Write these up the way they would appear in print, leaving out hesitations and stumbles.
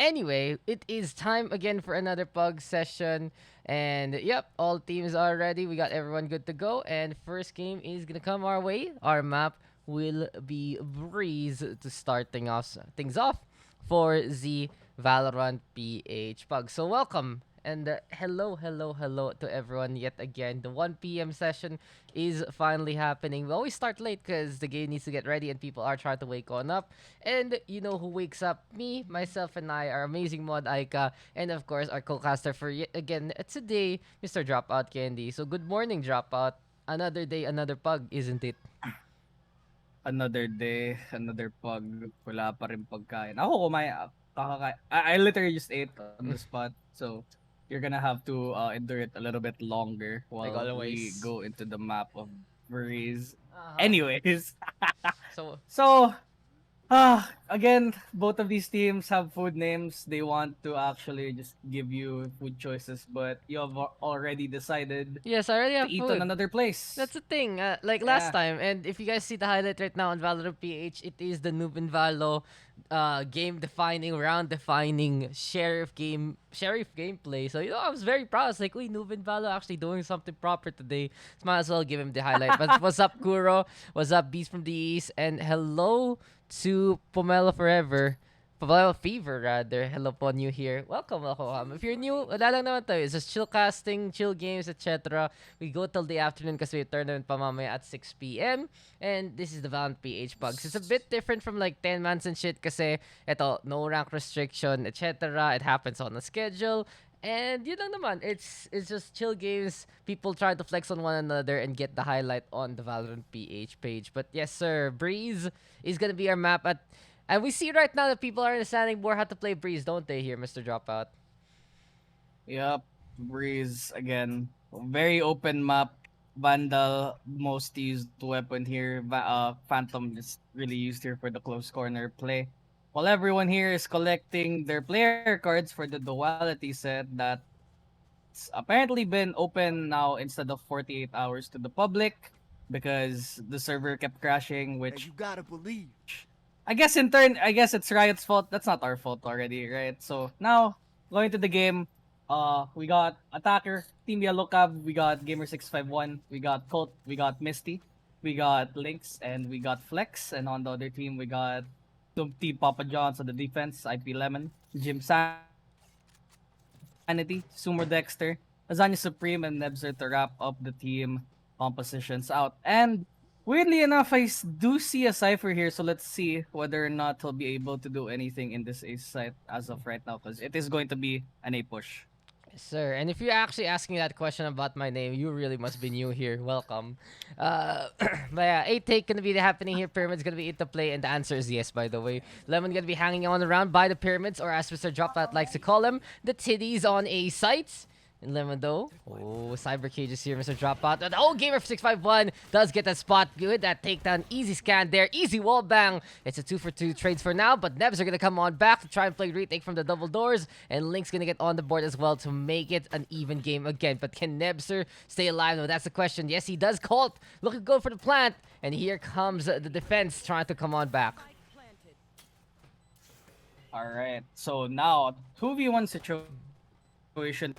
Anyway, it is time again for another pug session. And yep, all teams are ready. We got everyone good to go. And first game is gonna come our way. Our map will be Breeze to start things off for the Valorant PH PUGS. So welcome and hello to everyone yet again. The 1 p.m. session is finally happening. We always start late because the game needs to get ready and people are trying to wake on up. And you know who wakes up? Me, myself, and I, our amazing mod Aika, and of course our co-caster for yet again today, Mr. Dropout Candy. So good morning, Dropout. Another day, another pug, isn't it? Another day, another pug, wala pa rin pagkain. Ako I literally just ate on the spot. So you're gonna have to endure it a little bit longer Like while we always. go into the map of Breeze. Uh-huh. Anyways, So so again, both of these teams have food names. They want to actually just give you food choices, but you have already decided yes, I already to have eat on food. another That's place. the thing. Like last Yeah. time, and if you guys see the highlight right now on Valorant PH, it is the Noob and Valo, game-defining, round-defining sheriff gameplay. So I was very proud. I was like, "Uy, Noob and Valo actually doing something proper today." So might as well give him the highlight. But what's up, Kuro? What's up, Beast from the East? And hello to Pomelo Forever. Well, Fever rather. Hello po, new here. Welcome, welcome. If you're new, wala lang naman tayo. It's just chill casting, chill games, etc. We go till the afternoon kasi we tournament pa mamaya at 6 p.m. And this is the Valorant PH Pugs. It's a bit different from like 10 mans and shit kasi eto, no rank restriction, etc. It happens on a schedule. And yun lang naman. It's just chill games. People try to flex on one another and get the highlight on the Valorant PH page. But yes, sir, Breeze is gonna be our map at, and we see right now that people are understanding more how to play Breeze, don't they, here, Mr. Dropout? Yep, Breeze again. Very open map. Vandal, most used weapon here. Phantom is really used here for the close corner play. While everyone here is collecting their player cards for the duality set that's apparently been open now instead of 48 hours to the public because the server kept crashing, And which you gotta believe. I guess it's Riot's fault. That's not our fault already, right? So now going to the game, we got attacker Team Yellow Cab, we got Gamer651, we got Colt, we got Misty, we got Lynx, and we got Flex, and on the other team we got Team Papa John's on the defense, IP Lemon, Jim Sanity, Sumo Dexter, Lasagna Supreme, and Nebzer to wrap up the team compositions out. And weirdly enough, do see a Cypher here, so let's see whether or not he'll be able to do anything in this ace site as of right now, because it is going to be an A push. Yes, sir. And if you're actually asking that question about my name, you really must be new here. Welcome. Uh, but yeah, 8 take gonna be happening here. Pyramid's gonna be it to play, and the answer is yes, by the way. Lemon gonna be hanging on around by the pyramids, or as Mr. Dropout likes to call them, the titties on A sites. And Lemon though, oh, Cyber Cage is here, Mr. Dropout. The whole gamer 651 does get that spot. Good, that takedown, easy scan there, easy wall bang. It's a 2-for-2 trades for now, but Nebs are gonna come on back to try and play retake from the double doors, and Link's gonna get on the board as well to make it an even game again. But can Nebster stay alive? No, that's the question. Yes, he does. Colt looking good for the plant, and here comes the defense trying to come on back. All right, so now 2v1 situation.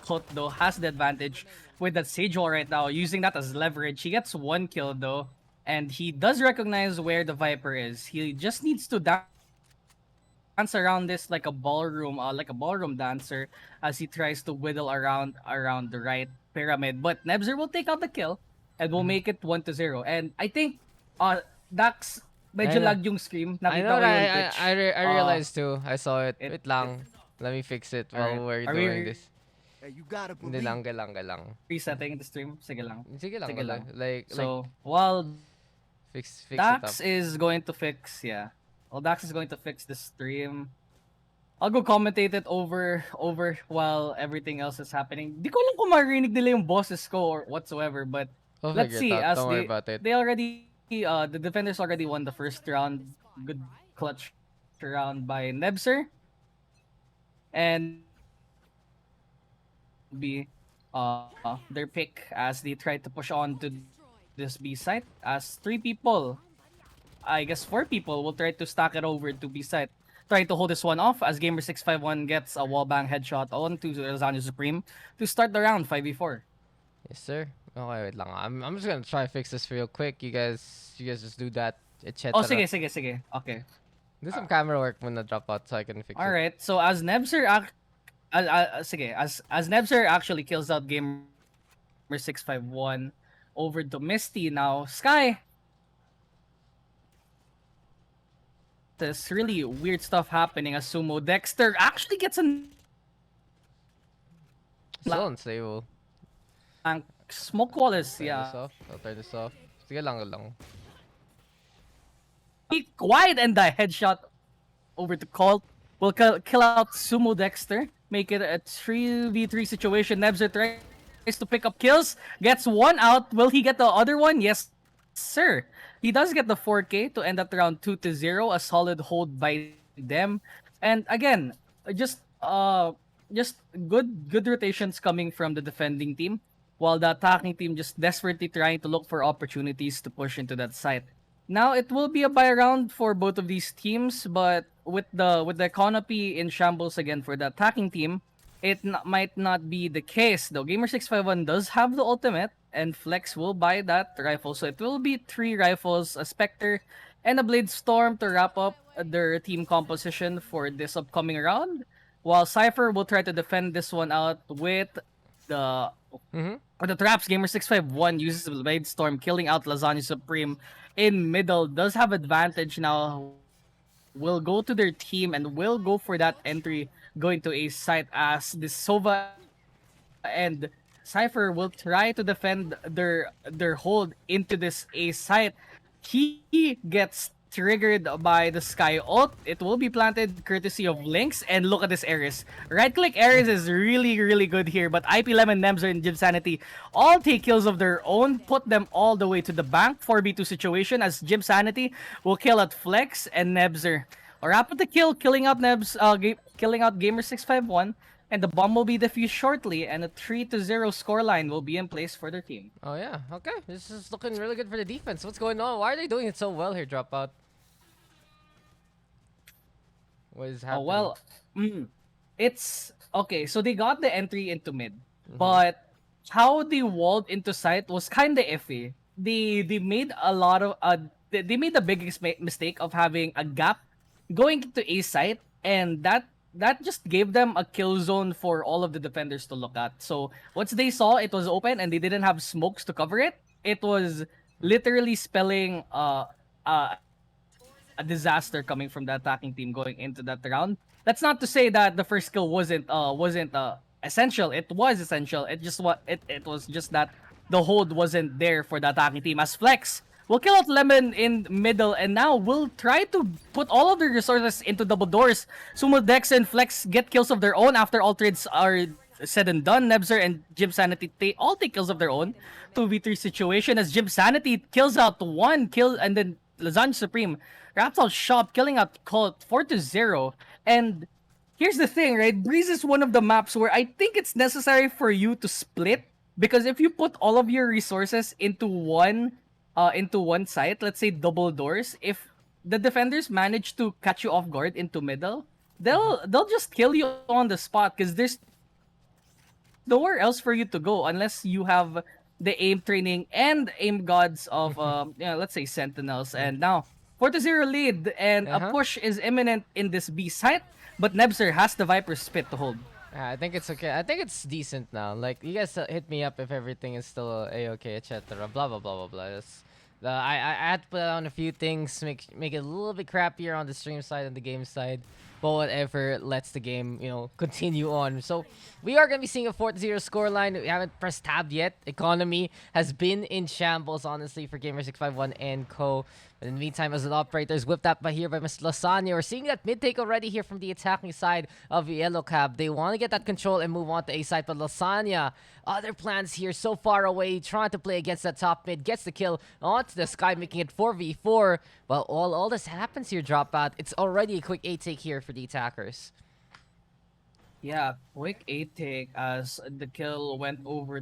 Colt though has the advantage with that Sage Wall right now, using that as leverage. He gets one kill though, and he does recognize where the Viper is. He just needs to dance around this like a ballroom dancer as he tries to whittle around the right pyramid. But Nebzer will take out the kill and will make it 1-0. And I think Dax medyo I lag know. yung scream. I Nakita ko know. yung I, Twitch. I, I realized too. I saw it. It Wait it lang. Let me fix it all while right. we're Are doing we this. And you gotta Hindi believe. lang, lang. resetting the stream? Sige lang. Sige lang, Sige lang. like, So, while fix it up. Dax is going to fix, yeah. While Dax is going to fix the stream, I'll go commentate it over while everything else is happening. Di ko alam kung marinig nila yung bosses ko or whatsoever, but We'll let's figure it see out. as Don't worry about it. they already the defenders already won the first round. Good clutch round by Nebser. And now this will be their pick as they try to push on to this B site as 3 people, I guess 4 people will try to stack it over to B site. trying to hold this one off as Gamer 651 gets a wallbang headshot onto Lasagna Supreme to start the round 5v4. Yes, sir. Okay, wait lang. I'm just gonna try to fix this real quick. You guys just do that, Oh, etc. sige. Okay. Do some camera work when I drop out so I can fix All it. right. So as Nebzer sige, as Nebzer actually kills out Gamer 651 over to Misty now, Sky. This really weird stuff happening as Sumo Dexter actually gets a Still unstable. smoke wall is Turn this off. I'll turn this off. Sige lang. Quiet, and the headshot over to Colt will kill out Sumo Dexter, make it a 3v3 situation. Nebzer tries to pick up kills, gets one out. Will he get the other one? Yes, sir. He does get the 4K to end at around 2-0, a solid hold by them. And again, just good rotations coming from the defending team, while the attacking team just desperately trying to look for opportunities to push into that site. Now it will be a buy round for both of these teams, but with the economy in shambles again for the attacking team, might not be the case. Though Gamer 651 does have the ultimate, and Flex will buy that rifle, so it will be 3 rifles, a Spectre, and a Blade Storm to wrap up their team composition for this upcoming round. While Cypher will try to defend this one out with the the traps. Gamer 651 uses the Blade Storm, killing out Lasagna Supreme in middle. Does have advantage now. Will go to their team and will go for that entry going to a site as the Sova and Cypher will try to defend their hold into this A site. He gets triggered by the Sky ult. It will be planted courtesy of Lynx, and look at this Ares. Right click Ares is really good here, but IP Lemon, Nemzer, and Jimsanity all take kills of their own, put them all the way to the bank. 4v2 situation as Jimsanity will kill at Flex and Nebzer. Wrap up the kill, killing out killing out Gamer 651, and the bomb will be defused shortly, and a 3-0 scoreline will be in place for their team. Oh yeah, okay. This is looking really good for the defense. What's going on? Why are they doing it so well here, Dropout? What is happening? Oh well, it's okay. So they got the entry into mid, but how they walled into site was kind of iffy. They made a lot of they made the biggest mistake of having a gap going to A site, and that just gave them a kill zone for all of the defenders to look at. So once they saw it was open and they didn't have smokes to cover it, it was literally spelling a disaster coming from the attacking team going into that round. That's not to say that the first kill wasn't essential. It was essential. It was just that the hold wasn't there for the attacking team. As Flex will kill out Lemon in middle, and now we'll try to put all of their resources into double doors. Sumo Dex and Flex get kills of their own after all trades are said and done. Nebzer and Jim Sanity all take kills of their own. 2v3 situation as Jim Sanity kills out one kill, and then Lasagna Supreme wraps out shop, killing out Colt 4-0. And here's the thing, right? Breeze is one of the maps where I think it's necessary for you to split, because if you put all of your resources into one site, let's say double doors, if the defenders manage to catch you off guard into middle, they'll just kill you on the spot, because there's nowhere else for you to go unless you have the aim training and aim gods of let's say sentinels. And now 4-0 lead, and a push is imminent in this B site, but Nebzer has the Viper spit to hold. I think it's okay. I think it's decent now. Like, you guys hit me up if everything is still a-okay, etc. Blah blah blah blah blah. I had to put on a few things, make it a little bit crappier on the stream side and the game side, but whatever, lets the game, continue on. So we are gonna be seeing a 4-0 scoreline. We haven't pressed tab yet. Economy has been in shambles, honestly, for Gamer 651 and co. But in the meantime, as an operator is whipped up by here by Miss Lasagna, we're seeing that mid take already here from the attacking side of Yellow Cab. They want to get that control and move on to A side, but Lasagna, other plans here, so far away, trying to play against that top mid, gets the kill onto the Sky, making it 4v4. Well, all this happens here, Dropout. It's already a quick A take here for the attackers. Yeah, quick A take as the kill went over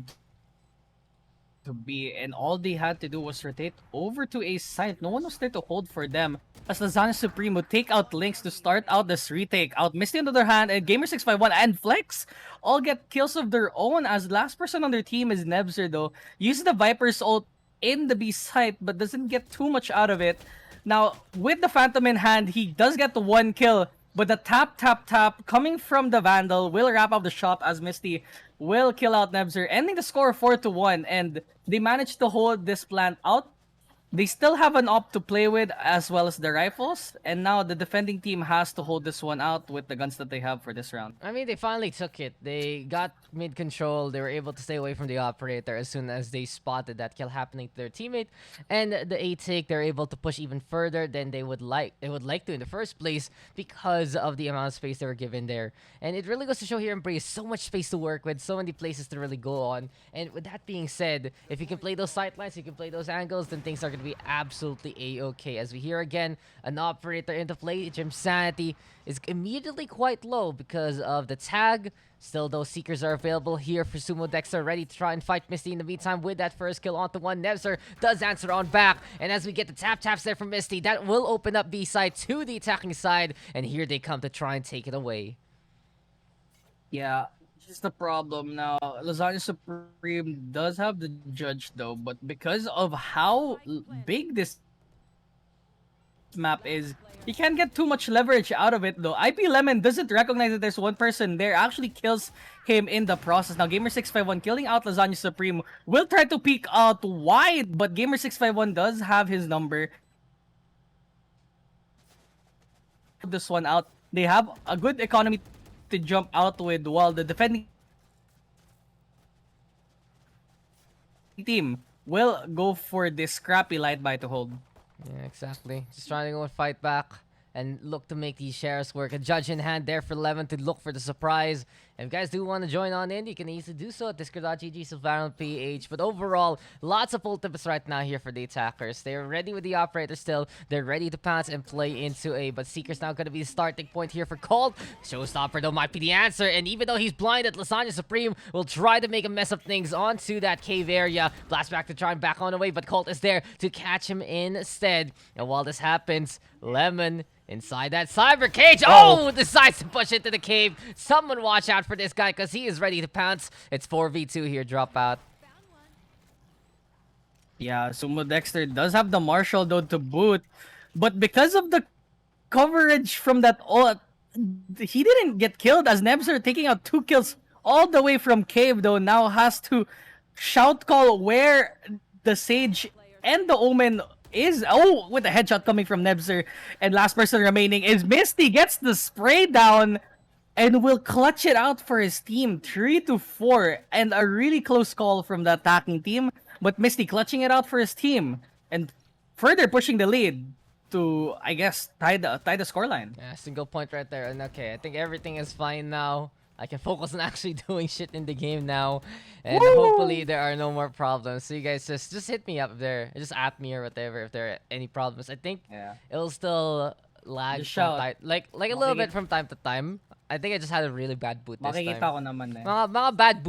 to B, and all they had to do was rotate over to A site. No one was there to hold for them. As Lasagna Supreme would take out Lynx to start out this retake. Out Misty on the other hand, and Gamer651 and Flex all get kills of their own, as last person on their team is Nebzer though. Uses the Viper's ult in the B site, but doesn't get too much out of it. Now, with the Phantom in hand, he does get the one kill, but the tap coming from the Vandal will wrap up the shop as Misty will kill out Nebzer, ending the score 4-1, and they managed to hold this plant out. They still have an op to play with as well as the rifles, and now the defending team has to hold this one out with the guns that they have for this round. I mean, they finally took it. They got mid control. They were able to stay away from the operator as soon as they spotted that kill happening to their teammate. And the A take, they're able to push even further than they would like to in the first place because of the amount of space they were given there. And it really goes to show here in Breeze, so much space to work with, so many places to really go on. And with that being said, if you can play those sightlines, you can play those angles, then things are going to be absolutely A-okay. As we hear again, an operator into play, Jim's sanity is immediately quite low because of the tag. Still, those Seekers are available here for Sumo Dexter, ready to try and fight Misty in the meantime with that first kill onto one. Nebzer does answer on back, and as we get the taps there from Misty, that will open up B side to the attacking side, and here they come to try and take it away. Yeah, just the problem now. Lasagna Supreme does have the judge though, but because of how big this map is, he can't get too much leverage out of it though. IP Lemon doesn't recognize that there's one person there, actually kills him in the process. Now Gamer651 killing out Lasagna Supreme will try to peek out wide, but Gamer651 does have his number. This one out. They have a good economy to jump out with, while the defending team will go for this scrappy light buy to hold. Yeah, exactly. Just trying to go and fight back and look to make these shares work. A judge in hand there for Levin to look for the surprise. If you guys do want to join on in, you can easily do so at discord.gg Valorant PH. But overall, lots of ultimates right now here for the attackers. They're ready with the operator still. They're ready to pounce and play into A. But Seeker's now going to be the starting point here for Colt. Showstopper though might be the answer. And even though he's blinded, Lasagna Supreme will try to make a mess of things onto that cave area. Blast back to try and back on away. But Colt is there to catch him instead. And while this happens, Lemon inside that cyber cage. Oh, decides to push into the cave. Someone watch out for this guy because he is ready to pounce. It's 4v2 here, dropout. Yeah, Sumo Dexter does have the Marshall though to boot, but because of the coverage from that ult, he didn't get killed as Nebzer taking out 2 kills all the way from cave though now has to shout call where the Sage and the Omen is. Oh, with a headshot coming from Nebzer, and last person remaining is Misty, gets the spray down and will clutch it out for his team. 3-4, and a really close call from the attacking team, but Misty clutching it out for his team and further pushing the lead to, I guess, tie the scoreline. Yeah, single point right there. And okay, I think everything is fine now. I can focus on actually doing shit in the game now. And hopefully there are no more problems. So you guys just hit me up there. Just at me or whatever if there are any problems. I think it'll still lag from like a little bit from time to time. I think I just had a really bad boot this time. Ko naman eh. Mga bad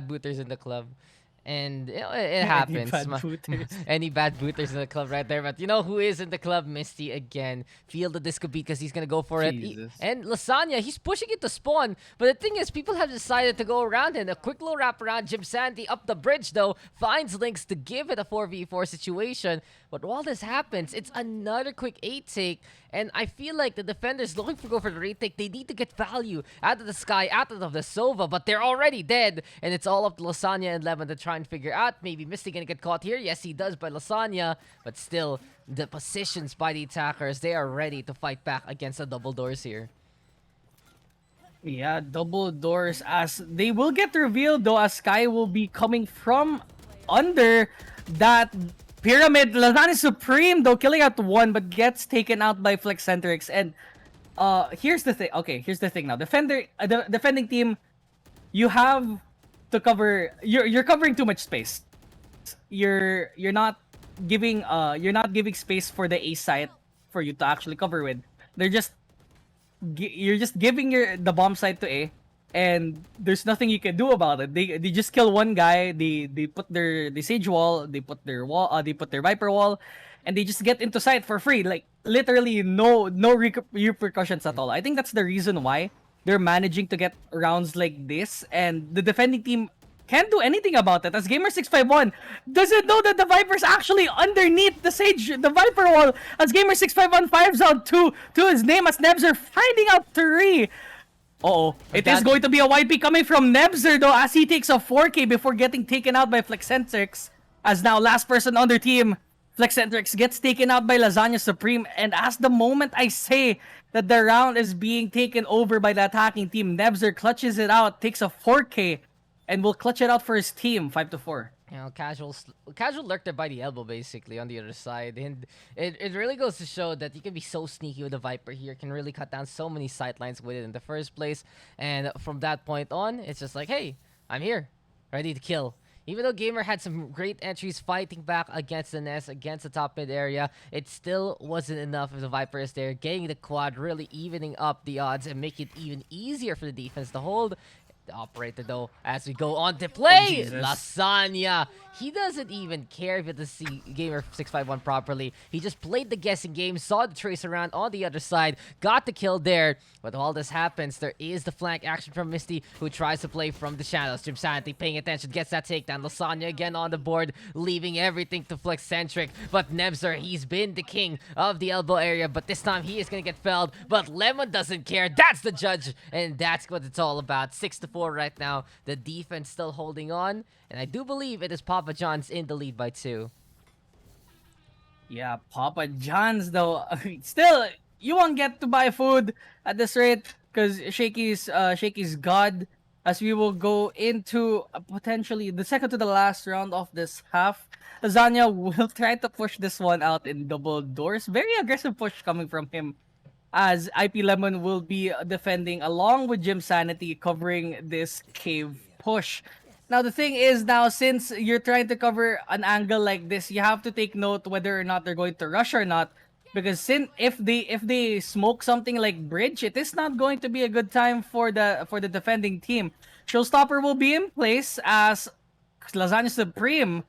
booters in the club. And you know, it happens. Any bad booters in the club right there. But you know who is in the club? Misty again. Feel the disco beat because he's going to go for it. And Lasagna, he's pushing it to spawn. But the thing is, people have decided to go around him. A quick little wrap around. Jim Sandy up the bridge though. Finds Lynx to give it a 4v4 situation. But while this happens, it's another quick 8 take. And I feel like the defenders looking to go for the retake. They need to get value out of the sky, out of the Sova. But they're already dead. And it's all up to Lasagna and Lemon to try and figure out. Maybe Misty gonna get caught here. Yes, he does by Lasagna. But still, the positions by the attackers, they are ready to fight back against the double doors here. Yeah, double doors as they will get revealed though, as Sky will be coming from under that pyramid. Lasagna Supreme though killing out one, but gets taken out by Flexcentrix. And here's the thing. Okay, here's the thing now. The defending team, you have to cover. You're covering too much space. You're not giving space for the A site for you to actually cover with. You're just giving the bomb site to A, and there's nothing you can do about it. They just kill one guy. They put their sage wall. They put their wall. They put their viper wall, and they just get into sight for free. Like literally no repercussions at all. I think that's the reason why they're managing to get rounds like this, and the defending team can't do anything about it, as Gamer651 doesn't know that the Viper's actually underneath the Sage, the Viper wall, as Gamer651 fires out two to his name, as Nebs are finding out three. Uh-oh. It is going to be a YP coming from Nebzer though, as he takes a 4K before getting taken out by Flexcentrix. As now last person on their team, Flexcentrix gets taken out by Lasagna Supreme, and as the moment I say that the round is being taken over by the attacking team, Nebzer clutches it out, takes a 4K, and will clutch it out for his team, 5-4. You know, casual lurked there by the elbow, basically, on the other side. And it really goes to show that you can be so sneaky with the Viper here, can really cut down so many sightlines with it in the first place. And from that point on, it's just like, hey, I'm here, ready to kill. Even though Gamer had some great entries fighting back against the Nest, against the top mid area, it still wasn't enough if the Viper is there, getting the quad, really evening up the odds and make it even easier for the defense to hold. The operator though, as we go on to play Lasagna, he doesn't even care if he doesn't see Gamer 651 properly. He just played the guessing game, saw the trace around on the other side, got the kill there. But all this happens, there is the flank action from Misty, who tries to play from the shadows. Jim Sanity paying attention, gets that takedown. Lasagna again on the board, leaving everything to Flexcentric. But Nebzer, he's been the king of the elbow area, but this time he is gonna get felled. But Lemon doesn't care. That's the judge, and that's what it's all about. 6-4 right now. The defense still holding on, and I do believe it is Papa John's in the lead by 2. Yeah, Papa John's though. Still, you won't get to buy food at this rate because Shaky's god. As we will go into potentially the second to the last round of this half, Lasagna will try to push this one out in double doors. Very aggressive push coming from him, as IP Lemon will be defending along with Jim Sanity covering this cave push. Now the thing is, now since you're trying to cover an angle like this, you have to take note whether or not they're going to rush or not, because if they smoke something like bridge, it is not going to be a good time for the defending team. Showstopper will be in place as Lasagna Supreme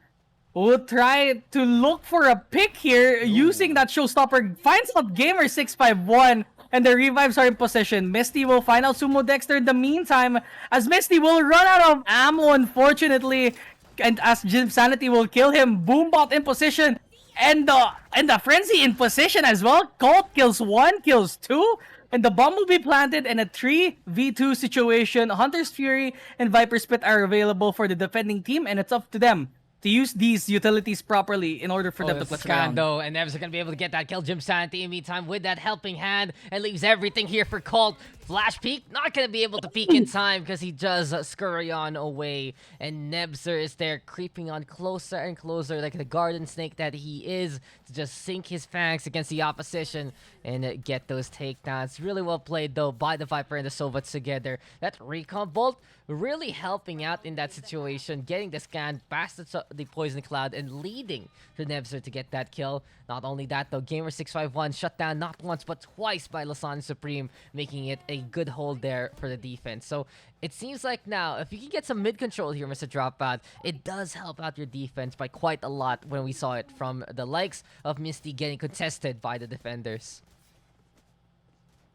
will try to look for a pick here. Using that Showstopper, finds out Gamer 651, and the revives are in position. Misty will find out Sumo Dexter in the meantime, as Misty will run out of ammo, unfortunately, and as Jim Sanity will kill him. Boombot in position, and the Frenzy in position as well. Colt kills 1, kills 2, and the bomb will be planted in a 3v2 situation. Hunter's Fury and Viper's Spit are available for the defending team, and it's up to them to use these utilities properly in order for them to clutch around. Though, and Nevs are going to be able to get that kill. Jim Sanity in meantime with that helping hand, and leaves everything here for Colt. Flash peek, not going to be able to peek in time because he does scurry on away. And Nebzer is there creeping on closer and closer like the garden snake that he is, to just sink his fangs against the opposition and get those takedowns. Really well played though by the Viper and the Sovats together. That recon bolt really helping out in that situation, getting the scan past the poison cloud and leading to Nebzer to get that kill. Not only that though, Gamer 651 shut down not once but twice by Lasagna Supreme, making it a good hold there for the defense. So it seems like now, if you can get some mid control here, Mr. Dropout, it does help out your defense by quite a lot when we saw it from the likes of Misty getting contested by the defenders.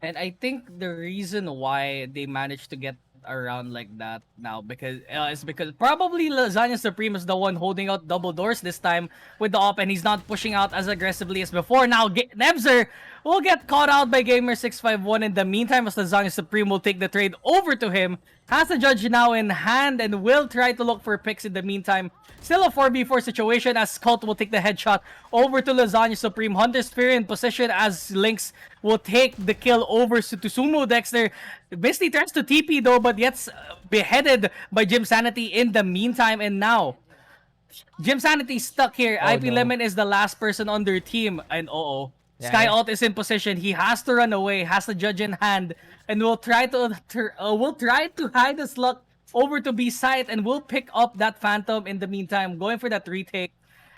And I think the reason why they managed to get around like that now is because probably Lasagna Supreme is the one holding out double doors this time with the op, and he's not pushing out as aggressively as before. Now Nebzer will get caught out by Gamer 651 in the meantime, as Lasagna Supreme will take the trade over to him. Has the judge now in hand and will try to look for picks in the meantime. Still a 4v4 situation, as Cult will take the headshot over to Lasagna Supreme. Hunter's Spear in position as Lynx will take the kill over to Sumo Dexter. Misty tries to TP though, but gets beheaded by Jim Sanity in the meantime. And now, Jim Sanity stuck here. IP Lemon is the last person on their team. And Sky Alt is in position. He has to run away, has the judge in hand, and will try to hide his luck over to B site, and will pick up that Phantom in the meantime, going for that retake.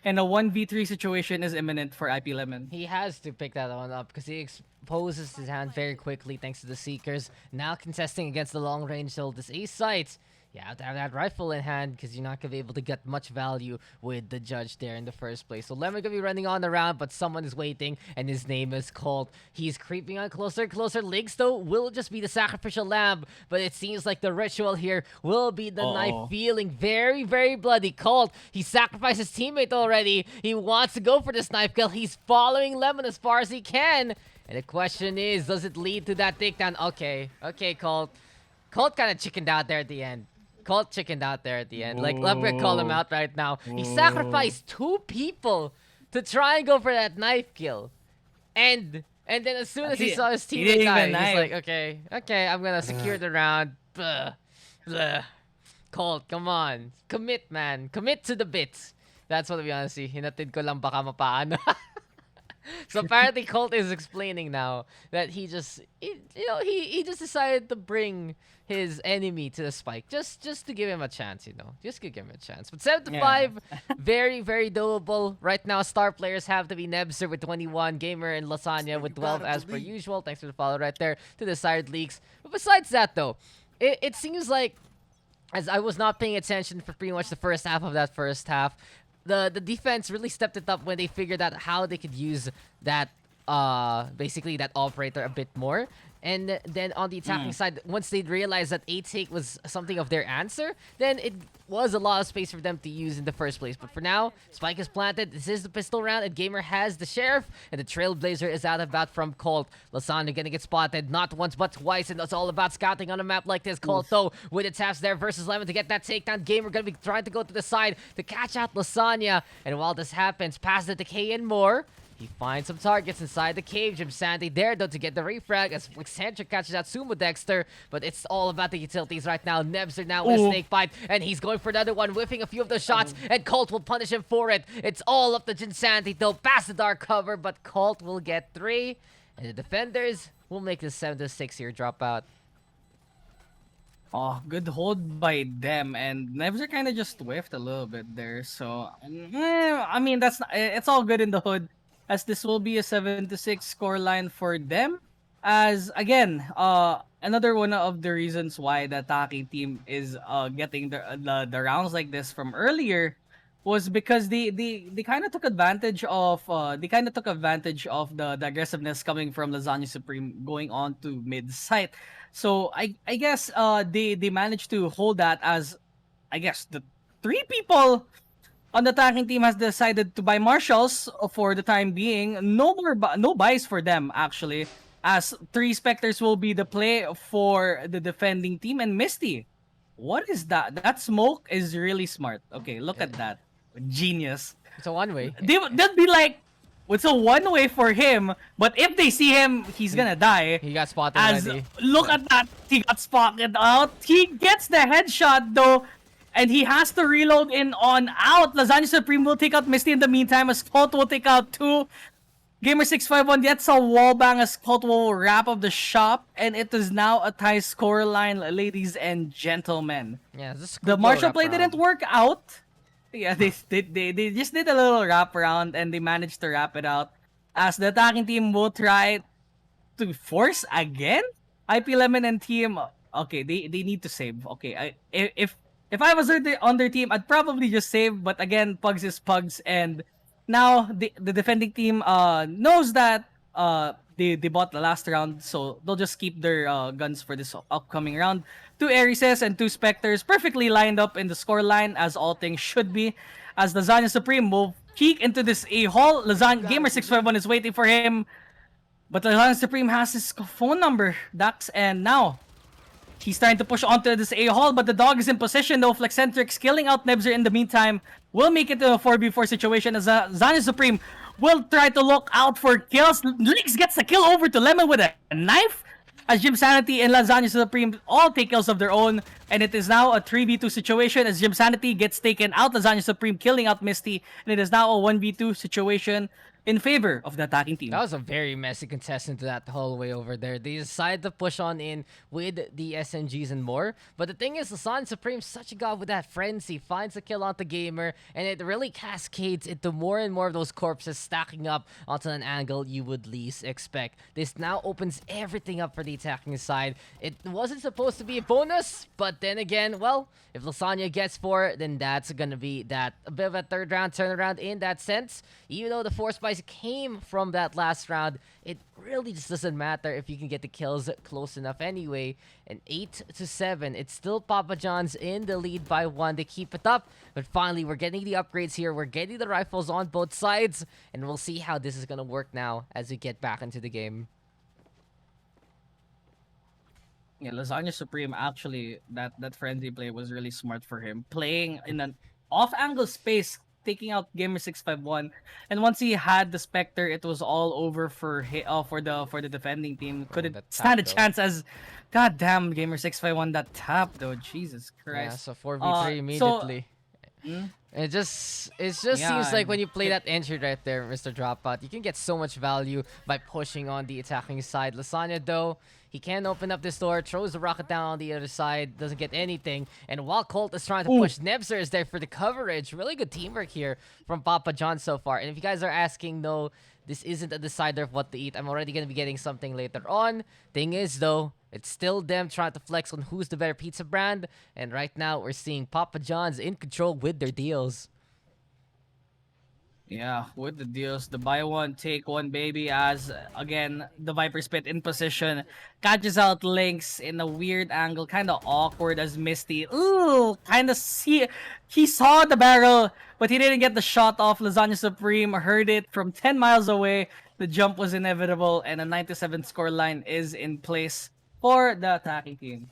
and a 1v3 situation is imminent for IP Lemon. He has to pick that one up because he exposes his hand very quickly thanks to the Seekers. Now contesting against the long range this ace sight. You have to have that rifle in hand because you're not going to be able to get much value with the judge there in the first place. So Lemon going to be running on around, but someone is waiting, and his name is called. He's creeping on closer and closer. Lynx, though, will just be the sacrificial lamb, but it seems like the ritual here will be the knife, feeling very, very bloody. Colt, he sacrificed his teammate already. He wants to go for this knife kill. He's following Lemon as far as he can. And the question is, does it lead to that takedown? Okay, Colt. Colt kind of chickened out there at the end. Colt chickened out there at the end. Like, let me call him out right now. He sacrificed 2 people to try and go for that knife kill. And then as soon as he saw his teammate die, he's like, okay, I'm gonna secure the round. Blah. Colt, come on. Commit, man. Commit to the bits. That's what we want to see. Hinatid ko lang baka mapaano. So apparently Colt is explaining now that he just decided to bring his enemy to the spike just to give him a chance, just to give him a chance. But 7-5, very, very doable. Right now, star players have to be Nebzer with 21, Gamer and Lasagna with 12 as per usual. Thanks for the follow right there to the side leaks. But besides that, though, it seems like, as I was not paying attention for pretty much the first half of that first half, the defense really stepped it up when they figured out how they could use that basically that operator a bit more. And then on the attacking side, once they realized that A-Take was something of their answer, then it was a lot of space for them to use in the first place. But for now, Spike is planted. This is the pistol round, and Gamer has the Sheriff, and the Trailblazer is out of bat from Colt. Lasagna gonna get spotted not once but twice, and that's all about scouting on a map like this. Colt, though, with the taps there versus Lemon to get that takedown. Gamer gonna be trying to go to the side to catch out Lasagna. And while this happens, past the Decay and more, he finds some targets inside the cave. Jim Sandy there, though, to get the refrag as Eccentric catches out Sumo Dexter. But it's all about the utilities right now. Nebs are now with a snake bite, and he's going for another one, whiffing a few of those shots, and Colt will punish him for it. It's all up to Jim Sandy, though, past the dark cover, but Colt will get 3, and the defenders will make this 7-6 here drop out. Oh, good hold by them, and Nebs are kind of just whiffed a little bit there. So, I mean, it's all good in the hood, as this will be a 7-6 scoreline for them. As again, another one of the reasons why the attacking team is getting the rounds like this from earlier was because they kind of took advantage of the aggressiveness coming from Lasagna Supreme going on to mid site. So I guess they managed to hold that, as I guess the 3 people on the attacking team has decided to buy marshals for the time being. No buys for them, actually, as 3 Spectres will be the play for the defending team. And Misty, what is that? That smoke is really smart. Okay, look at that. Genius. It's a one-way. They'd be like, it's a one-way for him, but if they see him, he's gonna die. He got spotted already. Look at that. He got spotted out. He gets the headshot, though, and he has to reload in on out. Lasagna Supreme will take out Misty in the meantime, as Colt will take out 2. Gamer651 gets a wallbang as Colt will wrap up the shop, and it is now a tie scoreline, ladies and gentlemen. Yeah, the martial play didn't work out. Yeah, they just did a little wrap around, and they managed to wrap it out, as the attacking team will try to force again. IP Lemon and team, okay, they need to save. Okay, if I was on their team, I'd probably just save. But again, Pugs is Pugs, and now the defending team knows that they bought the last round, so they'll just keep their guns for this upcoming round. 2 Arises and 2 Spectres perfectly lined up in the scoreline, as all things should be. As Lasagna Supreme will peek into this A-hole. Gamer651 is waiting for him, but Lasagna Supreme has his phone number, Daks, and now he's trying to push onto this A-hole, but the dog is in position, though. Flexcentrix killing out Nebzer in the meantime will make it to a 4v4 situation, as Lasagna Supreme will try to look out for kills. Lynx gets the kill over to Lemon with a knife, as Jim Sanity and Lasagna Supreme all take kills of their own, and it is now a 3v2 situation as Jim Sanity gets taken out. Lasagna Supreme killing out Misty, and it is now a 1v2 situation. in favor of the attacking That team. was a very messy contestant to that hallway over there. They decided to push on in with the SNGs and more. But the thing is, Lasan Supreme, such a god with that frenzy, finds a kill onto Gamer, and it really cascades into more and more of those corpses stacking up onto an angle you would least expect. This now opens everything up for the attacking side. It wasn't supposed to be a bonus, but then again, well, if Lasagna gets 4, then that's gonna be that a bit of a third round turnaround in that sense. Even though the 4 spice came from that last round, it really just doesn't matter if you can get the kills close enough anyway. And 8-7, it's still Papa John's in the lead by 1. They keep it up, but finally we're getting the upgrades here. We're getting the rifles on both sides, and we'll see how this is gonna work now as we get back into the game. Yeah, Lasagna Supreme actually that frenzy play was really smart for him. Playing in an off-angle space, taking out Gamer 651, and once he had the Spectre, it was all over for the defending team. Oh, Couldn't that tap stand a though. chance as goddamn Gamer 651 that tap though. Jesus Yeah, Christ. so 4v3 So immediately. mm, It just yeah, seems like when and you play it, that entry right there, Mr. Dropout, you can get so much value by pushing on the attacking side. Lasagna though, he can open up this door, throws the rocket down on the other side, doesn't get anything. And while Colt is trying to ooh, push, Nebzer is there for the coverage. Really good teamwork here from Papa John so far. And if you guys are asking, no, this isn't a decider of what to eat. I'm already gonna be getting something later on. Thing is though, it's still them trying to flex on who's the better pizza brand. And right now we're seeing Papa John's in control with their deals. yeah, with the deals, the buy one, take one baby as again the Viper Spit in position, catches out Lynx in a weird angle, kind of awkward as Misty. Ooh, kind of see he saw the barrel, but he didn't get the shot off. Lasagna Supreme heard it from 10 miles away. The jump was inevitable, and a 97 scoreline is in place for the attacking team.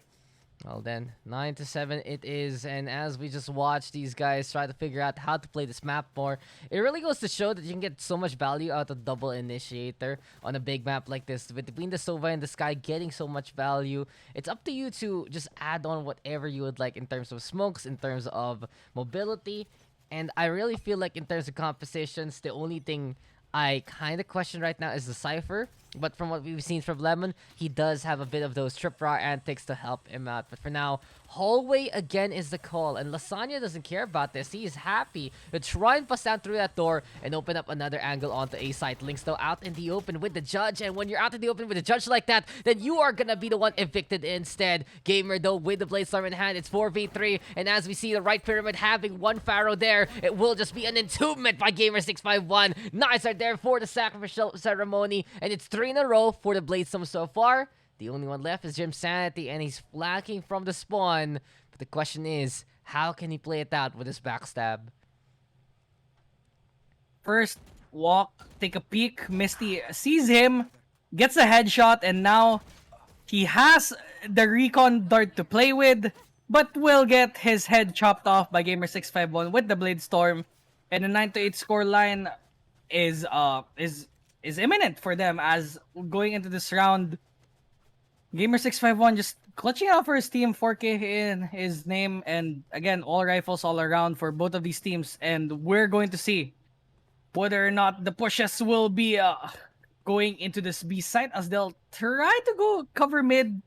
Well then, 9-7 it is, and as we just watch these guys try to figure out how to play this map more, it really goes to show that you can get so much value out of double initiator on a big map like this. Between the Sova and the Sky getting so much value, it's up to you to just add on whatever you would like in terms of smokes, in terms of mobility, and I really feel like in terms of compositions, the only thing I kind of question right now is the Cypher. But from what we've seen from Lemon, he does have a bit of those trip raw antics to help him out. But for now, hallway again is the call. And Lasagna doesn't care about this. He is happy to try and bust down through that door and open up another angle onto A site. Lynx though out in the open with the judge. And when you're out in the open with the judge like that, then you are going to be the one evicted instead. Gamer though with the Bladestorm in hand. It's 4v3. And as we see the right pyramid having one Pharaoh there, it will just be an entombment by Gamer651. Knives are there for the sacrificial ceremony. And it's 3 in a row for the Bladestorm so far. The only one left is Jim Sanity, and he's flanking from the spawn. But the question is, how can he play it out with his backstab? First walk, take a peek. Misty sees him, gets a headshot, and now he has the recon dart to play with, but will get his head chopped off by Gamer651 with the Blade Storm. And the 9-8 score line is imminent for them as going into this round. Gamer651 just clutching out for his team, 4K in his name, and again, all rifles all around for both of these teams. And we're going to see whether or not the pushes will be going into this B site as they'll try to go cover mid.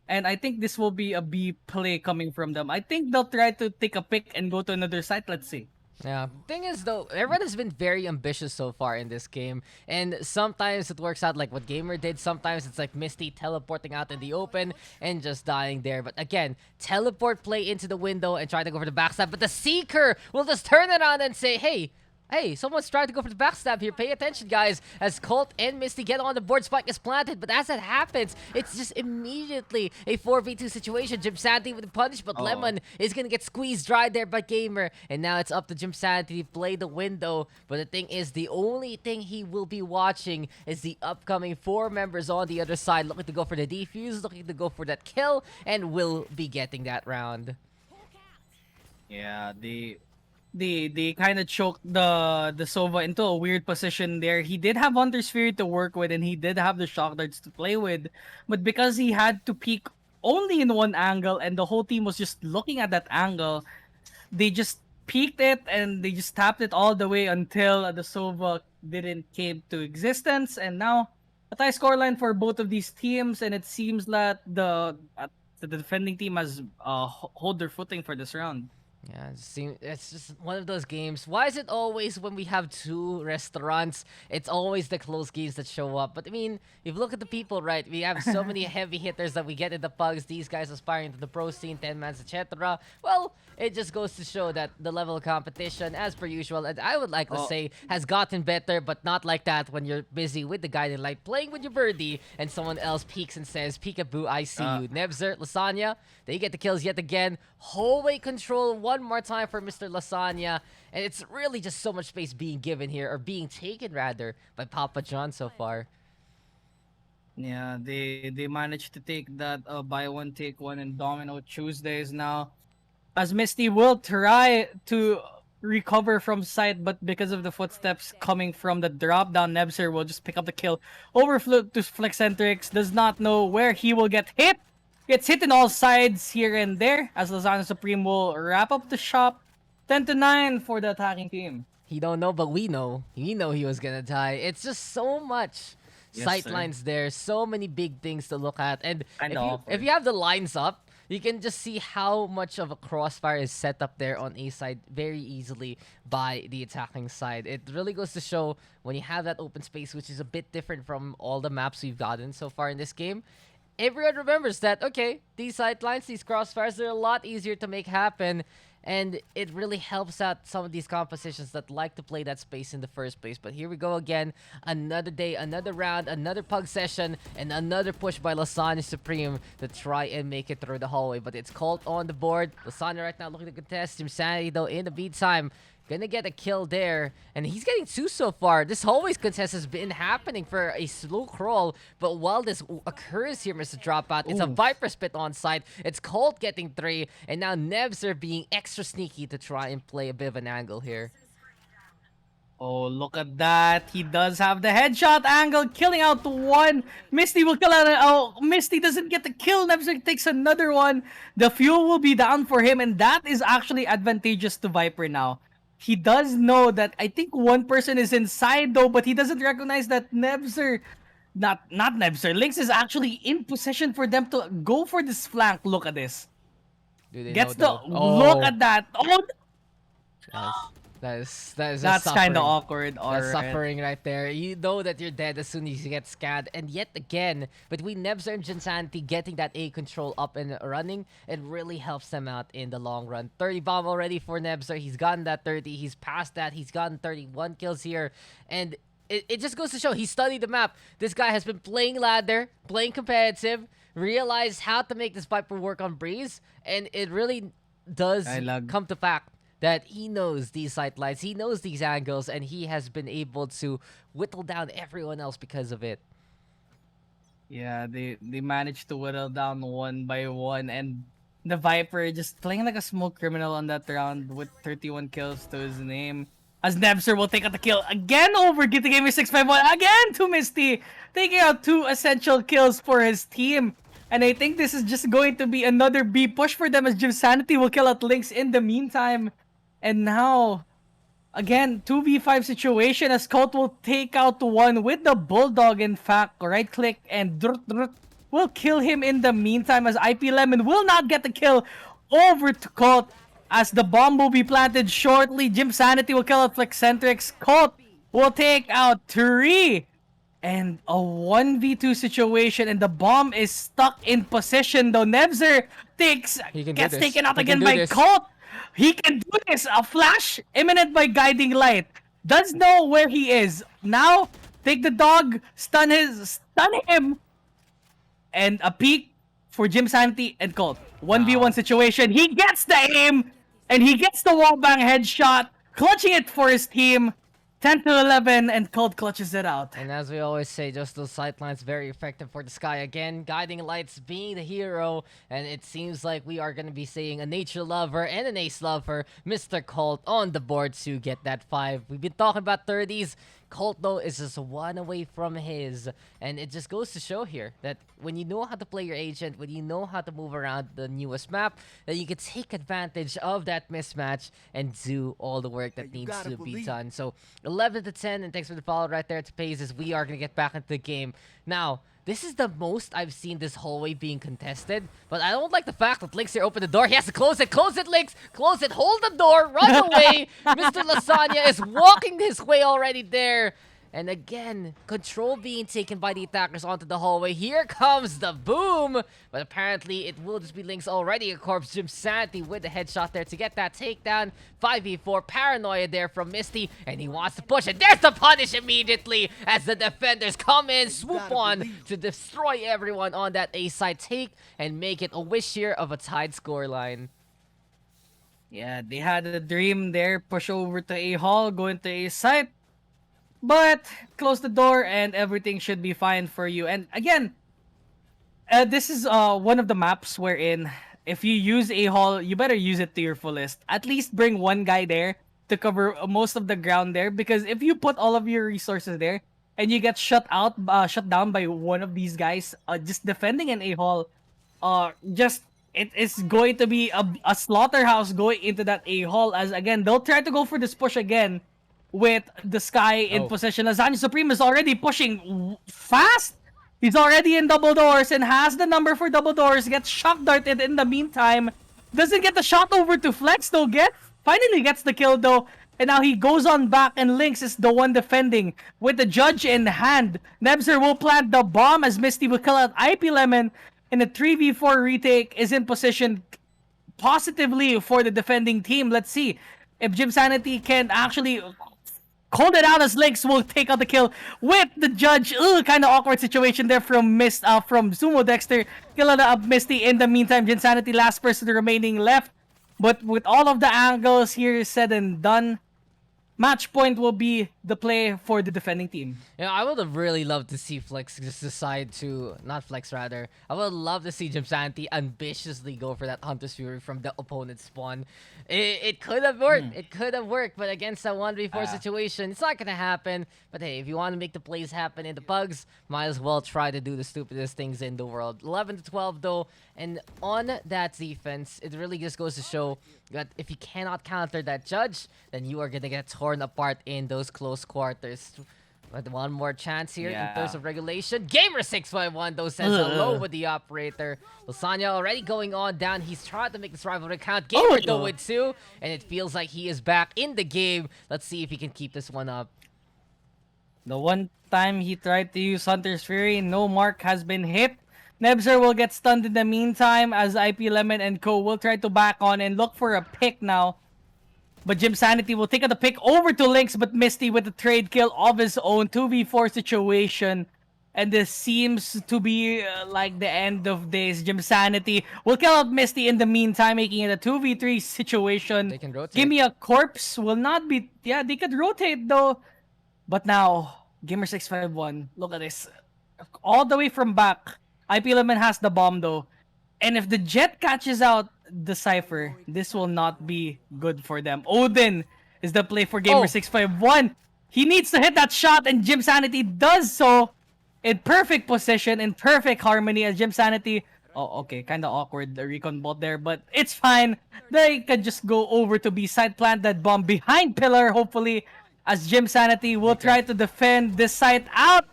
And I think this will be a B play coming from them. I think they'll try to take a pick and go to another site. Let's see. Yeah, thing is though, everyone has been very ambitious so far in this game, and sometimes it works out like what Gamer did, sometimes it's like Misty teleporting out in the open and just dying there. But again, teleport play into the window and try to go for the backstab, but the Seeker will just turn it on and say, hey, someone's trying to go for the backstab here. Pay attention, guys, as Colt and Misty get on the board. Spike is planted, but as that happens, it's just immediately a 4v2 situation. Jim Sandy with the punish, but Lemon is going to get squeezed dry there by Gamer. And now it's up to Jim Sandy to play the window. But the thing is, the only thing he will be watching is the upcoming 4 members on the other side looking to go for the defuse, looking to go for that kill, and will be getting that round. Yeah, they kind of choked the Sova into a weird position there. He did have Hunter's Fury to work with, and he did have the shock darts to play with, but because he had to peek only in one angle, and the whole team was just looking at that angle, they just peaked it and they just tapped it all the way until the Sova didn't came to existence. And now a tie scoreline for both of these teams, and it seems that the defending team has hold their footing for this round. Yeah, it's just one of those games. Why is it always when we have two restaurants, it's always the close games that show up? But I mean, if you look at the people, right, we have so many heavy hitters that we get in the pugs, these guys aspiring to the pro scene, 10 mans, etc. Well, it just goes to show that the level of competition, as per usual, and I would like to Oh, say, has gotten better, but not like that when you're busy with the guiding light, playing with your birdie, and someone else peeks and says, "Peekaboo, I see uh, you." Nebzer, Lasagna, they get the kills yet again. Hallway control one more time for Mr. Lasagna. And it's really just so much space being given here, or being taken rather, by Papa John so far. yeah, they managed to take that buy one take one and Domino Tuesdays now. As Misty will try to recover from sight, but because of the footsteps coming from the drop down, Nebzer will just pick up the kill. Overflow to Flexcentrix, does not know where he will get hit. Gets hit in all sides here and there, as Lozano Supreme will wrap up the shop. 10-9 for the attacking team. He don't know, but we know. We know he was gonna die. It's just so much Yes, sight sir. lines there, so many big things to look at. And Kinda if awkward. you have the lines up, you can just see how much of a crossfire is set up there on A side very easily by the attacking side. It really goes to show when you have that open space, which is a bit different from all the maps we've gotten so far in this game. Everyone remembers that, okay, these sidelines, these crossfires, they're a lot easier to make happen. And it really helps out some of these compositions that like to play that space in the first place. But here we go again. Another day, another round, another pug session, and another push by Lasagna Supreme to try and make it through the hallway. But it's called on the board. Lasagna right now looking to contest. Insanity, though, in the meantime, gonna get a kill there. And he's getting two so far. This hallways contest has been happening for a slow crawl. But while this occurs here, Mr. Dropout, it's a Ooh. Viper Spit on site. It's Colt getting three. And now Nebs are being extra sneaky to try and play a bit of an angle here. Oh, look at that. He does have the headshot angle, killing out one. Misty will kill out. Oh, Misty doesn't get the kill. Nebzer takes another one. The fuel will be down for him, and that is actually advantageous to Viper now. He does know that I think one person is inside though, but he doesn't recognize that Nebzer, not Nebzer, Lynx is actually in position for them to go for this flank. Look at this. Do they know Gets the though? look Oh, at that. Oh, that is just that's kind of suffering. awkward. That's Alright. suffering right there. You know that you're dead as soon as you get scanned. And yet again, between Nebzer and Jinsanity getting that A control up and running, it really helps them out in the long run. 30 bomb already for Nebzer. He's gotten that 30. He's past that. He's gotten 31 kills here. And it just goes to show he studied the map. This guy has been playing ladder, playing competitive, realized how to make this Viper work on Breeze. And it really does I lag. come to fact that he knows these sight lines, he knows these angles, and he has been able to whittle down everyone else because of it. Yeah, they managed to whittle down one by one, and the Viper just playing like a small criminal on that round with 31 kills to his name. As Nebzer will take out the kill again over Gitty Gamer 651 again to Misty, taking out two essential kills for his team. And I think this is just going to be another B push for them as Jim Sanity will kill out Lynx in the meantime. And now, again, 2v5 situation as Colt will take out one with the Bulldog, in fact. Right click and will kill him in the meantime as IP Lemon will not get the kill over to Colt as the bomb will be planted shortly. Jim Sanity will kill out Flexcentrix. Colt will take out 3. And a 1v2 situation, and the bomb is stuck in position though. Nebzer He can do gets this. taken out He can again do by this. Colt. He can do this. A flash imminent by guiding light. Does know where he is. Now take the dog, stun him, and a peek for Jim Sanity and Colt. 1v1 Wow. situation. He gets the aim, and he gets the wallbang headshot, clutching it for his team. 10-11, and Colt clutches it out. And as we always say, just those sightlines very effective for the Sky again. Guiding Lights being the hero, and it seems like we are going to be seeing a nature lover and an ace lover, Mr. Colt, on the board to get that 5. We've been talking about 30s. Colt, though, is just one away from his. And it just goes to show here that when you know how to play your agent, when you know how to move around the newest map, that you can take advantage of that mismatch and do all the work that needs to be done. So 11 to 10, and thanks for the follow right there to Pays as we are going to get back into the game. Now, this is the most I've seen this hallway being contested, but I don't like the fact that Lynx here opened the door. He has to close it. Close it, Lynx. Close it. Hold the door. Run away. Mr. Lasagna is walking his way already there. And again, control being taken by the attackers onto the hallway. Here comes the boom! But apparently, it will just be Lynx already. A corpse. Jim Sanity with the headshot there to get that takedown. 5v4 paranoia there from Misty. And he wants to push it. There's the punish immediately as the defenders come in, swoop on to destroy everyone on that A side take and make it a wish here of a tied scoreline. Yeah, they had a dream there. Push over to A hall, go into A site. But close the door and everything should be fine for you. And again, this is one of the maps wherein if you use A hall, you better use it to your fullest. At least bring one guy there to cover most of the ground there, because if you put all of your resources there and you get shut down by one of these guys, just defending an A hall, just it is going to be a slaughterhouse going into that A hall. As again, they'll try to go for this push again with the Sky in possession. Lasagna Supreme is already pushing fast. He's already in double doors and has the number for double doors. Gets shock darted in the meantime. Doesn't get the shot over to Flex though. Finally gets the kill though. And now he goes on back and Lynx is the one defending with the judge in hand. Nebzer will plant the bomb as Misty will kill out IP Lemon. And the 3v4 retake is in position positively for the defending team. Let's see if Jim Sanity can actually hold it out as Lynx will take out the kill with the judge. Kind of awkward situation there from Sumo Dexter. Kill up Misty in the meantime. Jim Sanity, last person remaining left. But with all of the angles here said and done, match point will be the play for the defending team. Yeah, I would have really loved to see Flex just decide to... Not Flex, rather. I would love to see Jim Sanity ambitiously go for that Hunter's Fury from the opponent's spawn. It could have worked. It could have worked, but against that 1v4 situation, it's not going to happen. But hey, if you want to make the plays happen in the Pugs, might as well try to do the stupidest things in the world. 11 to 12 though, and on that defense, it really just goes to show that if you cannot counter that judge, then you are going to get torn apart in those close quarters. But one more chance here in terms of regulation. Gamer651 though says hello with the operator. Lasagna already going on down. He's trying to make this rivalry count. Gamer though with 2. And it feels like he is back in the game. Let's see if he can keep this one up. The one time he tried to use Hunter's Fury, no mark has been hit. Nebzer will get stunned in the meantime as IP Lemon and Co will try to back on and look for a pick now. But Jim Sanity will take out the pick over to Lynx, but Misty with the trade kill of his own 2v4 situation. And this seems to be like the end of days. Jim Sanity will kill out Misty in the meantime, making it a 2v3 situation. They can rotate. Give me a corpse will not be... Yeah, they could rotate though. But now, Gamer651, look at this. All the way from back, IP Lemon has the bomb though. And if the Jet catches out the Cypher, this will not be good for them. Odin is the play for Gamer651. He needs to hit that shot, and Jim Sanity does so in perfect position, in perfect harmony as Jim Sanity... Oh, okay, kind of awkward, the recon bot there, but it's fine. They can just go over to B side, plant that bomb behind pillar, hopefully, as Jim Sanity will try to defend this site out.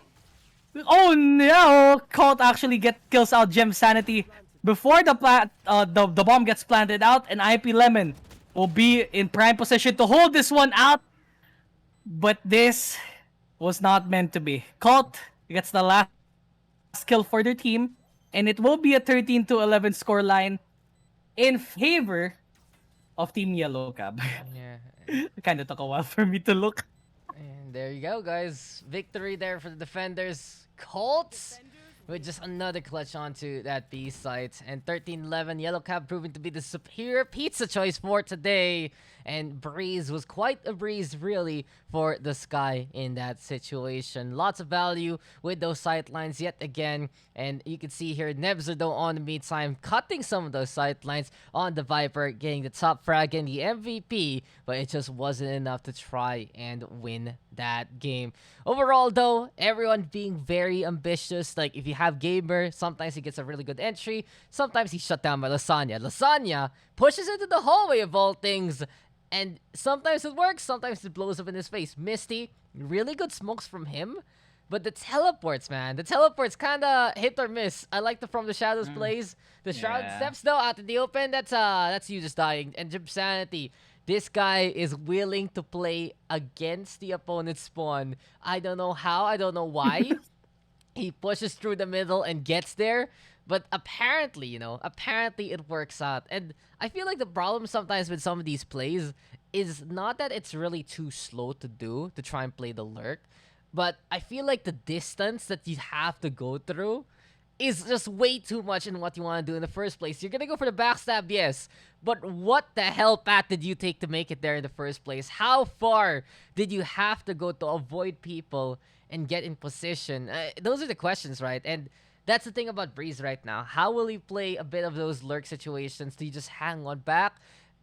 Oh no! Colt actually kills out Jim Sanity before the bomb gets planted out, and IP Lemon will be in prime position to hold this one out. But this was not meant to be. Colt gets the last kill for their team, and it will be a 13 to 11 scoreline in favor of Team Yellow Cab. Yeah. It kind of took a while for me to look. And there you go, guys. Victory there for the defenders. Colts with just another clutch onto that B site. And 13-11, Yellow Cab proving to be the superior pizza choice for today. And Breeze was quite a breeze, really, for the Sky in that situation. Lots of value with those sightlines yet again. And you can see here, Nebzer, though, on the meantime, cutting some of those sightlines on the Viper, getting the top frag and the MVP. But it just wasn't enough to try and win that game. Overall, though, everyone being very ambitious. Like, if you have Gamer, sometimes he gets a really good entry. Sometimes he's shut down by Lasagna. Lasagna pushes into the hallway of all things. And sometimes it works, sometimes it blows up in his face. Misty, really good smokes from him. But the teleports, man. The teleports kind of hit or miss. I like the From the Shadows plays. The Shroud Yeah. steps, though, out in the open, that's you just dying. And Jib Sanity, this guy is willing to play against the opponent's spawn. I don't know how, I don't know why. He pushes through the middle and gets there. But apparently, apparently it works out. And I feel like the problem sometimes with some of these plays is not that it's really too slow to do to try and play the lurk, but I feel like the distance that you have to go through is just way too much in what you want to do in the first place. You're gonna go for the backstab, yes, but what the hell path did you take to make it there in the first place? How far did you have to go to avoid people and get in position? Those are the questions, right? And that's the thing about Breeze right now. How will you play a bit of those lurk situations? Do you just hang on back?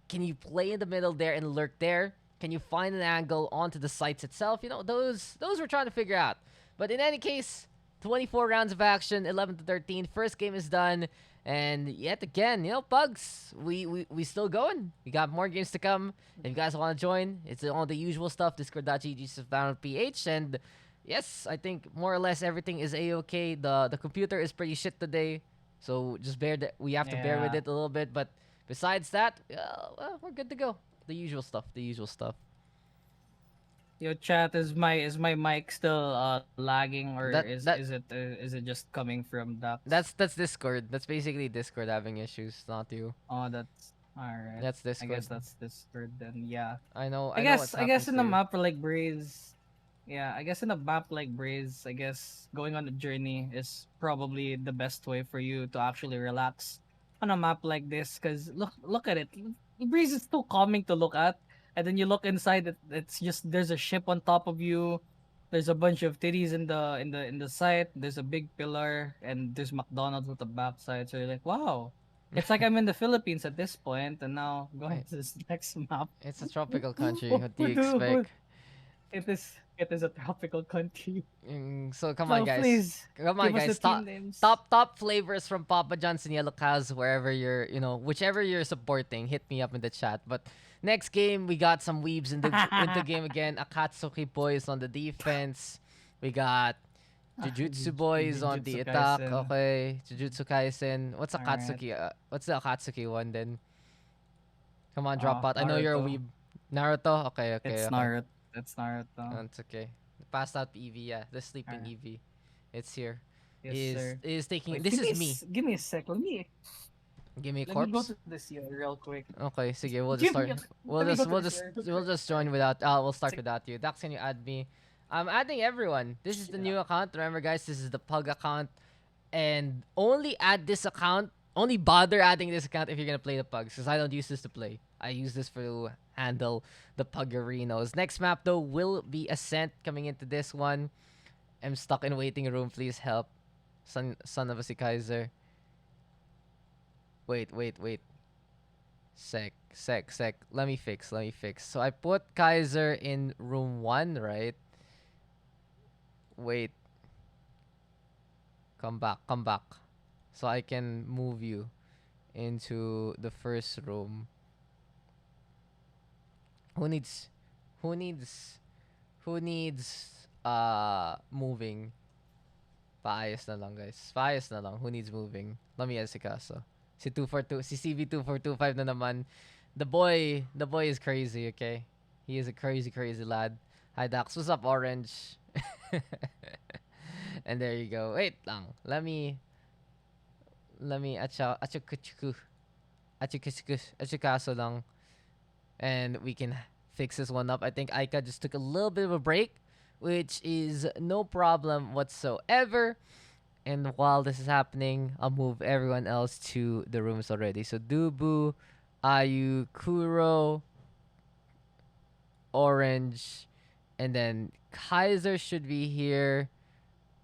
Can you play in the middle there and lurk there? Can you find an angle onto the sites itself? Those we're trying to figure out. But in any case, 24 rounds of action, 11 to 13. First game is done. And yet again, Pugs, we still going. We got more games to come. If you guys want to join, it's all the usual stuff. Discord.gg/Valorant PH. And yes, I think more or less everything is a-okay. The computer is pretty shit today. So just we have to bear with Yeah. it a little bit. But besides that, well, we're good to go. The usual stuff. The usual stuff. Yo, chat, is my mic still lagging, or That that is it just coming from Daks? that's Discord. That's basically Discord having issues, not you. Oh, that's all right. That's I Discord. guess that's Discord then. Yeah. I know what's I happening guess in to a you. map like Breeze, yeah, I guess in a map like Breeze, I guess going on a journey is probably the best way for you to actually relax on a map like this. Cause look at it, Breeze is too calming to look at, and then you look inside, it's just there's a ship on top of you. There's a bunch of titties in the site. There's a big pillar, and there's McDonald's at the backside. So you're like, wow, it's like I'm in the Philippines at this point, and now going Right. to this next map. It's a tropical country. What do you Who expect? it is a tropical country. So come on, So guys. please Come on, give us the guys. team Top names. top flavors from Papa John's and Yellow Cows, wherever you're, whichever you're supporting. Hit me up in the chat. But next game, we got some weebs in the game again. Akatsuki boys on the defense. We got Jujutsu boys on the Jujutsu attack. Kaisen. Okay, Jujutsu Kaisen. What's All right. Akatsuki? What's the Akatsuki one then? Come on, drop out. I know you're a Naruto. weeb. Naruto. Okay, okay, It's okay. Naruto. It's Naruto. It's okay. Passed out Eevee. Yeah, the sleeping Alright. Eevee. It's here. Yes, sir. Is taking. Wait, This is me. give me a sec. Give me a Let me go corpse. to this here real quick. Okay, sige, we'll just Give start. me a, let me go to this here. We'll just join without. We'll start without you. Dax, can you add me? I'm adding everyone. This is the new account. Remember, guys, this is the Pug account, and only add this account. Only bother adding this account if you're gonna play the Pugs, because I don't use this to play. I use this to handle the Pugarinos. Next map though will be Ascent coming into this one. I'm stuck in waiting room. Please help, son of a si Kaiser. Wait. Sec. Let me fix. So I put Kaiser in room 1, right? Wait. Come back. So I can move you into the first room. Who needs moving? Paayos na lang, guys. Paayos na lang. Who needs moving? Let me asikaso. Si CV2425 na naman. The boy is crazy, okay? He is a crazy lad. Hi Dax, what's up, Orange? And there you go. Wait lang. Let me achikaso lang, and we can fix this one up. I think Aika just took a little bit of a break, which is no problem whatsoever. And while this is happening, I'll move everyone else to the rooms already. So Dubu, Ayu, Kuro, Orange, and then Kaiser should be here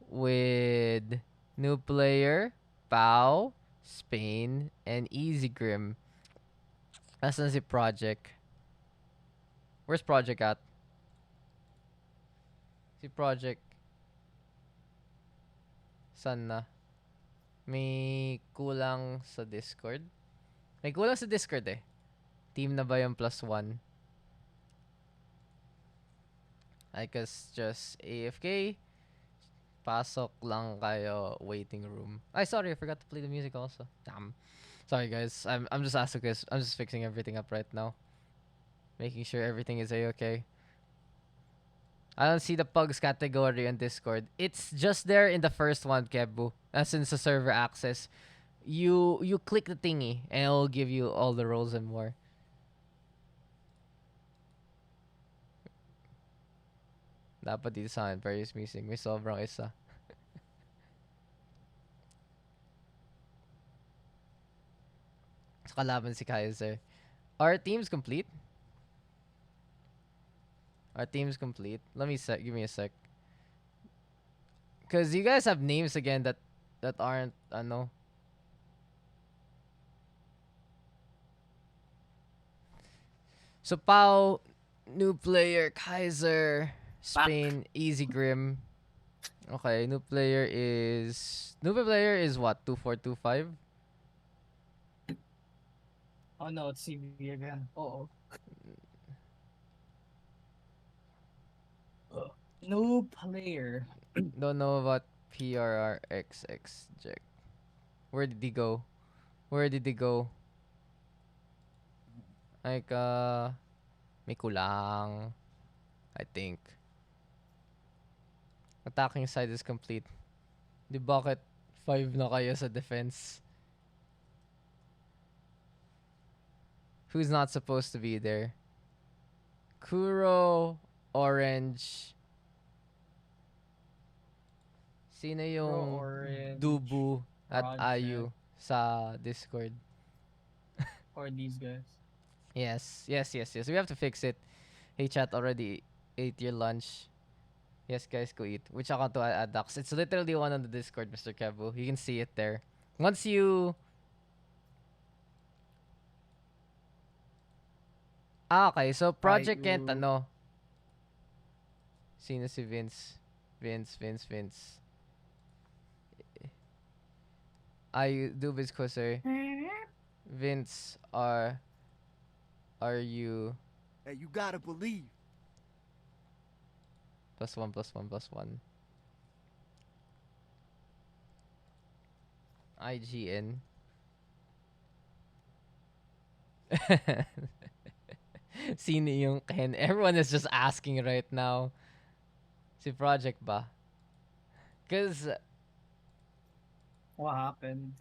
with new player, Pau, Spain, and Easy Grim. That's the project. Where's project at? Si Project. Saan na? May kulang sa Discord? May kulang sa Discord eh. Team na ba yung +1? I guess just AFK. Pasok lang kayo waiting room. Ay, sorry, I forgot to play the music also. Damn. Sorry guys. I'm just asking this. I'm just fixing everything up right now. Making sure everything is a-okay. I don't see the Pugs category on Discord. It's just there in the first one, Kebu. Since the server access. You click the thingy and it will give you all the roles and more. Dapat dito sa akin, Paris missing. May sobrang isa. So, kalaban si Kaiser. Our team's complete? Our team's complete. Let me sec. Give me a sec. Cause you guys have names again that aren't ano. So Pau, new player, Kaiser, Spain, Easy Grim. Okay, new player is what? 2425? Oh no, it's CB again. Oh. New player. Don't know about PRRXX Jack. Where did he go? Where did he go? Like may kulang. I think. Attacking side is complete. Di bakit 5 na kayo sa defense? Who's not supposed to be there? Kuro, Orange. Sino yung Orange, Dubu at Ayu Project. sa Discord? Or these guys. Yes. We have to fix it. Hey chat, already ate your lunch. Yes, guys, go eat. Which account to add Daks? It's literally one on the Discord, Mr. Kebu. You can see it there. Once you... okay. So, Project Kent, ano? Sino si Vince? Vince. I do this sir. Vince, are you... Hey, you gotta believe. +1. IGN. Sino yung Ken? Everyone is just asking right now. Si Project ba? Cause What happened?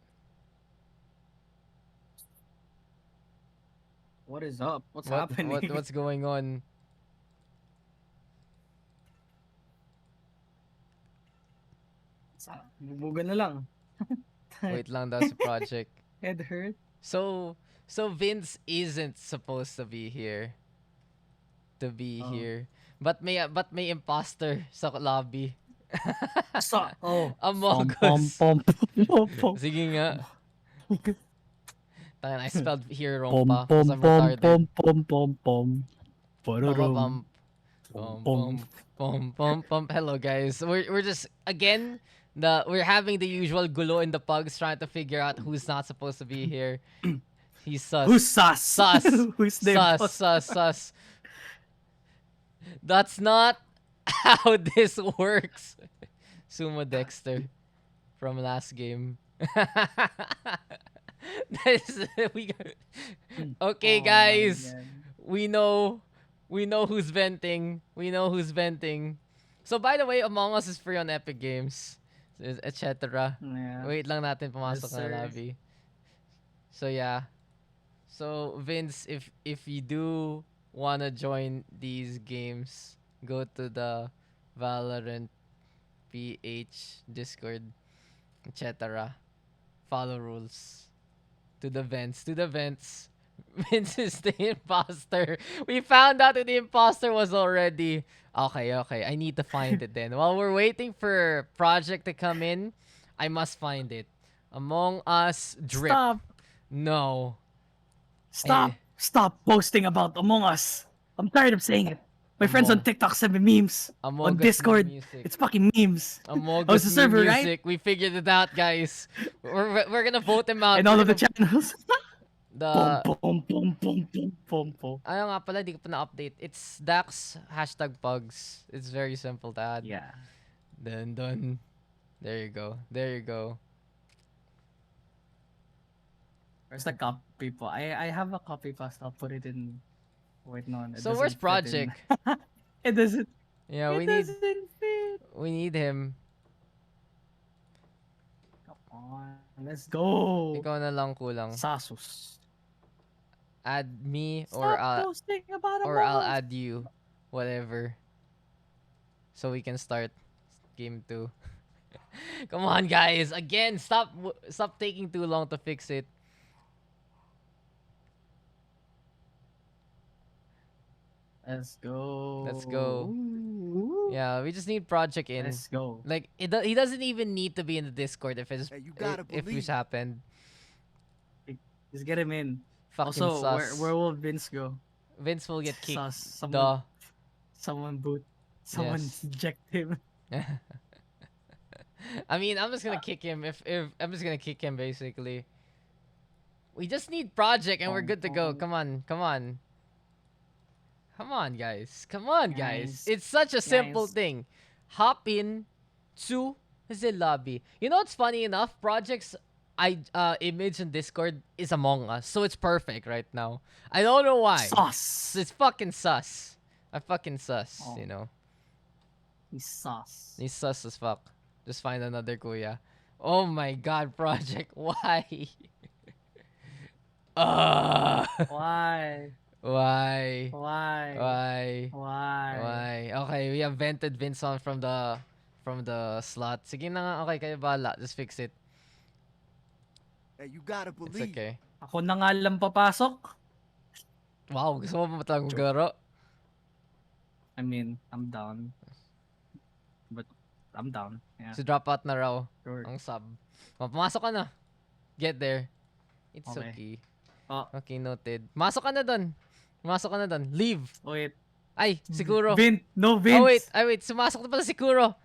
What is up? What's happening? what's going on? Bubugan na lang. Wait lang daw si Project. Head hurt. So Vince isn't supposed to be here. Here. But may imposter sa lobby. Among Us. Sige nga. Tangan, I spelled here wrong pa. Because I'm retarded. Hello guys. We're just again we're having the usual gulo in the pugs trying to figure out who's not supposed to be here. He's sus. Who's sus? Sus. Who's sus. That's not how this works. Sumo Dexter from last game. Okay, guys. We know who's venting. So by the way, Among Us is free on Epic Games, etc. Yeah. Wait lang natin pumasok na lobby. So yeah. So Vince, if you do wanna join these games, go to the Valorant PH Discord, etc. Follow rules. To the vents. Vince is the imposter. We found out who the imposter was already. Okay. I need to find it then. While we're waiting for Project to come in, I must find it. Among Us drip. Stop. No. Stop posting about Among Us. I'm tired of saying it. My friends on Among TikTok send me memes. On Among Us Discord, music. it's fucking memes. Among Oh, it's Us the server, right? music. We figured it out, guys. We're gonna vote him out. And all We're of the gonna channels. Pom the pom pom pom pom pom pom. Ano nga pala, di ko pa na-update. It's Daks #PUGS. It's very simple to add. Yeah. Dun. There you go. There you go. Where's the copy po? I have a copy past. I'll put it in. Wait, no. It So where's doesn't fit in. Project? It doesn't. Yeah, It doesn't fit. we need him. Come on, let's go. Ikaw na lang kulang. Sasus. Add me Stop posting about or I'll Among Us. add you. Whatever. So we can start game 2. Come on, guys. Again, stop taking too long to fix it. Let's go. Let's go. Ooh. Yeah, we just need Project in. Let's go. Like he doesn't even need to be in the Discord if it's Hey, you gotta if believe. this happened. Just get him in. Fucking Also, sus. where will Vince go? Vince will get kicked. Sus. Duh. Someone boot. Someone Yes. eject him. I mean, I'm just gonna kick him if I'm just gonna kick him basically. We just need Project and we're good to go. Come on. Come on, guys. Come on, guys. Guys. It's such a simple Guys. thing. Hop in to the lobby. You know what's funny enough? Project's image in Discord is Among Us, so it's perfect right now. I don't know why. Sus. It's fucking sus. I fucking sus, Oh. you know. He's sus. He's sus as fuck. Just find another kuya. Oh my god, Project. Why? Why? Why? Why? Why? Why? Why? Okay, we have vented Vince on from the slot. Sige na nga, okay, kayo bahala. Just fix it. Hey, you gotta It's believe. okay. Ako na nga lang papasok. Wow, gusto mo ba talagang maglaro? I mean, I'm down. But I'm down. Yeah. So drop out na raw Sure. ang sub. Oh, pumasok ka na. Get there. It's Okay. okay. Oh, Okay, noted. Masok ka na dun. Leave. wait. Ay, siguro. No, Vince. Oh, wait. Sumasok na pala si Kuro.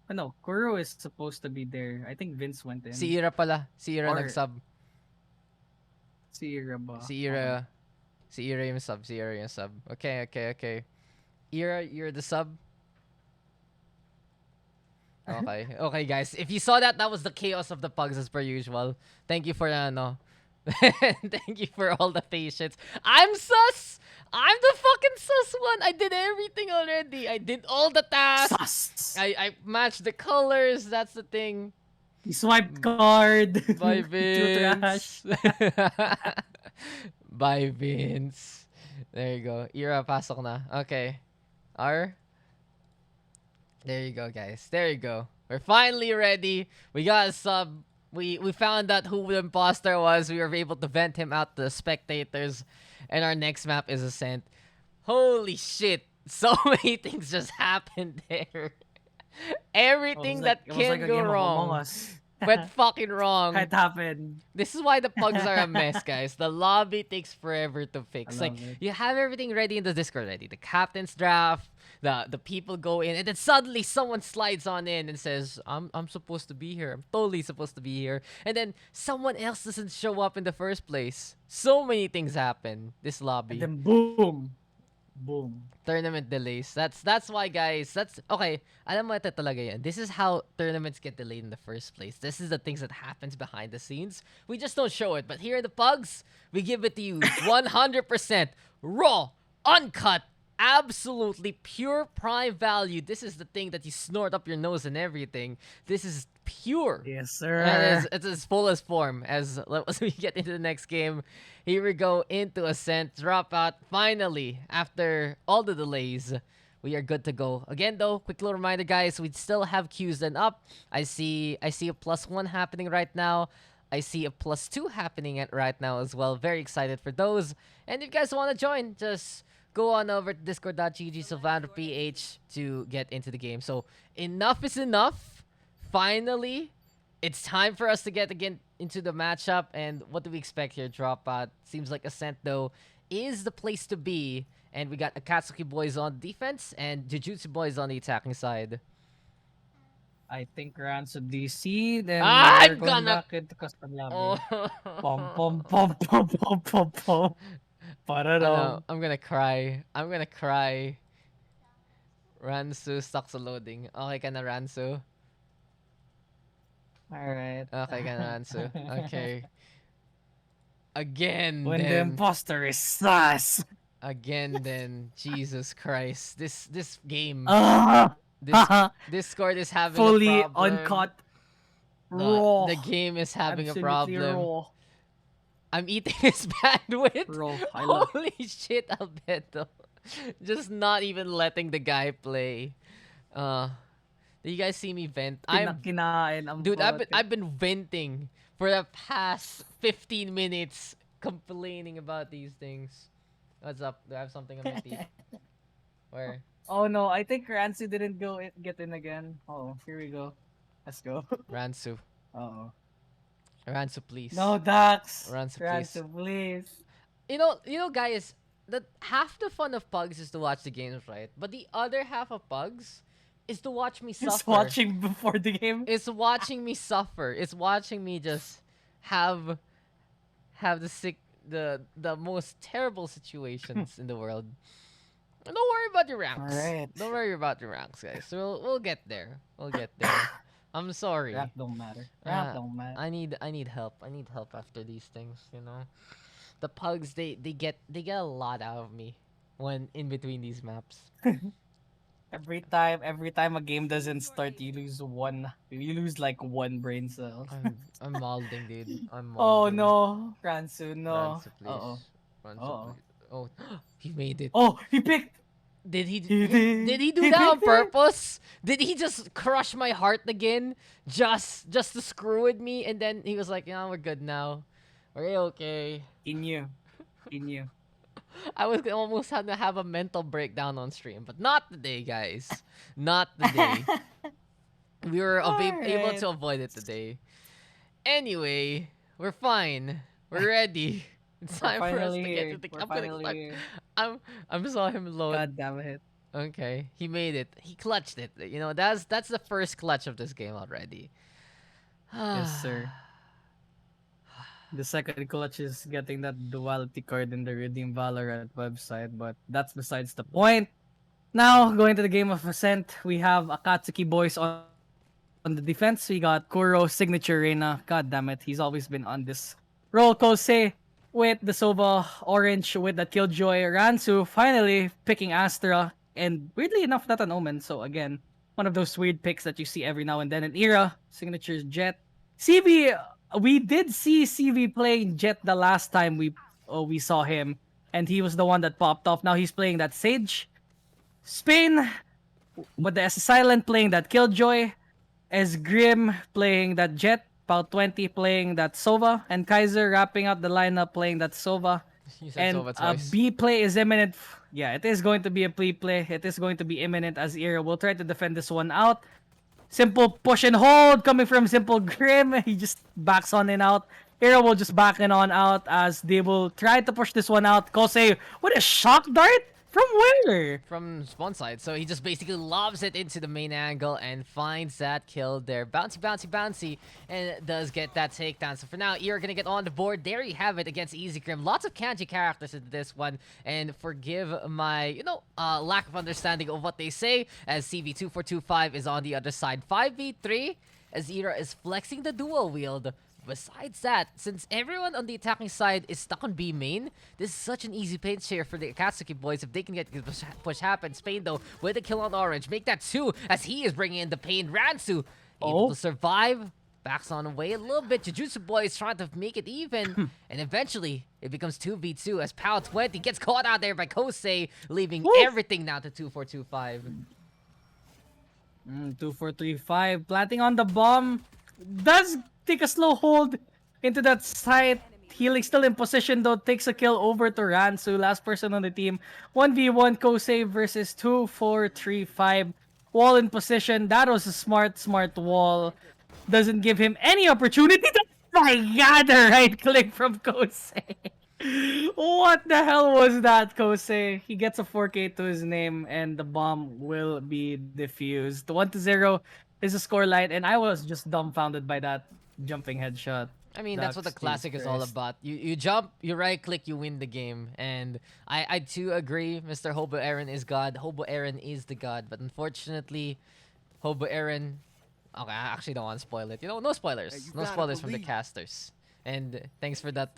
No, Kuro is supposed to be there. I think Vince went in. Si Ira pala. Si Ira Or- nag-sub. Si Ira ba? Si Ira. Si Ira yung sub. Okay. Ira, you're the sub. Okay. Okay, guys. If you saw that was the chaos of the pugs as per usual. Thank you for thank you for all the patience. I'm sus. I'm the fucking sus one. I did everything already. I did all the tasks. Sus. I matched the colors. That's the thing. He swiped card. Bye, Too trash. Vince. Bye, Vince. There you go. Ira, pasok na. Okay. R. There you go, guys. There you go. We're finally ready. We got a sub. We found out who the imposter was. We were able to vent him out to the spectators. And our next map is Ascent. Holy shit. So many things just happened there. Everything that can go wrong went fucking wrong. It happened. This is why the pugs are a mess, guys. The lobby takes forever to fix. I Like, love it. you have everything ready in the Discord ready. The captain's draft, the people go in, and then suddenly someone slides on in and says, I'm supposed to be here. I'm totally supposed to be here. And then someone else doesn't show up in the first place. So many things happen. This lobby. And then boom. Boom. Tournament delays. That's why, guys. That's okay. Alam mo ito talaga yan. This is how tournaments get delayed in the first place. This is the things that happens behind the scenes. We just don't show it. But here at the Pugs, we give it to you 100% raw, uncut, absolutely pure prime value. This is the thing that you snort up your nose and everything. This is pure. Yes, sir. And it's its fullest form as we get into the next game. Here we go into Ascent. Drop out. Finally, after all the delays, we are good to go. Again, though, quick little reminder, guys, we still have queues then up. I see a +1 happening right now. I see a +2 happening right now as well. Very excited for those. And if you guys want to join, just go on over to discord.gg/Valorant PH to get into the game. So enough is enough. Finally, it's time for us to get into the matchup, and what do we expect here? Dropout. Seems like Ascent though is the place to be, and we got Akatsuki boys on defense and Jujutsu boys on the attacking side. I think Ranso DC, then we're I'm going gonna. back into custom Oh. lobby. Pom pom pom pom pom pom pom. I know. Pararam. I'm gonna cry. I'm gonna cry. Ransu stocks a loading. Okay ka na, Ransu? Alright. Okay ka na, Ransu. Okay. Again, When the then. imposter is sus. Again, then. Jesus Christ. This game. Ah! This Discord is having a Fully problem. uncut. The, Raw. the game is having a Absolutely problem. raw. I'm eating his bandwidth. Raw. I love Holy shit, Albedo. Just not even letting the guy play. Do you guys see me vent? Kinakain ang Dude, putik. I've been venting for the past 15 minutes complaining about these things. What's up? Do I have something on my teeth? Where? Oh no, I think Rancy didn't get in again. Oh, here we go. Let's go. Ransu. Oh. Ransu, please. No, Daks. Ransu, please. Rancy, please. You know, guys, that half the fun of Pugs is to watch the games, right? But the other half of Pugs is to watch me suffer. Just watching before the game. It's watching me suffer. It's watching me just have the most terrible situations in the world. Don't worry about your ranks. Alright. Don't worry about your ranks, guys. We'll get there. We'll get there. I'm sorry. Rank don't matter. Rank Uh, don't matter. I need help. I need help after these things, you know. The Pugs they get a lot out of me when in between these maps. Every time a game doesn't start, you lose one. You lose like one brain cell. I'm molding, dude. I'm Oh molding. no, Ransu, no. Ransu, please. Uh-oh. Ransu, Uh-oh. please. Oh, he made it. Oh, he picked. Did he? He did. Did he do He that on picked it. purpose? Did he just crush my heart again, just to screw with me? And then he was like, "Yeah, we're good now. We're okay." He knew. He knew. I was almost had to have a mental breakdown on stream, but not today, guys. Not today. We were able Alright. to avoid it today. Anyway, we're fine. We're ready. It's We're time for us to finally get here. to the. We're I'm gonna. finally here. I'm saw him load. God damn it. Okay, he made it. He clutched it. You know, that's the first clutch of this game already. Yes, sir. The second clutch is getting that duality card in the Redeem Valorant website, but that's besides the point. Now, going to the game of Ascent, we have Akatsuki boys on the defense. We got Kuro, Signature Reina. God damn it, he's always been on this roll. Kosei with the Sova, Orange with the Killjoy, Ransu finally picking Astra, and weirdly enough, not an Omen. So again, one of those weird picks that you see every now and then in Era. Signature's Jet. CV, we did see CV playing Jet the last time we saw him, and he was the one that popped off. Now he's playing that Sage. Spain with the Silent playing that Killjoy, as Grim playing that Jet, Pau 20 playing that Sova, and Kaiser wrapping up the lineup playing that Sova. You said And Sova twice. B play is imminent. Yeah, it is going to be a play. It is going to be imminent as Era will try to defend this one out. Simple push and hold coming from Simple Grim. He just backs on and out. Era will just back in on out as they will try to push this one out. Kosei, what a shock dart! From where? From spawn side, so he just basically lobs it into the main angle and finds that kill there. Bouncy, bouncy, bouncy, and does get that takedown. So for now, you're gonna get on the board. There you have it against Easy Grim. Lots of kanji characters in this one, and forgive my, lack of understanding of what they say, as CV2425 is on the other side. 5v3, as Era is flexing the dual wield. Besides that, since everyone on the attacking side is stuck on B main, this is such an easy paint share for the Akatsuki boys if they can get the push happen. Spain, though, with a kill on Orange. Make that 2 as he is bringing in the pain. Ransu able to survive. Backs on away a little bit. Jujutsu boys trying to make it even. And eventually, it becomes 2v2 as Pal 20 gets caught out there by Kosei, leaving everything now to 2425. 2435 planting on the bomb. Does take a slow hold into that site. Healing still in position though. Takes a kill over to Ransu. Last person on the team. 1v1 Kosei versus 2435. Wall in position. That was a smart wall. Doesn't give him any opportunity to my god, the right click from Kosei. What the hell was that, Kosei? He gets a 4K to his name, and the bomb will be defused. 1-0 is the scoreline, and I was just dumbfounded by that jumping headshot. I mean, that's what the Daks, Jesus classic is all Christ. about. You jump, you right click, you win the game. And I too agree, Mr. Hobo Aaron is God. Hobo Aaron is the God. But unfortunately, Hobo Aaron. Okay, I actually don't want to spoil it. You know, no spoilers. Hey, you No gotta spoilers from the believe. casters. And thanks for that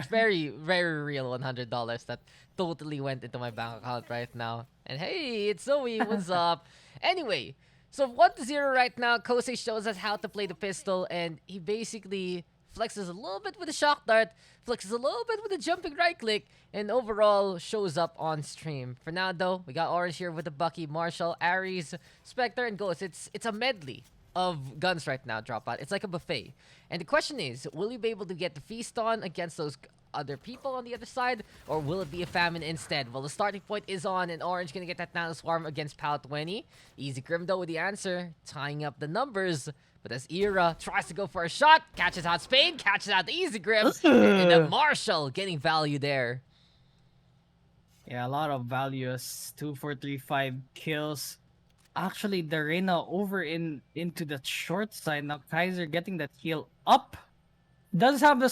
very, very real $100 that totally went into my bank account right now. And hey, it's Zoe. What's up? Anyway, so 1-0 right now. Kosei shows us how to play the pistol, and he basically flexes a little bit with the shock dart, flexes a little bit with the jumping right click, and overall shows up on stream. For now, though, we got Orange here with the Bucky, Marshall, Ares, Spectre, and Ghost. It's a medley of guns right now, Dropout. It's like a buffet. And the question is, will you be able to get the feast on against those other people on the other side, or will it be a famine instead? Well, the starting point is on, and Orange gonna get that Nano Swarm against POW 20. Easy Grim, though, with the answer, tying up the numbers. But as Era tries to go for a shot, catches out Spain, catches out the Easy Grim, and then Marshall getting value there. Yeah, a lot of values. 2, 4, 3, 5 kills. Actually, the Reyna over into the short side. Now Kaiser getting that heal up. Does have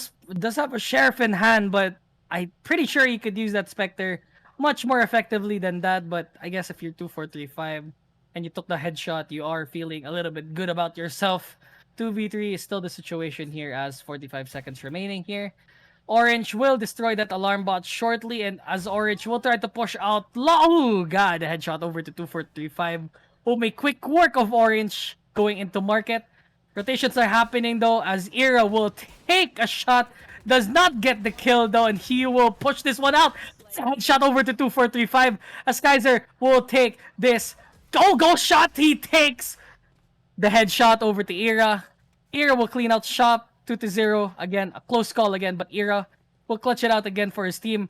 a sheriff in hand, but I'm pretty sure he could use that Spectre much more effectively than that. But I guess if you're 2, 4, 3, 5 and you took the headshot, you are feeling a little bit good about yourself. 2v3 is still the situation here as 45 seconds remaining here. Orange will destroy that alarm bot shortly, and as Orange will try to push out, oh god, a headshot over to 2435. Will make quick work of Orange going into market. Rotations are happening though, as Era will take a shot, does not get the kill though, and he will push this one out. It's a headshot over to 2435, as Kaiser will take this. Go shot, he takes the headshot over to Era. Era will clean out shop. 2-0. Again, a close call again, but Era will clutch it out again for his team.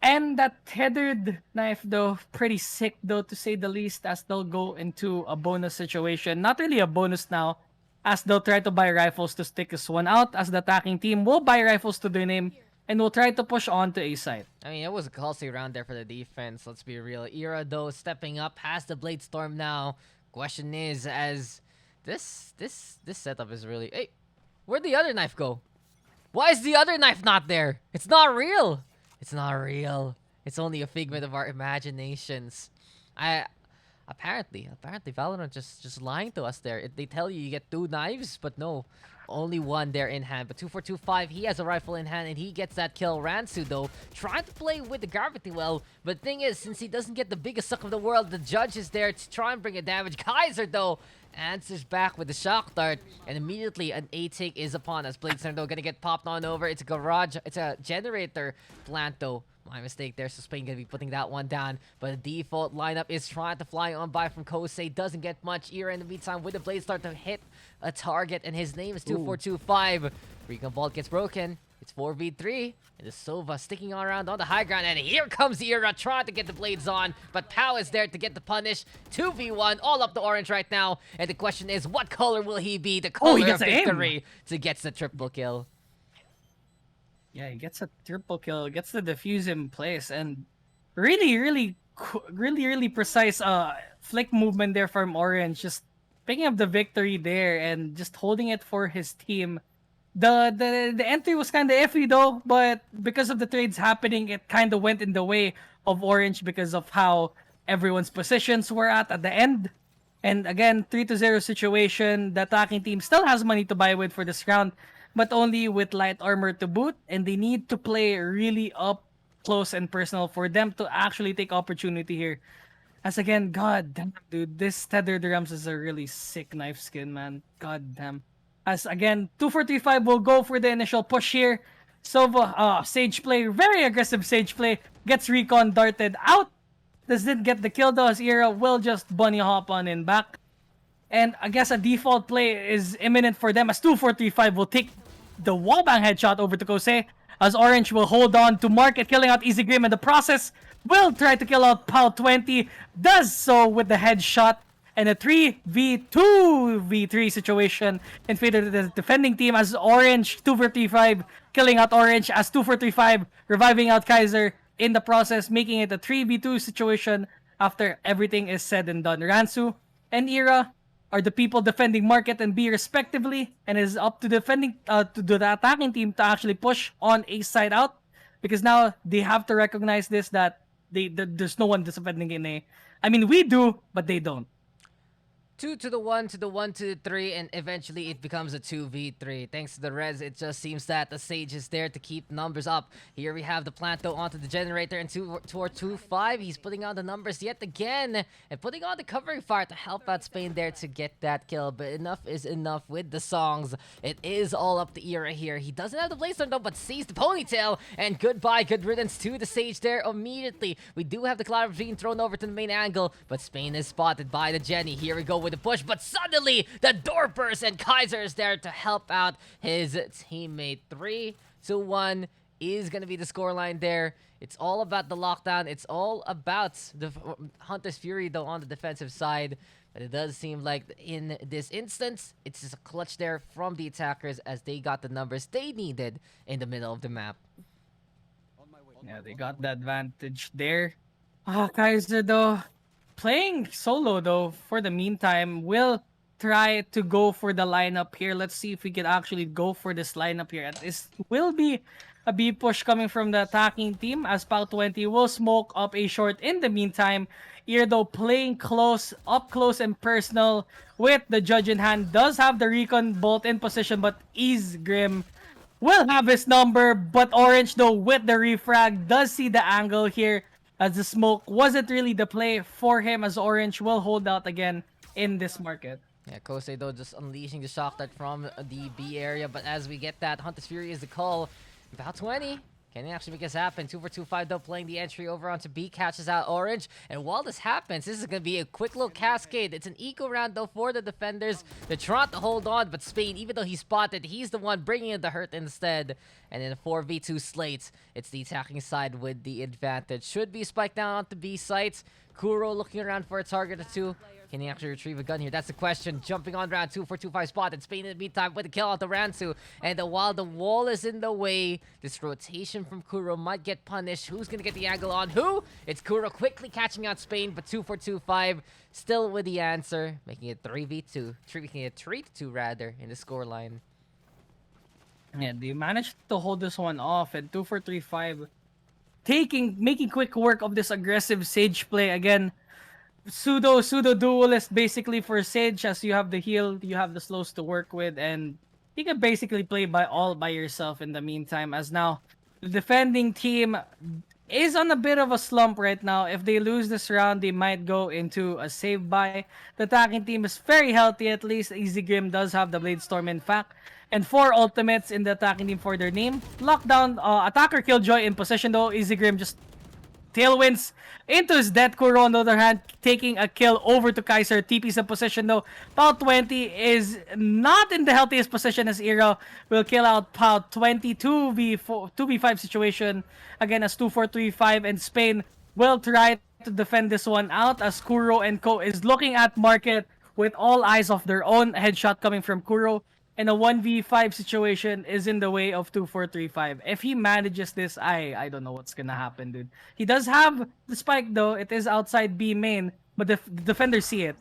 And that tethered knife, though, pretty sick, though, to say the least, as they'll go into a bonus situation. Not really a bonus now, as they'll try to buy rifles to stick this one out, as the attacking team will buy rifles to their name and will try to push on to A side. I mean, it was a costly round there for the defense, let's be real. Era, though, stepping up, has the Blade Storm now. Question is, as this setup is really... Hey, where'd the other knife go? Why is the other knife not there? It's not real. It's not real. It's only a figment of our imaginations. Apparently Valorant just lying to us there. They tell you get 2 knives, but no, only one there in hand. But 2425, he has a rifle in hand and he gets that kill. Ransu, though, trying to play with the gravity well, but thing is, since he doesn't get the biggest suck of the world, the judge is there to try and bring a damage. Kaiser, though, answers back with the shock dart, and immediately an A-take is upon us. Bladestorm, though, gonna get popped on over. It's a garage, it's a generator plant, though. My mistake there, so Spain gonna be putting that one down. But the default lineup is trying to fly on by from Kosei. Doesn't get much. Era in the meantime with the blade start to hit a target, and his name is 2425. Recon Vault gets broken. It's 4v3. And the Sova sticking around on the high ground, and here comes Era trying to get the blades on, but POW is there to get the punish. 2v1, all up to Orange right now, and the question is, what color will he be? The color gets of the aim. victory to get the triple kill. Yeah, he gets a triple kill, gets the defuse in place, and really precise flick movement there from Orange, just picking up the victory there and just holding it for his team. The entry was kind of iffy though, but because of the trades happening, it kind of went in the way of Orange because of how everyone's positions were at the end. And again, 3-0 situation. The attacking team still has money to buy with for this round, but only with light armor to boot, and they need to play really up close and personal for them to actually take opportunity here. As again, god damn, dude, this Tethered Rams is a really sick knife skin, man. God damn. As again, 2435 will go for the initial push here. Sova, Sage play, very aggressive Sage play, gets Recon darted out. Doesn't get the kill though, as Era will just bunny hop on in back. And I guess a default play is imminent for them, as 2435 will take the wallbang headshot over to Kosei, as Orange will hold on to Market, killing out Easy Grim in the process. Will try to kill out POW 20, does so with the headshot, and a 3v3 situation in favor of the defending team as Orange 2-for-3-5 killing out Orange as 2-for-3-5 reviving out Kaiser in the process, making it a 3v2 situation after everything is said and done. Ransu and Ira are the people defending Market and B respectively, and it is up to the attacking team to actually push on A side out, because now they have to recognize this, that there's no one defending in A. I mean, we do, but they don't. 2 to the 1 to the 1 to the 3, and eventually it becomes a 2v3. Thanks to the res, it just seems that the Sage is there to keep numbers up. Here we have the plant though onto the generator, and 2-4-2-5. He's putting on the numbers yet again and putting on the covering fire to help out Spain there to get that kill. But enough is enough with the songs. It is all up to Ira here. He doesn't have the Blazer though, but sees the ponytail, and goodbye, good riddance to the Sage there immediately. We do have the Cloud being thrown over to the main angle, but Spain is spotted by the Jenny. Here we go with the push, but suddenly the door bursts and Kaiser is there to help out his teammate. 3-1 is going to be the scoreline there. It's all about the lockdown. It's all about the Hunter's Fury though on the defensive side. But it does seem like in this instance, it's just a clutch there from the attackers as they got the numbers they needed in the middle of the map. Yeah, they got the advantage there. Kaiser though, playing solo though for the meantime, will try to go for the lineup here. Let's see if we can actually go for this lineup here. This will be a B push coming from the attacking team as PAL20 will smoke up A short in the meantime. Here though, playing up close and personal with the judge in hand, does have the recon bolt in position, but Ease Grim will have his number. But Orange though with the refrag does see the angle here, as the smoke wasn't really the play for him, as Orange will hold out again in this market. Yeah, Kosei though just unleashing the shock dart from the B area, but as we get that, Hunter's Fury is the call. About 20. Can he actually make this happen? 2-for-2-5 though, playing the entry over onto B, catches out Orange. And while this happens, this is going to be a quick little cascade. It's an eco round though for the defenders. They're trying to hold on, but Spain, even though he's spotted, he's the one bringing in the hurt instead. And in a 4v2 slate, it's the attacking side with the advantage. Should be spiked down onto B sites. Kuro looking around for a target or two. Can he actually retrieve a gun here? That's the question. Jumping on round 2-for-2-5 spot. And Spain in the meantime with a kill out the Ransu. And while the wall is in the way, this rotation from Kuro might get punished. Who's going to get the angle on who? It's Kuro quickly catching out Spain, but 2-for-2-5 still with the answer, making it 3v2. Making it 3-2 rather in the scoreline. Yeah, they managed to hold this one off, and 2-for-3-5 making quick work of this aggressive Sage play again. Pseudo duelist basically for Sage, as you have the heal, you have the slows to work with, and you can basically play all by yourself in the meantime, as now the defending team is on a bit of a slump right now. If they lose this round, they might go into a save by. The attacking team is very healthy, at least. Easy Grim does have the Blade Storm in fact, and 4 ultimates in the attacking team for their name. Lockdown, attacker Killjoy in possession though. Easy Grim just tailwinds into his death. Kuro on the other hand taking a kill over to Kaiser. TP's in position though. PAL20 is not in the healthiest position, as Ira will kill out PAL20. 2v5 situation again as 2-4-3-5, and Spain will try to defend this one out as Kuro and Co is looking at Market with all eyes of their own. Headshot coming from Kuro, and a 1v5 situation is in the way of 2-4-3-5. If he manages this, I don't know what's gonna happen, dude. He does have the spike though. It is outside B main, but the defenders see it.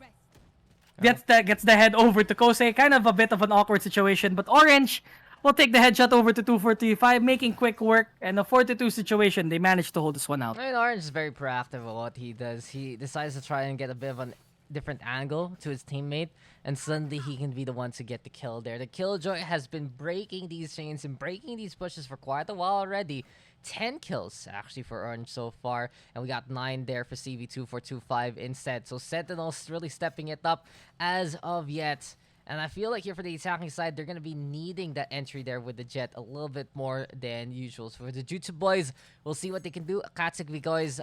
Gets the head over to Kosei. Kind of a bit of an awkward situation, but Orange will take the headshot over to 2-4-3-5, making quick work, and a 4-2 situation. They managed to hold this one out. I mean, Orange is very proactive with what he does. He decides to try and get a bit of a different angle to his teammate, and suddenly he can be the one to get the kill there. The Killjoy has been breaking these chains and breaking these pushes for quite a while already. 10 kills actually for Orange so far, and we got 9 there for CV2-4-2-5 instead. So Sentinel's really stepping it up as of yet. And I feel like here for the attacking side, they're going to be needing that entry there with the Jet a little bit more than usual. So for the Jujutsu boys, we'll see what they can do. Akatsuki guys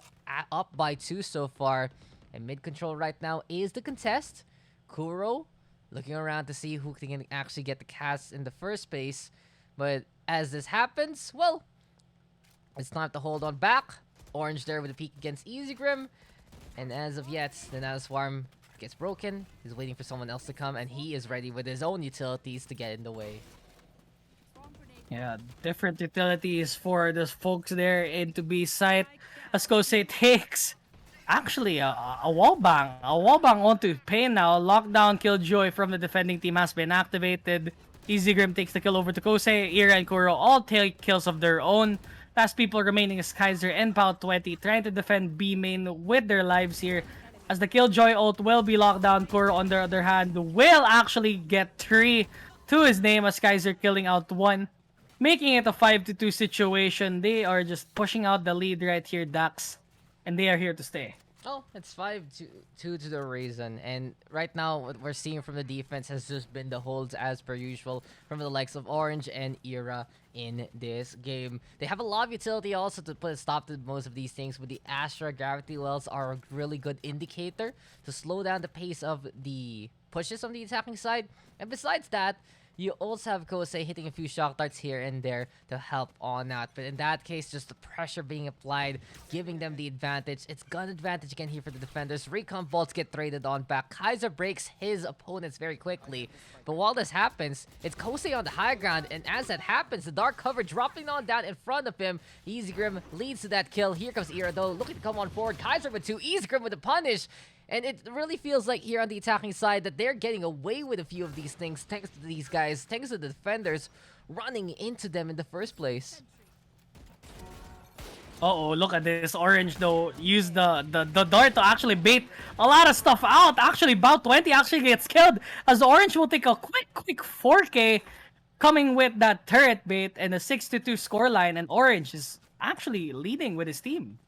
up by 2 so far. And mid-control right now is the contest. Kuro looking around to see who can actually get the cast in the first place. But as this happens, well, it's time to hold on back. Orange there with a peek against Easy Grim. And as of yet, the Nano Swarm gets broken. He's waiting for someone else to come, and he is ready with his own utilities to get in the way. Yeah, different utilities for the folks there into B site. As Kosei takes actually a wall bang. A wall bang onto Pain now. Lockdown Killjoy from the defending team has been activated. Easy Grim takes the kill over to Kosei. Ira and Kuro all take kills of their own. Last people remaining is Kaiser and Pao 20 trying to defend B main with their lives here. As the Killjoy ult will be locked down, Kuro on the other hand will actually get 3 to his name as Kaiser killing out 1. Making it a 5-2 situation. They are just pushing out the lead right here, Daks. And they are here to stay. Oh, it's 5-2 to the reason. And right now, what we're seeing from the defense has just been the holds as per usual from the likes of Orange and Ira in this game. They have a lot of utility also to put a stop to most of these things, but the Astra Gravity Wells are a really good indicator to slow down the pace of the pushes on the attacking side. And besides that, you also have Kosei hitting a few shock darts here and there to help on that. But in that case, just the pressure being applied, giving them the advantage. It's gun advantage again here for the defenders. Recon bolts get traded on back. Kaiser breaks his opponents very quickly. But while this happens, it's Kosei on the high ground. And as that happens, the dark cover dropping on down in front of him. Easy Grim leads to that kill. Here comes Ira though, looking to come on forward. Kaiser with 2. Easy Grim with the punish. And it really feels like here on the attacking side that they're getting away with a few of these things thanks to these guys, thanks to the defenders running into them in the first place. Uh-oh, look at this. Orange, though, use the dart to actually bait a lot of stuff out. Actually, Bout 20 actually gets killed as Orange will take a quick 4K coming with that turret bait and a 6-2 scoreline, and Orange is actually leading with his team.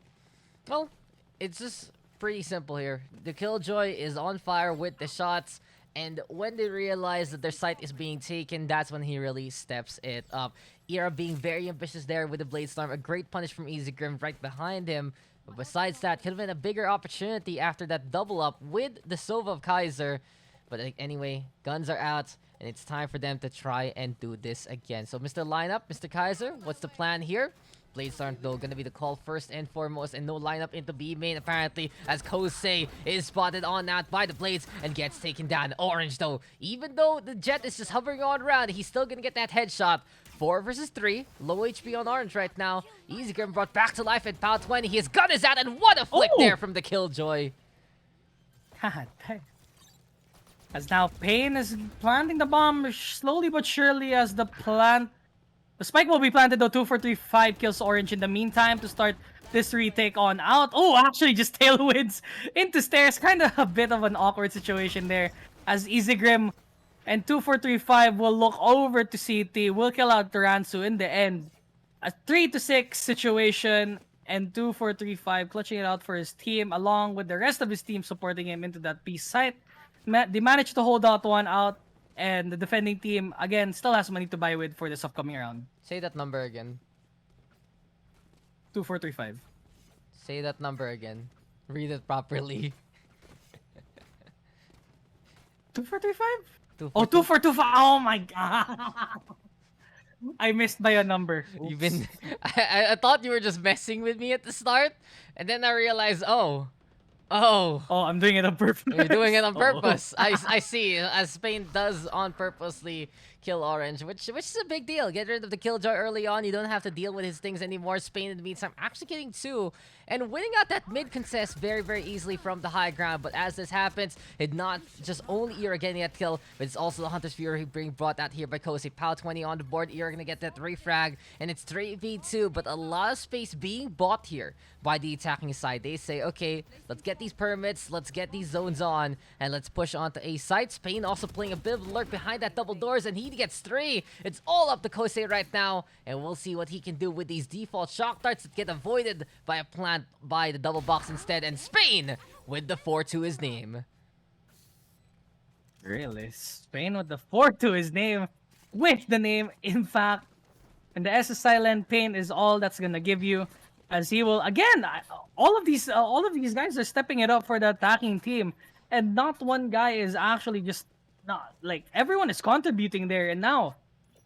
Well, it's just pretty simple here. The Killjoy is on fire with the shots, and when they realize that their site is being taken, that's when he really steps it up. Ira being very ambitious there with the Blade Storm, a great punish from Easy Grim right behind him. But besides that, could have been a bigger opportunity after that double up with the Sova of Kaiser. But anyway, guns are out, and it's time for them to try and do this again. So Mr. Lineup, Mr. Kaiser, what's the plan here? Blades aren't though gonna be the call first and foremost, and no lineup into B main apparently as Kosei is spotted on that by the Blades and gets taken down. Orange though, even though the Jet is just hovering on around, he's still gonna get that headshot. 4 versus 3, low HP on Orange right now. Easy Grim brought back to life at Pal 20. His gun is out, and what a flick there from the Killjoy. God dang. As now Pain is planting the bomb slowly but surely as the spike will be planted though. 2 for 3, 5 kills Orange in the meantime to start this retake on out. Oh, actually just tailwinds into stairs. Kind of a bit of an awkward situation there as Easy Grim and 2 for 3, 5 will look over to CT. Will kill out Taransu in the end. A 3-6 situation and 2 for 3, 5 clutching it out for his team along with the rest of his team supporting him into that B site. They managed to hold out one out. And the defending team, again, still has money to buy with for this upcoming round. Say that number again. 2, 4, 3, 5. Say that number again. Read it properly. 2, 4, 3, 5? 2, Oh, 2, 4, 2, 5. Oh my god. I missed by a number. Oops. You've been. I thought you were just messing with me at the start, and then I realized, oh, I'm doing it on purpose. you're doing it on Oh. purpose. I see. As Spain does on purposely kill Orange, which is a big deal. Get rid of the Killjoy early on. You don't have to deal with his things anymore. Spain in the meantime actually getting 2 and winning out that mid contest very easily from the high ground. But as this happens, it's not just only Ira getting that kill, but it's also the Hunter's Fury being brought out here by Kosei. Pal 20 on the board. Ira gonna get that refrag, and it's 3v2. But a lot of space being bought here by the attacking side. They say, okay, let's get these permits, let's get these zones on, and let's push on to A site. Spain also playing a bit of a lurk behind that double doors, and he gets 3. It's all up to Kosei right now, and we'll see what he can do with these default shock darts that get avoided by a plant by the double box instead. And Spain with the 4 to his name. Really? Spain with the 4 to his name. With the name, in fact. And the SS Silent Pain is all that's gonna give you. As he will, again, all of these guys are stepping it up for the attacking team. And not one guy is actually just not, like, everyone is contributing there. And now,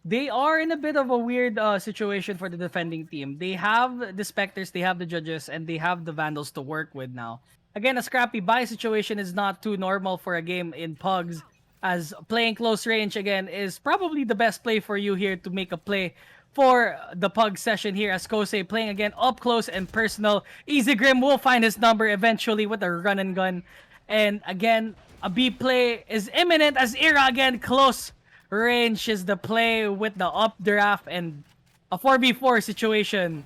they are in a bit of a weird situation for the defending team. They have the Spectres, they have the Judges, and they have the Vandals to work with now. again, a scrappy buy situation is not too normal for a game in PUGS, as playing close range again is probably the best play for you here to make a play for the PUG session here, as Kosei playing again up close and personal. Easy Grim will find his number eventually with a run and gun. And again, a B play is imminent as Ira again close range is the play with the updraft and a 4v4 situation.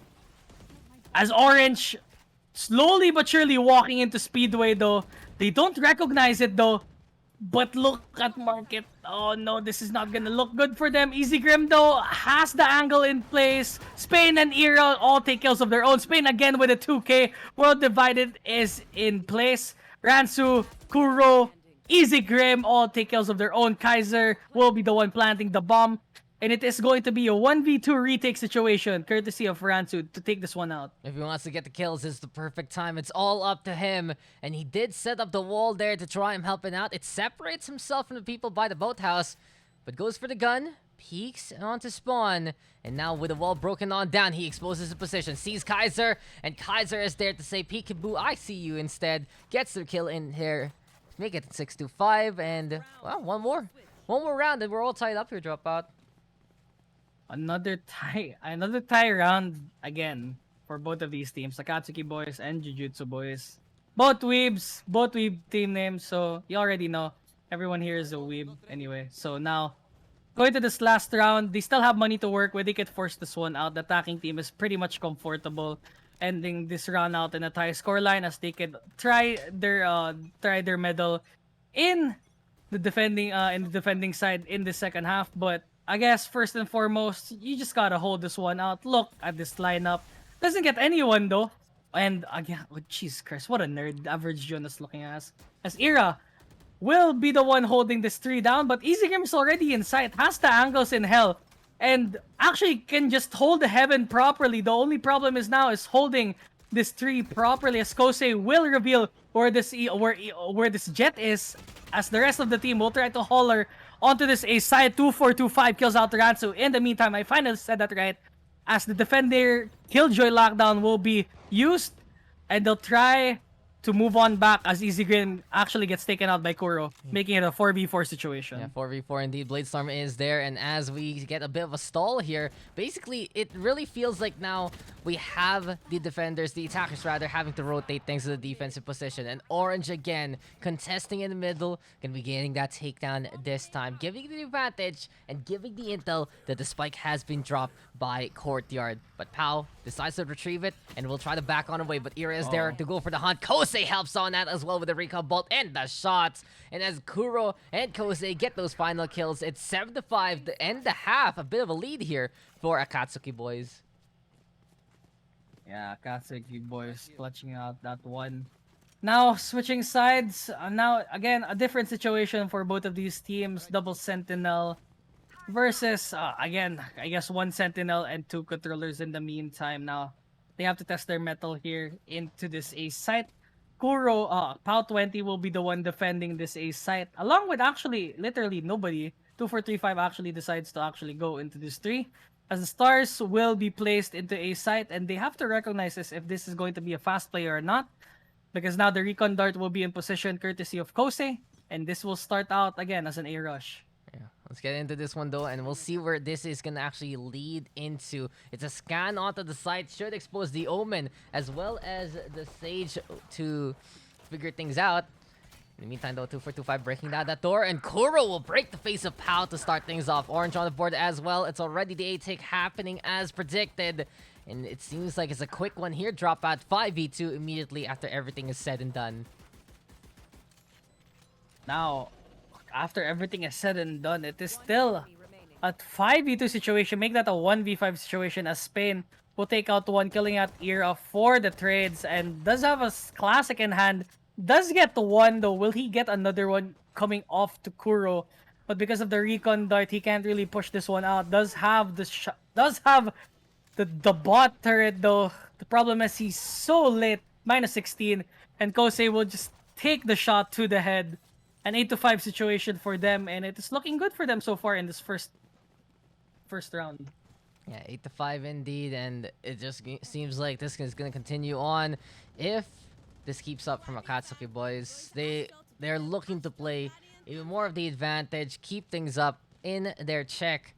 As Orange slowly but surely walking into Speedway though. They don't recognize it though. But look at Market. Oh no, this is not gonna look good for them. Easy Grim though has the angle in place. Spain and Ira all take kills of their own. Spain again with a 2K. World Divided is in place. Ransu, Kuro, Easy Grim all take kills of their own. Kaiser will be the one planting the bomb. And it is going to be a 1v2 retake situation, courtesy of Ransu, to take this one out. If he wants to get the kills, it's the perfect time. It's all up to him. And he did set up the wall there to try and help him out. It separates himself from the people by the boathouse, but goes for the gun, peeks onto spawn. And now with the wall broken on down, he exposes the position, sees Kaiser, and Kaiser is there to say, peekaboo, I see you instead. Gets the kill in here. Make it 6-5, and, well, one more round, and we're all tied up here, Dropout. Another tie round again for both of these teams, Akatsuki boys and Jujutsu boys. Both weebs, both weeb team names, so you already know. Everyone here is a weeb anyway. So now, going to this last round, they still have money to work with. They could force this one out. The attacking team is pretty much comfortable ending this round out in a tie scoreline, as they could try their medal in the defending side in the second half. But I guess first and foremost, you just gotta hold this one out. Look at this lineup. Doesn't get anyone though. And again, oh, Jesus Christ, what a nerd Average Jonas looking at. As Ira will be the one holding this 3 down, but Easy Game is already in sight, has the angles in hell, and actually can just hold the heaven properly. The only problem is now is holding this 3 properly, as Kosei will reveal where this jet is, as the rest of the team will try to holler onto this A side. 2-4-2-5 kills out Ransu. In the meantime, I finally said that right, as the defender Killjoy lockdown will be used, and they'll try to move on back as Easy Grin actually gets taken out by Kuro, making it a 4v4 situation. Yeah, 4v4 indeed. Bladestorm is there, and as we get a bit of a stall here, basically, it really feels like now we have the defenders, the attackers rather, having to rotate things to the defensive position. And Orange again, contesting in the middle, gonna be getting that takedown this time, giving the advantage and giving the intel that the spike has been dropped by Courtyard. But Pau decides to retrieve it and will try to back on away, but Ira is there to go for the hunt. Kosei helps on that as well with the recall bolt and the shots. And as Kuro and Kosei get those final kills, it's 7-5 to end the half. A bit of a lead here for Akatsuki boys. Yeah, Akatsuki boys clutching out that one. Now, switching sides. Now, again, a different situation for both of these teams. Double Sentinel versus, again, I guess 1 Sentinel and 2 controllers in the meantime. Now, they have to test their metal here into this ace site. Kuro, Pau20 will be the one defending this ace site, along with actually literally nobody. 2-4-3-5 actually decides to actually go into this 3, as the stars will be placed into a site, and they have to recognize this if this is going to be a fast play or not, because now the recon dart will be in position courtesy of Kosei, and this will start out again as an A rush. Yeah, let's get into this one though, and we'll see where this is gonna actually lead into. It's a scan onto the site, should expose the Omen as well as the Sage to figure things out. In the meantime though, 2-4-2-5 breaking down that door, and Kuro will break the face of Pau to start things off. Orange on the board as well. It's already the A-tick happening as predicted, and it seems like it's a quick one here. Drop out 5v2 immediately after everything is said and done. Now, after everything is said and done, it is still a 5v2 situation. Make that a 1v5 situation, as Spain will take out one, killing out Ira for the trades, and does have a classic in hand. Does get the one though. Will he get another one coming off to Kuro? But because of the recon dart, he can't really push this one out. Does have the the bot turret though. The problem is he's so lit. -16, and Kosei will just take the shot to the head. An 8-5 situation for them, and it is looking good for them so far in this first round. Yeah, 8-5 indeed, and it just seems like this is going to continue on. If this keeps up from Akatsuki boys. They're looking to play even more of the advantage, keep things up in their check.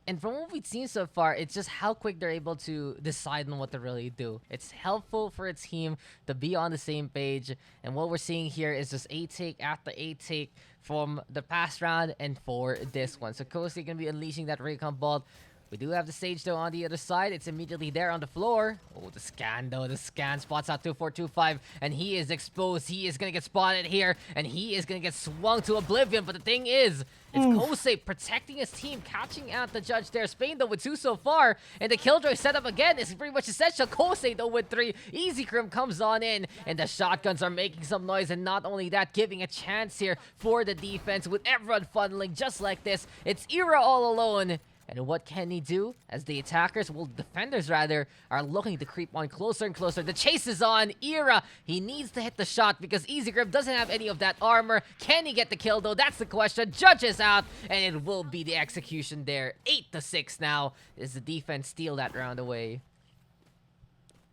And from what we've seen so far, it's just how quick they're able to decide on what to really do. It's helpful for a team to be on the same page. And what we're seeing here is just a take after a take from the past round and for this one. So Kosei going to be unleashing that recon bolt. We do have the stage though on the other side. It's immediately there on the floor. Oh, the scan though. The scan spots out 2425 and he is exposed. He is going to get spotted here and he is going to get swung to oblivion. But the thing is, it's Kosei protecting his team, catching out the judge there. Spain though with 2 so far. And the Killjoy setup again is pretty much essential. Kosei though with 3. Easy Crim comes on in and the shotguns are making some noise. And not only that, giving a chance here for the defense with everyone funneling just like this. It's Era all alone. And what can he do? As the attackers, well, defenders rather, are looking to creep on closer and closer. The chase is on. Era, he needs to hit the shot because Easy Grip doesn't have any of that armor. Can he get the kill though? That's the question. Judge is out, and it will be the execution there. 8-6 now as the defense steal that round away.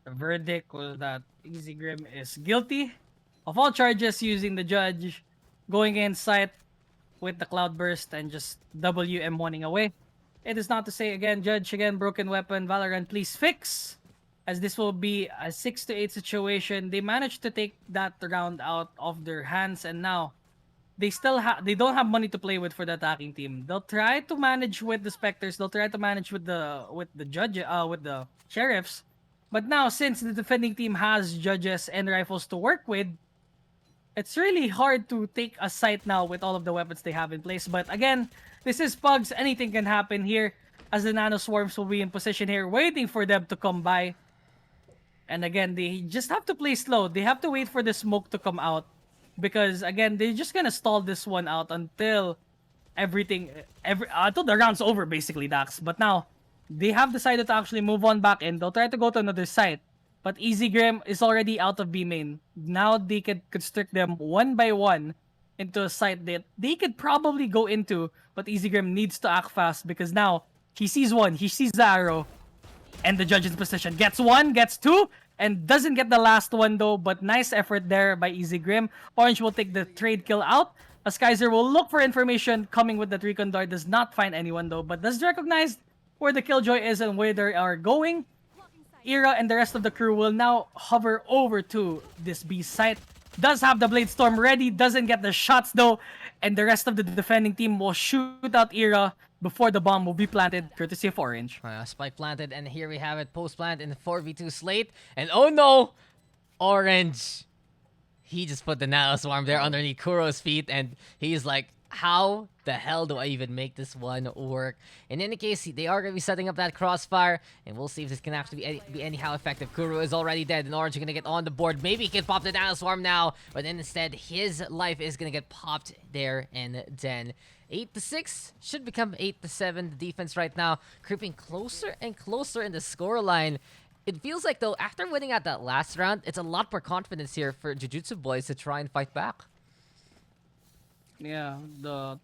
The verdict was that Easy Grim is guilty of all charges using the judge, going inside with the cloudburst and just WM1ing away. It is not to say again, judge again, broken weapon, Valorant, please fix. As this will be a 6-8 situation. They managed to take that round out of their hands, and now they don't have money to play with for the attacking team. They'll try to manage with the Spectres, they'll try to manage with the judge with the sheriffs. But now since the defending team has judges and rifles to work with, it's really hard to take a site now with all of the weapons they have in place. But again, this is Pugs. Anything can happen here as the Nano Swarms will be in position here waiting for them to come by. And again, they just have to play slow. They have to wait for the smoke to come out. Because again, they're just gonna stall this one out until until the round's over basically, Dax. But now, they have decided to actually move on back and they'll try to go to another site. But Easy Grim is already out of B main. Now they can constrict them one by one into a site that they could probably go into, but Easy Grim needs to act fast because now he sees one, he sees the arrow, and the judge in position. Gets 1, gets 2, and doesn't get the last one though, but nice effort there by Easy Grim. Orange will take the trade kill out, as Kaiser will look for information coming with the recon dart, does not find anyone though, but does recognize where the Killjoy is and where they are going. Era and the rest of the crew will now hover over to this B site. Does have the Blade Storm ready, doesn't get the shots though, and the rest of the defending team will shoot out Era before the bomb will be planted, courtesy of Orange. Spike planted, and here we have it, post plant in the 4v2 slate, and oh no! Orange! He just put the Nano Swarm there underneath Kuro's feet, and he's like, how the hell do I even make this one work? In any case, they are going to be setting up that crossfire, and we'll see if this can actually be anyhow effective. Kuro is already dead, and Orange are going to get on the board. Maybe he can pop the Nano Swarm now, but then instead, his life is going to get popped there and then. 8-6 should become 8-7. The defense right now creeping closer and closer in the scoreline. It feels like, though, after winning at that last round, it's a lot more confidence here for Jujutsu boys to try and fight back. Yeah,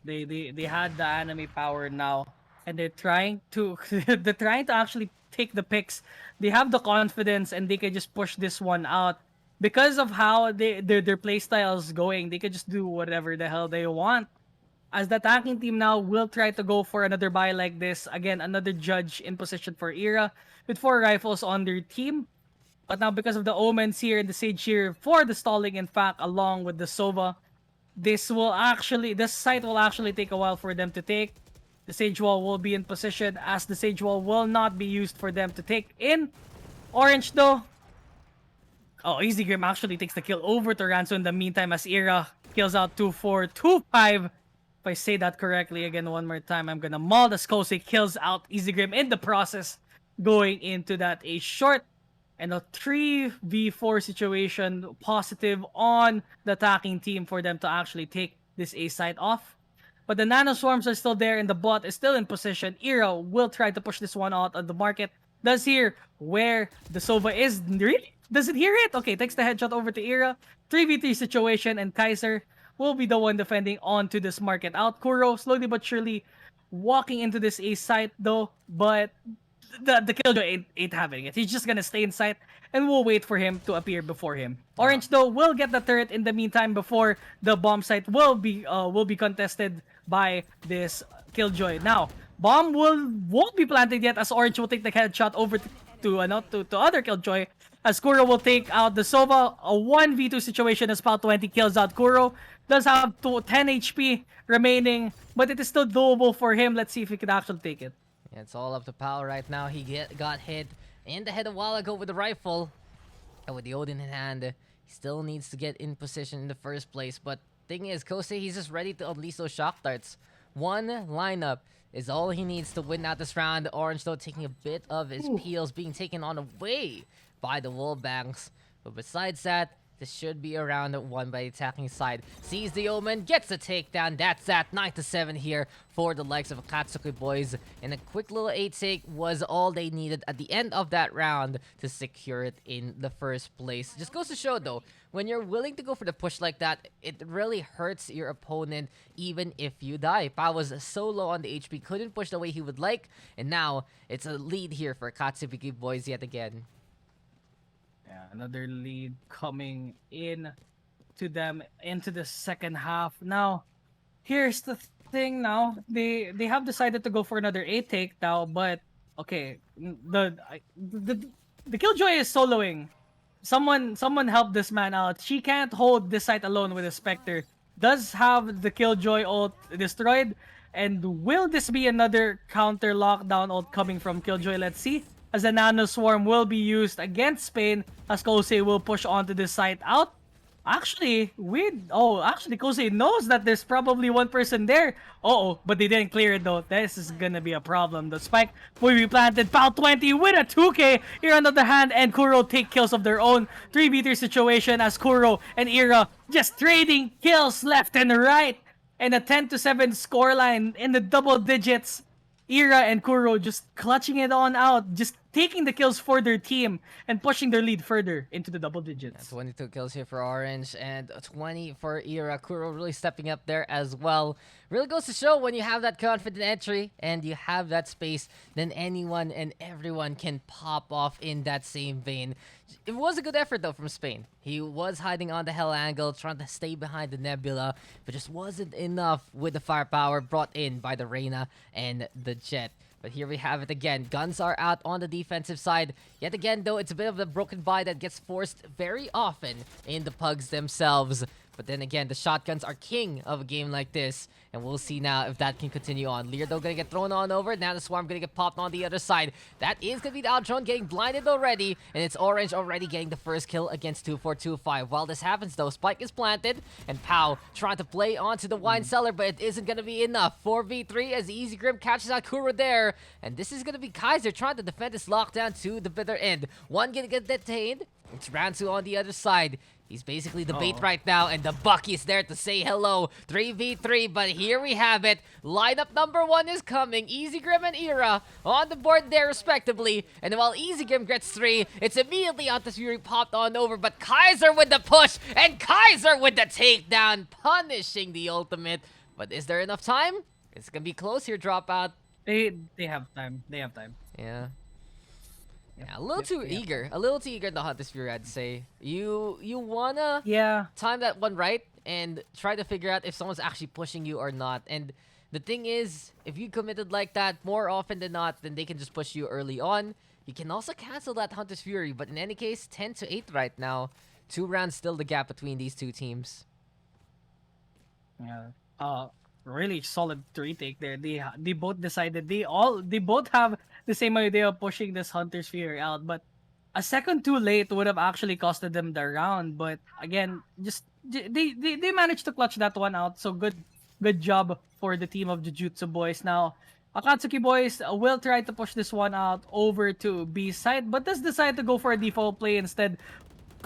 they had the enemy power now, and they're trying to actually take the picks. They have the confidence, and they can just push this one out because of how their playstyle is going. They can just do whatever the hell they want. As the attacking team now will try to go for another buy like this. Again, another judge in position for Era with 4 rifles on their team. But now because of the omens here and the Sage here for the stalling, in fact, along with the Sova, this site will actually take a while for them to take. The Sage Wall will be in position as the Sage Wall will not be used for them to take in. Orange though. Oh, Easy Grim actually takes the kill over to Ranso in the meantime as Era kills out 2-4, 2-5. If I say that correctly again one more time, I'm gonna maul the Kosei kills out Easy Grim in the process, going into that a short and a 3v4 situation positive on the attacking team for them to actually take this A site off. But the Nano Swarms are still there and the bot is still in position. Era will try to push this one out on the market. Does hear where the Sova is. Really? Does it hear it? Okay, takes the headshot over to Era. 3v3 situation, and Kaiser will be the one defending onto this market out. Kuro slowly but surely walking into this A site though, but the Killjoy ain't having it. He's just gonna stay in sight, and we'll wait for him to appear before him. Orange though will get the turret in the meantime before the bomb site will be contested by this Killjoy. Now, bomb won't be planted yet as Orange will take the headshot over to other Killjoy. As Kuro will take out the Sova, a 1v2 situation as PAL 20 kills out Kuro. Does have 10 HP remaining, but it is still doable for him. Let's see if he can actually take it. Yeah, it's all up to Pal right now. He got hit in the head a while ago with the rifle. And with the Odin in hand, he still needs to get in position in the first place. But thing is, Kosei, he's just ready to unleash those shock darts. One lineup is all he needs to win out this round. Orange, though, taking a bit of his peels, being taken on away by the Wallbanks. But besides that, this should be around one by the attacking side. Sees the Omen, gets the takedown. That's that. 9-7 here for the likes of Akatsuki boys. And a quick little 8-take was all they needed at the end of that round to secure it in the first place. Just goes to show, though, when you're willing to go for the push like that, it really hurts your opponent even if you die. Pao was so low on the HP, couldn't push the way he would like. And now, it's a lead here for Akatsuki boys yet again. Yeah, another lead coming in to them into the second half. Now, here's the thing. Now they have decided to go for another 8-take now, but okay, the Killjoy is soloing. Someone help this man out. She can't hold this site alone with a Spectre. Does have the Killjoy ult destroyed, and will this be another counter lockdown ult coming from Killjoy? Let's see. As a Nano Swarm will be used against Spain, as Kosei will push onto this site out. Actually, Kosei knows that there's probably one person there. But they didn't clear it though. This is gonna be a problem. The spike will be planted. PAL 20 with a 2K. Here on the other hand, and Kuro take kills of their own. 3v3 situation as Kuro and Ira just trading kills left and right. And a 10-7 scoreline in the double digits. Ira and Kuro just clutching it on out, just taking the kills for their team and pushing their lead further into the double digits. 22 kills here for Orange and 20 for Ira. Kuro really stepping up there as well. Really goes to show when you have that confident entry and you have that space, then anyone and everyone can pop off in that same vein. It was a good effort though from Spain. He was hiding on the hell angle, trying to stay behind the Nebula, but just wasn't enough with the firepower brought in by the Reyna and the Jet. But here we have it again. Guns are out on the defensive side. Yet again, though, it's a bit of a broken buy that gets forced very often in the Pugs themselves. But then again, the shotguns are king of a game like this. And we'll see now if that can continue on. Lear, though, gonna get thrown on over. Now the Swarm gonna get popped on the other side. That is gonna be the Outrun getting blinded already. And it's Orange already getting the first kill against 2425. While this happens, though, Spike is planted. And Pao trying to play onto the Wine Cellar, but it isn't gonna be enough. 4v3 as Easy Grim catches out Kuro there. And this is gonna be Kaiser trying to defend this lockdown to the bitter end. One gonna get detained. It's Ransu on the other side. He's basically the bait right now, and the Bucky is there to say hello. 3v3, but here we have it. Lineup number 1 is coming. Easy Grim and Ira on the board there respectively. And while Easy Grim gets 3, it's immediately Antas Fury popped on over, but Kaiser with the push, and Kaiser with the takedown, punishing the ultimate. But is there enough time? It's gonna be close here, Dropout. They have time. They have time. Yeah. Yeah, a little too eager. A little too eager to hunt this Fury, I'd say. You wanna time that one right and try to figure out if someone's actually pushing you or not. And the thing is, if you committed like that more often than not, then they can just push you early on. You can also cancel that Hunter's Fury, but in any case, 10-8 right now. 2 rounds still the gap between these two teams. Yeah. Really solid retake there. They both decided they both have the same idea of pushing this Hunter's Fury out, but a second too late would have actually costed them the round. But again, just they managed to clutch that one out. So good job for the team of Jujutsu boys. Now Akatsuki boys will try to push this one out over to B side, but does decide to go for a default play instead.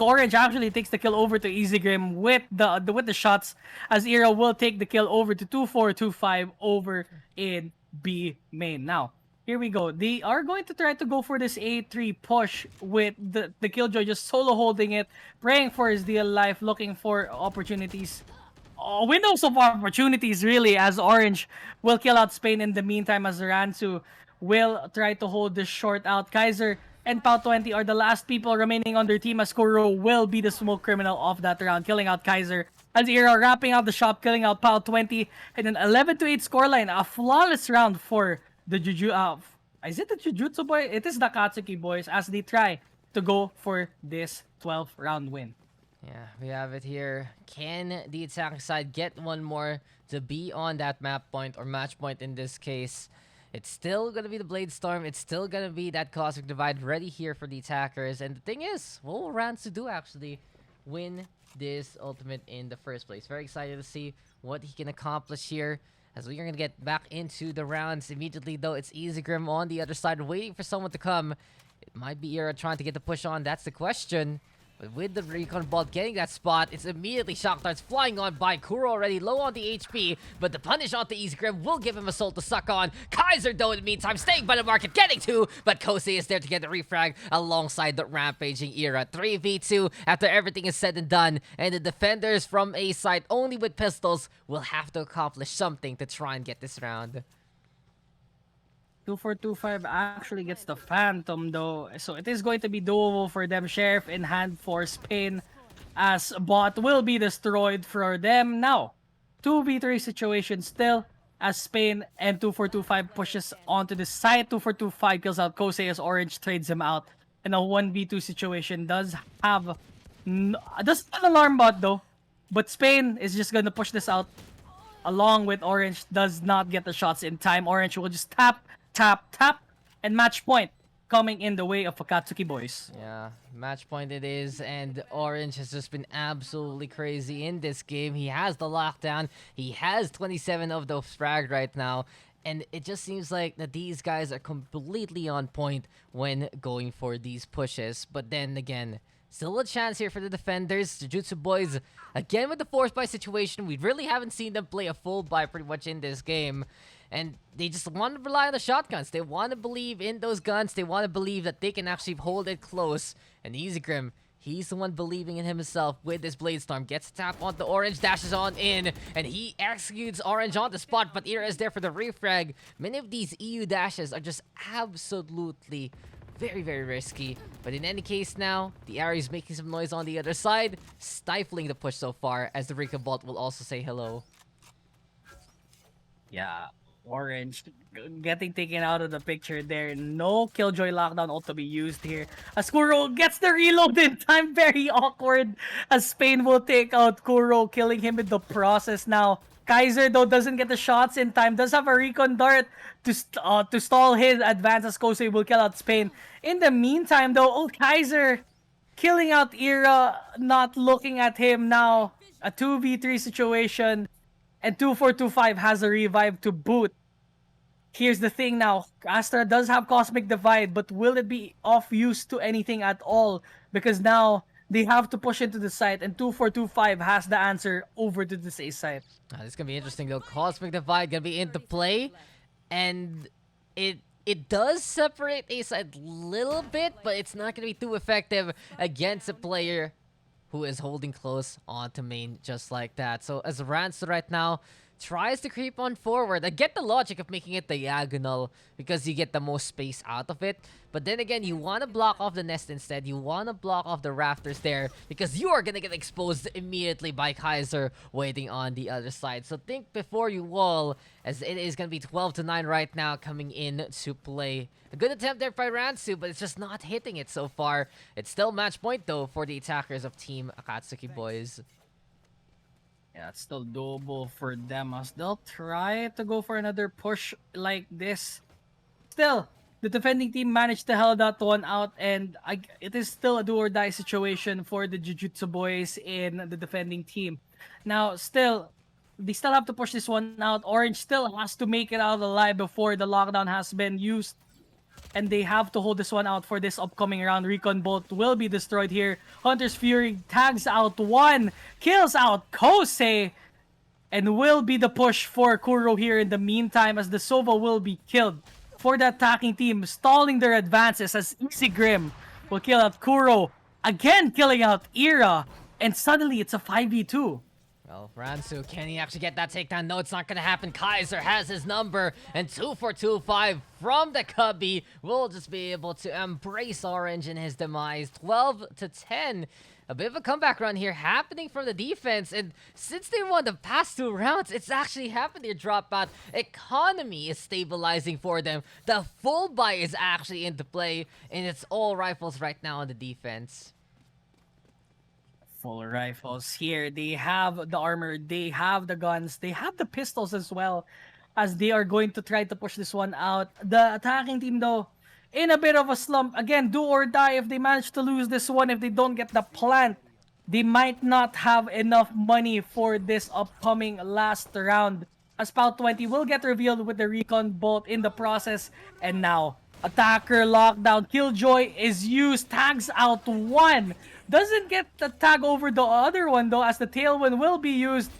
Orange actually takes the kill over to Easy Grim with the shots, as Ira will take the kill over to 2425 over in B main. Now, here we go. They are going to try to go for this A3 push with the Killjoy just solo holding it, praying for his dear life, looking for opportunities. Windows of opportunities really, as Orange will kill out Spain in the meantime, as Ransu will try to hold this short out. Kaiser and PAL20 are the last people remaining on their team, as Kuro will be the smoke criminal of that round, killing out Kaiser. As Era wrapping out the shop, killing out PAL20, and an 11-8 scoreline. A flawless round for the is it the Jujutsu boy? It is the Akatsuki boys as they try to go for this 12th round win. Yeah, we have it here. Can the attacking side get one more to be on that map point or match point in this case? It's still going to be the Blade Storm. It's still going to be that Cosmic Divide ready here for the attackers. And the thing is, what will Ransu do actually win this ultimate in the first place? Very excited to see what he can accomplish here. As we are going to get back into the rounds immediately, though, it's Easy Grim on the other side waiting for someone to come. It might be Era trying to get the push on. That's the question. But with the recon ball getting that spot, it's immediately shock darts flying on by. Kuro already low on the HP, but the punish onto Easy Grim will give him a soul to suck on. Kaiser, though, in the meantime, staying by the market, getting two, but Kosei is there to get the refrag alongside the rampaging Era. 3v2 after everything is said and done, and the defenders from A side, only with pistols, will have to accomplish something to try and get this round. 2425 actually gets the Phantom though, so it is going to be doable for them. Sheriff in hand for Spain, as bot will be destroyed for them. Now 2v3 situation still, as Spain and 2425 pushes onto the side. 2425 kills out Kosei as Orange trades him out, and a 1v2 situation does have does an alarm bot though, but Spain is just gonna push this out along with Orange. Does not get the shots in time. Orange will just tap, and match point coming in the way of Akatsuki boys. Yeah, match point it is, and Orange has just been absolutely crazy in this game. He has the lockdown. He has 27 of those frag right now, and it just seems like that these guys are completely on point when going for these pushes. But then again, still a chance here for the defenders. Jujutsu boys, again with the force buy situation. We really haven't seen them play a full buy pretty much in this game. And they just want to rely on the shotguns. They want to believe in those guns. They want to believe that they can actually hold it close. And Easy Grim, he's the one believing in himself with this Blade Storm. Gets a tap on the Orange, dashes on in, and he executes Orange on the spot, but Era is there for the refrag. Many of these EU dashes are just absolutely very, very risky. But in any case now, the Ari is making some noise on the other side, stifling the push so far, as the Recon Bolt will also say hello. Yeah, Orange getting taken out of the picture there. No Killjoy lockdown ought to be used here. As Kuro gets the reload in time. Very awkward, as Spain will take out Kuro, killing him in the process now. Kaiser, though, doesn't get the shots in time. Does have a recon dart to stall his advance, as Kosei will kill out Spain. In the meantime, though, Kaiser killing out Era, not looking at him now. A 2v3 situation, and 2425 has a revive to boot. Here's the thing now. Astra does have Cosmic Divide, but will it be of use to anything at all? Because now they have to push into the site, and 2425 has the answer over to this A site. This is going to be interesting, though. Cosmic Divide going to be into play, and it does separate A side a little bit, but it's not going to be too effective against a player who is holding close onto main just like that. So as Ransu right now tries to creep on forward, I get the logic of making it diagonal because you get the most space out of it. But then again, you want to block off the nest instead. You want to block off the rafters there because you are going to get exposed immediately by Kaiser waiting on the other side. So think before you wall, as it is going to be 12-9 right now coming in to play. A good attempt there by Ransu, but it's just not hitting it so far. It's still match point though for the attackers of Team Akatsuki boys. Yeah, it's still doable for them as they'll try to go for another push like this. Still, the defending team managed to held that one out, and it is still a do or die situation for the Jujutsu boys in the defending team. Now, still, they still have to push this one out. Orange still has to make it out alive before the lockdown has been used, and they have to hold this one out for this upcoming round. Recon Bolt will be destroyed here. Hunter's Fury tags out one, kills out Kosei, and will be the push for Kuro here in the meantime, as the Sova will be killed for the attacking team, stalling their advances, as Easy Grim will kill out Kuro, again killing out Era, and suddenly it's a 5v2. Well, Ransu, can he actually get that takedown? No, it's not going to happen. Kaiser has his number, and 2-for-2-5 from the Cubby will just be able to embrace Orange in his demise. 12-10. A bit of a comeback run here happening from the defense, and since they won the past 2 rounds, it's actually happened to drop out. Economy is stabilizing for them. The full buy is actually into play, and it's all rifles right now on the defense. Full rifles here. They have the armor, they have the guns, they have the pistols as well, as they are going to try to push this one out. The attacking team, though, in a bit of a slump. Again, do or die if they manage to lose this one. If they don't get the plant, they might not have enough money for this upcoming last round. As POW 20 will get revealed with the recon bolt in the process. And now, attacker lockdown. Killjoy is used, tags out one. Doesn't get the tag over the other one though, as the tailwind will be used.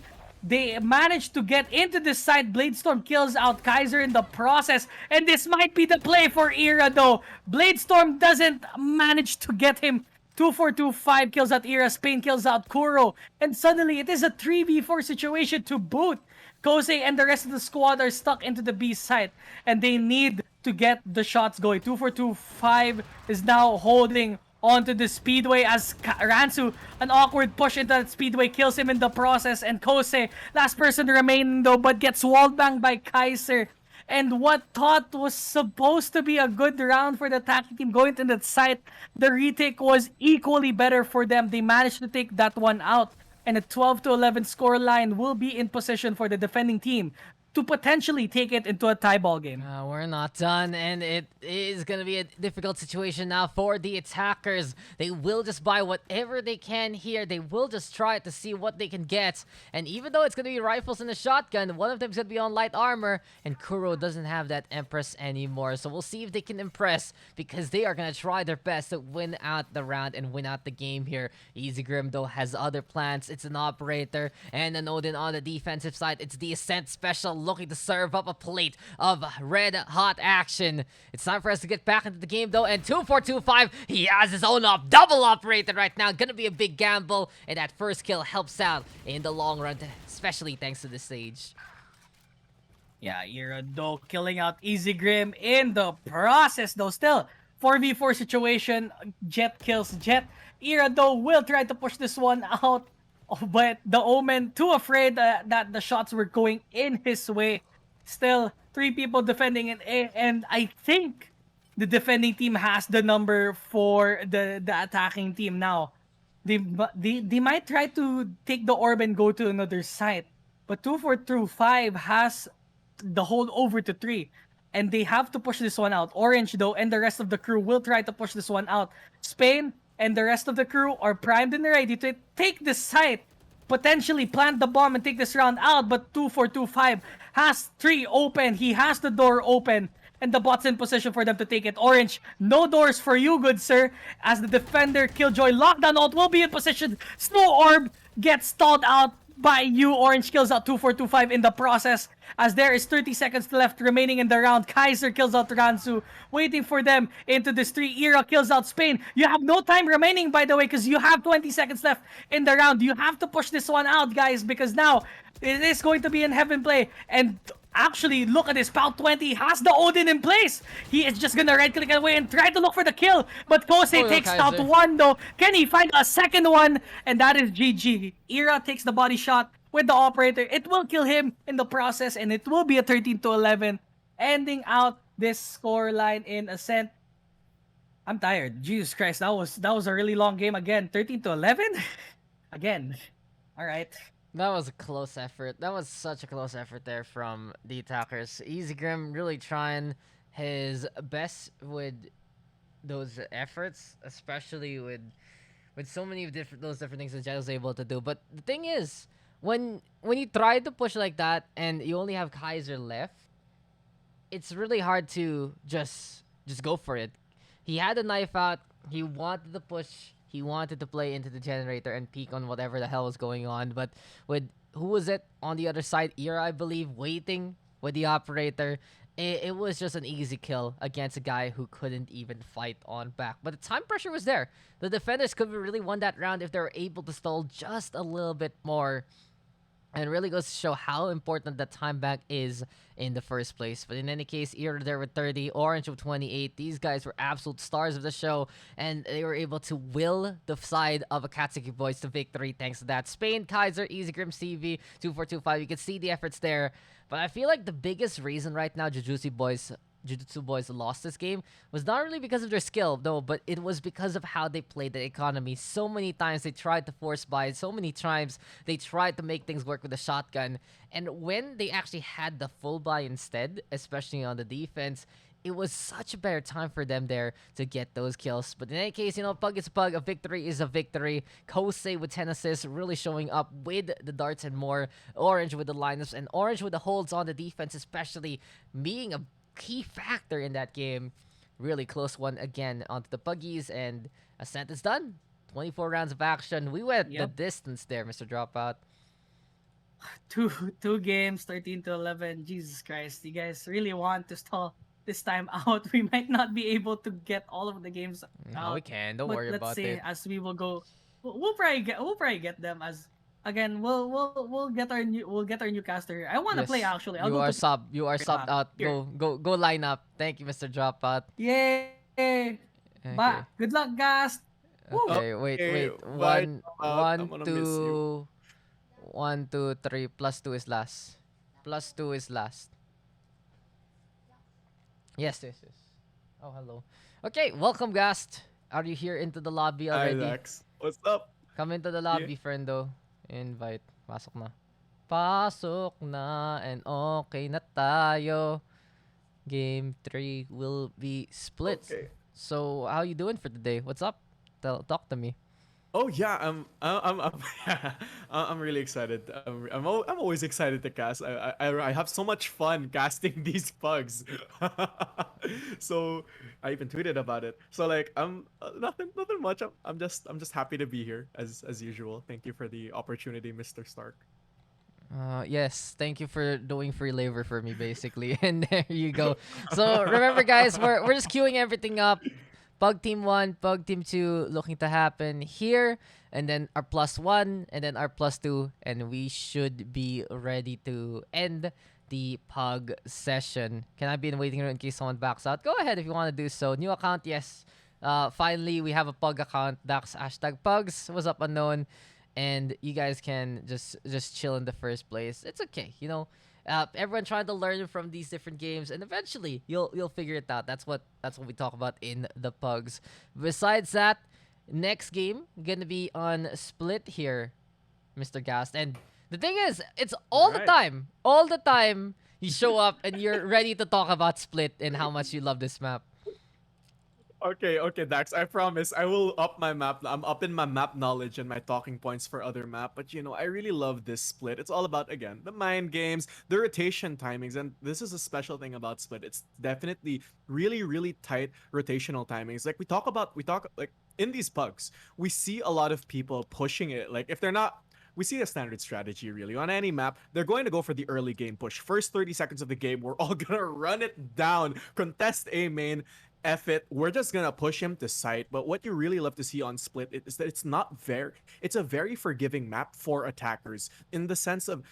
They managed to get into this side. Bladestorm kills out Kaiser in the process. And this might be the play for Ira though. Bladestorm doesn't manage to get him. 2-4-2-5 kills out Ira. Spain kills out Kuro. And suddenly it is a 3v4 situation to boot. Kosei and the rest of the squad are stuck into the B side. And they need to get the shots going. 2-4-2-5 is now holding onto the Speedway as Ransu, an awkward push into that Speedway, kills him in the process. And Kosei, last person remaining though, but gets wallbanged by Kaiser. And what thought was supposed to be a good round for the attacking team going to that site, the retake was equally better for them. They managed to take that one out. And a 12-11 scoreline will be in position for the defending team to potentially take it into a tie ball game. We're not done, and it is going to be a difficult situation now for the attackers. They will just buy whatever they can here. They will just try to see what they can get. And even though it's going to be rifles and a shotgun, one of them is going to be on light armor, and Kuro doesn't have that Empress anymore. So we'll see if they can impress, because they are going to try their best to win out the round and win out the game here. Easy Grim, though, has other plans. It's an operator and an Odin on the defensive side. It's the Ascent special looking to serve up a plate of red hot action. It's time for us to get back into the game though, and 2-4-2-5, he has his own double operator right now. Gonna be a big gamble, and that first kill helps out in the long run, especially thanks to this stage. Yeah, Ira though killing out Easy Grim in the process though. Still 4v4 situation. Jet kills Jet. Ira though will try to push this one out, but the Omen too afraid that the shots were going in his way. Still 3 people defending it, and I think the defending team has the number for the attacking team now. They might try to take the orb and go to another site, but 2-4-2-5 has the hold over to 3, and they have to push this one out. Orange though and the rest of the crew will try to push this one out. Spain and the rest of the crew are primed and ready to take this site, potentially plant the bomb and take this round out, but 2-4-2-5 has 3 open. He has the door open, and the bot's in position for them to take it. Orange, no doors for you, good sir, as the defender Killjoy lockdown ult will be in position. Snow Orb gets stalled out by you. Orange kills out 2-4-2-5 in the process, as there is 30 seconds left remaining in the round. Kaiser kills out Ransu, waiting for them into this 3. Ira kills out Spain. You have no time remaining, by the way, because you have 20 seconds left in the round. You have to push this one out, guys, because now it is going to be in heaven play. And actually, look at this. POW 20 has the Odin in place. He is just gonna right-click away and try to look for the kill. But Kosei takes out one, though. Can he find a second one? And that is GG. Ira takes the body shot with the operator. It will kill him in the process, and it will be a 13-11, ending out this scoreline in Ascent. I'm tired. Jesus Christ, that was a really long game again. 13-11? Again. All right. That was a close effort. That was such a close effort there from the attackers. Easy Grim really trying his best with those efforts, especially with so many of those different things that Jet was able to do. But the thing is, when you try to push like that and you only have Kaiser left, it's really hard to just go for it. He had a knife out. He wanted to push. He wanted to play into the generator and peek on whatever the hell was going on. But with, who was it on the other side? Ira, I believe, waiting with the operator. It was just an easy kill against a guy who couldn't even fight on back. But the time pressure was there. The defenders could have really won that round if they were able to stall just a little bit more. And it really goes to show how important that time back is in the first place. But in any case, Ear there with 30, Orange with 28. These guys were absolute stars of the show, and they were able to will the side of Akatsuki boys to victory thanks to that. Spain, Kaiser, Easy Grim, CV, 2425. You can see the efforts there. But I feel like the biggest reason right now Jujutsu boys lost this game was not really because of their skill, no, but it was because of how they played the economy. So many times they tried to force buy, so many times they tried to make things work with the shotgun. And when they actually had the full buy instead, especially on the defense, it was such a better time for them there to get those kills. But in any case, pug is a pug. A victory is a victory. Kosei with 10 assists, really showing up with the darts and more. Orange with the lineups, and Orange with the holds on the defense, especially being a key factor in that game. Really close one again onto the Puggies, and Ascent is done. 24 rounds of action. We went the Yep. distance there, Mr. Dropout. Two games, 13-11. Jesus Christ, you guys really want to stall this time out. We might not be able to get all of the games No, we out, can. Don't but worry let's about see it. as we will go. We'll probably get them as again. We'll get our new caster. I want to play Yes, actually. I'll you go are to sub. You are subbed out. here. Go line up. Thank you, Mr. Dropout. Yay! Okay. Good luck, Gast. Woo! Okay. Wait. Okay, Wait. bye, One. I'm One. gonna miss you. Two. 1, 2, 3. Plus 2 is last. Plus 2 is last. Yes. Yes. Yes. Oh, hello. Okay. Welcome, Gast. Are you here into the lobby Hi, already? Dax. What's up? Come into the Yeah. lobby, friendo. Invite. Pasok na. Pasok na and okay na tayo. Game 3 will be split. Okay. So, how you doing for today? What's up? Talk to me. Oh yeah, I'm really excited. I'm always excited to cast. I have so much fun casting these pugs. So I even tweeted about it. So like nothing much. I'm just happy to be here as usual. Thank you for the opportunity, Mr. Stark. Yes, thank you for doing free labor for me, basically. And there you go. So remember, guys, we're just queuing everything up. Pug Team 1, Pug Team 2 looking to happen here. And then our +1, and then our +2. And we should be ready to end the Pug session. Can I be in the waiting room in case someone backs out? Go ahead if you want to do so. New account, yes. Finally, we have a Pug account. Daks #Pugs. What's up, unknown? And you guys can just chill in the first place. It's okay, everyone trying to learn from these different games, and eventually you'll figure it out. That's what we talk about in the Pugs. Besides that, next game gonna be on Split here, Mr. Gast. And the thing is, it's all the time you show up and you're ready to talk about Split and how much you love this map. Okay, Dax. I promise I will up my map. I'm up in my map knowledge and my talking points for other map. But I really love this split. It's all about again the mind games, the rotation timings, and this is a special thing about split. It's definitely really tight rotational timings. Like we talk like in these pugs, we see a lot of people pushing it. Like if they're not. We see a standard strategy really on any map. They're going to go for the early game push. First 30 seconds of the game, we're all gonna run it down, contest A main, F it. We're just gonna push him to site. But what you really love to see on Split is that it's a very forgiving map for attackers in the sense of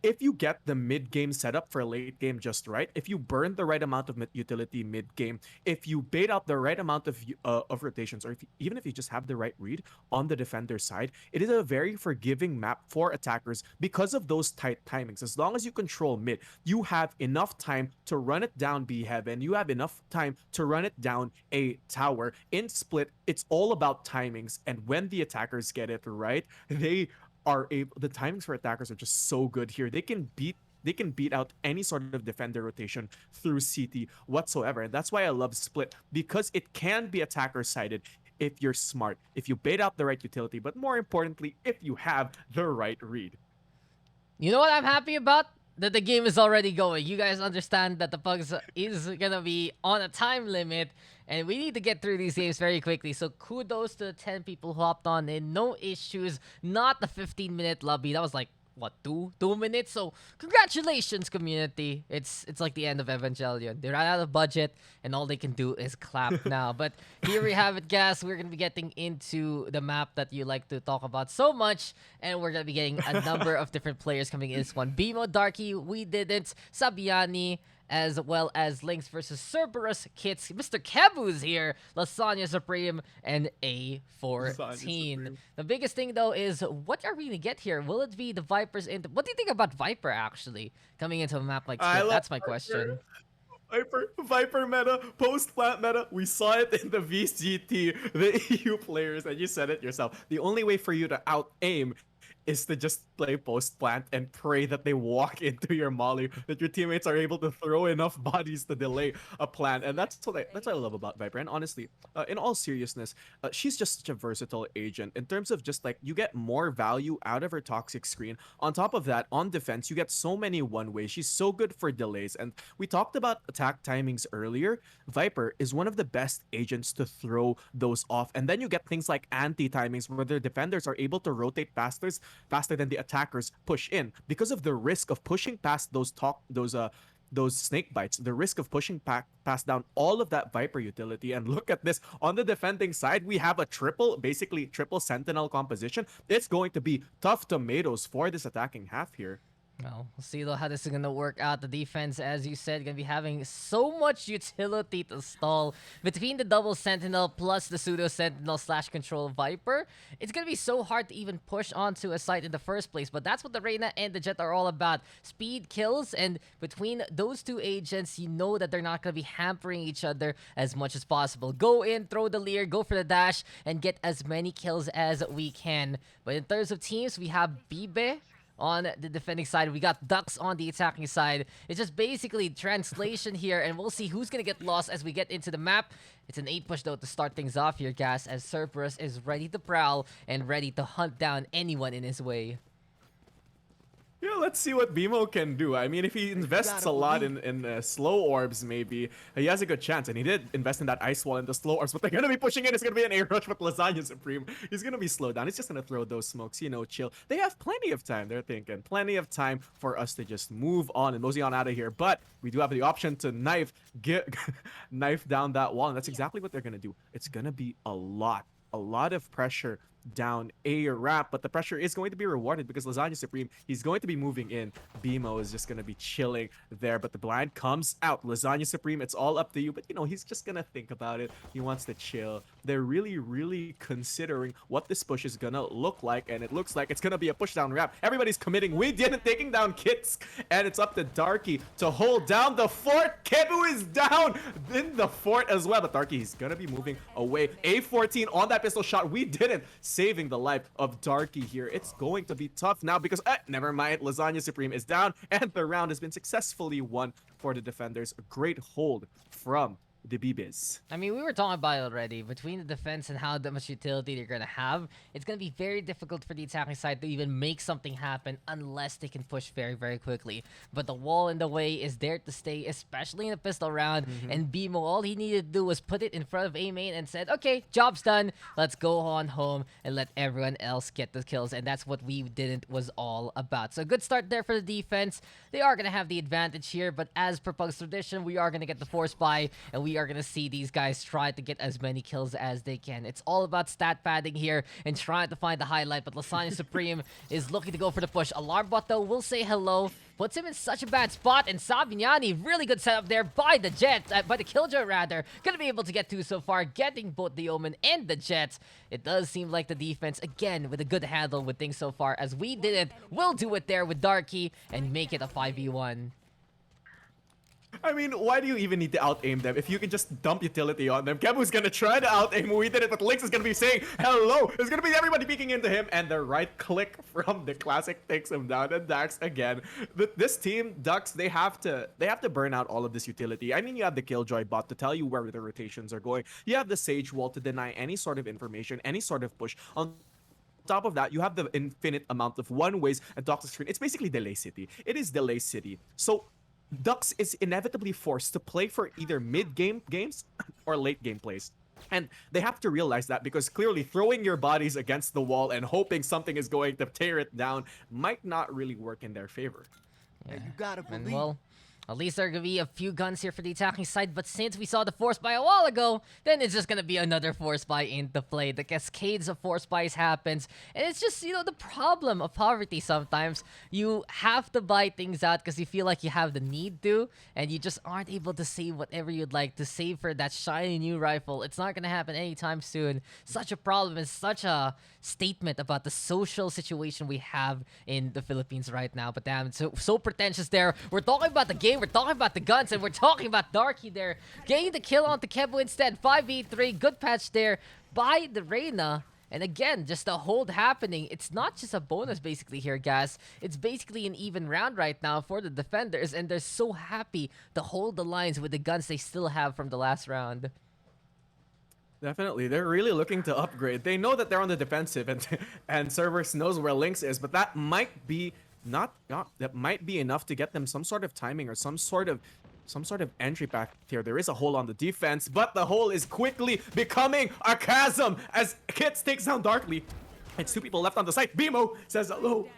if you get the mid game setup for late game just right, if you burn the right amount of utility mid game, if you bait out the right amount of rotations, or even if you just have the right read on the defender side, it is a very forgiving map for attackers because of those tight timings. As long as you control mid, you have enough time to run it down B heaven, you have enough time to run it down A tower. In Split, it's all about timings, and when the attackers get it right, the timings for attackers are just so good here. They can beat out any sort of defender rotation through CT whatsoever. And that's why I love Split, because it can be attacker sided if you're smart, if you bait out the right utility, but more importantly, if you have the right read. You know what I'm happy about? That the game is already going. You guys understand that the Pugs is gonna be on a time limit, and we need to get through these games very quickly. So kudos to the 10 people who hopped on in. No issues. Not the 15-minute lobby. That was like what, 2 minutes. So congratulations, community. It's like the end of Evangelion. They ran out of budget, and all they can do is clap now. But here we have it, guys. We're gonna be getting into the map that you like to talk about so much, and we're gonna be getting a number of different players coming in this one. Bimo, Darky, We Didn't, Sabiani, as well as Lynx versus Cerberus Kits, Mr. Kebu's here, Lasagna Supreme, and A14. Supreme. The biggest thing, though, is what are we going to get here? Will it be the Vipers into... What do you think about Viper, actually, coming into a map like this? That's my question. Viper meta, post plant meta. We saw it in the VCT, the EU players, and you said it yourself. The only way for you to out aim is to just play post plant and pray that they walk into your molly, that your teammates are able to throw enough bodies to delay a plant. And that's what I love about Viper. And honestly, in all seriousness, she's just such a versatile agent in terms of just like you get more value out of her toxic screen. On top of that, on defense, you get so many one ways. She's so good for delays. And we talked about attack timings earlier. Viper is one of the best agents to throw those off. And then you get things like anti timings where their defenders are able to rotate faster than the attackers push in because of the risk of pushing past those snake bites, the risk of pushing past down all of that Viper utility. And look at this, on the defending side, we have a basically triple sentinel composition. It's going to be tough tomatoes for this attacking half here. Well, we'll see though how this is gonna work out. The defense, as you said, gonna be having so much utility to stall between the double sentinel plus the pseudo sentinel / control Viper. It's gonna be so hard to even push onto a site in the first place. But that's what the Reyna and the Jet are all about: speed, kills, and between those two agents, you know that they're not gonna be hampering each other as much as possible. Go in, throw the leer, go for the dash, and get as many kills as we can. But in terms of teams, we have Bibe on the defending side. We got Daks on the attacking side. It's just basically translation here, and we'll see who's gonna get lost as we get into the map. It's an 8 push though to start things off here, Gast, as Cerberus is ready to prowl and ready to hunt down anyone in his way. Yeah, let's see what Bimo can do. I mean, if he invests a lot in slow orbs, maybe he has a good chance. And he did invest in that ice wall and the slow orbs, but they're gonna be pushing in. It's gonna be an air rush with Lasagna Supreme. He's gonna be slowed down. He's just gonna throw those smokes, chill. They have plenty of time. They're thinking plenty of time for us to just move on and mosey on out of here. But we do have the option to knife down that wall, and that's exactly what they're gonna do. It's gonna be a lot of pressure down a ramp, but the pressure is going to be rewarded because Lasagna Supreme, he's going to be moving in. Bimo is just going to be chilling there, but the blind comes out. Lasagna Supreme, it's all up to you, but he's just going to think about it. He wants to chill. They're really considering what this push is going to look like, and it looks like it's going to be a push down ramp. Everybody's committing. We didn't taking down Kits, and it's up to Darky to hold down the fort. Kebu is down in the fort as well, but Darky, he's going to be moving away. A14 on that pistol shot. We didn't, saving the life of Darky here. It's going to be tough now because, never mind, Lasagna Supreme is down, and the round has been successfully won for the defenders. A great hold from the Bibes. I mean, we were talking about it already. Between the defense and how much utility they're going to have, it's going to be very difficult for the attacking side to even make something happen unless they can push very quickly. But the wall in the way is there to stay, especially in the pistol round. And Bimo, all he needed to do was put it in front of A-main and said, okay, job's done. Let's go on home and let everyone else get the kills. And that's what We Didn't was all about. So a good start there for the defense. They are going to have the advantage here, but as per PUGS tradition, we are going to get the force buy, and we are going to see these guys try to get as many kills as they can. It's all about stat padding here and trying to find the highlight, but Lasagna Supreme is looking to go for the push. Alarm bot, though, will say hello. Puts him in such a bad spot, and Sabignani, really good setup there by the Jet, by the Killjoy rather. Gonna be able to get 2 so far, getting both the Omen and the Jet. It does seem like the defense, again, with a good handle with things so far, as We Didn't will do it there with Darky and make it a 5v1. I mean, why do you even need to out-aim them if you can just dump utility on them? Kebu's gonna try to out-aim. We did it, but Lynx is gonna be saying hello. There's gonna be everybody peeking into him, and the right click from the classic takes him down. And Daks again. This team, Ducks, they have to burn out all of this utility. I mean, you have the Killjoy bot to tell you where the rotations are going. You have the Sage wall to deny any sort of information, any sort of push. On top of that, you have the infinite amount of one ways and toxic screen. It's basically delay city. It is delay city. So Dux is inevitably forced to play for either mid-game games or late-game plays. And they have to realize that, because clearly throwing your bodies against the wall and hoping something is going to tear it down might not really work in their favor. And you gotta And believe. well, at least there are gonna be a few guns here for the attacking side, but since we saw the force buy a while ago, then it's just gonna be another force buy into play. The cascades of force buys happens, and it's just, you know, the problem of poverty sometimes. You have to buy things out because you feel like you have the need to, and you just aren't able to save whatever you'd like to save for that shiny new rifle. It's not gonna happen anytime soon. Such a problem and such a statement about the social situation we have in the Philippines right now. But damn, it's so pretentious there. We're talking about the game, we're talking about the guns, and we're talking about Darky there. Getting the kill onto Kebu instead. 5v3, good patch there by the Reyna. And again, just a hold happening. It's not just a bonus basically here, guys. It's basically an even round right now for the defenders, and they're so happy to hold the lines with the guns they still have from the last round. Definitely, they're really looking to upgrade. They know that they're on the defensive, and Cerberus knows where Lynx is, but that might be that might be enough to get them some sort of timing or some sort of entry path here. There is a hole on the defense, but the hole is quickly becoming a chasm as Kits takes down Darkly. It's two people left on the site. Bimo says hello.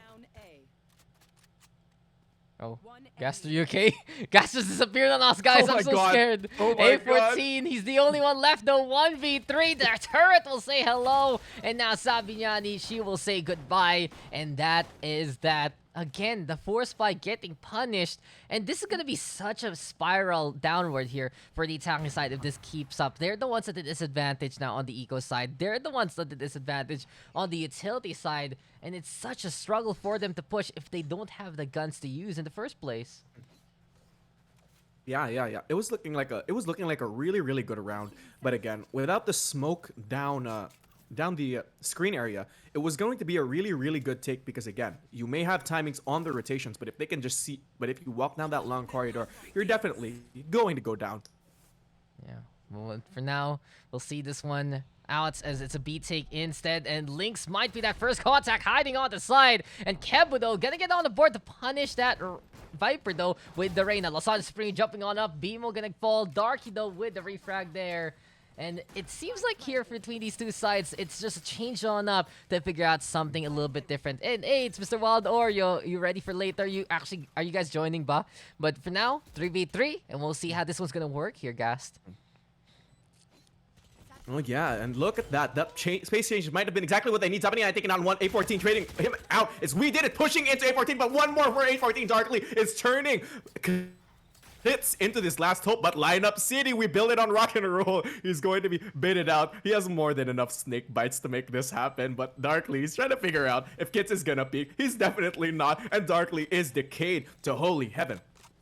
Oh, Gast, are you okay? Gast just disappeared on us, guys. Oh I'm my so God. scared. Oh my A14, he's the only one left. No 1v3. The turret will say hello. And now Sabignani, she will say goodbye. And that is that. Again, the force by getting punished. And this is going to be such a spiral downward here for the attacking side if this keeps up. They're the ones at the disadvantage now on the eco side. They're the ones at the disadvantage on the utility side. And it's such a struggle for them to push if they don't have the guns to use in the first place. Yeah. It was looking like a really good round. But again, without the smoke down the screen area, it was going to be a really good take, because again, you may have timings on the rotations, but if you walk down that long corridor, you're definitely going to go down. Yeah. Well, for now, we'll see this one out as it's a B take instead, and Lynx might be that first contact hiding on the side, and Kebu though gonna get on the board to punish that Viper though with the Reyna. Lasada Spring jumping on up, Bimo gonna fall, Darky though with the refrag there. And it seems like here between these two sides, it's just a change on up to figure out something a little bit different. And hey, it's Mr. Wild Oreo. You ready for later? Are you guys joining, ba? But for now, 3v3, and we'll see how this one's gonna work here, Gast. Oh yeah, and look at that. That space change might have been exactly what they need. Sabani taking on one A14, trading him out. As we did it, pushing into A14, but one more for A14. Darkly is turning. Hits into this last hope, but lineup city, we build it on rock and roll. He's going to be baited out. He has more than enough snake bites to make this happen, but Darkly is trying to figure out if Kits is gonna peek. He's definitely not, and Darkly is decayed to holy heaven.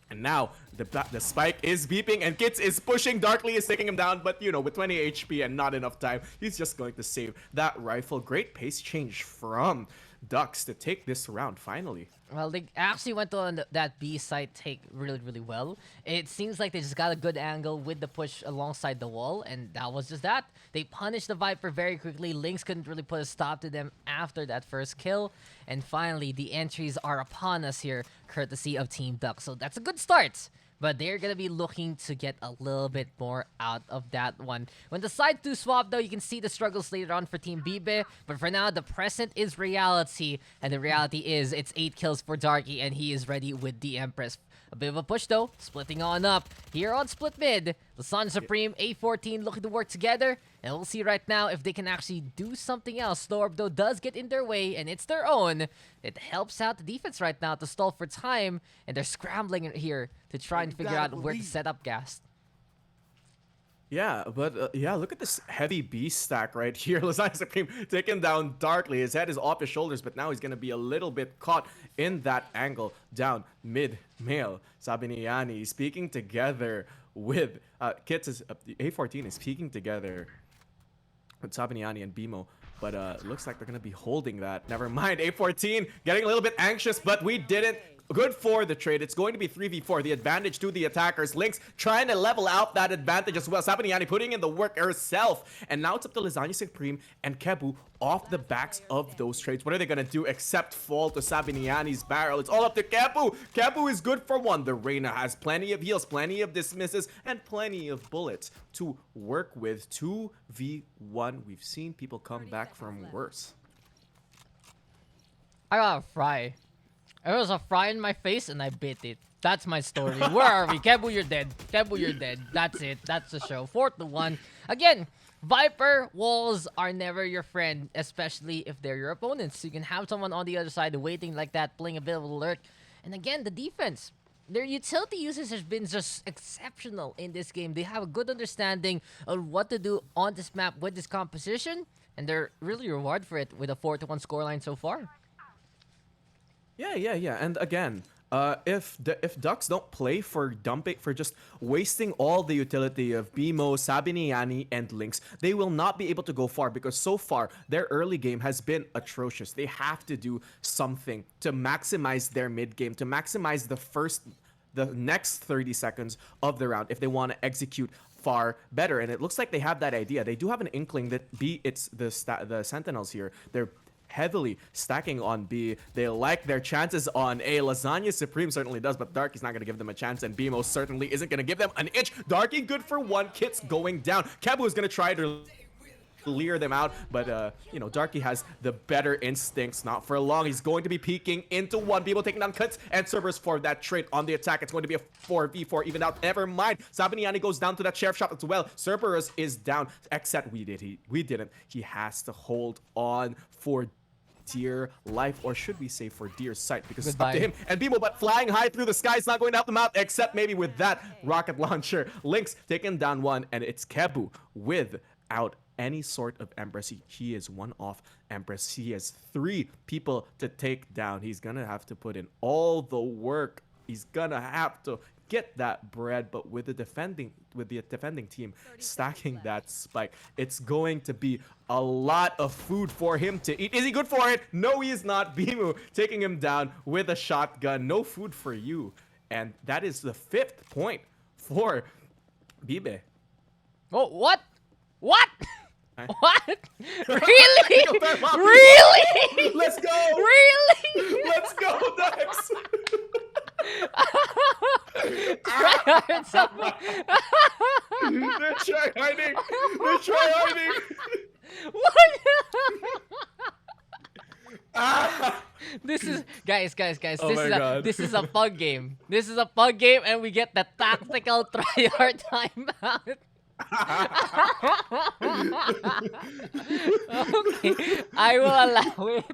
And now the spike is beeping, and Kits is pushing. Darkly is taking him down, but you know, with 20 HP and not enough time, he's just going to save that rifle. Great pace change from Daks to take this round finally. Well, they actually went on that B site take really well. It seems like they just got a good angle with the push alongside the wall, and that was just that. They punished the Viper very quickly. Lynx couldn't really put a stop to them after that first kill. And finally, the entries are upon us here, courtesy of Team Duck. So that's a good start. But they're going to be looking to get a little bit more out of that one. When the side 2 swap, though, you can see the struggles later on for Team Bibe. But for now, the present is reality. And the reality is it's 8 kills for Darky, and he is ready with the Empress. A bit of a push, though, splitting on up. Here on split mid, the Sun Supreme, A14 looking to work together. And we'll see right now if they can actually do something else. Storb, though, does get in their way, and it's their own. It helps out the defense right now to stall for time. And they're scrambling here to try and figure out where to set up Gast. Yeah, but yeah, look at this heavy beast stack right here. Lasagna Supreme taking down Darkly. His head is off his shoulders, but now he's going to be a little bit caught in that angle down mid-mail. Sabiniani speaking together with Kits. The A14 is speaking together with Sabiniani and Bimo. But looks like they're going to be holding that. Never mind. A14 getting a little bit anxious, but we didn't good for the trade. It's going to be 3v4. The advantage to the attackers. Lynx trying to level out that advantage as well. Sabiniani putting in the work herself. And now it's up to Lasagna Supreme and Kebu off the backs of those trades. What are they going to do except fall to Sabiniani's barrel? It's all up to Kebu. Kebu is good for one. The Reina has plenty of heals, plenty of dismisses, and plenty of bullets to work with. 2v1. We've seen people come back from worse. I got a fry. There was a fry in my face and I bit it. That's my story. Where are we? Kebu, you're dead. Kebu, you're dead. That's it. That's the show. 4-1. Again, Viper walls are never your friend, especially if they're your opponents. You can have someone on the other side waiting like that, playing a bit of a lurk. And again, the defense. Their utility usage has been just exceptional in this game. They have a good understanding of what to do on this map with this composition. And they're really rewarded for it with a 4-1 scoreline so far. Yeah. And again, if Daks don't play for just wasting all the utility of Bimo, Sabiniani, and Lynx, they will not be able to go far because so far their early game has been atrocious. They have to do something to maximize their mid game, to maximize the next 30 seconds of the round if they want to execute far better. And it looks like they have that idea. They do have an inkling that it's the Sentinels here. They're heavily stacking on B. They like their chances on A. Lasagna Supreme certainly does, but Darky's not going to give them a chance, and BMO certainly isn't going to give them an inch. Darky good for one. Kit's going down. Kebu is going to try to clear them out, but Darky has the better instincts. Not for long. He's going to be peeking into one. People taking down Cuts and Cerberus for that trade on the attack. It's going to be a 4v4 even out. Never mind. Sabiniani goes down to that sheriff shop as well. Cerberus is down. Except we didn't. He has to hold on for dear life, or should we say for dear sight, because it's up to him and Bibe, but flying high through the sky is not going to help them out, except maybe with that rocket launcher. Lynx taking down one, and it's Kebu without any sort of Empress. He is one off Empress. He has 3 people to take down. He's gonna have to put in all the work. He's gonna have to get that bread, but with the defending team stacking that spike, it's going to be a lot of food for him to eat. Is he good for it? No, he is not. Bimu taking him down with a shotgun. No food for you. And that is the 5th point for Bibe. Oh, what? What? What? Really? Really? Let's go! Really? Let's go, Daks! Try hard something. They're try-hiding! They're try-hiding! What? Ah! This is guys. Oh my God. This is a pug game. This is a pug game, and we get the tactical try-hard timeout. Okay, I will allow it.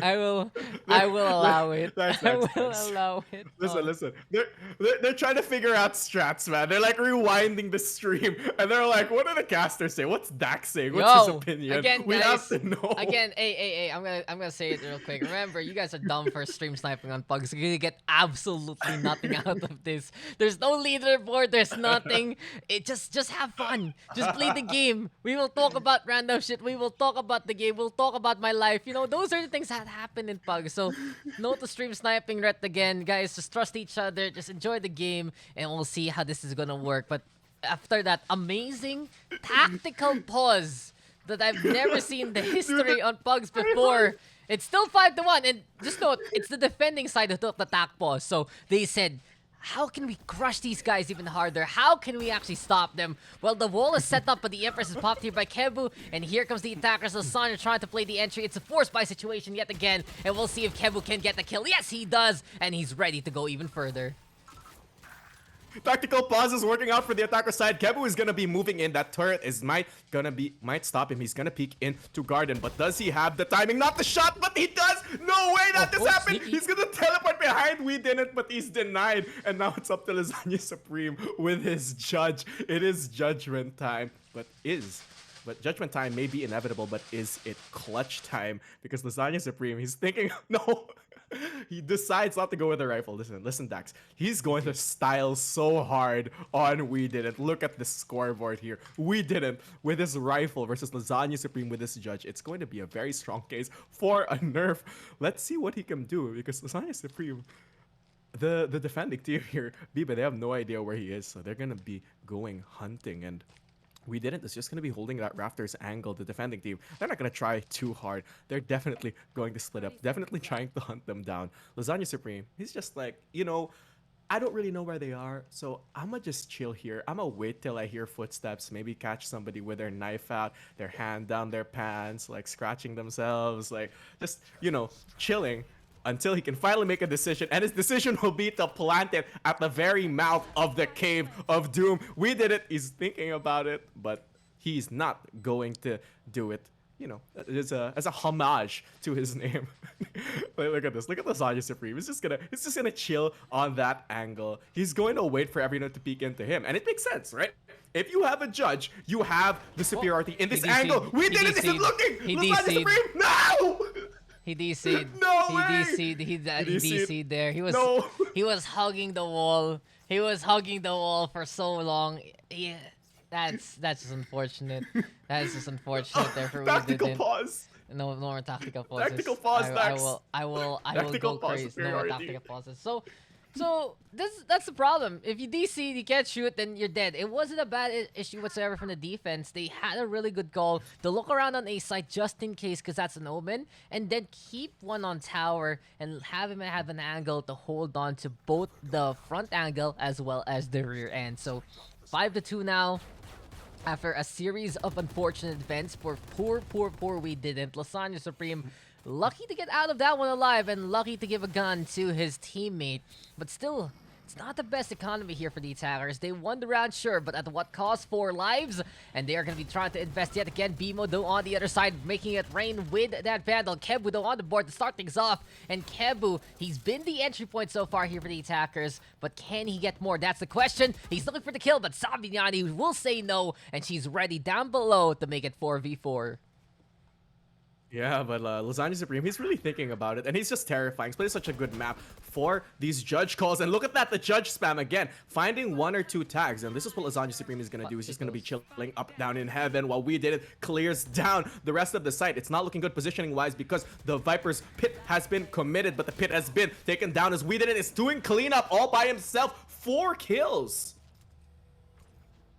I will allow it. I will allow it. Listen. They're trying to figure out strats, man. They're like rewinding the stream, and they're like, "What do the casters say? What's Dax saying? What's his opinion?" Again, we guys, have to know. Again, hey, I'm gonna say it real quick. Remember, you guys are dumb for stream sniping on Pugs. You're gonna get absolutely nothing out of this. There's no leaderboard. There's nothing. It just have fun. Just play the game. We will talk about random shit. We will talk about the game. We'll talk about my life. Those are the things that happen in Pugs. So, no to stream sniping ret again, guys. Just trust each other. Just enjoy the game, and we'll see how this is gonna work. But after that amazing tactical pause that I've never seen in the history on Pugs before, it's still 5-1. And just note, it's the defending side who took the attack pause. So they said, how can we crush these guys even harder? How can we actually stop them? Well, the wall is set up, but the Empress is popped here by Kebu. And here comes the attackers. Lasagna trying to play the entry. It's a forced buy situation yet again. And we'll see if Kebu can get the kill. Yes, he does. And he's ready to go even further. Tactical pause is working out for the attacker side. Kebu is gonna be moving in. That turret might stop him. He's gonna peek into garden, but does he have the timing? Not the shot, but he does. No way that this happened. Sneaky. He's gonna teleport behind. We didn't, but he's denied. And now it's up to Lasagna Supreme with his judge. It is judgment time, but is But Judgment Time may be inevitable, but is it clutch time? Because Lasagna Supreme, he's thinking, no. He decides not to go with the rifle. Listen, Dax. He's going to style so hard on We Didn't. Look at the scoreboard here. We Didn't with his rifle versus Lasagna Supreme with this judge. It's going to be a very strong case for a nerf. Let's see what he can do because Lasagna Supreme, the defending team here, Bibe, they have no idea where he is, so they're gonna be going hunting. And We Didn't is just going to be holding that Rafters angle, the defending team. They're not going to try too hard. They're definitely going to split up, definitely trying to hunt them down. Lasagna Supreme, he's just like, I don't really know where they are, so I'm going to just chill here. I'm going to wait till I hear footsteps, maybe catch somebody with their knife out, their hand down their pants, like scratching themselves, like just, chilling until he can finally make a decision, and his decision will be to plant it at the very mouth of the Cave of Doom. We Did It. He's thinking about it, but he's not going to do it. As a homage to his name. Look at this. Look at Lasagna Supreme. He's just gonna chill on that angle. He's going to wait for everyone to peek into him, and it makes sense, right? If you have a judge, you have the superiority in this angle. We Did It. This is looking. Lasagna Supreme. No. He DC'd. No he way! DC'd. He DC'd there. He was No. he was hugging the wall. He was hugging the wall for so long. Yeah, that's just unfortunate. That is just unfortunate there for Tactical Didn't. pause. No more tactical pauses. Tactical pause, Dax. I will Tactical go pause crazy. No more superiority. tactical pauses. So that's the problem. If you DC, you can't shoot, then you're dead. It wasn't a bad issue whatsoever from the defense. They had a really good call to look around on A side just in case, because that's an omen, and then keep one on tower and have him have an angle to hold on to both the front angle as well as the rear end. So 5-2 now. After a series of unfortunate events for poor We Didn't. Lasagna Supreme lucky to get out of that one alive and lucky to give a gun to his teammate. But still, it's not the best economy here for the attackers. They won the round, sure, but at what cost? 4 lives. And they are going to be trying to invest yet again. Bimo, though, on the other side, making it rain with that Vandal. Kebu, though, on the board to start things off. And Kebu, he's been the entry point so far here for the attackers. But can he get more? That's the question. He's looking for the kill, but Savignani will say no. And she's ready down below to make it 4v4. Yeah, but Lasagna Supreme, he's really thinking about it, and he's just terrifying. He's playing such a good map for these judge calls, and look at that, the judge spam again, finding 1 or 2 tags, and this is what Lasagna Supreme is going to do. He's just going to be chilling up, down in heaven while We Did It clears down the rest of the site. It's not looking good positioning-wise because the Viper's pit has been committed, but the pit has been taken down as We Did It is doing cleanup all by himself. 4 kills.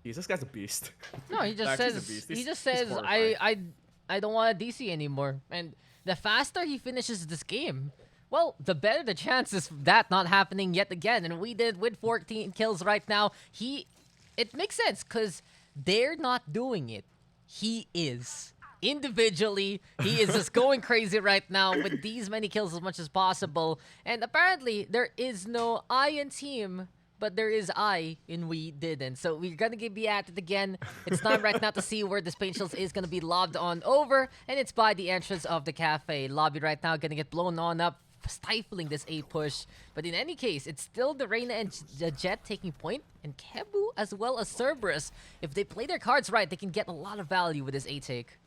Jeez, this guy's a beast. No, he just Dax, he's a says, beast. he He's- just he's says, horrifying. I don't want to DC anymore. And the faster he finishes this game, well, the better the chances of that not happening yet again. And We Did with 14 kills right now. It makes sense because they're not doing it. He is. Individually, he is just going crazy right now with these many kills as much as possible. And apparently, there is no I in team, but there is I in We Didn't. So we're gonna be at it again. It's time right now to see where this Paint Shields is gonna be lobbed on over, and it's by the entrance of the cafe. Lobby right now gonna get blown on up, stifling this A push. But in any case, it's still the Reyna and the Jet taking point, and Kebu as well as Cerberus. If they play their cards right, they can get a lot of value with this A take.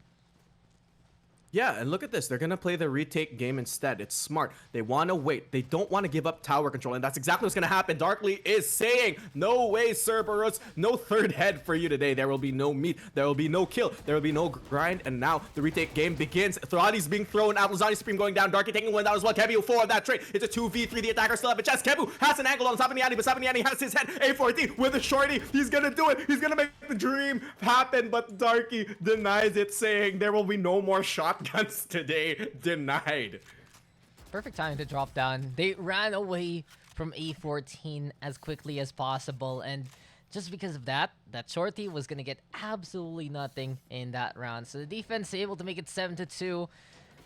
Yeah, and look at this. They're going to play the retake game instead. It's smart. They want to wait. They don't want to give up tower control, and that's exactly what's going to happen. Darkly is saying, no way, Cerberus. No third head for you today. There will be no meat. There will be no kill. There will be no grind, and now the retake game begins. Thradi's being thrown out. Lasagna Supreme going down. Darky taking one down as well. Kebu 4 of that trade. It's a 2v3. The attacker still have a chest. Kebu has an angle on Savignani, but Savignani has his head. A14 with a shorty. He's going to do it. He's going to make the dream happen, but Darky denies it, saying there will be no more shotguns today. Denied. Perfect time to drop down. They ran away from A14 as quickly as possible, and just because of that shorty was gonna get absolutely nothing in that round. So the defense able to make it 7-2.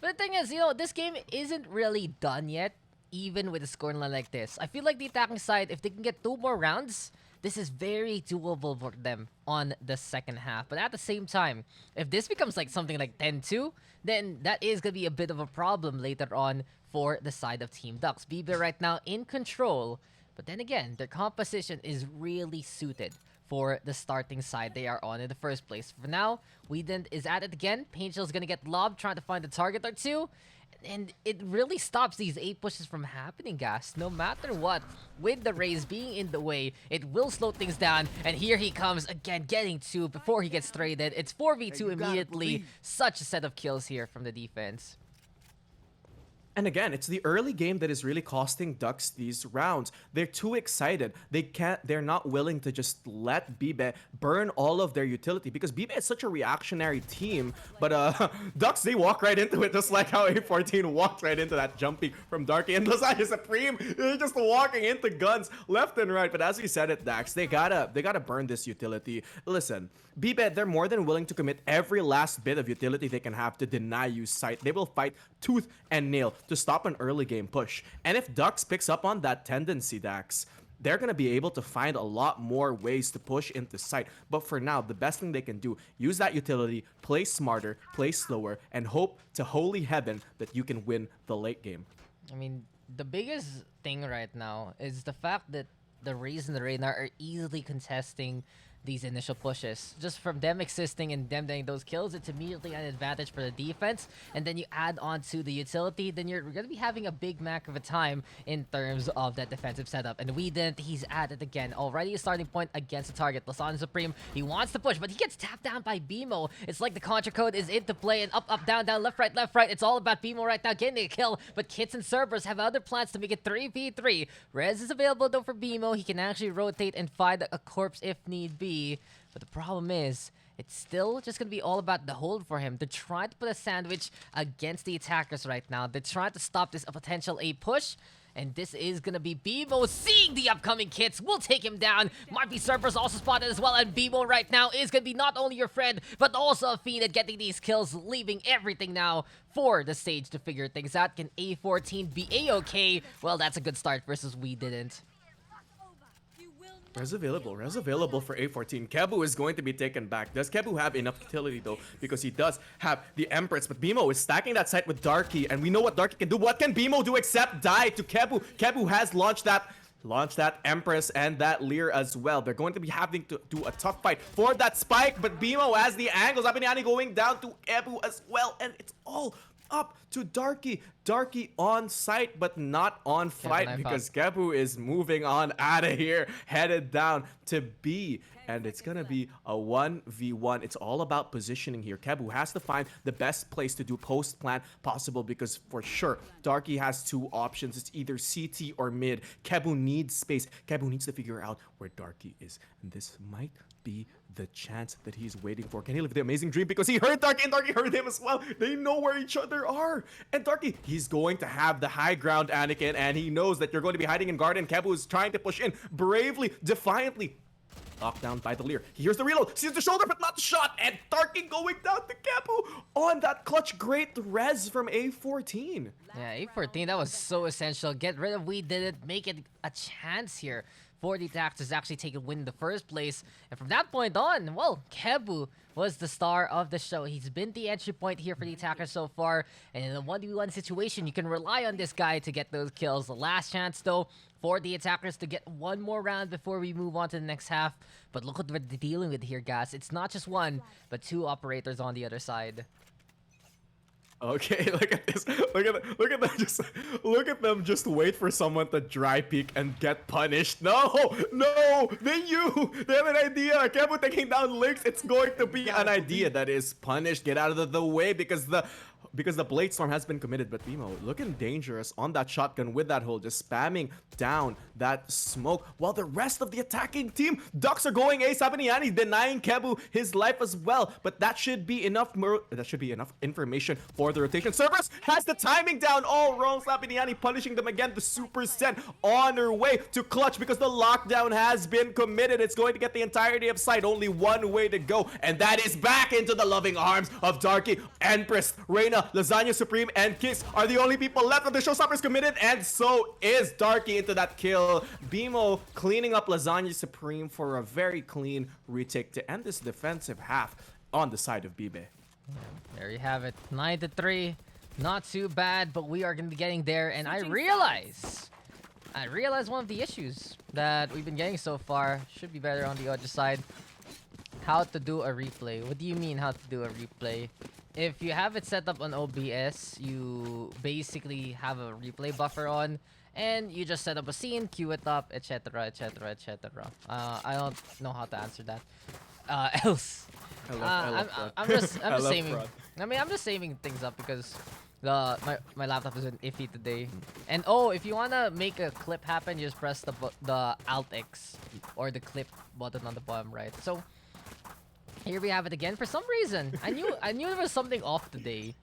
But the thing is, this game isn't really done yet, even with a scoreline like this. I feel like the attacking side, if they can get 2 more rounds, this is very doable for them on the second half. But at the same time, if this becomes like something like 10-2, then that is going to be a bit of a problem later on for the side of Team Daks. Bibe right now in control. But then again, their composition is really suited for the starting side they are on in the first place. For now, Whedon is at it again. Painchill's gonna get lobbed, trying to find a target or two. And it really stops these 8 pushes from happening, Gast. No matter what, with the Raze being in the way, it will slow things down. And here he comes again, getting 2 before he gets traded. It's 4v2 you gotta immediately. believe. Such a set of kills here from the defense. And again, it's the early game that is really costing Daks these rounds. They're too excited. They're not willing to just let Bibe burn all of their utility because Bibe is such a reactionary team. But Daks, they walk right into it just like how A14 walked right into that jumping from Darky and Lasagna Supreme. They're just walking into guns left and right. But as you said it, Dax, they gotta burn this utility. Listen, Bibe, they're more than willing to commit every last bit of utility they can have to deny you sight. They will fight tooth and nail to stop an early game push. And if Daks picks up on that tendency, Dax, they're going to be able to find a lot more ways to push into sight. But for now, the best thing they can do, use that utility, play smarter, play slower, and hope to holy heaven that you can win the late game. I mean, the biggest thing right now is the fact that the Raze and the Reyna are easily contesting these initial pushes. Just from them existing and them getting those kills, it's immediately an advantage for the defense. And then you add on to the utility, then you're going to be having a big mac of a time in terms of that defensive setup. And he's at it again. Already a starting point against the target. Lasagna Supreme, he wants to push, but he gets tapped down by BMO. It's like the contra code is into play, and up, up, down, down, left, right, left, right. It's all about BMO right now getting a kill, but Kits and Cerberus have other plans to make it 3v3. Rez is available though for BMO. He can actually rotate and find a corpse if need be. But the problem is, it's still just going to be all about the hold for him. They're trying to put a sandwich against the attackers right now. They're trying to stop this potential A push. And this is going to be BMO seeing the upcoming Kits. Will take him down. Might be Cerberus also spotted as well. And BMO right now is going to be not only your friend, but also a fiend at getting these kills, leaving everything now for the stage to figure things out. Can A14 be A-okay? Well, that's a good start versus we didn't. Res available for A14. Kebu is going to be taken back. Does Kebu have enough utility though? Because he does have the Empress, but BMO is stacking that site with Darky, and we know what Darky can do. What can BMO do except die to Kebu? Kebu has launched that Empress and that Lear as well. They're going to be having to do a tough fight for that spike, but BMO has the angles. Abiniani going down to Kebu as well, and it's all up to Darky. Darky on site, but not on flight because Kebu is moving on out of here, headed down to B. And it's going to be a 1v1. It's all about positioning here. Kebu has to find the best place to do post-plant possible because for sure, Darky has 2 options. It's either CT or mid. Kebu needs space. Kebu needs to figure out where Darky is. And this might be the chance that he's waiting for. Can he live the amazing dream? Because he heard Darky and Darky heard him as well. They know where each other are. And Darky, he's going to have the high ground, Anakin, and he knows that you're going to be hiding in garden. Kebu is trying to push in bravely, defiantly. Knocked down by the Lear. He hears the reload, sees the shoulder, but not the shot. And Darky going down to Kebu on that clutch. Great res from A14. Yeah, A14, that was so essential. Get rid of We Did It, make it a chance here for the Daks to actually take a win in the first place. And from that point on, well, Kebu was the star of the show. He's been the entry point here for the attackers so far. And in a 1v1 situation, you can rely on this guy to get those kills. The last chance, though, for the attackers to get one more round before we move on to the next half. But look what they're dealing with here, guys. It's not just 1, but 2 operators on the other side. Okay, look at this. Look at them. Look at them. Just wait for someone to dry peek and get punished. No, they have an idea. Kebu taking down Lynx. It's going to be an idea that is punished. Get out of the way because the Blade Storm has been committed. But BMO looking dangerous on that shotgun with that hole, just spamming down that smoke while the rest of the attacking team, Daks are going ace. Abiniani denying Kebu his life as well. But that should be enough. That should be enough information for the rotation. Cerberus has the timing down all wrong. Abiniani punishing them again. The super set on her way to clutch because the lockdown has been committed. It's going to get the entirety of site. Only one way to go, and that is back into the loving arms of Darky. Empress, Reyna, Lasagna Supreme, and Kix are the only people left. Of the showstoppers committed, and so is Darky into that kill. BMO cleaning up Lasagna Supreme for a very clean retake to end this defensive half on the side of Bibe. There you have it. 9-3. Not too bad, but we are going to be getting there. And I realize I realized one of the issues that we've been getting so far should be better on the other side. How to do a replay. What do you mean how to do a replay? If you have it set up on OBS, you basically have a replay buffer on, and you just set up a scene, queue it up, etc, etc, etc. I don't know how to answer that. Else, I love I'm just I love saving. fraud. I mean, I'm just saving things up because my laptop is iffy today. And oh, if you wanna make a clip happen, you just press the Alt X or the clip button on the bottom right. So here we have it again. For some reason, I knew there was something off today,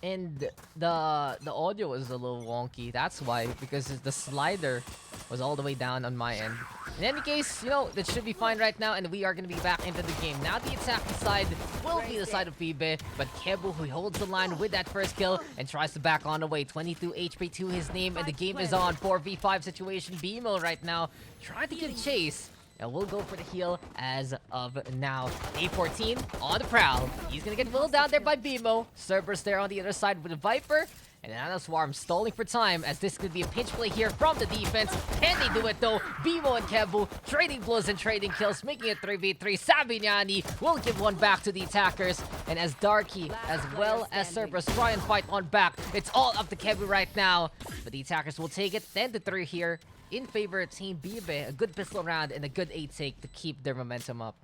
and the audio was a little wonky. That's why, because the slider was all the way down on my end. In any case, you know, that should be fine right now, and we are gonna be back into the game. Now the attacking side will be the side of Bibe, but Kebu, who holds the line with that first kill and tries to back on away. 22 HP to his name, and the game is on. 4v5 situation. BMO right now trying to get chase. And we'll go for the heal as of now. A14 on the prowl. He's gonna get whittled down there by Bimo. Cerberus there on the other side with a Viper. And Nano Swarm stalling for time, as this could be a pinch play here from the defense. Can they do it though? Bimo and Kebu trading blows and trading kills, making it 3v3. Sabignani will give one back to the attackers. And as Darky, as well as Cerberus, try and fight on back. It's all up to Kebu right now. But the attackers will take it 10-3 here in favor of Team Bibe. A good pistol round and a good 8 take to keep their momentum up.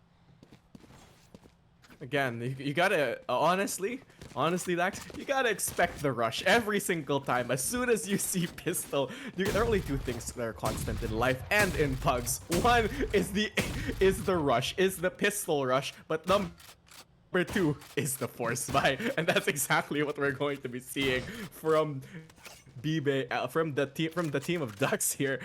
Again, you gotta, honestly, Daks, you gotta expect the rush every single time. As soon as you see pistol, there are only two things that are constant in life and in PUGS. One is the rush, is the pistol rush, but number two is the force buy, and that's exactly what we're going to be seeing from Bibe, from the team of Daks here.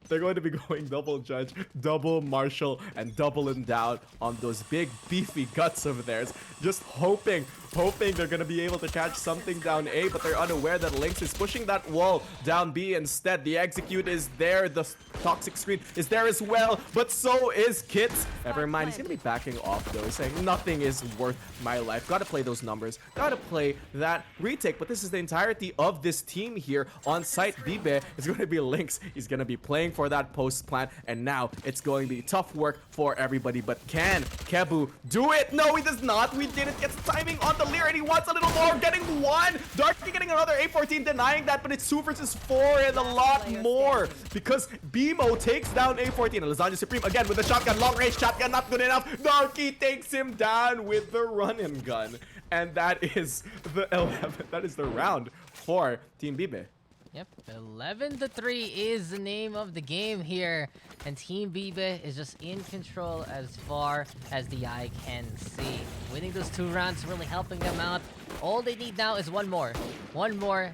They're going to be going double Judge, double Marshall, and double Endowed on those big beefy guts of theirs. Just hoping they're going to be able to catch something down A, but they're unaware that Lynx is pushing that wall down B instead. The execute is there, the toxic screen is there as well, but so is Kits. Never mind, he's going to be backing off though, saying nothing is worth my life. Gotta play those numbers, gotta play that retake, but this is the entirety of this team here on site. Bibe is going to be Lynx. He's going to be playing for that post plant, and now it's going to be tough work for everybody. But can Kebu do it? No, he does not. We didn't get timing on the Lear, and he wants a little more. Getting one. Darky getting another. A14 denying that, but it's 2 versus 4 and a lot more because Bimo takes down A14. And Lasagna Supreme again with the shotgun. Long range shotgun, not good enough. Darky takes him down with the run and gun. And that is the 11. That is the round for Team Bibe. Yep, 11-3 is the name of the game here, and Team Bibe is just in control as far as the eye can see. Winning those 2 rounds, really helping them out. All they need now is one more,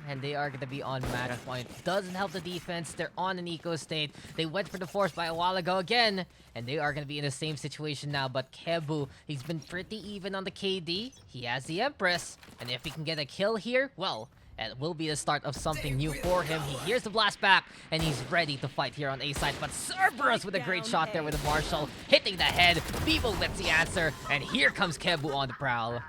and they are going to be on match point. Doesn't help the defense. They're on an eco state. They went for the force by a while ago again, and they are going to be in the same situation now. But Kebu, he's been pretty even on the KD. He has the Empress, and if he can get a kill here, well, it will be the start of something new for him. He hears the blast back, and he's ready to fight here on A side. But Cerberus with a great shot there with the Marshall, hitting the head. Bibo gets the answer, and here comes Kebu on the prowl.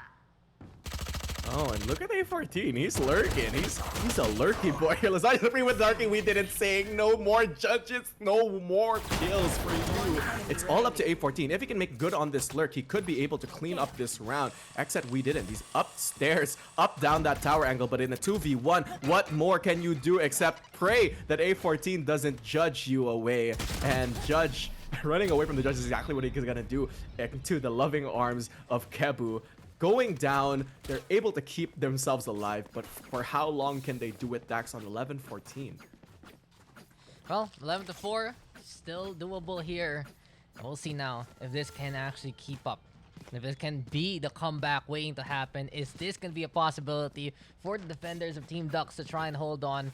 Oh, and look at A14. He's lurking. He's a lurky boy. Lasagna Supreme with Darky. We didn't sing. No more judges. No more kills for you. It's all up to A14. If he can make good on this lurk, he could be able to clean up this round. Except we didn't. He's upstairs, up down that tower angle. But in a 2v1, what more can you do except pray that A14 doesn't judge you away? And Judge running away from the judge is exactly what he's gonna do into the loving arms of Kebu. Going down, they're able to keep themselves alive, but for how long can they do it, Daks, on 11-14? Well, 11-4, still doable here. We'll see now if this can actually keep up. If this can be the comeback waiting to happen. Is this going to be a possibility for the defenders of Team Daks to try and hold on?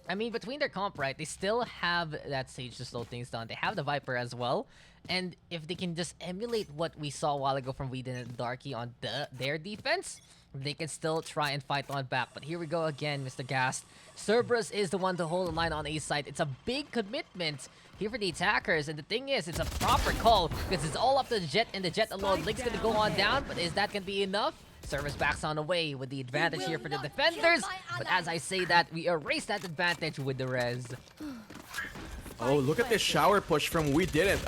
I mean, between their comp, right, they still have that Sage to slow things down. They have the Viper as well. And if they can just emulate what we saw a while ago from Whedon and Darky on their defense, they can still try and fight on back. But here we go again, Mr. Gast. Cerberus is the one to hold the line on A side. It's a big commitment here for the attackers. And the thing is, it's a proper call because it's all up to the Jet and the Jet alone. Link's going to go on down, but is that going to be enough? Service backs on the way with the advantage here for the defenders. But as I say that, we erase that advantage with the res. Oh, look at this shower push from We Didn't.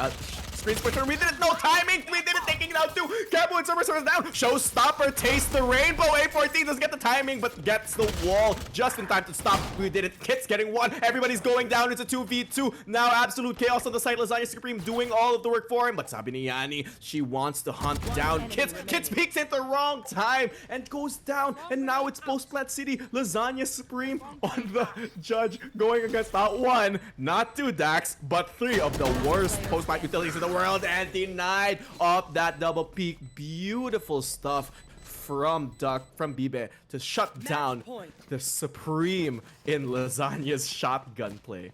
Screen push from We Didn't. No timing. We Didn't taking it out too. Capo and Service down. Showstopper. Taste the rainbow. A14 doesn't get the timing, but gets the wall just in time to stop. We Didn't. Kit's getting one. Everybody's going down. It's a 2v2. Now absolute chaos on the side. Lasagna Supreme doing all of the work for him, but Sabi ni Yani, she wants to hunt down Kits. Kits peeks at the wrong time and goes down. And now it's Post-Plant City. Lasagna Supreme on the judge going against not one, not two Daks, but three of the worst post-plant utilities in the world, and denied of that double peak. Beautiful stuff from Bibe to shut down the Supreme in Lasagna's shotgun play.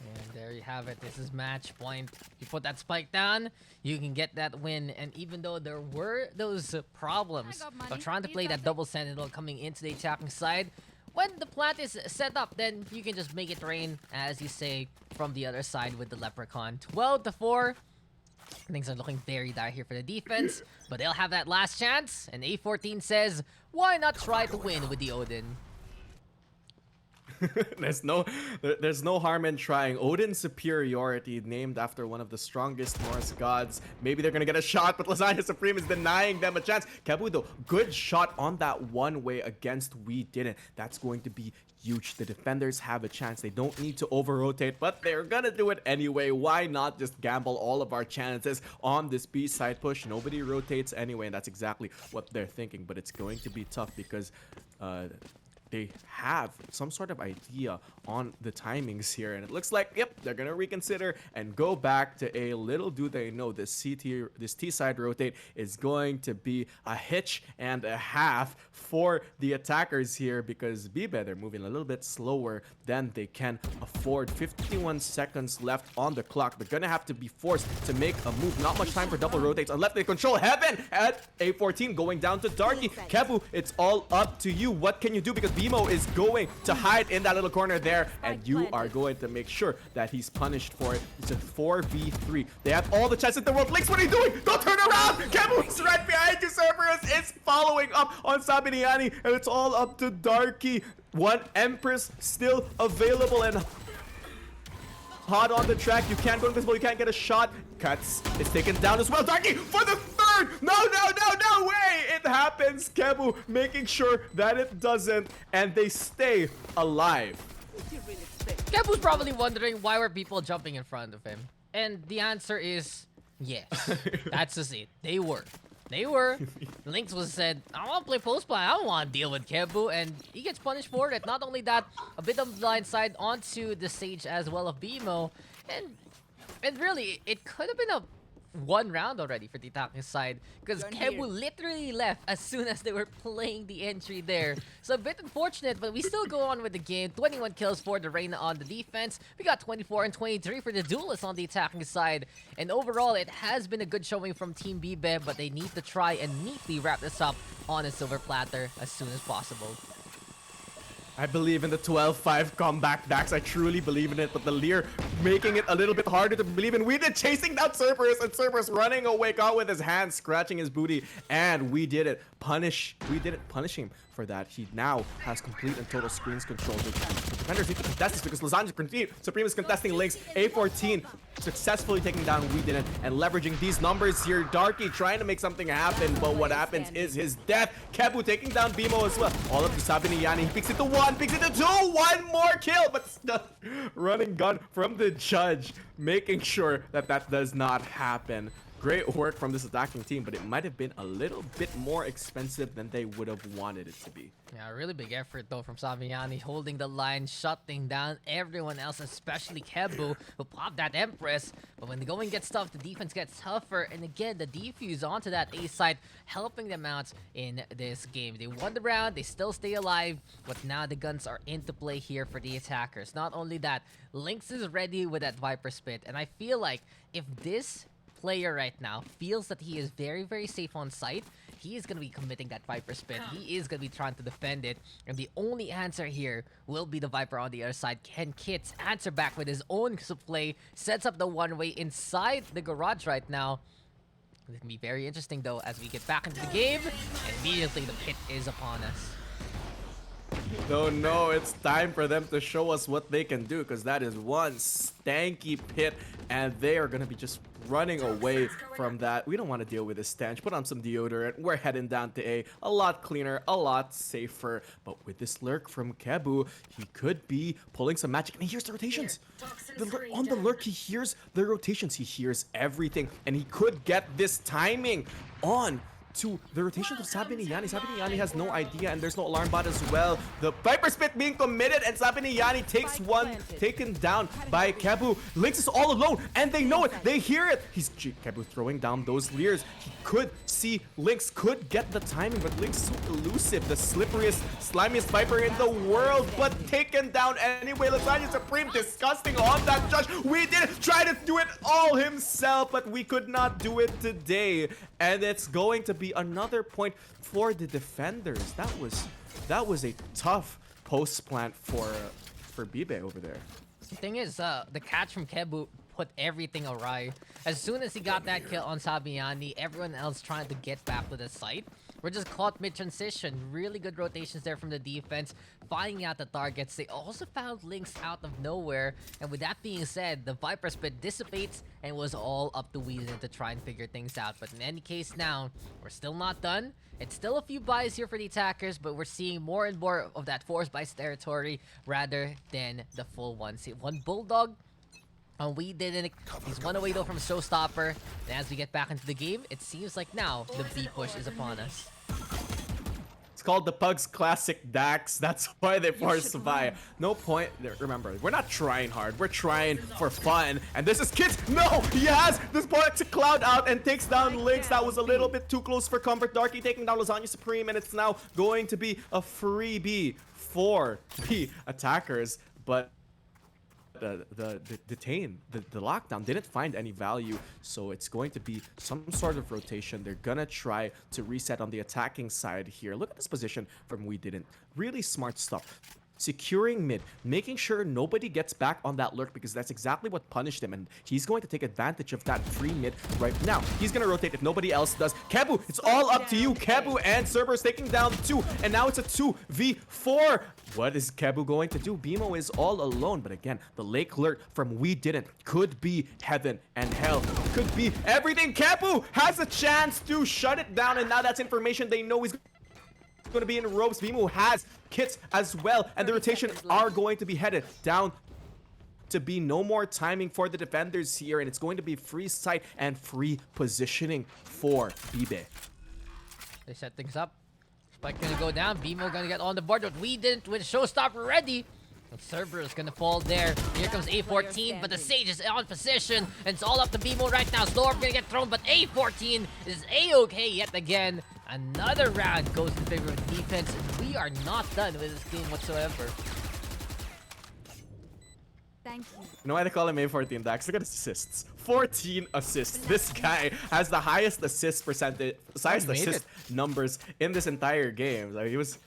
And there you have it. This is match point. You put that spike down, you can get that win. And even though there were those problems of trying to play that double sentinel coming into the attacking side, when the plant is set up, then you can just make it rain, as you say, from the other side with the Leprechaun. 12-4. Things are looking very dire here for the defense, but they'll have that last chance. And A14 says, why not try to win with the Odin? there's no harm in trying. Odin's superiority, named after one of the strongest Norse gods. Maybe they're gonna get a shot, but Lasagna Supreme is denying them a chance. Kebu though, good shot on that one way against We Didn't. That's going to be huge. The defenders have a chance. They don't need to over-rotate, but they're gonna do it anyway. Why not just gamble all of our chances on this B-side push? Nobody rotates anyway, and that's exactly what they're thinking. But it's going to be tough because they have some sort of idea on the timings here, and it looks like, yep, they're gonna reconsider and go back to A. Little do they know this T-side rotate is going to be a hitch and a half for the attackers here, because Bibe, they're moving a little bit slower than they can afford. 51 seconds left on the clock. They're gonna have to be forced to make a move. Not much time for double rotates unless they control heaven at A14 going down to Darky. Kebu, it's all up to you. What can you do? Because Bimo is going to hide in that little corner there, and you are going to make sure that he's punished for it. It's a 4v3. They have all the chances in the world. Lynx, what are you doing? Don't turn around! Kebu is right behind you. Cerberus is following up on Sabiniani, and it's all up to Darky. One Empress still available and hot on the track. You can't go invisible. You can't get a shot. Cuts is taken down as well. Darky for the third. No way. It happens. Kebu making sure that it doesn't, and they stay alive. Kebu's probably wondering why were people jumping in front of him. And the answer is yes. That's just it. They were. Lynx was said, I want to play post-play. I don't want to deal with Kebu. And he gets punished for it. Not only that, a bit of blindside onto the stage as well of Bimo. And really, it could have been a one round already for the attacking side, because Kebu literally left as soon as they were playing the entry there. So a bit unfortunate, but we still go on with the game. 21 kills for the Reyna on the defense. We got 24 and 23 for the Duelists on the attacking side. And overall, it has been a good showing from Team Bibe, but they need to try and neatly wrap this up on a silver platter as soon as possible. I believe in the 12-5 comeback, Dax. I truly believe in it, but the Lear making it a little bit harder to believe in. We did chasing down Cerberus, and Cerberus running away, caught with his hands, scratching his booty, and we did it. Punish him for that. He now has complete and total screens control. The defenders need to contest this because Lasagna Supreme is contesting Lynx. A14 successfully taking down We Didn't and leveraging these numbers here. Darky trying to make something happen, but what happens is his death. Kebu taking down Bimo as well. All up to Sabiniani. He picks it to 1, picks it to 2. One more kill, but still running gun from the judge, making sure that that does not happen. Great work from this attacking team, but it might have been a little bit more expensive than they would have wanted it to be. Yeah, really big effort though from Savignani, holding the line, shutting down everyone else, especially Kebu, who popped that Empress. But when the going gets tough, the defense gets tougher. And again, the defuse onto that A side, helping them out in this game. They won the round, they still stay alive, but now the guns are into play here for the attackers. Not only that, Lynx is ready with that Viper Spit. And I feel like if this player right now feels that he is very, very safe on site, he is going to be committing that Viper Spit. He is going to be trying to defend it. And the only answer here will be the Viper on the other side. Can Kits answer back with his own play, sets up the one-way inside the garage right now. It can be very interesting though as we get back into the game, and immediately the pit is upon us. No, it's time for them to show us what they can do, because that is one stanky pit, and they are going to be just running away from that. We don't want to deal with this stench. Put on some deodorant. We're heading down to A. A lot cleaner, a lot safer. But with this lurk from Kebu, he could be pulling some magic. And he hears the rotations. On the lurk, he hears the rotations. He hears everything. And he could get this timing on to the rotation of Sabiniyani. Sabiniyani has no idea, and there's no alarm bot as well. The Viper Spit being committed, and Sabiniyani takes one, taken down by Kebu. Lynx is all alone, and they know it. They hear it. He's Kebu throwing down those leers. He could see Lynx, could get the timing, but Lynx so elusive. The slipperiest, slimiest Viper in the world, but taken down anyway. Lasagna Supreme disgusting on that Josh. We did try to do it all himself, but we could not do it today. And it's going to be another point for the defenders. That was a tough post plant for Bibe over there. The thing is, the catch from Kebu put everything awry. As soon as he got that kill on Sabiyani, everyone else trying to get back to the site. We're just caught mid-transition. Really good rotations there from the defense, finding out the targets. They also found Lynx out of nowhere. And with that being said, the Viper Spit dissipates and it was all up to Weezin to try and figure things out. But in any case now, we're still not done. It's still a few buys here for the attackers, but we're seeing more and more of that forced buys territory rather than the full one. See, one Bulldog. We didn't. He's one away though from a showstopper. And as we get back into the game, it seems like now the B push is upon us. It's called the Pugs Classic Daks. That's why they forced to buy. No point. Remember, we're not trying hard. We're trying for fun. And this is Kids. No, he has this point to cloud out and takes down Lynx. That was a little bit too close for comfort. Darky taking down Lasagna Supreme, and it's now going to be a freebie for the attackers. But the detain, the lockdown didn't find any value, so it's going to be some sort of rotation. They're gonna try to reset on the attacking side here. Look at this position from We Didn't. Really smart stuff. Securing mid, making sure nobody gets back on that lurk, because that's exactly what punished him, and he's going to take advantage of that free mid right now. He's gonna rotate if nobody else does. Kebu, it's all up to you. Kebu and Cerberus taking down 2, and now it's a 2v4. What is Kebu going to do? Bimo is all alone, but again, the Lake Lurk from We Didn't could be heaven and hell. Could be everything. Kebu has a chance to shut it down, and now that's information they know he's going to be in ropes. Bimu has kits as well, and the rotation are going to be headed down to be no more timing for the defenders here, and it's going to be free sight and free positioning for Bibe. They set things up. Spike gonna go down. Bimo gonna get on the board, but We Didn't with showstopper ready. The server is gonna fall there. Here comes A14, but the Sage is on position, and it's all up to Bimo right now. Slower gonna get thrown, but A14 is A-okay yet again. Another round goes in favor of defense, and we are not done with this game whatsoever. Thank you. You know why they call him A14, Dax? Look at his assists. 14 assists. This guy has the highest assist percentage, highest assist numbers in this entire game. Like he was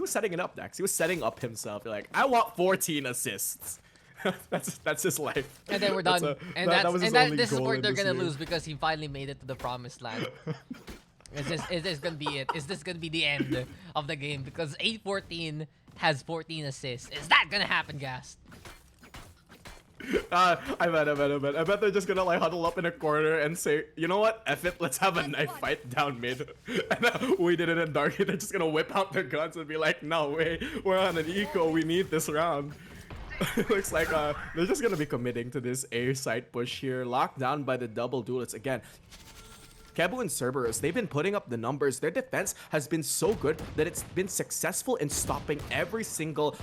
setting it up, Dax. He was setting up himself. You're like, I want 14 assists. that's his life. And then we're done. This is where they're gonna lose, because he finally made it to the promised land. Is this gonna be it? Is this gonna be the end of the game? Because A14 has 14 assists. Is that gonna happen, Gast? I bet they're just gonna like huddle up in a corner and say, you know what? F it, let's have a knife fight down mid. And We Did It in Darky. They're just gonna whip out their guns and be like, no way, we're on an eco. We need this round. Looks like they're just gonna be committing to this A side push here, locked down by the double duelists again. Kebu and Cerberus, they've been putting up the numbers. Their defense has been so good that it's been successful in stopping every single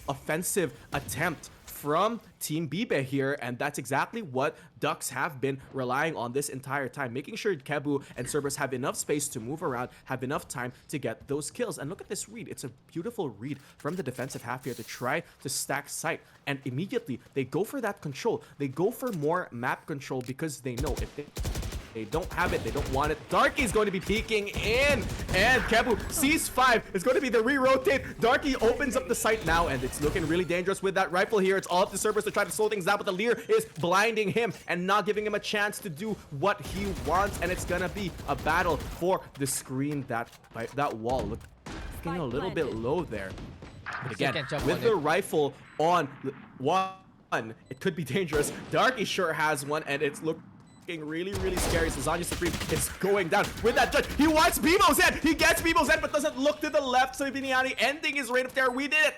offensive attempt from Team Bibe here, and that's exactly what Daks have been relying on this entire time, making sure Kebu and Cerberus have enough space to move around, have enough time to get those kills. And look at this read. It's a beautiful read from the defensive half here to try to stack sight, and immediately they go for that control. They go for more map control, because they know if they They don't have it. They don't want it. Darky's going to be peeking in. And Kebu sees 5. It's going to be the re-rotate. Darky opens up the sight now. And it's looking really dangerous with that rifle here. It's all up to Cerberus to try to slow things down. But the Lear is blinding him and not giving him a chance to do what he wants. And it's going to be a battle for the screen. That wall looking a little bit low there. But again, with the rifle on one, it could be dangerous. Darky sure has one. And it's looking really, really scary. Zanya Supreme is going down with that judge. He wants Bibo's head. He gets Bibo's head, but doesn't look to the left. So Viniani ending his reign of terror. We did it.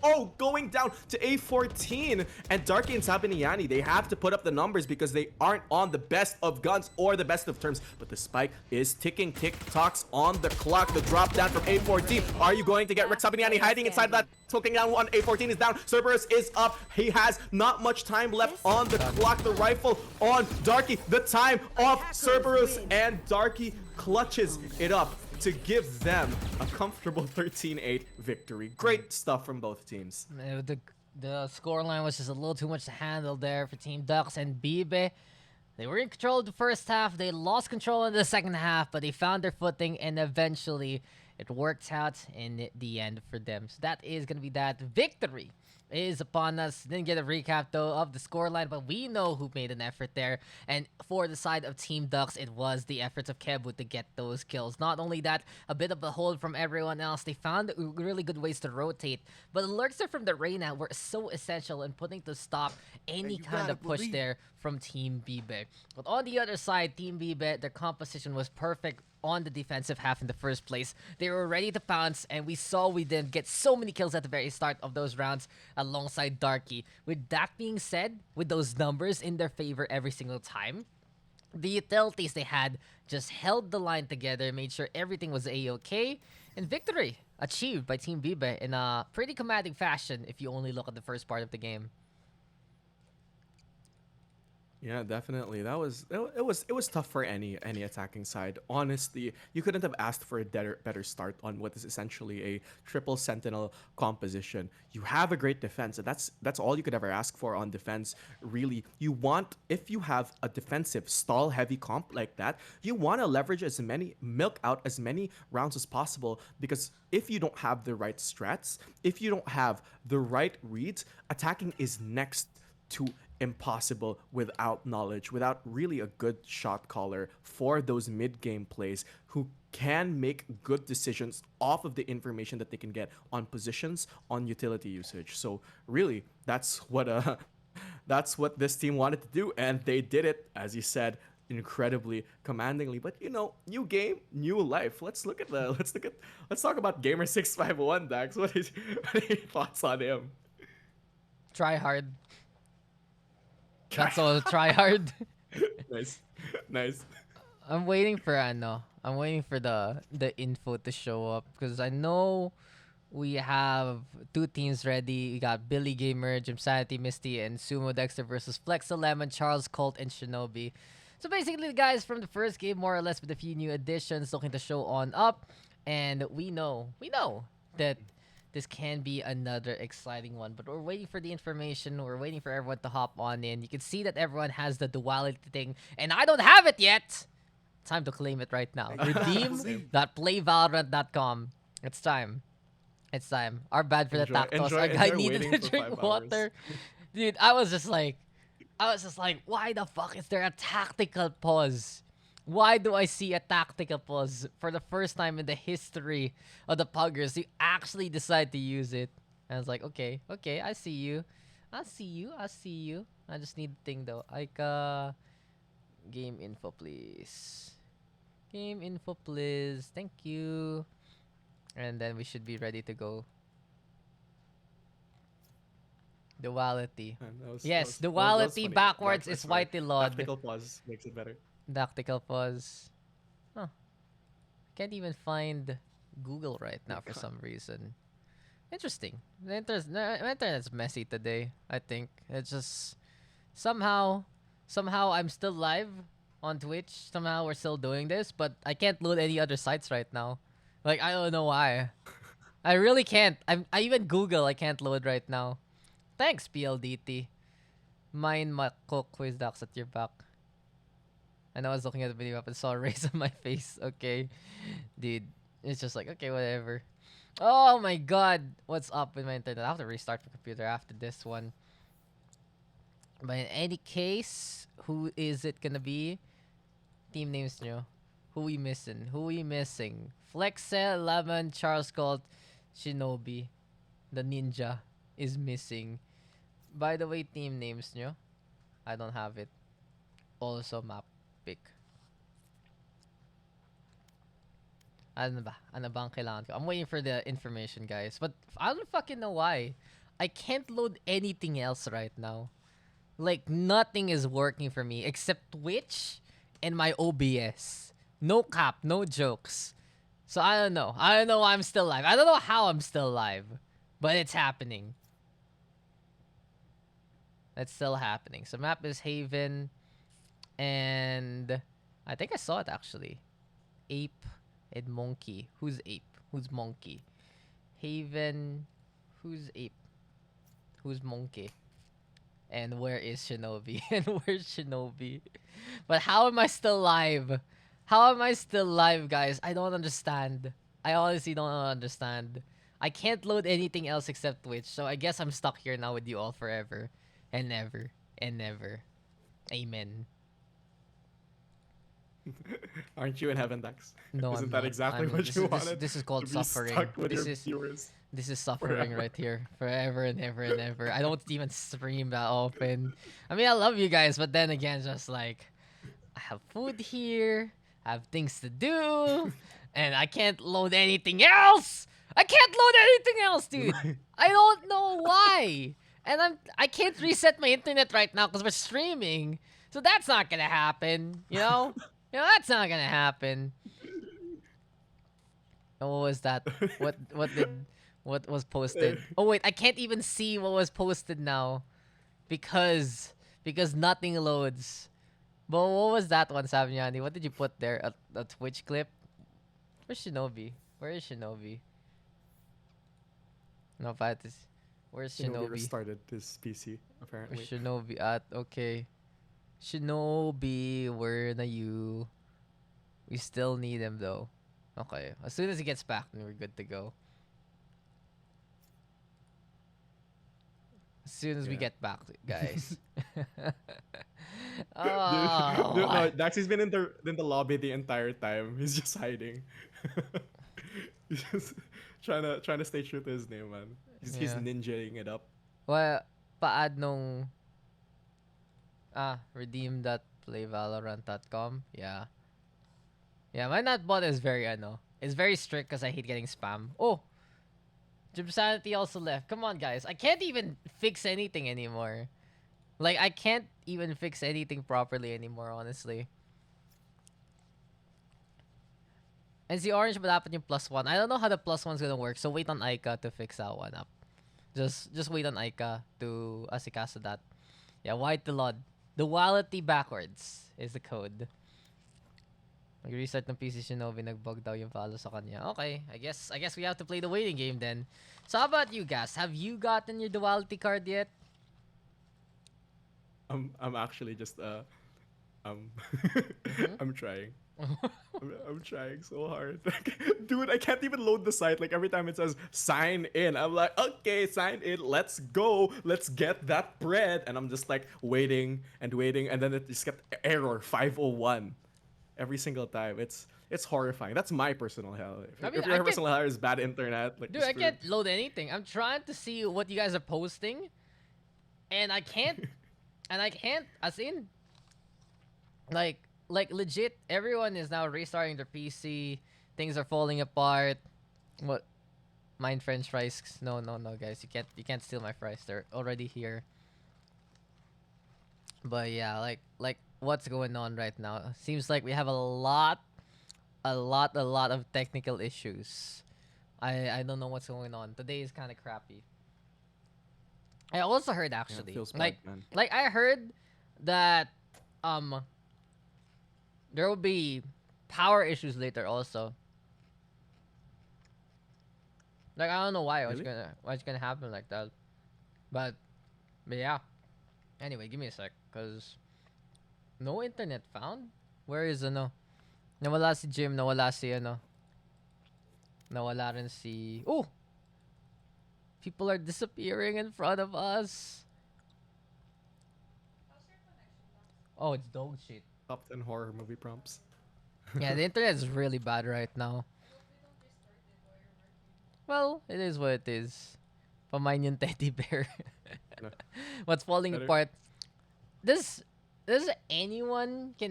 Oh, going down to A14. And Darky and Sabiniani, they have to put up the numbers because they aren't on the best of guns or the best of terms. But the spike is ticking. Tick-tocks on the clock. The drop down from A14. Are you going to get Rick Sabiniani hiding inside that? Smoking down one. A14 is down. Cerberus is up. He has not much time left on the clock. The rifle on Darky. The time off Cerberus, and Darky clutches it up to give them a comfortable 13-8 victory. Great stuff from both teams. The scoreline was just a little too much to handle there for Team Daks and Bibe. They were in control of the first half. They lost control in the second half, but they found their footing, and eventually it worked out in the end for them. So that is going to be that. Victory is upon us. Didn't get a recap though of the scoreline, but we know who made an effort there. And for the side of Team Daks, it was the efforts of Kebu to get those kills. Not only that, a bit of a hold from everyone else. They found really good ways to rotate, but the lurks from the Reyna were so essential in putting to stop any kind of push there from Team Bibe. But on the other side, Team Bibe, their composition was perfect on the defensive half in the first place. They were ready to pounce, and we saw we didn't get so many kills at the very start of those rounds alongside Darky. With that being said, with those numbers in their favor every single time, the utilities they had just held the line together, made sure everything was a-okay, and victory achieved by Team Bibe in a pretty commanding fashion if you only look at the first part of the game. Yeah, definitely. It was tough for any attacking side. Honestly, you couldn't have asked for a better start on what is essentially a triple sentinel composition. You have a great defense, and that's all you could ever ask for on defense. Really, you want, if you have a defensive stall heavy comp like that, you want to leverage milk out as many rounds as possible, because if you don't have the right strats, if you don't have the right reads, attacking is next to impossible without knowledge, without really a good shot caller for those mid-game plays who can make good decisions off of the information that they can get on positions, on utility usage. So really, that's what this team wanted to do, and they did it, as you said, incredibly commandingly. But new game, new life. Let's talk about Gamer 651, Dax. What are your thoughts on him? Try hard. That's all. Try hard. Nice. I'm waiting for the info to show up, because I know we have two teams ready. We got Billy Gamer, Jimsanity Misty, and Sumo Dexter versus Flexa Lemon, Charles Colt, and Shinobi. So basically, the guys from the first game, more or less, with a few new additions looking to show on up, and we know that this can be another exciting one, but we're waiting for the information. We're waiting for everyone to hop on in. You can see that everyone has the duality thing, and I don't have it yet. Time to claim it right now. Redeem.playvalorant.com. It's time. Our bad for the tacos. Our guy needed to drink water. Dude, I was just like, why the fuck is there a tactical pause? Why do I see a tactical pause for the first time in the history of the Puggers? You actually decide to use it. And I was like, okay, I see you. I just need the thing though. Like, game info, please. Thank you. And then we should be ready to go. Duality. Yes, duality backwards is Whitey Lord. Tactical pause makes it better. Tactical pause. Huh. Can't even find Google right now for some reason. Interesting. The internet's messy today, I think. It's just somehow I'm still live on Twitch. Somehow we're still doing this, but I can't load any other sites right now. Like, I don't know why. I really can't. I even Google I can't load right now. Thanks, PLDT. Mine Mako Quiz Daks at your back. And I was looking at the video up and saw a raise on my face. Okay, dude, it's just like okay, whatever. Oh my god, what's up with my internet? I have to restart my computer after this one. But in any case, who is it gonna be? Team names nyo. Who we missing? Who we missing? Flexel, Lemon, Charles Colt, Shinobi. The ninja is missing. By the way, team names nyo. I don't have it. Also map pick. Ano ba? Ano ba ang kailangan ko? I'm waiting for the information, guys. But I don't fucking know why. I can't load anything else right now. Like, nothing is working for me except Twitch and my OBS. No cap, no jokes. So I don't know. I don't know why I'm still alive. I don't know how I'm still alive. But it's happening. It's still happening. So map is Haven. And I think I saw it actually. Ape and Monke. Who's Ape? Who's Monke? Haven. Who's Ape? Who's Monke? And where is Shinobi? And where's Shinobi? But how am I still alive? How am I still alive, guys? I don't understand. I honestly don't understand. I can't load anything else except Twitch, so I guess I'm stuck here now with you all forever. And never. And never. Amen. Aren't you in heaven, Dax? No, Isn't I'm that not. exactly I'm, what this you is, wanted? This is called To be suffering. stuck with This your is viewers. this is suffering right here. Forever and ever and ever. I don't even stream that often. I mean, I love you guys, but then again, just like, I have food here. I have things to do. And I can't load anything else. I can't load anything else, dude. I don't know why. And I can't reset my internet right now because we're streaming. So that's not gonna happen, you know? That's not gonna happen. Oh, what was that? What was posted? Oh wait, I can't even see what was posted now. Because nothing loads. But what was that one, Savignani? What did you put there? A Twitch clip? Where's Shinobi? Where is Shinobi? No, but where's Shinobi Shinobi? restarted his PC, apparently. Where's Shinobi at? Okay. Shinobi, where na you? We still need him though. Okay. As soon as he gets back, then we're good to go. As soon as we Yeah. get back, guys. No, Dax has been in the lobby the entire time. He's just hiding. He's just trying to stay true to his name, man. He's Yeah. ninjaing it up. Well, paad nung redeem.playvalorant.com. Yeah. Yeah, my not bot is very it's very strict because I hate getting spam. Oh, Jim Sanity also left. Come on, guys. I can't even fix anything anymore. Like, I can't even fix anything properly anymore, honestly. And the orange, but happened yung +1. I don't know how the +1's gonna work, so wait on Aika to fix that one up. Just wait on Aika to asikaso that. Yeah, white the LOD. Duality backwards is the code. Nag-reset ng PC Shinobi, nag-bug daw yung follow sa kanya. Okay, I guess we have to play the waiting game then. So how about you guys? Have you gotten your duality card yet? I'm actually just I'm trying. I'm trying so hard. Dude, I can't even load the site. Like, every time it says sign in, I'm like, okay, sign in, let's go, let's get that bread. And I'm just like waiting, and then it just get error 501 every single time. It's horrifying. That's my personal hell. If your personal hell is bad internet, like, dude, I can't load anything. I'm trying to see what you guys are posting, and I can't. As in, like legit, everyone is now restarting their PC. Things are falling apart. What? Mine French fries? No, guys, you can't steal my fries. They're already here. But yeah, like what's going on right now? Seems like we have a lot of technical issues. I don't know what's going on. Today is kind of crappy. I also heard actually, feels bad, man. like I heard that there will be power issues later also. Like, I don't know why Really? what's gonna happen like that, but yeah. Anyway, give me a sec, cause no internet found. Where is ano? Nawala si Jim, nawala si ano. Nawala rin si... Oh! People are disappearing in front of us. Oh, it's dog shit. Top 10 horror movie prompts. Yeah, the internet is really bad right now. Well, it is what it is. Pamain yung teddy bear. No, What's falling better. apart? Does can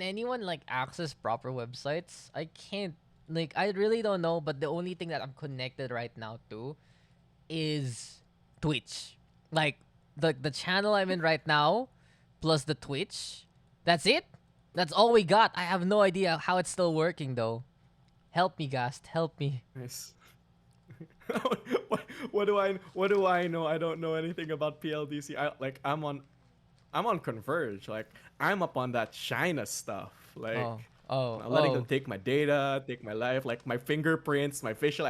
anyone like access proper websites? I can't. Like, I really don't know, but the only thing that I'm connected right now to is Twitch. Like, the channel I'm in right now plus the Twitch. That's it. That's all we got. I have no idea how it's still working though. Help me, Gast. Help me. Nice. what do I know? I don't know anything about PLDC. I'm on Converge. Like I'm up on that China stuff. Like Oh, oh, I'm letting them oh. take my data, take my life, like my fingerprints, my facial.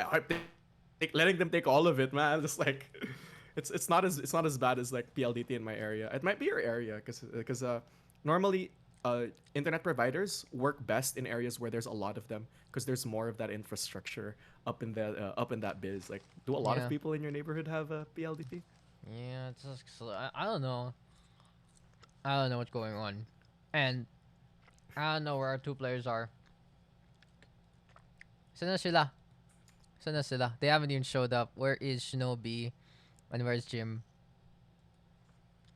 Letting them take all of it, man. Just like it's not as bad as like PLDT in my area. It might be your area because normally internet providers work best in areas where there's a lot of them because there's more of that infrastructure up in that biz. Like, do a lot of Yeah. people in your neighborhood have a PLDT? Yeah, it's just I don't know. I don't know what's going on, and I don't know where our two players are. Saan na sila? Saan na sila? They haven't even showed up. Where is Shinobi? And where's Jim?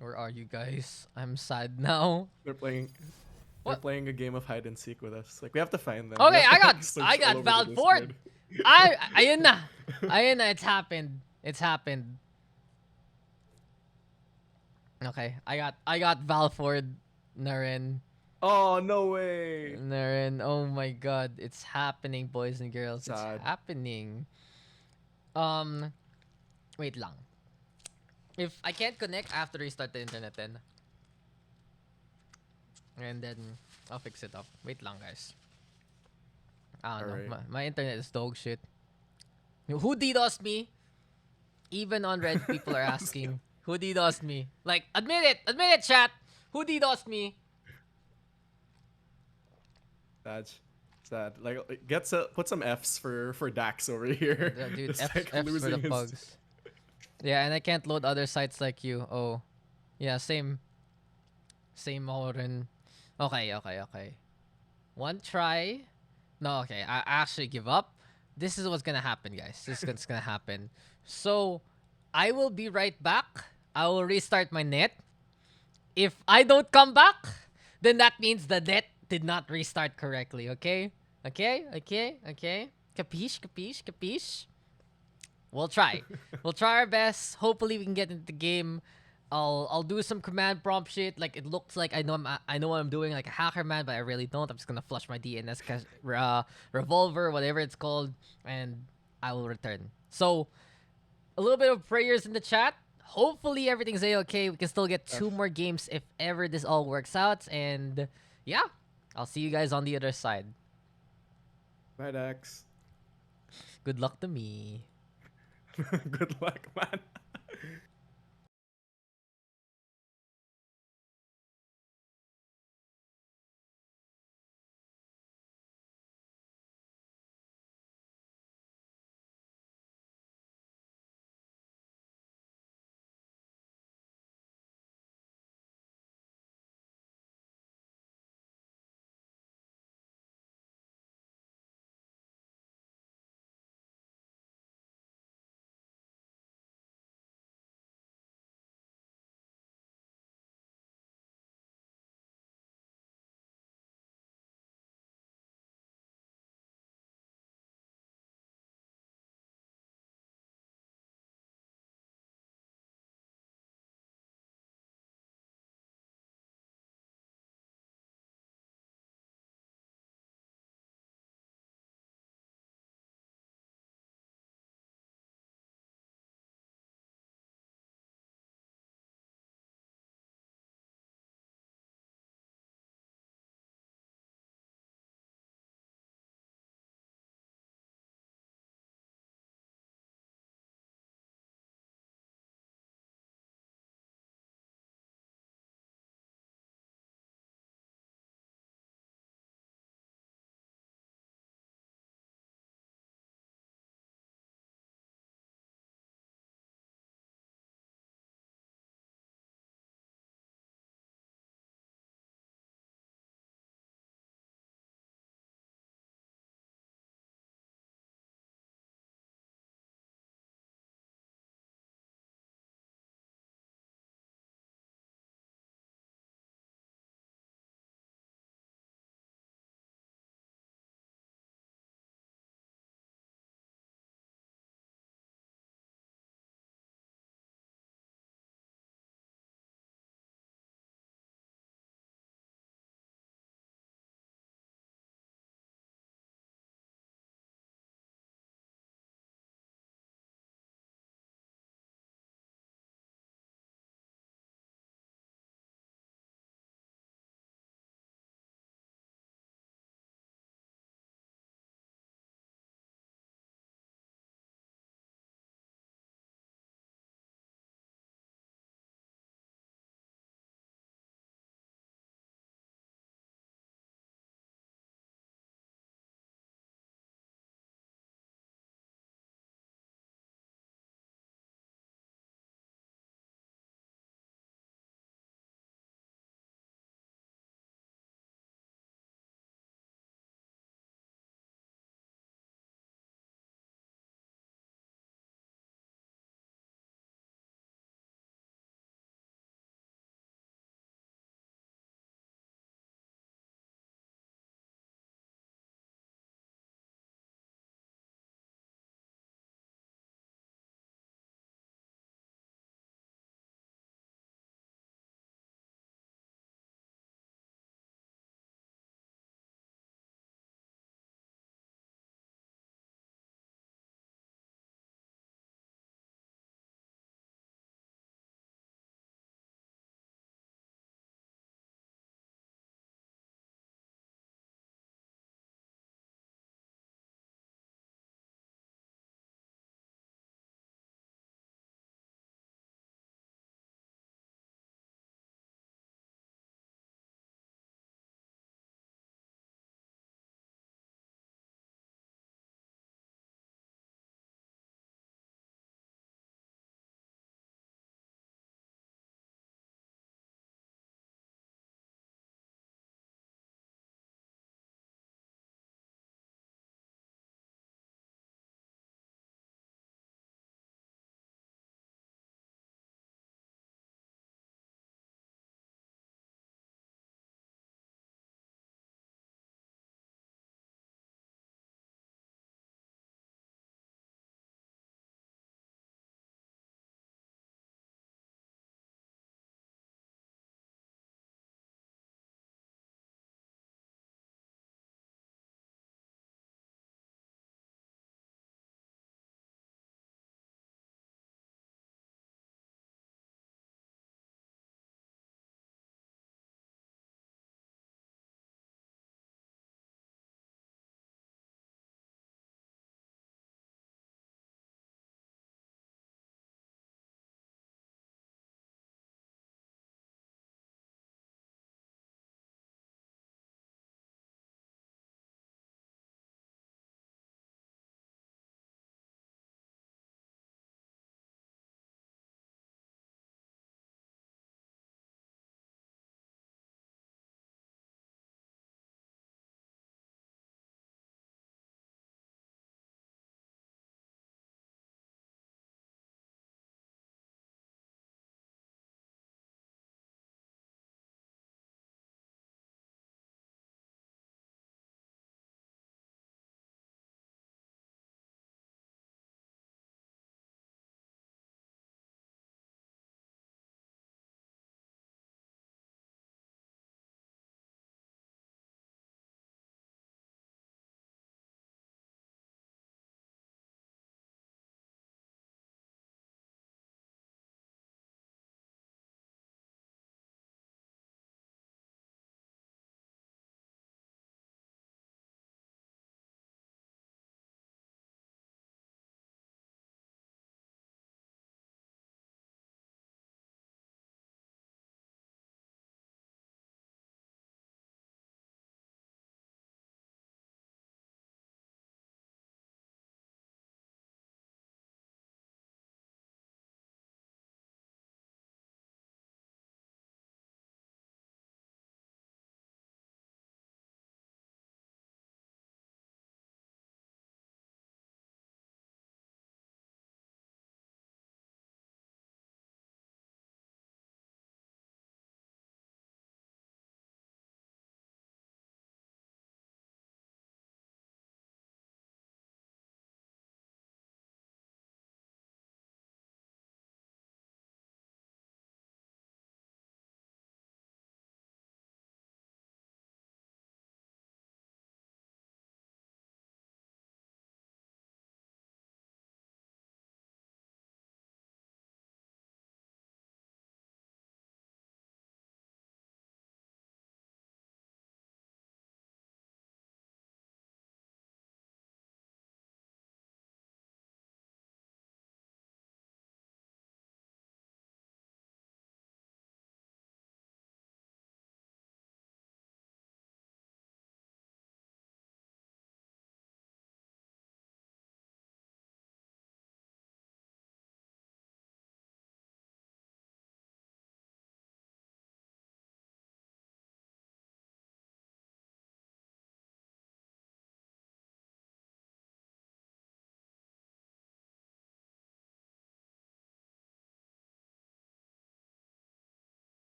Where are you guys? I'm sad now. They're playing. They're What? playing a game of hide and seek with us. Like we have to find them. We Okay, have to, like, I search all got over Val the Ford. Discord. Ayun na. Ayun na, it's happened. It's happened. Okay, I got Valford na rin. Oh no way! Na rin. Oh my god, it's happening, boys and girls. It's Sad. happening. Um, wait lang. If I can't connect, I have to restart the internet then. And then I'll fix it up. Wait lang, guys. I don't know. Alright. My internet is dog shit. Who DDoS me? Even on Red, people are asking, who DDoS me? Like, admit it, chat. Who DDoS me? Sad. Sad. Like put some Fs for Dax over here. Dude, Just F's, like F's for the losing his. pugs. Yeah, and I can't load other sites like you. Oh, yeah, same. Same ako rin. Okay. One try. No, okay. I actually give up. This is what's gonna happen, guys. This is what's gonna happen. So, I will be right back. I will restart my net. If I don't come back, then that means the net did not restart correctly, okay? Okay? Capiche? We'll try. We'll try our best. Hopefully we can get into the game. I'll do some command prompt shit. Like it looks like I know what I'm doing, like a hacker man, but I really don't. I'm just gonna flush my DNS revolver, whatever it's called, and I will return. So a little bit of prayers in the chat. Hopefully everything's okay. We can still get 2 more games if ever this all works out. And yeah, I'll see you guys on the other side. Bye, Dax. Good luck to me. Good luck, man.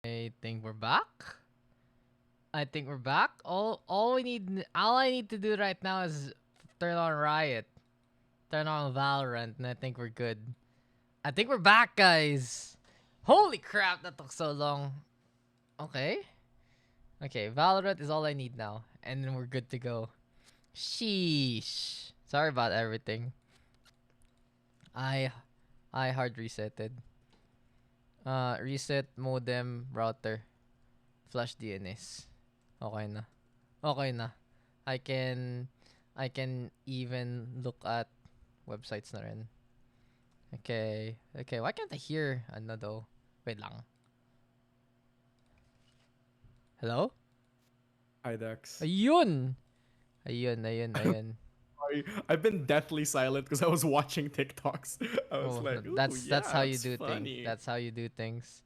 I think we're back. I think we're back. All I need to do right now is turn on Riot, turn on Valorant, and I think we're good. I think we're back, guys. Holy crap, that took so long. Okay. Okay, Valorant is all I need now, and then we're good to go. Sheesh. Sorry about everything. I hard resetted. Reset modem router. Flash DNS. Okay na. Okay na. I can even look at websites na rin. Okay. Okay, why can't I hear ano though? Wait lang. Hello? Hi, Daks. Ayun! Ayun. Sorry, I've been deathly silent because I was watching TikToks. I was Oh, like, ooh, that's how you it's do funny. things. That's how you do things.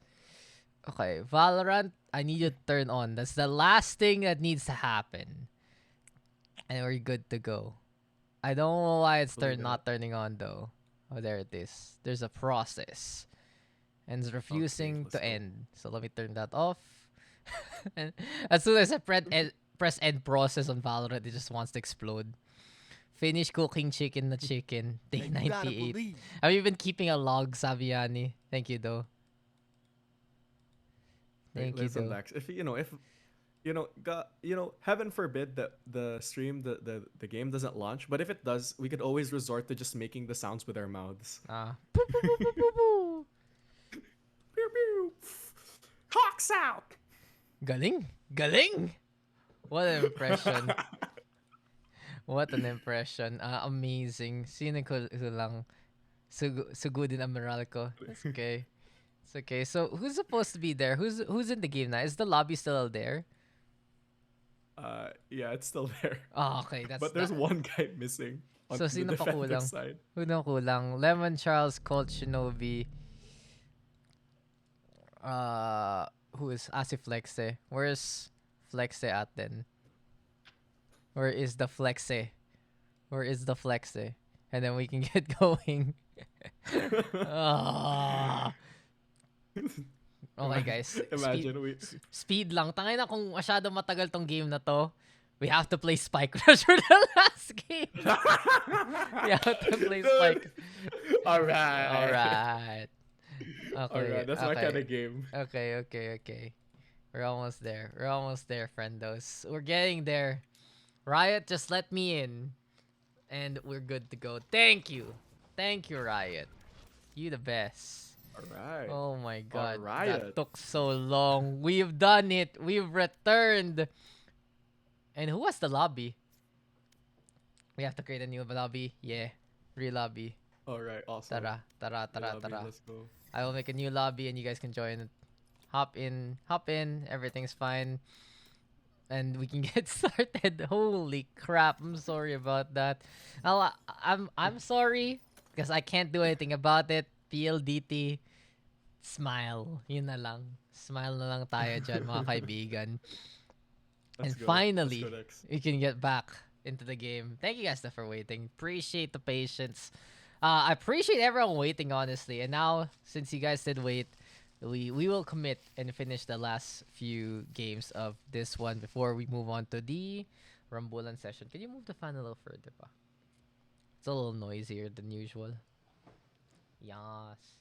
Okay, Valorant, I need you to turn on. That's the last thing that needs to happen. And we're good to go. I don't know why it's Believe it. not turning on though. Oh, there it is. There's a process. And it's refusing let's to go. end. So let me turn that off. And as soon as I press end process on Valorant, it just wants to explode. Finish cooking chicken na chicken. Day And you gotta 98. believe. Have you been keeping a log, Sabiani? Thank you, though. Thank you, Listen, though. Dax. If heaven forbid that the stream, the game doesn't launch. But if it does, we could always resort to just making the sounds with our mouths. Poo, poo, poo, poo, poo, poo. Pew pew. Hawks out. Galing! Galing! What an impression. What an impression. Amazing. Sino ko lang. Sugudin ang moral ko. That's okay. It's okay. So, who's supposed to be there? Who's in the game now? Is the lobby still there? Yeah, it's still there. Oh, okay. That's But there's one guy missing on So, the sino pa defensive kulang? side. Who kulang? Lemon, Charles, Colt, Shinobi. Who is Flexe? Where's Flexe at then? Where is the Flexe? Where is the Flexe? And then we can get going. Ah. Okay, guys. Imagine we. Speed lang. Tangay na kung masyado matagal tong game na to. We have to play Spike Rush for the last game. We have to play Spike. Alright. Alright. Okay. Alright, that's my kind of game. Okay. We're almost there. Friendos. We're getting there. Riot, just let me in. And we're good to go. Thank you, Riot. You the best. Alright. Oh my god. Alright. That took so long. We've done it. We've returned. And who was the lobby? We have to create a new lobby. Yeah. Re-lobby. Alright, awesome. Tara. Let's go. I will make a new lobby and you guys can join it. Hop in. Everything's fine. And we can get started. Holy crap. I'm sorry about that. I'm sorry because I can't do anything about it. PLDT. Smile. Yun na lang. Smile na lang tayo dyan, mga kaibigan. Let's And go. finally, Let's go, Dex. we can get back into the game. Thank you guys for waiting. Appreciate the patience. I appreciate everyone waiting, honestly. And now, since you guys did wait, we will commit and finish the last few games of this one before we move on to the Rambulan session. Can you move the fan a little further pa? It's a little noisier than usual. Yes.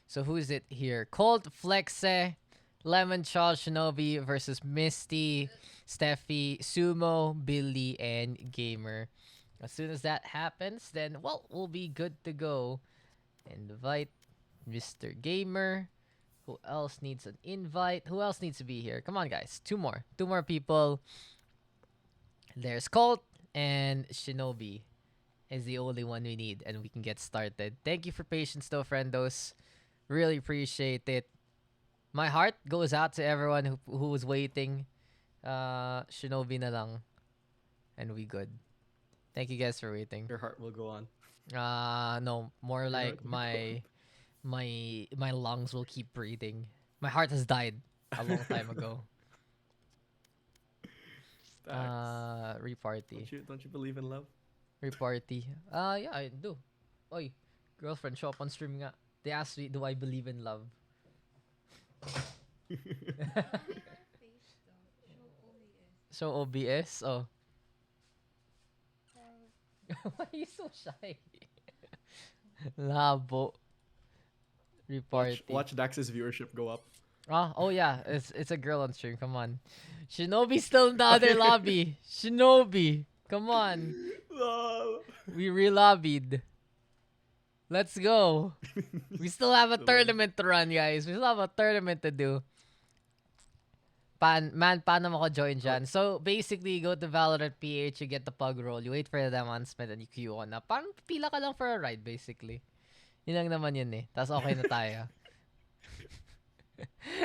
So who is it here? Colt, Flexe, Lemon, Charles, Shinobi versus Misty, Steffi, Sumo, Billy, and Gamer. As soon as that happens, then, well, we'll be good to go. Invite Mr. Gamer. Who else needs an invite? Who else needs to be here? Come on, guys. Two more people. There's Colt and Shinobi is the only one we need, and we can get started. Thank you for patience, though, friendos. Really appreciate it. My heart goes out to everyone who was waiting. Shinobi na lang, and we good. Thank you guys for waiting. Your heart will go on. No, more like my lungs will keep breathing. My heart has died a long time ago. Reparty. Don't you believe in love? Reparty. Yeah, I do. Oy, girlfriend, show up on stream nga. They asked me, do I believe in love? Show OBS? Oh. Why are you so shy? Labo. Reparty. Watch Dax's viewership go up. Oh yeah, it's a girl on stream. Come on, Shinobi's still in the other lobby. Shinobi, come on, Lol. we re-lobbied. Let's go. We still have a tournament to run, guys. We still have a tournament to do. Paano mo ko join dyan? So, basically, you go to Valorant PH, you get the pug roll, you wait for the announcement, and you queue on na. Parang pila ka lang for a ride, basically. Yun lang naman yun eh. Tapos okay na tayo.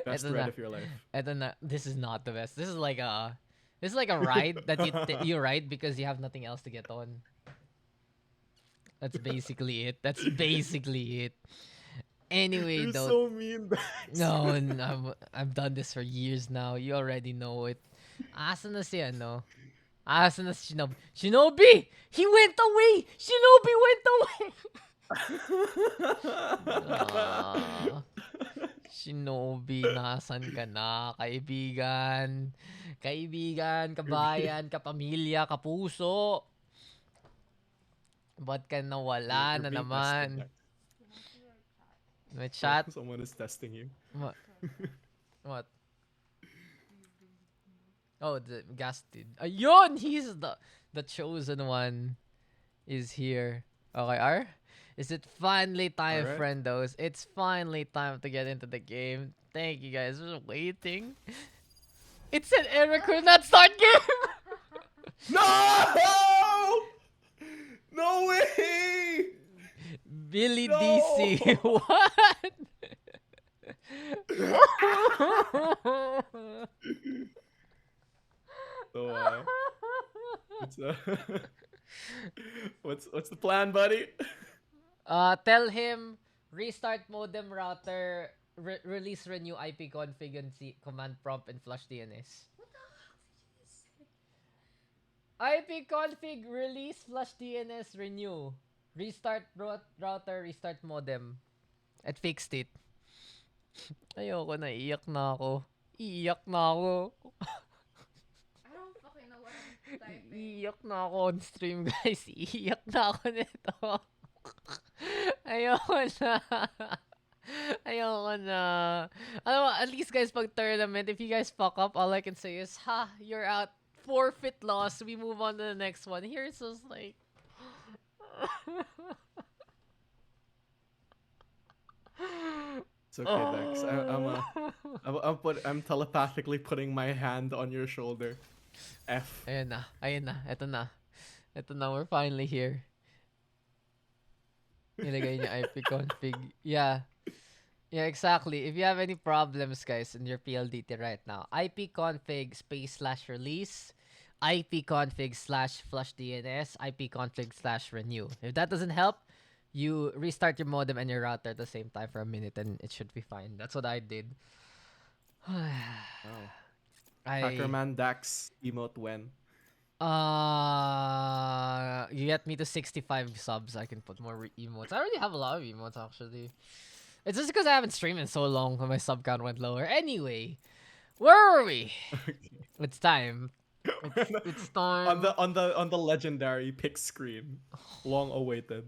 Best Eto ride na. of your life. Eto na. This is not the best. This is like a ride that you ride because you have nothing else to get on. That's basically it. That's basically it. Anyway, You're though. so mean, Dax. No, I've done this for years now. You already know it. Asa na si ano? Asa na si Shinobi? Shinobi! He went away! Shinobi went away! Ah, Shinobi, nasan ka na? Kaibigan. Kaibigan, kabayan, kapamilya, kapuso. Ba't ka nawala You're na being naman? tested, Dax. May chat? Someone is testing you. What? What? Oh, the Gast did. Ayun! He's the chosen one. Is here. Okay, R? Is it finally time, Alright. friendos? It's finally time to get into the game. Thank you guys for waiting. It said Eric could not start game! No! No way! Billy No! DC. What? So, what's the plan, buddy? Tell him restart modem router, release renew IP config and command prompt and flush DNS. IP config, release, flush DNS, renew. Restart router, restart modem. It fixed it. Ayoko na, iyak na ako. Iyak na ako. I don't fucking know what I'm typing. Iyak na ako on stream, guys. Iyak na ako nito. Ayoko na. Ayoko na. Alam mo, at least guys, pag tournament, if you guys fuck up, all I can say is, ha, you're out. Forfeit loss. We move on to the next one. Here it's just like... It's okay, Dax. I'm telepathically putting my hand on your shoulder. F. Ayan na. Ayan na. Eto na. Eto na. We're finally here. Nilagay niya IP config. Yeah. Yeah, exactly. If you have any problems, guys, in your PLDT right now, IP config /release, IP config /flush DNS, IP config /renew. If that doesn't help, you restart your modem and your router at the same time for a minute and it should be fine. That's what I did. Wow. Hackerman Dax emote when? You get me to 65 subs, I can put more emotes. I already have a lot of emotes, actually. It's just because I haven't streamed in so long when my sub count went lower. Anyway, where were we? It's time. It's time. on the legendary pick screen, long awaited.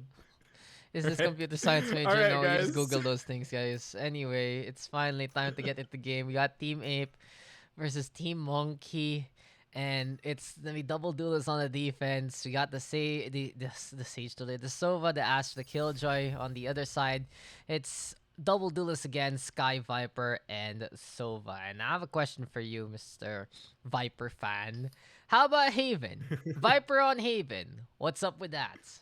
Is this computer science major? Alright, No, you just guys. Google those things, guys. Anyway, it's finally time to get into the game. We got Team Ape versus Team Monke. And it's gonna be double duelists on the defense. We got the Sage delay, the Sova, the Ash, the Killjoy on the other side. It's double duelists again, Sky Viper and Sova. And I have a question for you, Mr. Viper fan. How about Haven? Viper on Haven. What's up with that?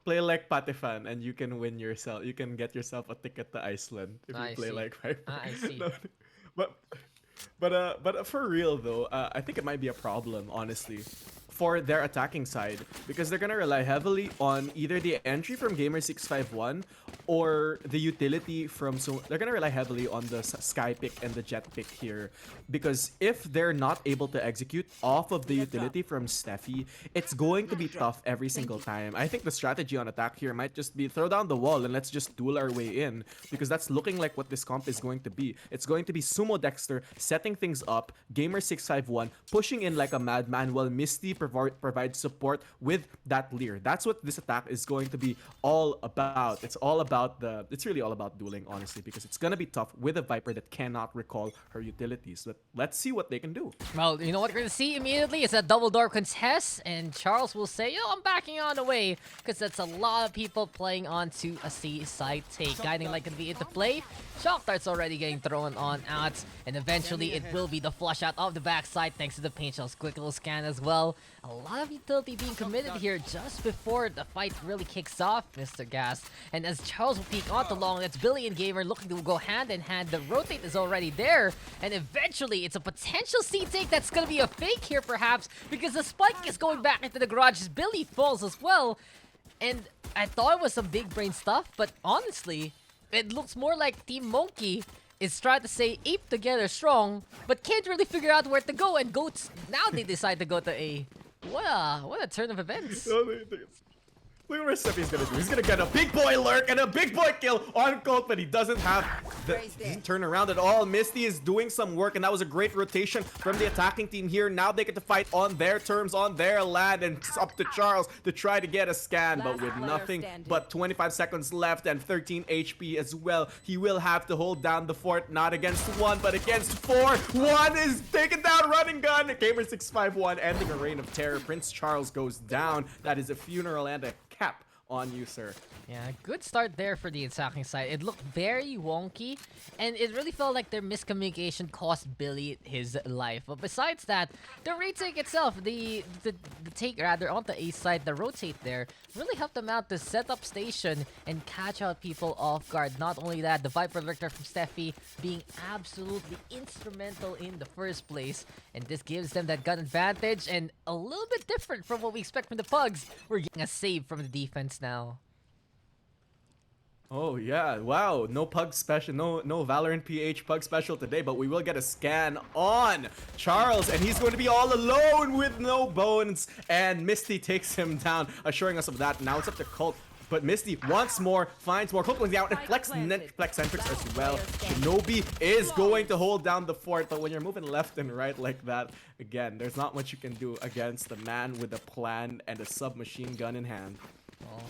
Play like Patifan and you can win yourself. You can get yourself a ticket to Iceland if you I play see. like Viper. I see. No, but for real though, I think it might be a problem, honestly, for their attacking side because they're gonna rely heavily on either the entry from Gamer651 or the utility from they're gonna rely heavily on the Sky pick and the Jet pick here because if they're not able to execute off of the utility from Steffi, it's going to be tough every single time. I think the strategy on attack here might just be throw down the wall and let's just duel our way in because that's looking like what this comp is going to be. It's going to be Sumo Dexter setting things up, Gamer651 pushing in like a madman while Misty provides support with that Leer. That's what this attack is going to be all about. It's really all about dueling, honestly, because it's gonna be tough with a Viper that cannot recall her utilities. But let's see what they can do. Well, you know what we're going to see immediately is a double door contest, and Charles will say, yo, I'm backing on the way, because that's a lot of people playing onto a C side take. Guiding Light going to be into play. Shock Dart's already getting thrown on out, and eventually it will be the flush out of the backside thanks to the Paint Shell's quick little scan as well. A lot of utility being committed here just before the fight really kicks off, Mr. Gast. And as Charles will peek onto long, that's Billy and Gamer looking to go hand in hand. The rotate is already there, and eventually it's a potential C take that's gonna be a fake here perhaps, because the spike is going back into the garage as Billy falls as well. And I thought it was some big brain stuff, but honestly, it looks more like Team Monke is trying to say ape together strong, but can't really figure out where to go, and now they decide to go to A. What a turn of events. Look at what Steffi's gonna do. He's gonna get a big boy lurk and a big boy kill on Colt, but he doesn't have doesn't turn around at all. Misty is doing some work, and that was a great rotation from the attacking team here. Now they get to fight on their terms, on their land, and it's up to Charles to try to get a scan, but with nothing but 25 seconds left and 13 HP as well. He will have to hold down the fort, not against one, but against four. One is taken down, running gun. Gamer651 ending a reign of terror. Prince Charles goes down. That is a funeral and a cap on you, sir. Yeah, good start there for the attacking side. It looked very wonky, and it really felt like their miscommunication cost Billy his life. But besides that, the retake itself, the take rather on the A side, the rotate there, really helped them out to set up station and catch out people off guard. Not only that, the Viper Victor from Steffi being absolutely instrumental in the first place, and this gives them that gun advantage, and a little bit different from what we expect from the Pugs. We're getting a save from the defense now. Oh yeah, wow, no Pug special, no Valorant PH Pug special today, but we will get a scan on Charles, and he's going to be all alone with no bones, and Misty takes him down, assuring us of that. Now it's up to Colt, but Misty wants more, finds more. Colt goes down, and Flex Centrix as well. Shinobi is going to hold down the fort, but when you're moving left and right like that, again, there's not much you can do against the man with a plan and a submachine gun in hand. Well,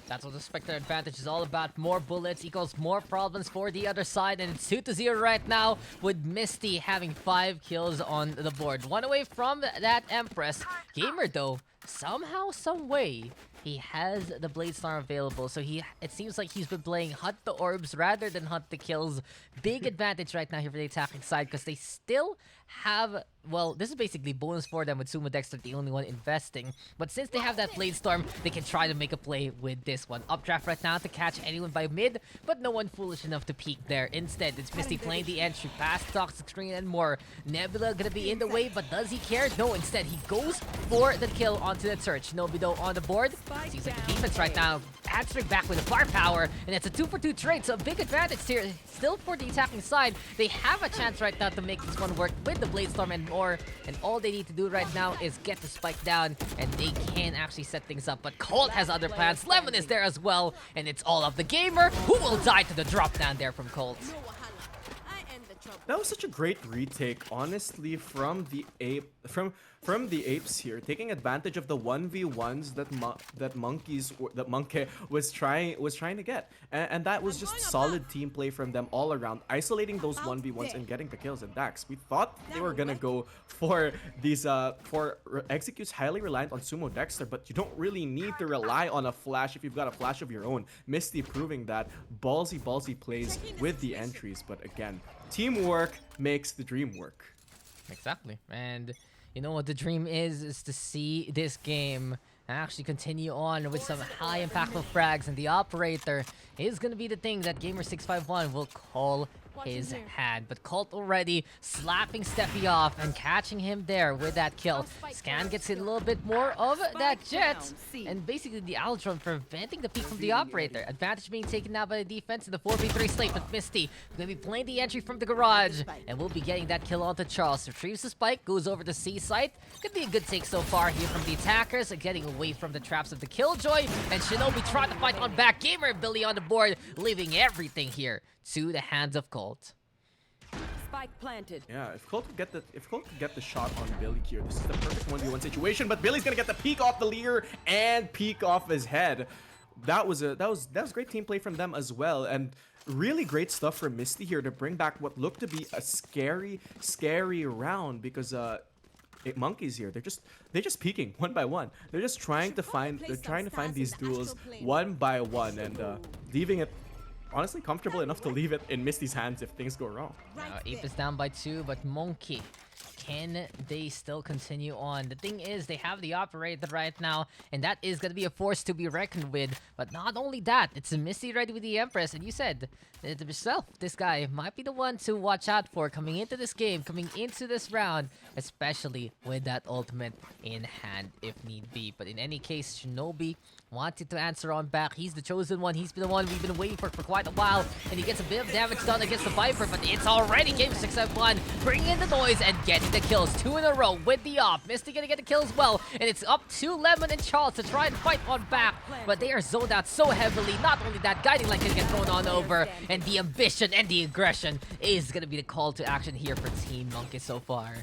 that's what the Spectre advantage is all about. More bullets equals more problems for the other side, and it's 2-0 right now with Misty having 5 kills on the board. One away from that Empress. Gamer though, somehow, some way, he has the Blade Storm available, so it seems like he's been playing hunt the orbs rather than hunt the kills. Big advantage right now here for the attacking side because they still have, well, this is basically bonus for them with Sumo Dexter the only one investing. But since they have that Blade Storm, they can try to make a play with this one. Updraft right now to catch anyone by mid, but no one foolish enough to peek there. Instead, it's Misty playing the entry, past Toxic Screen and more. Nebula gonna be in the way, but does he care? No, instead he goes for the kill onto the Search. Nobido on the board. Seems like the defense right now answering back with the firepower, and it's a 2-for-2 trade, so a big advantage here still for the attacking side. They have a chance right now to make this one work with the Blade Storm and more, and all they need to do right now is get the spike down, and they can actually set things up. But Colt has other plans. Lemon is there as well, and it's all up the Gamer, who will die to the drop down there from Colt. That was such a great retake, honestly, from the apes here, taking advantage of the 1v1s that Monke was trying to get, and that was just solid team play from them all around, isolating those 1v1s and getting the kills in Daks. We thought they were gonna go for these executes highly reliant on Sumo Dexter, but you don't really need to rely on a flash if you've got a flash of your own. Misty proving that ballsy plays with the entries, but again, teamwork makes the dream work. Exactly. And you know what the dream is to see this game actually continue on with some high impactful frags, and the operator is going to be the thing that Gamer651 will call his hand. But Colt already slapping Steffi off and catching him there with that kill. Scan gets a little bit more of that jet. And basically the Aldron preventing the peek from the operator. Advantage being taken now by the defense in the 4v3 slate, but Misty going to be playing the entry from the garage. And we'll be getting that kill onto Charles. Retrieves the spike, goes over to C site. Could be a good take so far here from the attackers. Getting away from the traps of the Killjoy. And Shinobi trying to fight on back. Gamer Billy on the board, leaving everything here to the hands of Colt. Spike planted. Yeah, if Colt could get the shot on Billy here, this is the perfect 1v1 situation. But Billy's gonna get the peek off the leader and peek off his head. That was great team play from them as well, and really great stuff from Misty here to bring back what looked to be a scary round because Monkeys here. They're just peeking one by one. They're just trying to find these duels one by one and leaving it honestly comfortable enough to leave it in Misty's hands if things go wrong. Ape is down by 2, but Monke, can they still continue on? The thing is, they have the operator right now, and that is going to be a force to be reckoned with. But not only that, it's a Misty ready with the Empress, and you said it yourself, this guy might be the one to watch out for coming into this game, coming into this round, especially with that ultimate in hand if need be. But in any case, Shinobi wanted to answer on back. He's the chosen one. He's been the one we've been waiting for quite a while. And he gets a bit of damage done against the Viper, but it's already game 6 at 1. Bringing in the noise and getting the kills. 2 in a row with the op. Misty gonna get the kill as well. And it's up to Lemon and Charles to try and fight on back. But they are zoned out so heavily. Not only that, Guiding Light can get thrown on over. And the ambition and the aggression is gonna be the call to action here for Team Monke so far.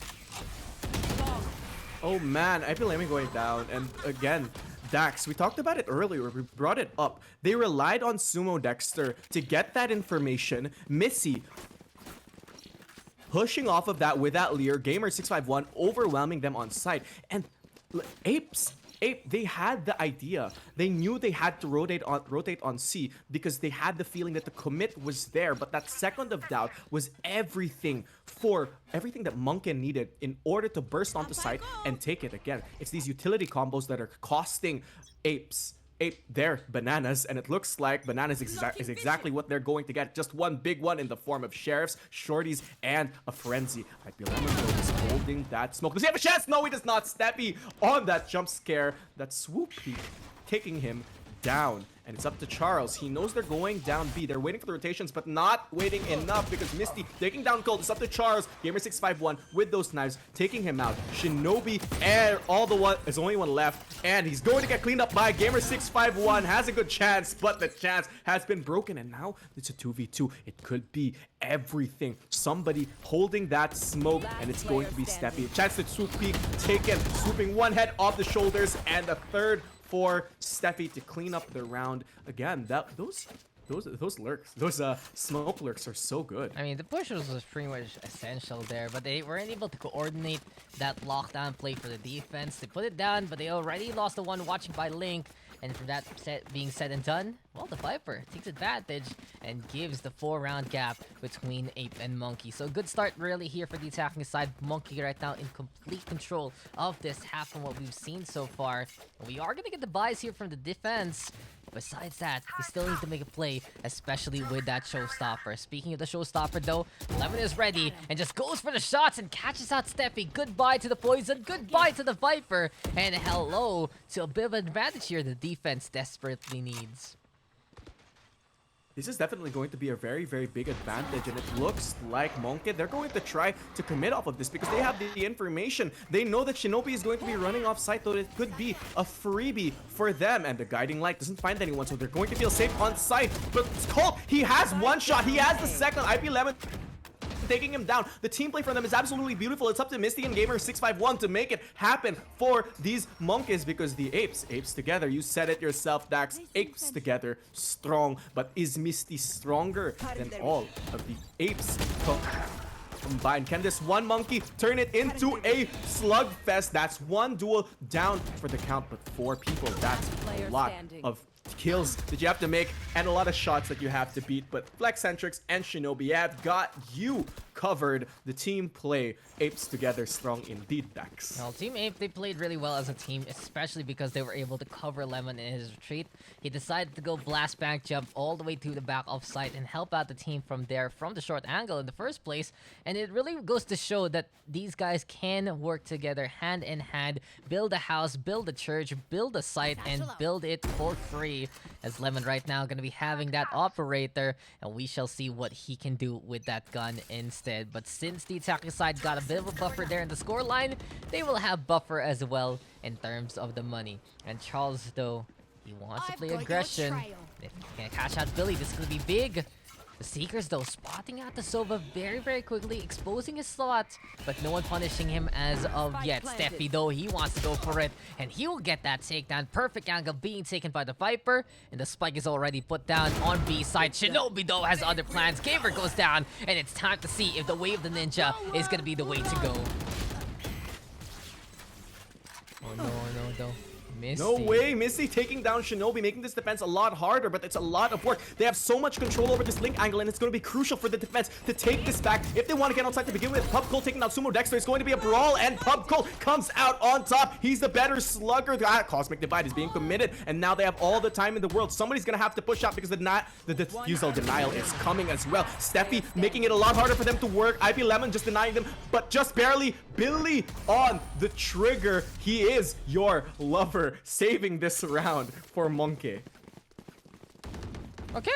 Oh man, I feel Lemon going down, and again, Daks, we talked about it earlier, we brought it up. They relied on Sumo Dexter to get that information. Missy pushing off of that with that Lear, Gamer651 overwhelming them on site. And Ape, they had the idea. They knew they had to rotate on C because they had the feeling that the commit was there, but that second of doubt was everything that Monke needed in order to burst onto site and take it again. It's these utility combos that are costing Ape their bananas, and it looks like bananas is exactly what they're going to get. Just one big one in the form of sheriffs, shorties, and a frenzy. Lemon is holding that smoke. Does he have a chance? No, he does not. Steppy on that jump scare, that swoop peek, taking him down. And it's up to Charles. He knows they're going down B. They're waiting for the rotations, but not waiting enough because Misty taking down Colt. It's up to Charles. Gamer651 with those knives, taking him out. Shinobi and there's only one left. And he's going to get cleaned up by Gamer651. Has a good chance, but the chance has been broken. And now it's a 2v2. It could be everything. Somebody holding that smoke, and it's going to be Steppy. Chance to swoop peek, taken, swooping one head off the shoulders, and a third for Steffi to clean up the round. Again, those lurks, those smoke lurks are so good. I mean, the push was pretty much essential there, but they weren't able to coordinate that lockdown play for the defense. They put it down, but they already lost the one watching by Link. And for that being said and done, well, the Viper takes advantage and gives the 4-round gap between Ape and Monkey. So good start really here for the attacking side. Monkey right now in complete control of this half from what we've seen so far. We are going to get the buys here from the defense. Besides that, they still need to make a play, especially with that showstopper. Speaking of the showstopper though, Lemon is ready and just goes for the shots and catches out Steffi. Goodbye to the poison, goodbye to the Viper, and hello to a bit of an advantage here the defense desperately needs. This is definitely going to be a very, very big advantage, and it looks like Monke, they're going to try to commit off of this because they have the information. They know that Shinobi is going to be running off site, though it could be a freebie for them, and the Guiding Light doesn't find anyone, so they're going to feel safe on site. But Colt, he has one shot, he has the second. IP Lemon taking him down. The team play for them is absolutely beautiful. It's up to Misty and Gamer651 to make it happen for these Monkeys because the apes together, you said it yourself, Dax, apes together, strong. But is Misty stronger than all of the apes combined? Can this one monkey turn it into a slugfest? That's one duel down for the count, but 4 people, that's a lot of kills that you have to make and a lot of shots that you have to beat. But Flexcentrics and Shinobi have got you covered. The team play apes together strong indeed, Daks. Well, Team Ape, they played really well as a team, especially because they were able to cover Lemon in his retreat. He decided to go blast bank jump all the way to the back of site and help out the team from there, from the short angle in the first place. And it really goes to show that these guys can work together hand in hand, build a house, build a church, build a site, and build it for free. As Lemon right now going to be having that operator, and we shall see what he can do with that gun instead. But since the attacking side got a bit of a buffer there in the scoreline, they will have buffer as well in terms of the money. And Charles, though, he wants to play aggression. If he can't catch out Billy, this is going to be big. The Seekers, though, spotting out the Sova very, very quickly, exposing his slot, but no one punishing him as of yet. Steffi, though, he wants to go for it, and he will get that takedown. Perfect angle being taken by the Viper, and the spike is already put down on B side. Shinobi, though, has other plans. Gamer goes down, and it's time to see if the way of the ninja is going to be the way to go. Oh, no, though. Misty. No way, Misty taking down Shinobi, making this defense a lot harder, but it's a lot of work. They have so much control over this link angle, and it's going to be crucial for the defense to take this back if they want to get outside to begin with. PUBG taking down Sumo Dexter. It's going to be a brawl, and PUBG comes out on top. He's the better slugger. Cosmic Divide is being committed, and now they have all the time in the world. Somebody's going to have to push out because the defusal denial is coming as well. Steffi making it a lot harder for them to work. IP Lemon just denying them, but just barely. Billy on the trigger. He is your lover, saving this round for Monke. Okay.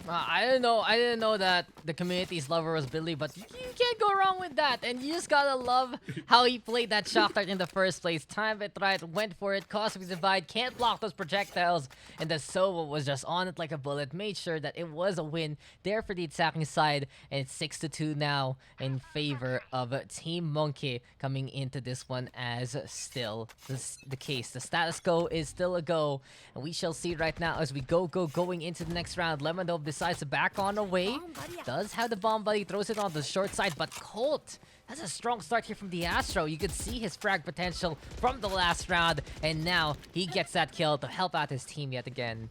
I didn't know that the community's lover was Billy, but you can't go wrong with that. And you just gotta love how he played that shock dart in the first place. Timed it right, went for it. Cosmic Divide can't block those projectiles, and the Sova was just on it like a bullet. Made sure that it was a win there for the attacking side, and it's 6-2 now in favor of Team Monke coming into this one as still the case. The status quo is still a go, and we shall see right now as we going into the next round. Lemon decides to back on away. Does have the bomb buddy, throws it on the short side, but Colt has a strong start here from the Astro. You could see his frag potential from the last round, and now he gets that kill to help out his team yet again.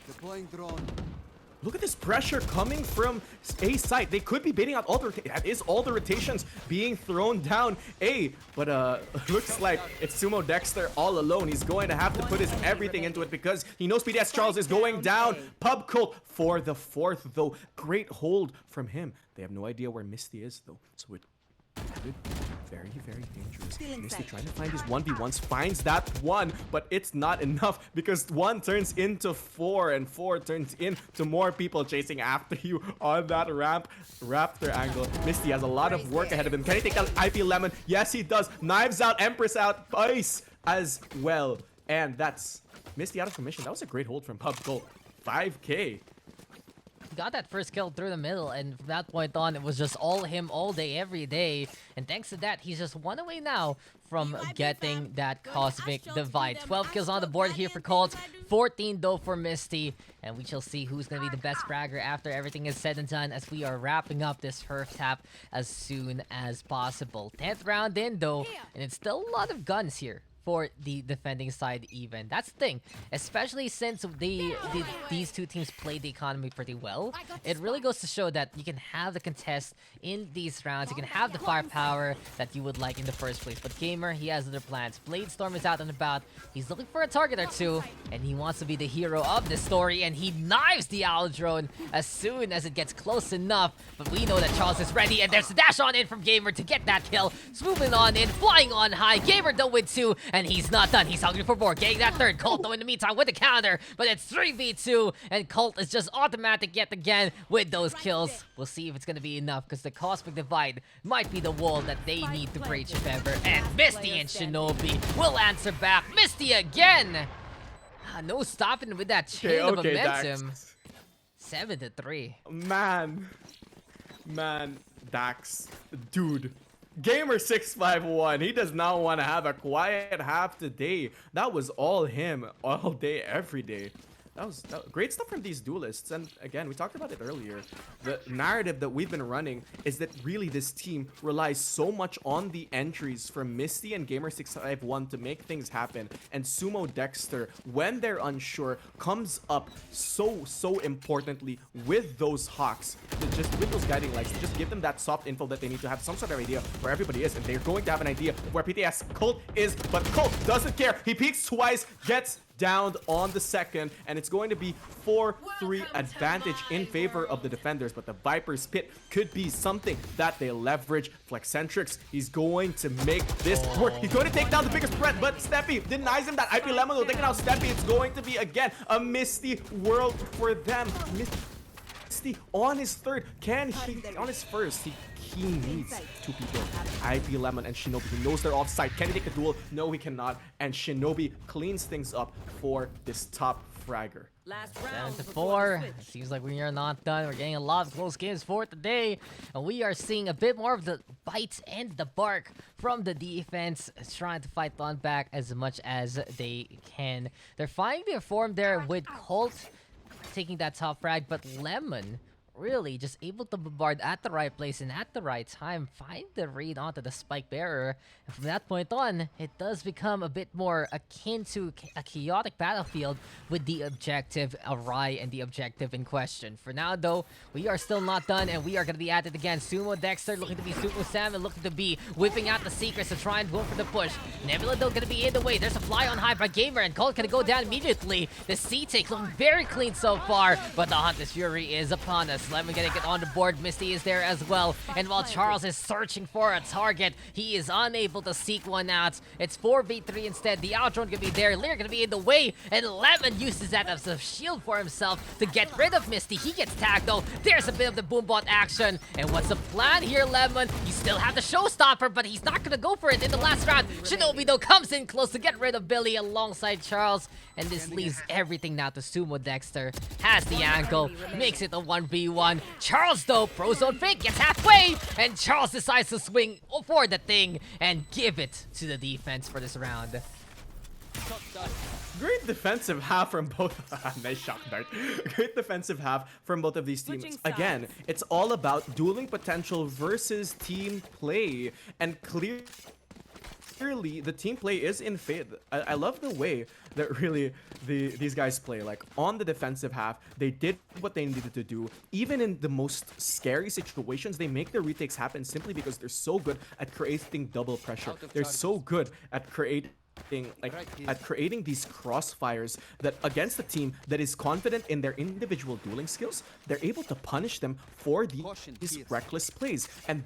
Deploying drone. Look at this pressure coming from A side. They could be baiting out all the rotations being thrown down A, but looks like it's Sumo Dexter all alone. He's going to have to put his everything into it because he knows PDS Charles is going down. Pub Cult for the fourth, though. Great hold from him. They have no idea where Misty is, though, so it could be very, very dangerous. Misty trying to find his 1v1s, finds that one, but it's not enough because 1 turns into 4 and 4 turns into more people chasing after you on that raptor angle. Misty has a lot of work ahead of him. Can he take down IP Lemon? Yes, he does. Knives out, Empress out, Ice as well. And that's Misty out of commission. That was a great hold from Pub Gold. 5K. Got that first kill through the middle, and from that point on, it was just all him all day, every day. And thanks to that, he's just 1 away now from getting that Cosmic Divide. 12 kills on the board here for Colt, 14 though for Misty. And we shall see who's going to be the best fragger after everything is said and done as we are wrapping up this first half as soon as possible. 10th round in though, and it's still a lot of guns here for the defending side even. That's the thing, especially since these two teams play the economy pretty well. It really goes to show that you can have the contest in these rounds. You can have the firepower that you would like in the first place. But Gamer, he has other plans. Bladestorm is out and about. He's looking for a target or two, and he wants to be the hero of this story, and he knives the Owl Drone as soon as it gets close enough. But we know that Charles is ready, and there's the dash on in from Gamer to get that kill. Swooping on in, flying on high. Gamer though with 2, and he's not done. He's hungry for more. Getting that third. Colt though in the meantime with the counter, but it's 3v2, and Colt is just automatic yet again with those kills. We'll see if it's going to be enough because the Cosmic Divide might be the wall that they need to breach if ever. And Misty and Shinobi will answer back. Misty again! No stopping with that chain of momentum. 7-3. Man, Dax, dude. Gamer 651, he does not want to have a quiet half today. That was all him, all day, every day. great stuff from these duelists. And again, we talked about it earlier. The narrative that we've been running is that really this team relies so much on the entries from Misty and Gamer651 to make things happen. And Sumo Dexter, when they're unsure, comes up so importantly with those hawks, just with those guiding lights, to just give them that soft info that they need to have some sort of idea where everybody is. And they're going to have an idea of where PTS Colt is, but Colt doesn't care. He peeks twice, gets downed on the second, and it's going to be 4-3 advantage in favor of the defenders. But the Viper's Pit could be something that they leverage. Flexcentrix, he's going to make this work. He's going to take down the biggest threat, but Steppy denies him that. IP Lemon will take it out. Steppy, it's going to be again a Misty world for them. Misty on his third, can he, on his first, he needs two people, IP Lemon and Shinobi. He knows they're offside. Can he take the duel? No, he cannot. And Shinobi cleans things up for this top fragger. Last round. 7-4. Seems like we are not done. We're getting a lot of close games for today. And we are seeing a bit more of the bites and the bark from the defense, trying to fight on back as much as they can. They're finding their form there with Colt taking that top frag, but Lemon really just able to bombard at the right place and at the right time, find the read onto the spike bearer. And from that point on, it does become a bit more akin to a chaotic battlefield with the objective awry and the objective in question. For now though, we are still not done and we are going to be at it again. Sumo Dexter looking to be Sumo Sam and looking to be whipping out the secrets to try and go for the push. Nebula though going to be in the way. There's a fly on high by Gamer and Colt going to go down immediately. The C-take looking very clean so far, but the Hunter's Fury is upon us. Lemon gonna get on the board. Misty is there as well. And while Charles is searching for a target, he is unable to seek one out. It's 4v3 instead. The Outrun gonna be there. Lear gonna be in the way. And Lemon uses that as a shield for himself to get rid of Misty. He gets tagged though. There's a bit of the boombot action. And what's the plan here, Lemon? You still have the showstopper, but he's not gonna go for it in the last round. Shinobi though comes in close to get rid of Billy alongside Charles. And this leaves everything now to Sumo Dexter. Has the angle, makes it a 1v1. Charles though, Prozone fake, gets halfway, and Charles decides to swing for the thing and give it to the defense for this round. Great defensive half from both. Nice shot, Dart. Great defensive half from both of these teams. Again, it's all about dueling potential versus team play, and clearly the team play is in favor. I love the way that really these guys play. Like on the defensive half, they did what they needed to do. Even in the most scary situations, they make their retakes happen simply because they're so good at creating double pressure. They're so good at creating these crossfires that against a team that is confident in their individual dueling skills, they're able to punish them for these reckless plays. And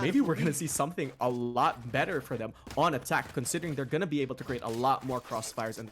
maybe we're gonna see something a lot better for them on attack, considering they're gonna be able to create a lot more crossfires and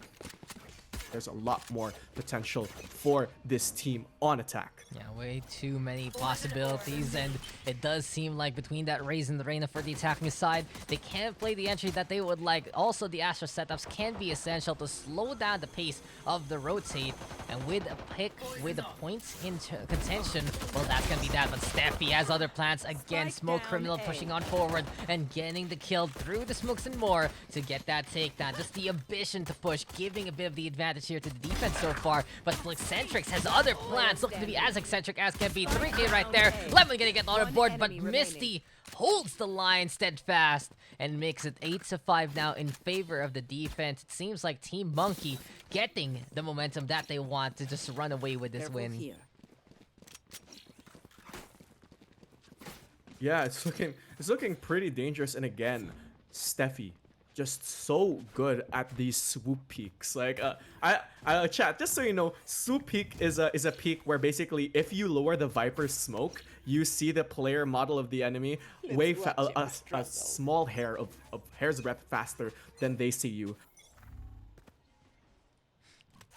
there's a lot more potential for this team on attack. Yeah, way too many possibilities, and it does seem like between that Raze and the Reyna for the attacking side, they can't play the entry that they would like. Also, the Astra setups can be essential to slow down the pace of the rotate, and with a pick, with the points in contention, well, that's gonna be that. But Steffi has other plans. Again, Smoke Criminal pushing on forward and getting the kill through the smokes and more to get that takedown. Just the ambition to push, giving a bit of the advantage here to the defense so far. But Flexcentrix has other plans, looking to be as eccentric as can be. 3K right there. Lemon gonna get on the board, but Misty holds the line steadfast and makes it 8-5 now in favor of the defense. It seems like Team Monkey getting the momentum that they want to just run away with this win. Yeah, it's looking pretty dangerous. And again, Steffi just so good at these swoop peaks. Like I chat, just so you know, swoop peak is a peak where basically if you lower the Viper's smoke, you see the player model of the enemy a small hair of hair's breadth faster than they see you.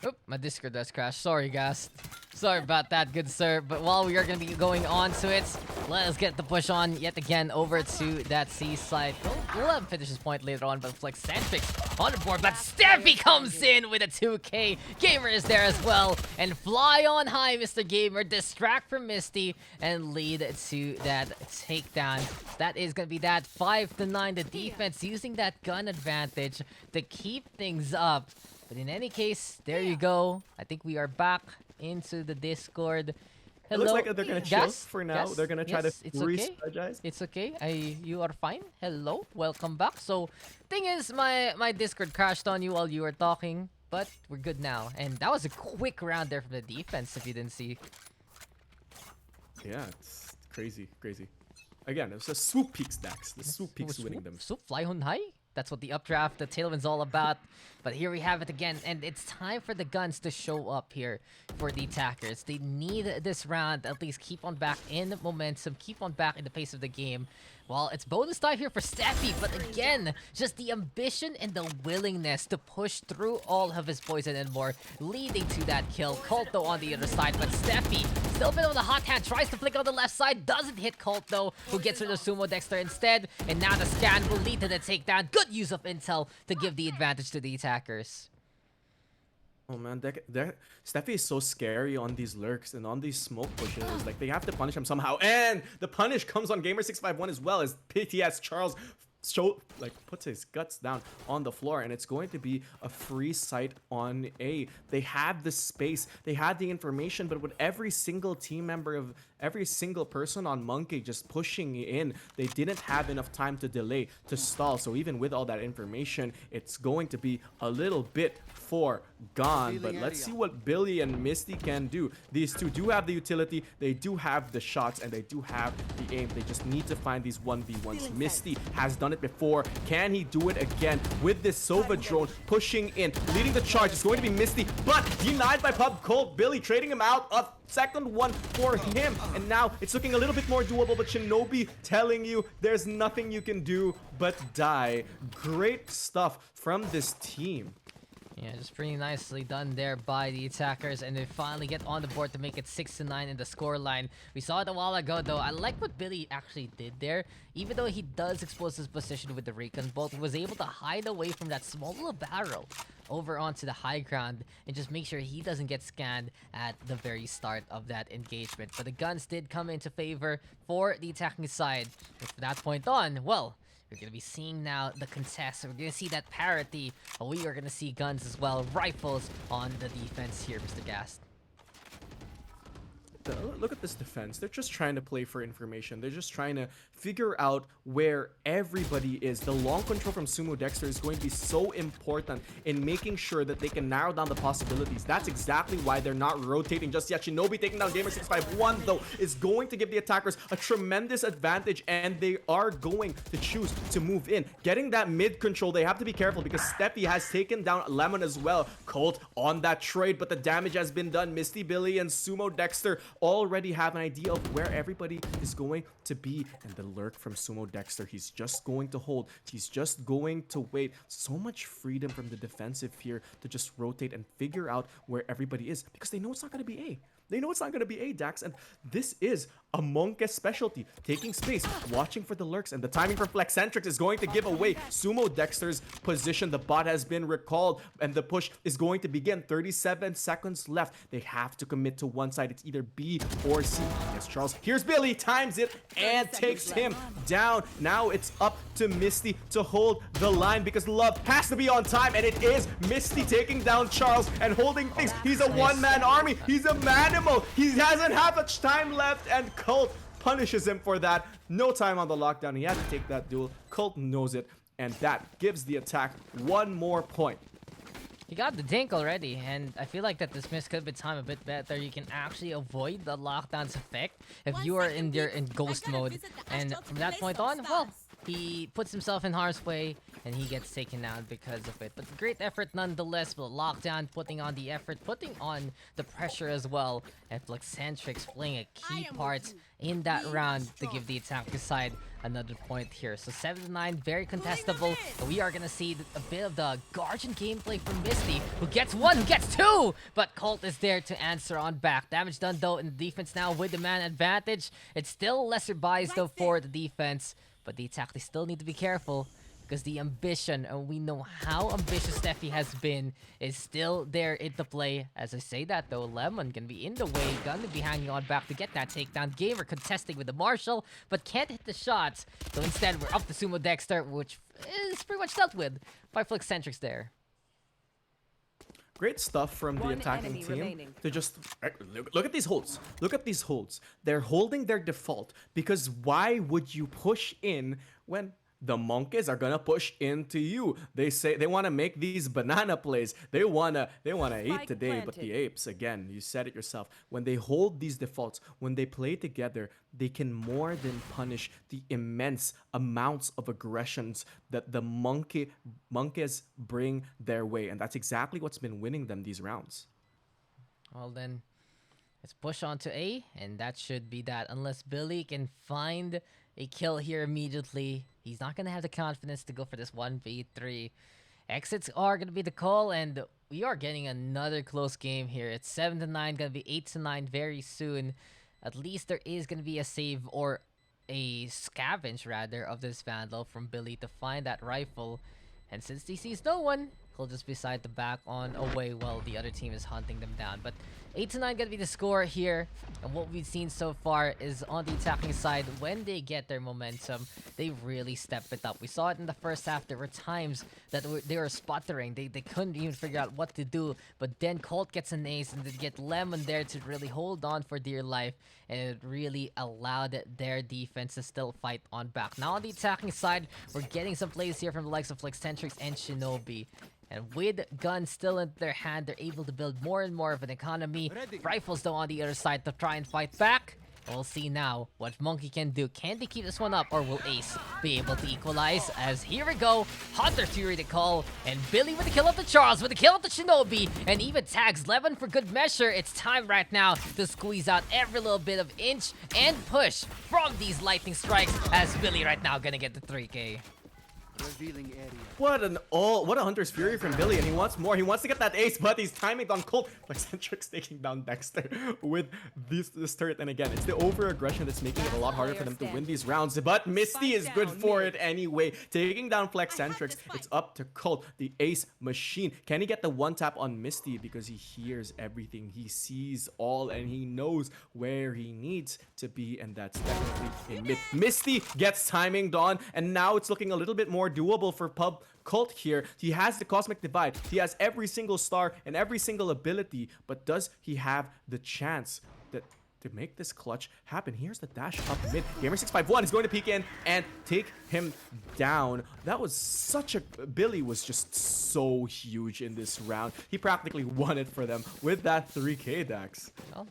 Oop, my Discord does crash. Sorry, Gast. Sorry about that, good sir. But while we are going to be going on to it, let us get the push on yet again over to that C side. We'll have him finish his point later on, but Flexcentrix on the board. But Steffi comes in with a 2K. Gamer is there as well. And fly on high, Mr. Gamer. Distract from Misty and lead to that takedown. That is going to be that 5-9. The defense using that gun advantage to keep things up. But in any case, there you go. I think we are back into the Discord. It Hello. looks like they're gonna chill Gast? for now. Gast? They're gonna try Yes, to it's okay. re-strategize. It's okay. You are fine. Hello. Welcome back. So, thing is, my Discord crashed on you while you were talking, but we're good now. And that was a quick round there from the defense, if you didn't see. Yeah, it's crazy, crazy. Again, it was a swoop peaks Dax. The swoop peaks winning them. So fly on high. That's what the updraft, the tailwind's all about. But here we have it again, and it's time for the guns to show up here for the attackers. They need this round at least keep on back in the momentum, keep on back in the pace of the game. Well, it's bonus time here for Steffi, but again, just the ambition and the willingness to push through all of his poison and more, leading to that kill. Colt though on the other side, but Steffi still a bit on the hot hand, tries to flick on the left side, doesn't hit Colt though, who gets rid of Sumo Dexter instead, and now the scan will lead to the takedown. Good use of intel to give the advantage to the attackers. Oh man, Steffi is so scary on these lurks and on these smoke pushes. Like, they have to punish him somehow. And the punish comes on Gamer651 as well, as PTS Charles puts his guts down on the floor, and it's going to be a free site on A. They had the space, they had the information, but with every single team member of every single person on Monke just pushing in, they didn't have enough time to delay, to stall. So even with all that information, it's going to be a little bit gone. But let's see what Billy and Misty can do. These two do have the utility, they do have the shots, and they do have the aim. They just need to find these 1v1s. Misty has done it before. Can he do it again with this Sova drone pushing in, leading the charge? It's going to be Misty, but denied by Pub Colt. Billy trading him out. A second one for him, and now it's looking a little bit more doable, but Shinobi telling you there's nothing you can do but die. Great stuff from this team. Yeah, just pretty nicely done there by the attackers, and they finally get on the board to make it 6-9 in the scoreline. We saw it a while ago though. I like what Billy actually did there. Even though he does expose his position with the recon bolt, he was able to hide away from that small little barrel over onto the high ground and just make sure he doesn't get scanned at the very start of that engagement. But the guns did come into favor for the attacking side. And from that point on, well, we're going to be seeing now the contest. We're going to see that parity. We are going to see guns as well. Rifles on the defense here, Mr. Gast. Look at this defense. They're just trying to play for information. They're just trying to figure out where everybody is. The long control from Sumo Dexter is going to be so important in making sure that they can narrow down the possibilities. That's exactly why they're not rotating just yet. Shinobi taking down Gamer651 though is going to give the attackers a tremendous advantage, and they are going to choose to move in. Getting that mid control, they have to be careful because Steffi has taken down Lemon as well. Colt on that trade, but the damage has been done. Misty, Billy, and Sumo Dexter already have an idea of where everybody is going to be, and the lurk from Sumo Dexter, he's just going to hold, he's just going to wait. So much freedom from the defensive here to just rotate and figure out where everybody is, because they know it's not going to be A. They know it's not going to be A, Dax, and this is a Monke specialty. Taking space, watching for the lurks, and the timing for Flexcentrics is going to give away Sumo Dexter's position. The bot has been recalled, and the push is going to begin. 37 seconds left. They have to commit to one side. It's either B or C. Yes, Charles. Here's Billy, times it, and takes him down. Now it's up to Misty to hold the line, because Love has to be on time, and it is Misty taking down Charles and holding things. He's a one-man army. He's a manimal. He hasn't half much time left, and Colt punishes him for that. No time on the lockdown. He had to take that duel. Colt knows it, and that gives the attack one more point. He got the dink already, and I feel like that this miss could be timed a bit better. You can actually avoid the lockdown's effect if you are in ghost mode. And from that point on, well, he puts himself in harm's way, and he gets taken out because of it. But great effort nonetheless. But lockdown putting on the effort, putting on the pressure as well. And Flexcentrics playing a key part in that round to give the attacker side another point here. So 7-9, very contestable. But we are gonna see a bit of the Guardian gameplay from Misty, who gets one, who gets two, but Colt is there to answer on back. Damage done though in the defense now with the man advantage. It's still lesser bias though for the defense, but the attack, they still need to be careful, because the ambition, and we know how ambitious Steffi has been, is still there in the play. As I say that though, Lemon can be in the way, gonna be hanging on back to get that takedown. Gamer contesting with the Marshall, but can't hit the shots. So instead, we're up to Sumo Dexter, which is pretty much dealt with by Flexcentrics there. Great stuff from the One attacking enemy team remaining. to just look at these holds. Look at these holds. They're holding their default because why would you push in when the monkeys are gonna push into you? They say they want to make these banana plays. They wanna eat Spike today. But the planted. apes, again, you said it yourself. When they hold these defaults, when they play together, they can more than punish the immense amounts of aggressions that the monkeys bring their way, and that's exactly what's been winning them these rounds. Well then, let's push on to A, and that should be that. Unless Billy can find a kill here immediately, he's not gonna have the confidence to go for this 1v3. Exits are gonna be the call, and we are getting another close game here. It's 7-9, gonna be 8-9 very soon. At least there is gonna be a save or a scavenge rather of this Vandal from Billy to find that rifle. And since he sees no one, he'll just decide to back on away while the other team is hunting them down. But 8-9 gonna be the score here. And what we've seen so far is on the attacking side, when they get their momentum, they really step it up. We saw it in the first half. There were times that they were sputtering. They couldn't even figure out what to do. But then Colt gets an ace, and they get Lemon there to really hold on for dear life. And it really allowed their defense to still fight on back. Now on the attacking side, we're getting some plays here from the likes of Flexcentrix and Shinobi. And with guns still in their hand, they're able to build more and more of an economy. Rifles though on the other side to try and fight back. And we'll see now what Monke can do. Can they keep this one up, or will Ace be able to equalize? As here we go, Hunter Fury to call, and Billy with the kill of the Charles, with the kill of the Shinobi, and even tags Levin for good measure. It's time right now to squeeze out every little bit of inch and push from these lightning strikes, as Billy right now gonna get the 3K. Revealing area. What a Hunter's Fury from Billy, and he wants more. He wants to get that ace, but he's timing on Colt. Like Centric's taking down Dexter with this turret, and again, it's the over-aggression that's making it a lot harder for them to win these rounds. But Misty is good for it anyway. Taking down Flexcentrix, it's up to Colt, the ace machine. Can he get the one tap on Misty? Because he hears everything, he sees all, and he knows where he needs to be, and that's definitely in mid. Misty gets timing on, and now it's looking a little bit more doable for Colt here. He has the Cosmic Divide. He has every single star and every single ability, but does he have the chance to make this clutch happen? Here's the dash up mid. Gamer651 is going to peek in and take him down. That was such a... Billy was just so huge in this round. He practically won it for them with that 3K, Dax. Well,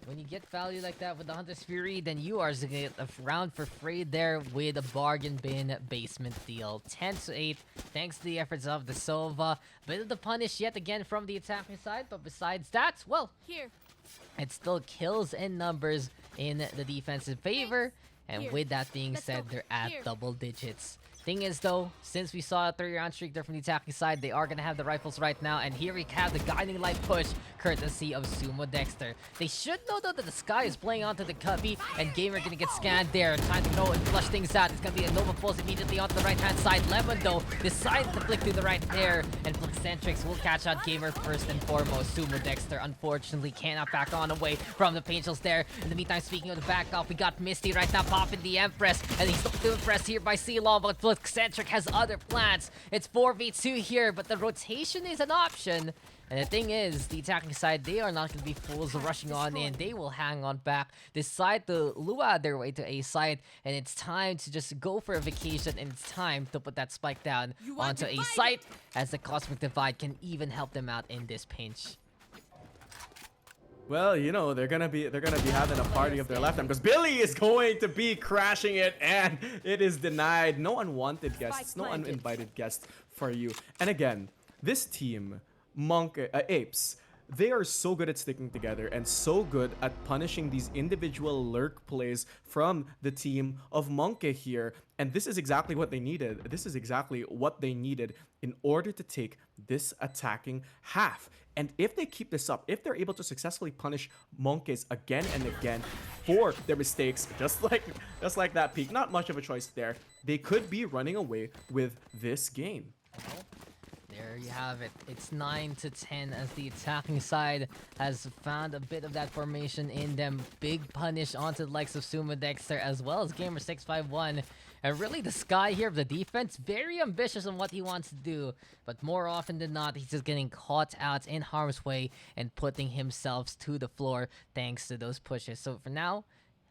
when you get value like that with the Hunter's Fury, then you are gonna get a round for free there with a bargain bin basement deal. 10-8, thanks to the efforts of the Sova. Bit of the punish yet again from the attacking side, but besides that, well, Here. it still kills in numbers in the defensive favor. And Here. with that being Let's said, go. they're at Here. double digits. Thing is though, since we saw a 3-round streak there from the attacking side, they are gonna have the rifles right now, and here we have the guiding light push courtesy of Sumo Dexter. They should know though that the Sky is playing onto the cubby, and Gamer gonna get scanned there. Time to go and flush things out. It's gonna be a Nova Pulse immediately onto the right hand side. Lemon though decided to flick to the right there, and Flexcentrix will catch out Gamer first and foremost. Sumo Dexter unfortunately cannot back on away from the Angels there. In the meantime, speaking of the back off, we got Misty right now popping the Empress, and he's still impressed here by C-Law, but Flexcentrix has other plans. It's 4v2 here, but the rotation is an option. And the thing is, the attacking side, they are not going to be fools rushing on in. They will hang on back, decide to lure their way to A side, and it's time to just go for a vacation, and it's time to put that spike down onto A side, as the Cosmic Divide can even help them out in this pinch. Well, you know, they're gonna be having a party of their lifetime, because Billy is going to be crashing it, and it is denied. No unwanted guests, no uninvited guests for you. And again, this team, Monke, Apes, they are so good at sticking together and so good at punishing these individual lurk plays from the team of Monke here. And this is exactly what they needed. This is exactly what they needed in order to take this attacking half. And if they keep this up, if they're able to successfully punish Monkes again and again for their mistakes, just like that peak, not much of a choice there, they could be running away with this game. There you have it. It's 9-10 as the attacking side has found a bit of that formation in them. Big punish onto the likes of Suma Dexter as well as Gamer651. And really the Sky here of the defense, very ambitious on what he wants to do. But more often than not, he's just getting caught out in harm's way and putting himself to the floor thanks to those pushes. So for now,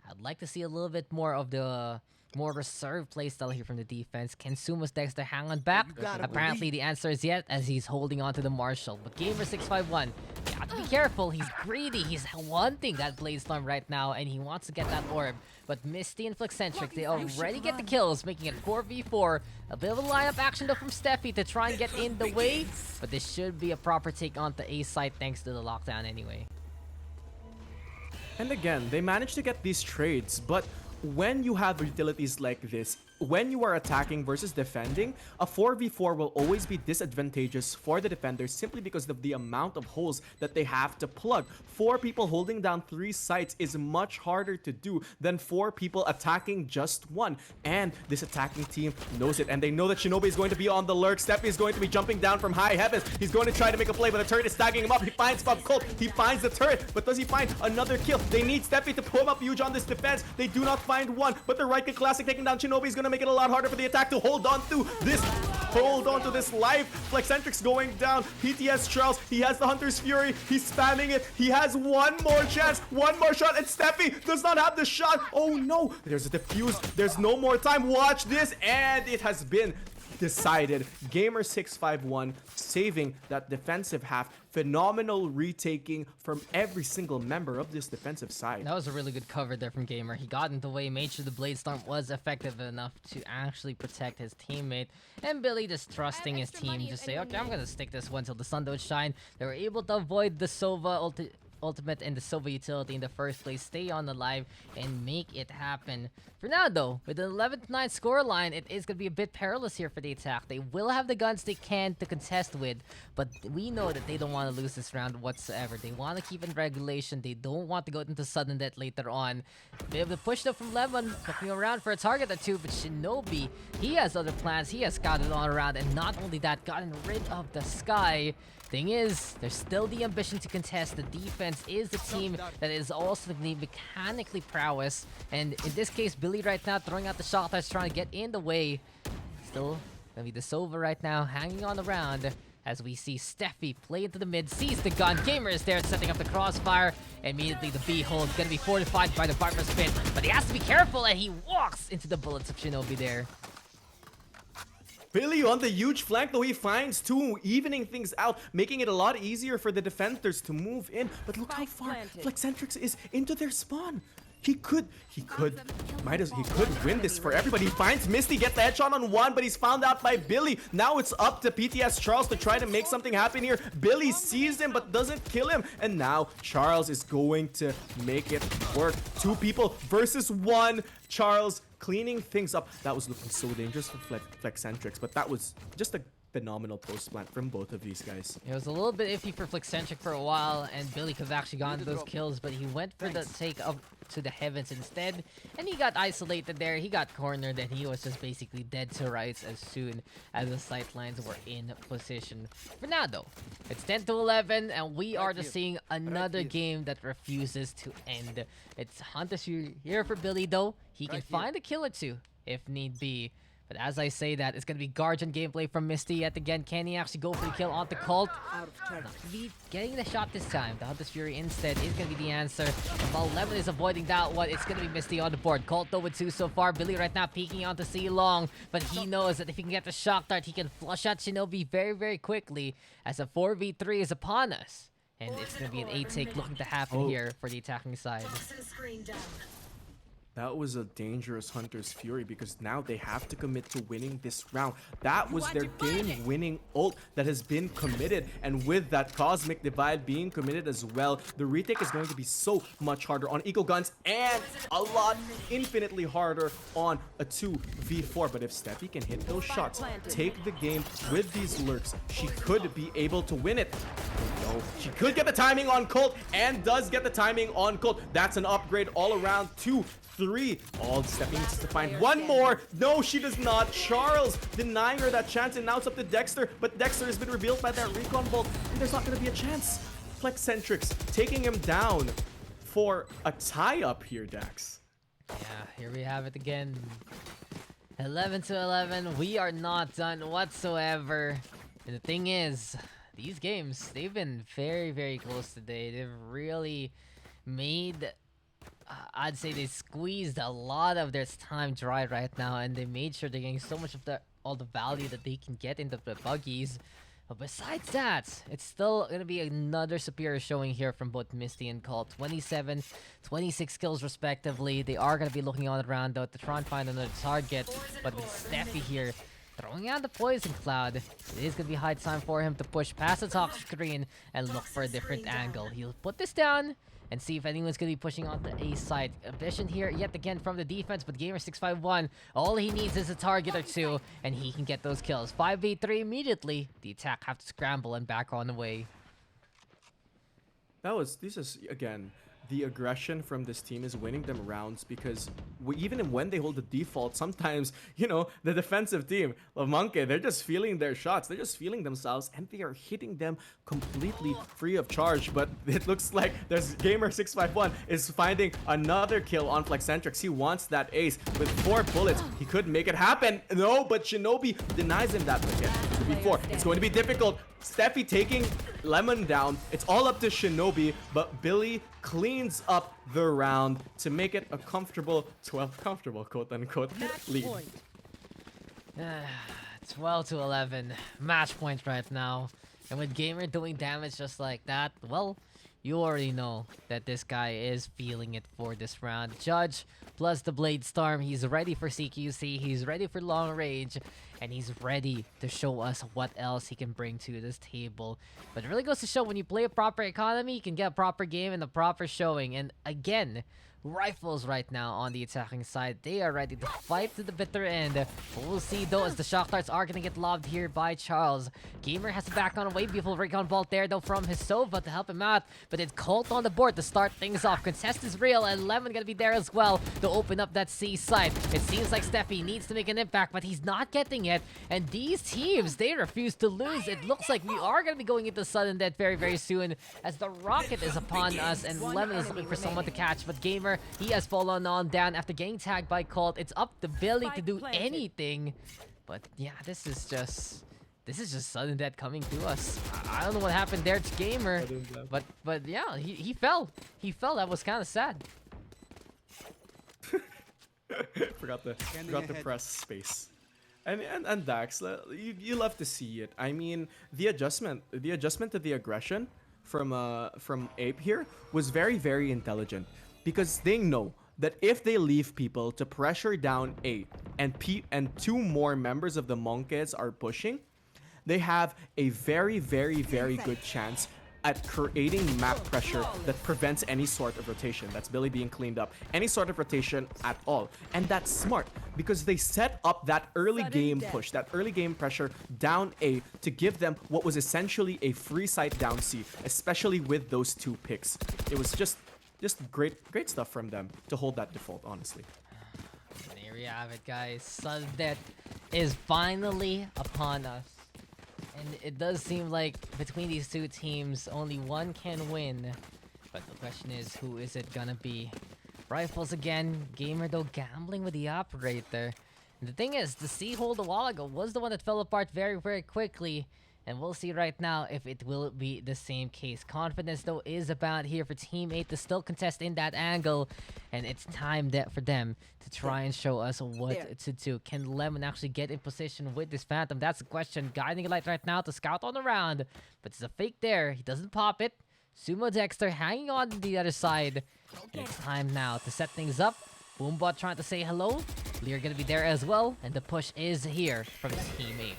I'd like to see a little bit more of the more reserved playstyle here from the defense. Can Suma's Dexter hang on back? Apparently the answer is yes, as he's holding on to the Marshall. But Gamer651, you have to be careful. He's greedy. He's wanting that Blade Storm right now, and he wants to get that orb. But Misty and Flexcentric, they already get the kills, making it 4v4. A bit of a lineup action though from Steffi to try and get in the way. But this should be a proper take on the A side thanks to the lockdown anyway. And again, they managed to get these trades, but when you have utilities like this, when you are attacking versus defending, a 4v4 will always be disadvantageous for the defenders simply because of the amount of holes that they have to plug. 4 people holding down 3 sites is much harder to do than 4 people attacking just 1. And this attacking team knows it, and they know that Shinobi is going to be on the lurk. Steffi is going to be jumping down from high heavens. He's going to try to make a play, but the turret is tagging him up. He finds Bob Colt. He finds the turret, but does he find another kill? They need Steffi to pull up huge on this defense. They do not find one, but the right click classic taking down Shinobi is going to make it a lot harder for the attack to hold on to this. Hold on to this life. Flexcentric's going down. PTS Charles, he has the Hunter's Fury. He's spamming it. He has one more chance, one more shot, and Steffi does not have the shot. Oh no, there's a defuse. There's no more time. Watch this, and it has been decided. Gamer651 saving that defensive half. Phenomenal retaking from every single member of this defensive side. That was a really good cover there from Gamer. He got in the way, made sure the Blade Storm was effective enough to actually protect his teammate. And Billy just trusting his team, just say, okay, I'm gonna stick this one till the sun don't shine. They were able to avoid the Sova ultimate and the Sova utility in the first place, stay on the live and make it happen. For now though, with an 11-9 scoreline, it is going to be a bit perilous here for the attack. They will have the guns they can to contest with, but we know that they don't want to lose this round whatsoever. They want to keep in regulation. They don't want to go into sudden death later on. Bit of the push though from Lemon, looking around for a target or two, but Shinobi, he has other plans. He has scouted on around, and not only that, gotten rid of the Sky. Thing is, there's still the ambition to contest. The defense is the team that is also the mechanically prowess. And in this case, Billy right now throwing out the shot that's trying to get in the way. Still gonna be the Sova right now, hanging on the round. As we see Steffi play into the mid, sees the gun. Gamer is there setting up the crossfire. Immediately the B hold gonna be fortified by the Viper Spin. But he has to be careful, and he walks into the bullets of Shinobi there. Billy on the huge flank, though, he finds 2, evening things out, making it a lot easier for the defenders to move in. But look how far Flexcentrix is into their spawn. He could win this for everybody. He finds Misty, gets the headshot on 1, but he's found out by Billy. Now it's up to PTS Charles to try to make something happen here. Billy sees him but doesn't kill him. And now Charles is going to make it work. 2 people versus 1. Charles cleaning things up. That was looking so dangerous for Flexcentrix, but that was just a phenomenal post plant from both of these guys. It was a little bit iffy for Flexcentric for a while, and Billy could have actually gotten those kills, but he went for the take up to the heavens instead, and he got isolated there. He got cornered, and he was just basically dead to rights as soon as the sight lines were in position. For now though, it's 10-11, and we are just seeing another game that refuses to end. It's Hunter's Fury here for Billy though. He can find a kill or two if need be. But as I say that, it's going to be Guardian gameplay from Misty yet again. Can he actually go for the kill onto Colt? Not be getting the shot this time. The Hunter's Fury instead is going to be the answer. And while Lemon is avoiding that one, it's going to be Misty on the board. Colt though with 2 so far. Billy right now peeking onto C Long. But he knows that if he can get the shock dart, he can flush out Shinobi very, very quickly as a 4v3 is upon us. And it's going to be an A-take looking to happen here for the attacking side. That was a dangerous Hunter's Fury because now they have to commit to winning this round. That was their game-winning ult that has been committed. And with that Cosmic Divide being committed as well, the retake is going to be so much harder on Eco Guns and a lot infinitely harder on a 2v4. But if Steffi can hit those shots, take the game with these lurks, she could be able to win it. No, she could get the timing on Colt and does get the timing on Colt. That's an upgrade all around. 2, 3. All stepping to find one more. No, she does not. Charles denying her that chance, and now it's up to Dexter. But Dexter has been revealed by that recon bolt, and there's not going to be a chance. Flexcentrics taking him down for a tie-up here, Dax. Yeah, here we have it again. 11-11. We are not done whatsoever. And the thing is, these games, they've been very, very close today. They've really made, I'd say they squeezed a lot of their time dry right now, and they made sure they're getting so much of all the value that they can get into the buggies. But besides that, it's still gonna be another superior showing here from both Misty and Colt. 27, 26 kills respectively. They are gonna be looking on around though to try and find another target. But with Steffi here throwing out the poison cloud, it is gonna be high time for him to push past the top screen and look for a different angle. He'll put this down and see if anyone's gonna be pushing on the A side. A vision here yet again from the defense, but Gamer651, all he needs is a target or two, and he can get those kills. 5v3 immediately. The attack have to scramble and back on the way. This is, again, the aggression from this team is winning them rounds because even when they hold the default, sometimes, you know, the defensive team, Monke, they're just feeling their shots. They're just feeling themselves, and they are hitting them completely free of charge. But it looks like there's Gamer651 is finding another kill on Flexcentrics. He wants that ace with 4 bullets. He could make it happen. No, but Shinobi denies him that again. Before, it's going to be difficult. Steffi taking Lemon down. It's all up to Shinobi, but Billy cleans up the round to make it a comfortable, quote-unquote, lead. 12-11. Match point right now. And with Gamer doing damage just like that, well, you already know that this guy is feeling it for this round. Judge plus the Blade Storm. He's ready for CQC. He's ready for long range. And he's ready to show us what else he can bring to this table. But it really goes to show when you play a proper economy, you can get a proper game and a proper showing. And again, Rifles right now on the attacking side. They are ready to fight to the bitter end. But we'll see though as the shock darts are going to get lobbed here by Charles. Gamer has to back on away. Beautiful recon vault there though from his Sova to help him out. But it's Colt on the board to start things off. Contest is real and Lemon going to be there as well to open up that C side. It seems like Steffi needs to make an impact, but he's not getting it. And these teams, they refuse to lose. It looks like we are going to be going into sudden death very, very soon as the rocket is upon us and Lemon is looking for someone to catch. But Gamer, he has fallen on down after getting tagged by Colt. It's up to Billy to do anything. But yeah, this is just sudden death coming to us. I don't know what happened there to Gamer. But yeah, he fell. He fell. That was kind of sad. forgot to press space. And Dax, you love to see it. I mean, the adjustment to the aggression from Ape here was very, very intelligent, because they know that if they leave people to pressure down A and 2 more members of the Monkes are pushing, they have a very, very, very good chance at creating map pressure that prevents any sort of rotation. That's Billy being cleaned up. Any sort of rotation at all. And that's smart because they set up that early game push, that early game pressure down A to give them what was essentially a free sight down C, especially with those 2 picks. It was just great stuff from them to hold that default, honestly. There we have it, guys. Sudden death is finally upon us. And it does seem like between these 2 teams, only one can win. But the question is, who is it gonna be? Rifles again. Gamer, though, gambling with the operator. And the thing is, the C hold a while ago was the one that fell apart very, very quickly. And we'll see right now if it will be the same case. Confidence, though, is about here for Team 8 to still contest in that angle. And it's time for them to try and show us what to do. Can Lemon actually get in position with this Phantom? That's the question. Guiding a light right now to scout on the round. But it's a fake there. He doesn't pop it. Sumo Dexter hanging on to the other side. And it's time now to set things up. Boombot trying to say hello. Lear gonna be there as well. And the push is here from Team 8.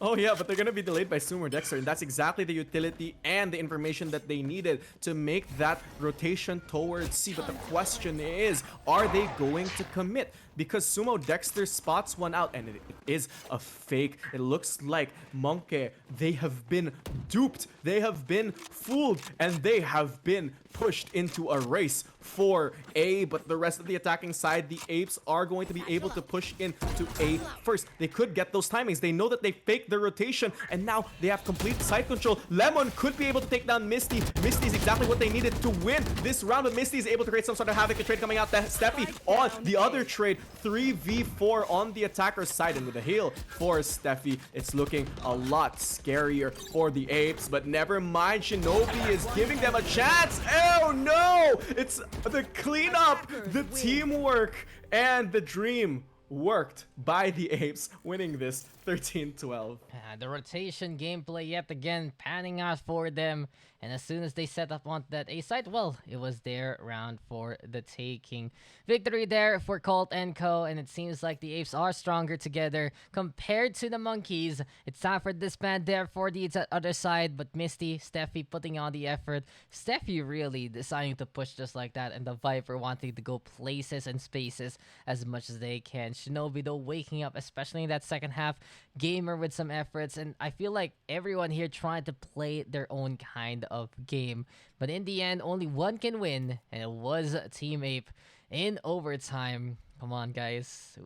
Oh yeah, but they're gonna be delayed by Sumo Dexter, and that's exactly the utility and the information that they needed to make that rotation towards C. But the question is, are they going to commit? Because Sumo Dexter spots one out, and it is a fake. It looks like Monke, they have been duped, they have been fooled, and they have been pushed into a race for A. But the rest of the attacking side, the Apes are going to be able to push into A first. They could get those timings. They know that they faked their rotation, and now they have complete side control. Lemon could be able to take down Misty. Misty is exactly what they needed to win this round, but Misty is able to create some sort of havoc. A trade coming out. Steffi on the other trade. 3v4 on the attacker's side, and with a heal for Steffi, it's looking a lot scarier for the Apes, but never mind. Shinobi is giving them a chance. Oh no! It's the cleanup, the teamwork, and the dream worked by the Apes, winning this 13-12. The rotation gameplay yet again panning out for them. And as soon as they set up onto that A site, well, it was their round for the taking. Victory there for Colt and Co. And it seems like the Apes are stronger together compared to the Monkeys. It's time for disband there for the other side. But Misty, Steffi putting on the effort. Steffi really deciding to push just like that. And the Viper wanting to go places and spaces as much as they can. Shinobi though waking up, especially in that second half. Gamer with some efforts. And I feel like everyone here trying to play their own kind of game, but in the end only one can win, and it was Team Ape in overtime. Come on guys,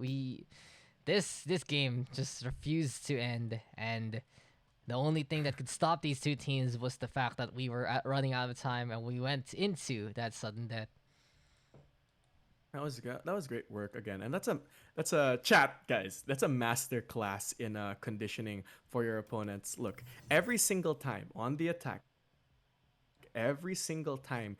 this game just refused to end, and the only thing that could stop these two teams was the fact that we were running out of time and we went into that sudden death. That was great work again, and that's a chat, guys. That's a master class in conditioning for your opponents. Look, every single time on the attack, every single time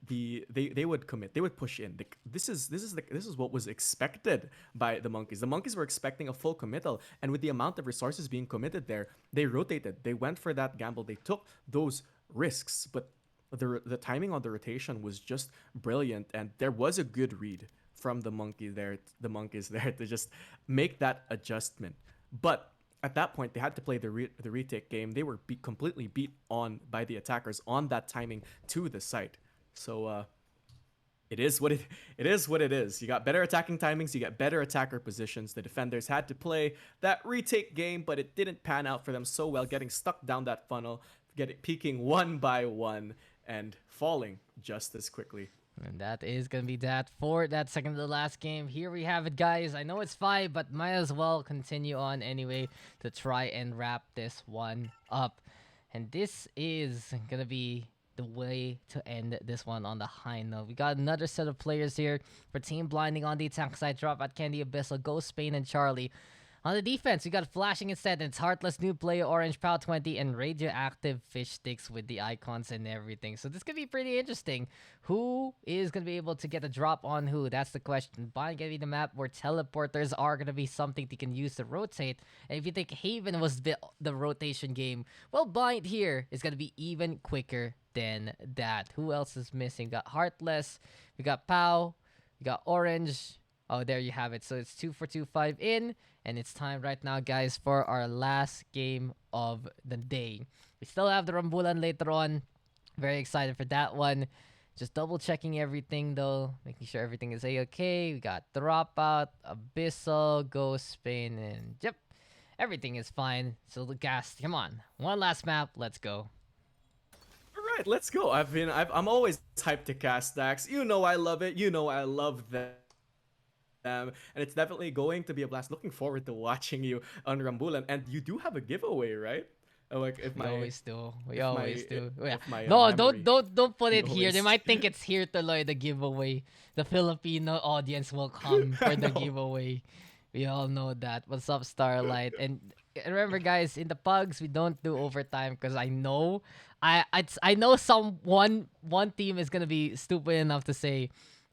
they would commit, they would push in. This is what was expected by the Monkeys. The Monkeys were expecting a full committal, and with the amount of resources being committed there, they rotated. They went for that gamble. They took those risks, but the timing on the rotation was just brilliant, and there was a good read from the Monkeys there to just make that adjustment. But at that point, they had to play the retake game. They were completely beat on by the attackers on that timing to the site. So it is what it is. You got better attacking timings. You got better attacker positions. The defenders had to play that retake game, but it didn't pan out for them so well, getting stuck down that funnel, peaking one by one, and falling just as quickly. And that is going to be that for that second to the last game. Here we have it, guys. I know it's 5, but might as well continue on anyway to try and wrap this one up. And this is going to be the way to end this one on the high note. We got another set of players here for Team Blinding on the attack side. Drop at Candy Abyssal, Ghost, Spain, and Charlie. On the defense, we got Flashing Instead, and it's Heartless, New Player, Orange, Pow 20, and Radioactive Fish Sticks with the icons and everything. So this could be pretty interesting. Who is going to be able to get a drop on who? That's the question. Blind gonna be the map where teleporters are going to be something they can use to rotate. And if you think Haven was the rotation game, well, Blind here is going to be even quicker than that. Who else is missing? Got Heartless, we got Pow, we got Orange. Oh, there you have it. So it's 2 for 2, 5 in. And it's time right now, guys, for our last game of the day. We still have the Rambulan later on. Very excited for that one. Just double checking everything, though. Making sure everything is a-okay. We got Dropout, Abyssal, Ghost, Spain, and yep. Everything is fine. So the Gast, come on. One last map. Let's go. All right, let's go. I'm always hyped to cast Daks. You know I love it. You know I love them. And it's definitely going to be a blast. Looking forward to watching you on Rambulan. And you do have a giveaway, right? Like if We always do. We always do. Yeah. my, No, memory- don't put it We here. They always might think it's here to the giveaway. The Filipino audience will come for the No. giveaway. We all know that. What's up, Starlight? And remember, guys, in the Pugs, we don't do overtime because I know one team is gonna be stupid enough to say,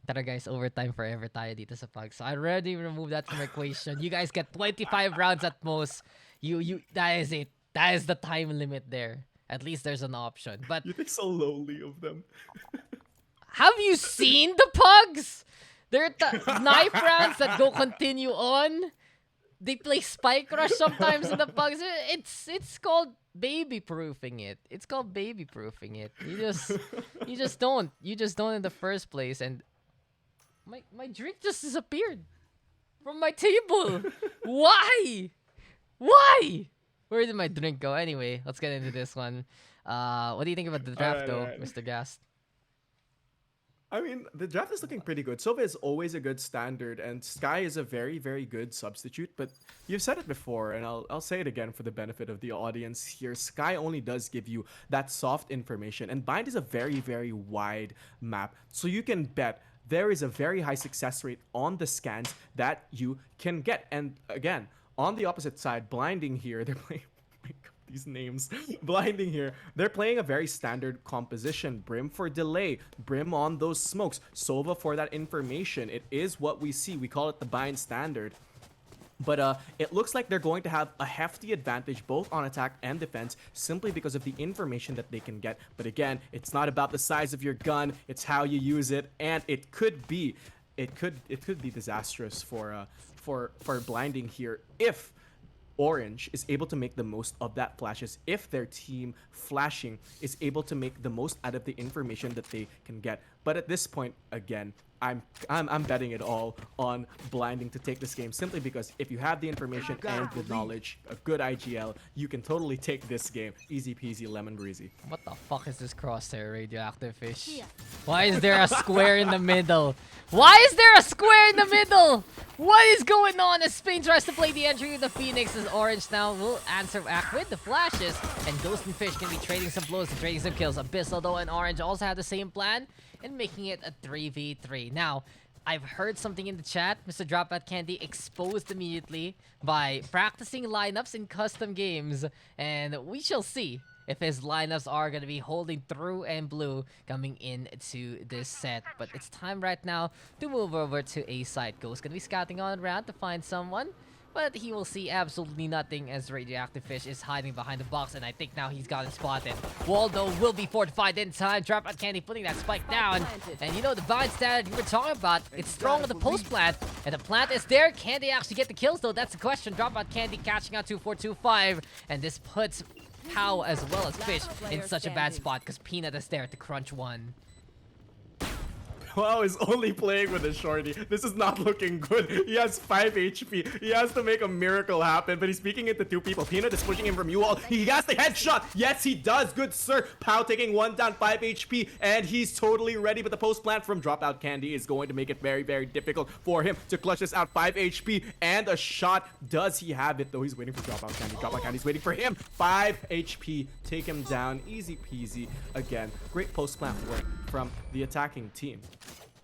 "Tara guys, overtime forever tayo dito sa Pugs." So I already removed that from equation. You guys get 25 rounds at most. You that is it. That is the time limit there. At least there's an option. But You think so lowly of them. have you seen the Pugs? There are knife rounds that go continue on. they play Spike Rush sometimes in the Pugs. It's called baby proofing it. It's called baby proofing it. You just don't in the first place. And my drink just disappeared from my table. Why? Why? Where did my drink go? Anyway, let's get into this one. What do you think about the draft, though, Alright. Mr. Gast? I mean, the draft is looking pretty good. Sova is always a good standard, and Sky is a very, very good substitute. But you've said it before, and I'll say it again for the benefit of the audience here. Sky only does give you that soft information, and Bind is a very, very wide map. So you can bet there is a very high success rate on the scans that you can get. And again, on the opposite side, Blinding here, they're playing... these names. Blinding here, they're playing a very standard composition. Brim for delay, Brim on those smokes, Sova for that information. It is what we see. We call it the Bind standard. But it looks like they're going to have a hefty advantage both on attack and defense simply because of the information that they can get. But again, it's not about the size of your gun, it's how you use it, and it could be disastrous for Blinding here if Orange is able to make the most of that flashes, if their team flashing is able to make the most out of the information that they can get. But at this point, again, I'm betting it all on Blinding to take this game simply because if you have the information and the knowledge, a good IGL, you can totally take this game. Easy peasy lemon breezy. What the fuck is this crosshair, Radioactive Fish? Why is there a square in the middle? Why is there a square in the middle? What is going on as Spain tries to play the entry of the Phoenix as Orange now will answer back with the flashes, and Ghost and Fish can be trading some blows and trading some kills. Abyssal though and Orange also have the same plan and making it a 3v3. Now, I've heard something in the chat. Mr. Dropout Candy exposed immediately by practicing lineups in custom games, and we shall see if his lineups are going to be holding through and blue coming into this set. But it's time right now to move over to A side. Ghost going to be scouting on around to find someone, but he will see absolutely nothing as Radioactive Fish is hiding behind the box, and I think now he's got it spotted. Waldo will be fortified in time. Dropout Candy putting that spike down. And you know, the Bind standard you were talking about, it's strong with the post plant, and the plant is there. Can they actually get the kills though? That's the question. Dropout Candy catching out 2-4-2-5, and this puts Pow as well as Fish in such a bad spot because Peanut is there to crunch one. Wow is only playing with a shorty. This is not looking good. He has 5 HP. He has to make a miracle happen, but he's speaking into 2 people. Peanut is pushing him from you all. He has the headshot. Yes, he does. Good sir. Pow taking 1 down, 5 HP, and he's totally ready, but the post plant from Dropout Candy is going to make it very, very difficult for him to clutch this out. 5 HP and a shot. Does he have it though? He's waiting for Dropout Candy. Dropout Candy's waiting for him. 5 HP. Take him down. Easy peasy. Again, great post plant work from the attacking team.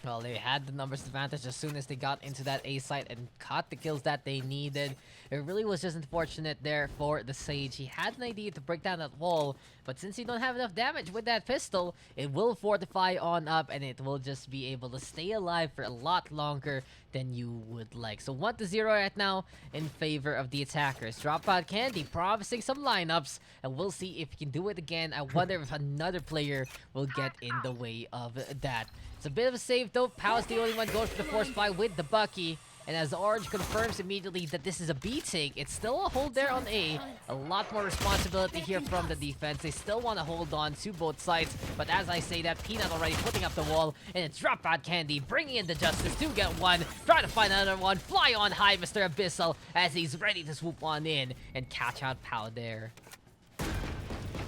Well, they had the numbers advantage as soon as they got into that A site and caught the kills that they needed. It really was just unfortunate there for the Sage. He had an idea to break down that wall, but since you don't have enough damage with that pistol, it will fortify on up and it will just be able to stay alive for a lot longer than you would like. So 1-0 right now in favor of the attackers. Dropout Candy promising some lineups, and we'll see if he can do it again. I wonder if another player will get in the way of that. It's a bit of a save though. Pow's the only one going for the force buy with the Bucky. And as Orange confirms immediately that this is a B take, it's still a hold there on A. A lot more responsibility here from the defense. They still want to hold on to both sides. But as I say that, Peanut already putting up the wall. And it's Dropout Candy bringing in the Justice to get one. Trying to find another one. Fly on high, Mr. Abyssal, as he's ready to swoop on in and catch out Pow there.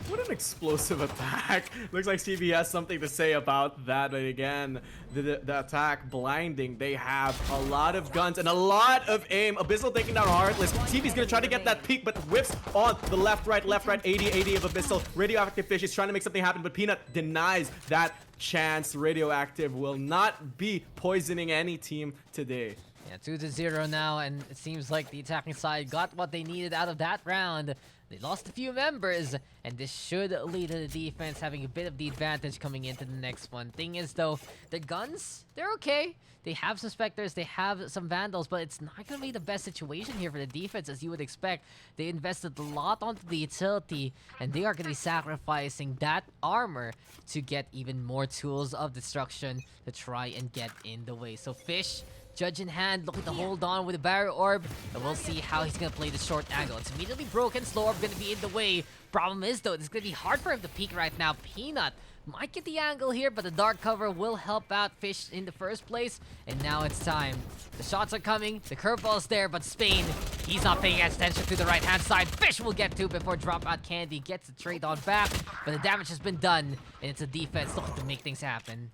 What an explosive attack. Looks like CB has something to say about that. But again, the attack Blinding. They have a lot of guns and a lot of aim. Abyssal taking down Heartless. CB's gonna try to get that peek, but whiffs on the left, right, 80 of Abyssal. Radioactive Fish is trying to make something happen, but Peanut denies that chance. Radioactive will not be poisoning any team today. Yeah, 2-0 now, and it seems like the attacking side got what they needed out of that round. They lost a few members, and this should lead to the defense having a bit of the advantage coming into the next one. Thing is, though, the guns, they're okay. They have some Spectres, they have some Vandals, but it's not going to be the best situation here for the defense, as you would expect. They invested a lot onto the utility, and they are going to be sacrificing that armor to get even more tools of destruction to try and get in the way. So Fish Judge in hand, looking to hold on with the barrier orb. And we'll see how he's gonna play the short angle. It's immediately broken. Slow orb gonna be in the way. Problem is though, it's gonna be hard for him to peek right now. Peanut might get the angle here, but the dark cover will help out Fish in the first place. And now it's time. The shots are coming, the curveball's there, but Spain, he's not paying attention to the right-hand side. Fish will get to before Dropout Candy gets the trade on back, but the damage has been done, and it's a defense looking to make things happen.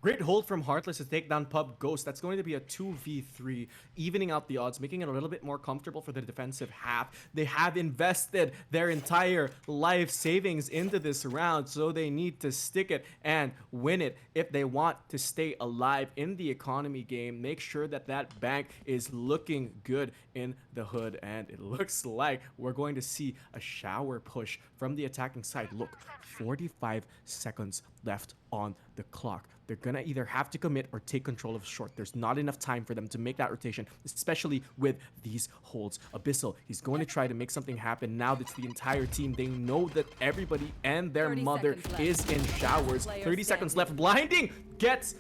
Great hold from Heartless to take down Pub Ghost. That's going to be a 2v3, evening out the odds, making it a little bit more comfortable for the defensive half. They have invested their entire life savings into this round, so they need to stick it and win it if they want to stay alive in the economy game. Make sure that that bank is looking good in the hood, and it looks like we're going to see a shower push from the attacking side. Look, 45 seconds left on the clock. They're gonna either have to commit or take control of short. There's not enough time for them to make that rotation, especially with these holds. Abyssal, he's going to try to make something happen. Now that's the entire team. They know that everybody and their 30 mother seconds is in showers. Player 30 seconds standing. left. Blinding gets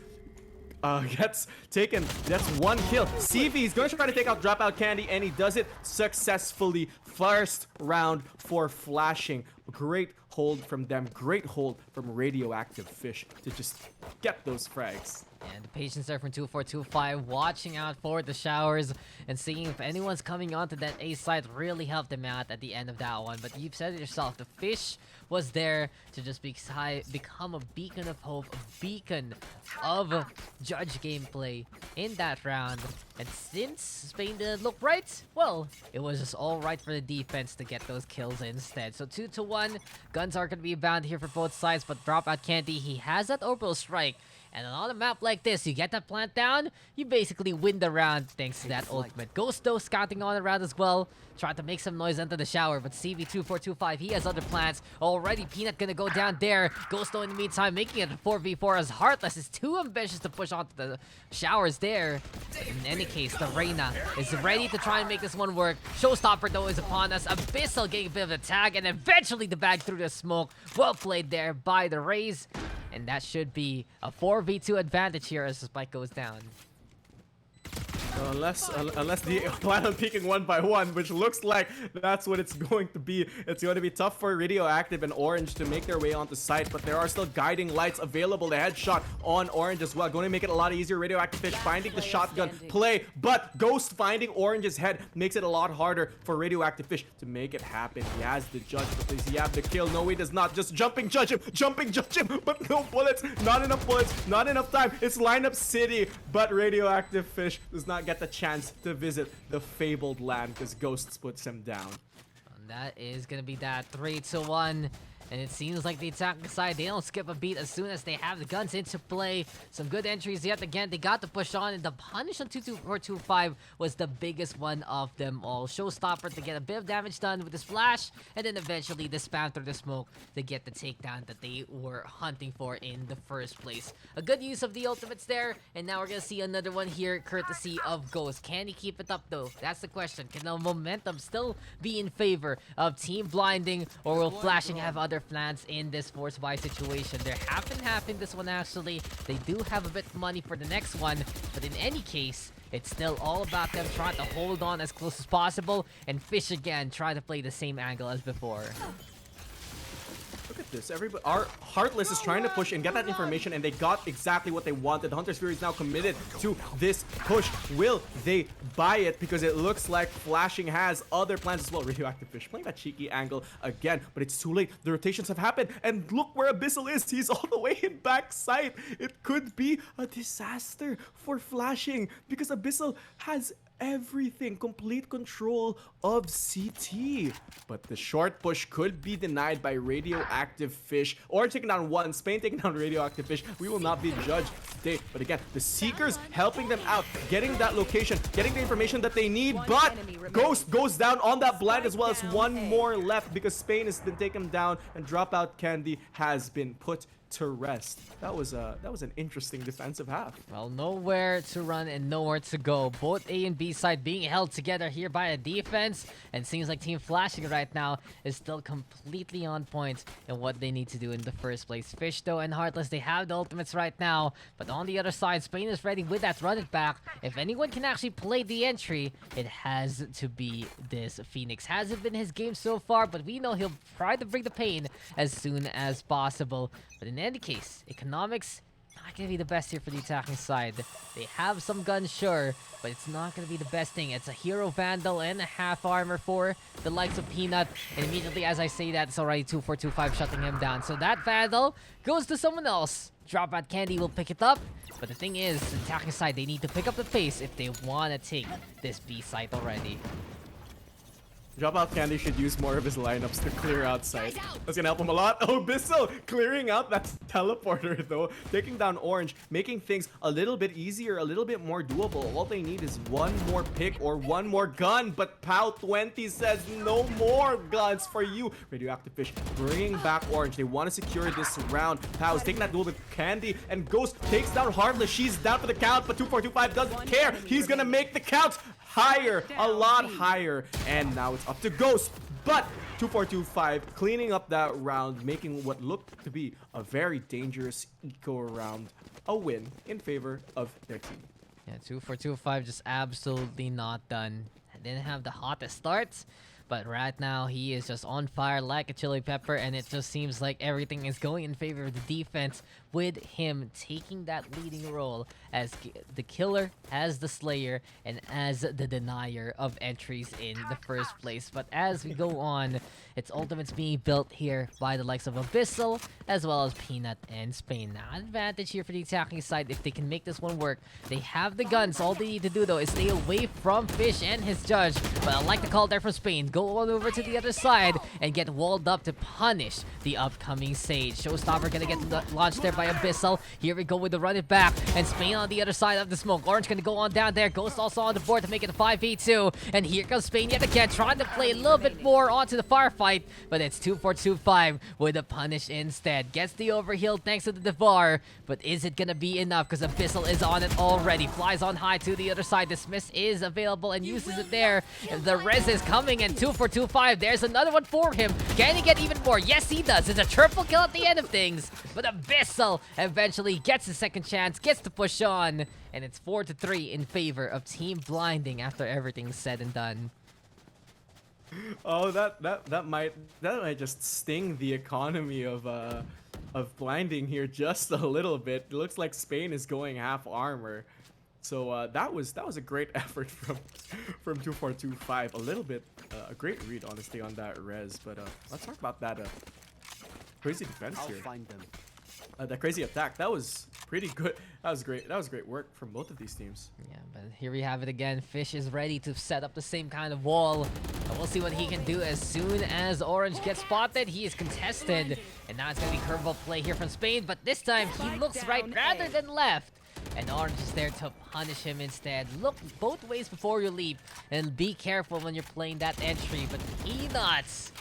taken. That's one kill. CV is going to try to take out Dropout Candy, and he does it successfully. First round for flashing. Great hold from them. Great hold from Radioactive Fish to just get those frags. And the patience there from 2425, watching out for the showers and seeing if anyone's coming onto that A side really helped them out at the end of that one. But you've said it yourself, the Fish was there to just become a beacon of hope, a beacon of Judge gameplay in that round. And since Spain didn't look right, well, it was just all right for the defense to get those kills instead. So 2-1, guns are going to be bound here for both sides, but Dropout Candy, he has that orbital strike. And on a map like this, you get that plant down, you basically win the round thanks to that ultimate. Ghost though scouting on the round as well, trying to make some noise into the shower, but CV2425, he has other plans. Already Peanut gonna go down there. Ghost though in the meantime making it a 4v4 as Heartless is too ambitious to push onto the showers there. In any case, the Reyna is ready to try and make this one work. Showstopper though is upon us. Abyssal getting a bit of a tag, and eventually the bag through the smoke. Well played there by the Rays. And that should be a 4v2 advantage here as the spike goes down. Unless they plan on peeking one by one, which looks like that's what it's going to be. It's going to be tough for Radioactive and Orange to make their way onto site, but there are still guiding lights available. The headshot on Orange as well, going to make it a lot easier. Radioactive Fish finding the shotgun play, but Ghost finding Orange's head makes it a lot harder for Radioactive Fish to make it happen. He has the judge, but does he have the kill? No, he does not. Just jumping judge him, but no bullets, not enough time. It's lineup city, but Radioactive Fish does not get the chance to visit the fabled land because Ghosts puts him down. And that is gonna be that 3-1. And it seems like the attacking side, they don't skip a beat as soon as they have the guns into play. Some good entries yet again. They got to push on, and the punish on 2-4-2-5 was the biggest one of them all. Showstopper to get a bit of damage done with the splash, and then eventually the spam through the smoke to get the takedown that they were hunting for in the first place. A good use of the ultimates there, and now we're gonna see another one here courtesy of Ghost. Can he keep it up though? That's the question. Can the momentum still be in favor of Team Blinding, or will Flashing have other plans in this force buy situation? They're half and half in this one actually. They do have a bit of money for the next one, but in any case, it's still all about them trying to hold on as close as possible, and Fish again try to play the same angle as before. Look at this. Everybody, our Heartless is trying to push and get that information, and they got exactly what they wanted. Hunter's Fury is now committed to this push. Will they buy it? Because it looks like Flashing has other plans as well. Radioactive Fish playing that cheeky angle again, but it's too late. The rotations have happened, and look where Abyssal is. He's all the way in backside. It could be a disaster for Flashing because Abyssal has everything, complete control of CT. But the short push could be denied by Radioactive Fish, or taking down one. Spain taking down Radioactive Fish. We will not be judged today. But again, the Seekers helping them out, getting that location, getting the information that they need. But Ghost goes down on that blind as well as one more left because Spain has been taken down and Dropout Candy has been put to rest. That was an interesting defensive half. Well, nowhere to run and nowhere to go. Both A and B side being held together here by a defense. And seems like Team Flashing right now is still completely on point in what they need to do in the first place. Fish, though, and Heartless, they have the ultimates right now. But on the other side, Spain is ready with that run it back. If anyone can actually play the entry, it has to be this Phoenix. Hasn't been his game so far, but we know he'll try to bring the pain as soon as possible. But in any case, economics not gonna be the best here for the attacking side. They have some guns, sure, but it's not gonna be the best thing. It's a hero vandal and a half armor for the likes of Peanut. And immediately as I say that, it's already 2-4-2-5 shutting him down. So that vandal goes to someone else. Dropout Candy will pick it up. But the thing is, the attacking side, they need to pick up the pace if they want to take this B site already. Dropout Candy should use more of his lineups to clear out site. That's gonna help him a lot. Oh, Bissell clearing out that teleporter though. Taking down Orange, making things a little bit easier, a little bit more doable. All they need is one more pick or one more gun. But POW20 says no more guns for you. Radioactive Fish bringing back Orange. They want to secure this round. POW's taking that duel with Candy, and Ghost takes down Heartless. She's down for the count, but 2-4-2-5 doesn't care. He's gonna make the counts higher, a lot higher. And now it's up to Ghost. But 2-4-2-5 cleaning up that round, making what looked to be a very dangerous eco round a win in favor of their team. Yeah, 2-4-2-5 just absolutely not done. Didn't have the hottest starts, but right now he is just on fire like a chili pepper, and it just seems like everything is going in favor of the defense with him taking that leading role as the killer, as the slayer, and as the denier of entries in the first place. But as we go on, its ultimates being built here by the likes of Abyssal as well as Peanut and Spain. Now, advantage here for the attacking side if they can make this one work. They have the guns. All they need to do though is stay away from Fish and his judge. But I like the call there from Spain. Go on over to the other side and get walled up to punish the upcoming Sage. Showstopper gonna get launched there by Abyssal. Here we go with the run it back, and Spain on the other side of the smoke. Orange gonna go on down there. Ghost also on the board to make it a 5v2. And here comes Spain yet again, trying to play a little bit more onto the firefight, but it's 2-4-2-5 with a punish instead. Gets the overheal thanks to the Devour, but is it gonna be enough? Because Abyssal is on it already. Flies on high to the other side. Dismiss is available and uses it there. And the res is coming, and 2-4-2-5. There's another one for him. Can he get even more? Yes, he does. It's a triple kill at the end of things. But Abyssal eventually gets a second chance, gets to push on, and it's 4-3 in favor of Team Blinding after everything's said and done. Oh, that might just sting the economy of Blinding here just a little bit. It looks like Spain is going half armor. So that was a great effort from 2-4-2-5. A little bit a great read honestly on that res, but let's talk about that crazy defense I'll here. find them. That crazy attack, that was pretty good. That was great. That was great work from both of these teams. Yeah, but here we have it again. Fish is ready to set up the same kind of wall. And we'll see what he can do as soon as Orange gets spotted. He is contested. And now it's going to be curveball play here from Spain. But this time, he looks right rather than left. And Orange is there to punish him instead. Look both ways before you leap. And be careful when you're playing that entry. But Peanuts,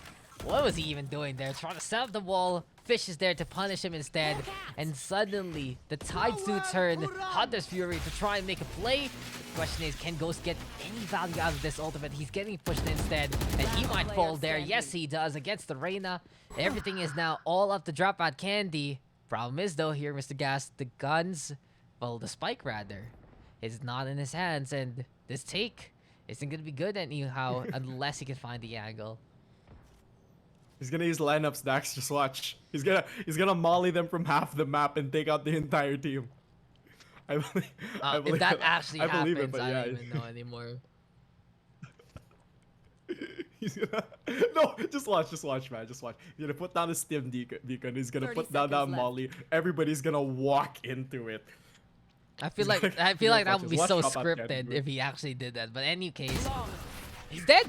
what was he even doing there? Trying to set up the wall. Fish is there to punish him instead. And suddenly, the tides do turn. Hunter's Fury to try and make a play. The question is, can Ghost get any value out of this ultimate? He's getting pushed instead. And he might fall there. Yes, he does against the Reyna. Everything is now all up to Dropout Candy. Problem is, though, here, Mr. Gast, the guns, well, the spike rather, is not in his hands. And this take isn't going to be good anyhow unless he can find the angle. He's gonna use lineups, Dax. Just watch. He's gonna molly them from half the map and take out the entire team. I believe if that actually I believe happens, it, but I yeah. don't even know anymore. He's gonna no, just watch, man. Just watch. He's gonna put down the stim beacon. He's gonna 30 put down that seconds left. molly. Everybody's gonna walk into it. I feel like that would be so scripted if he actually did that. But in any case, he's dead.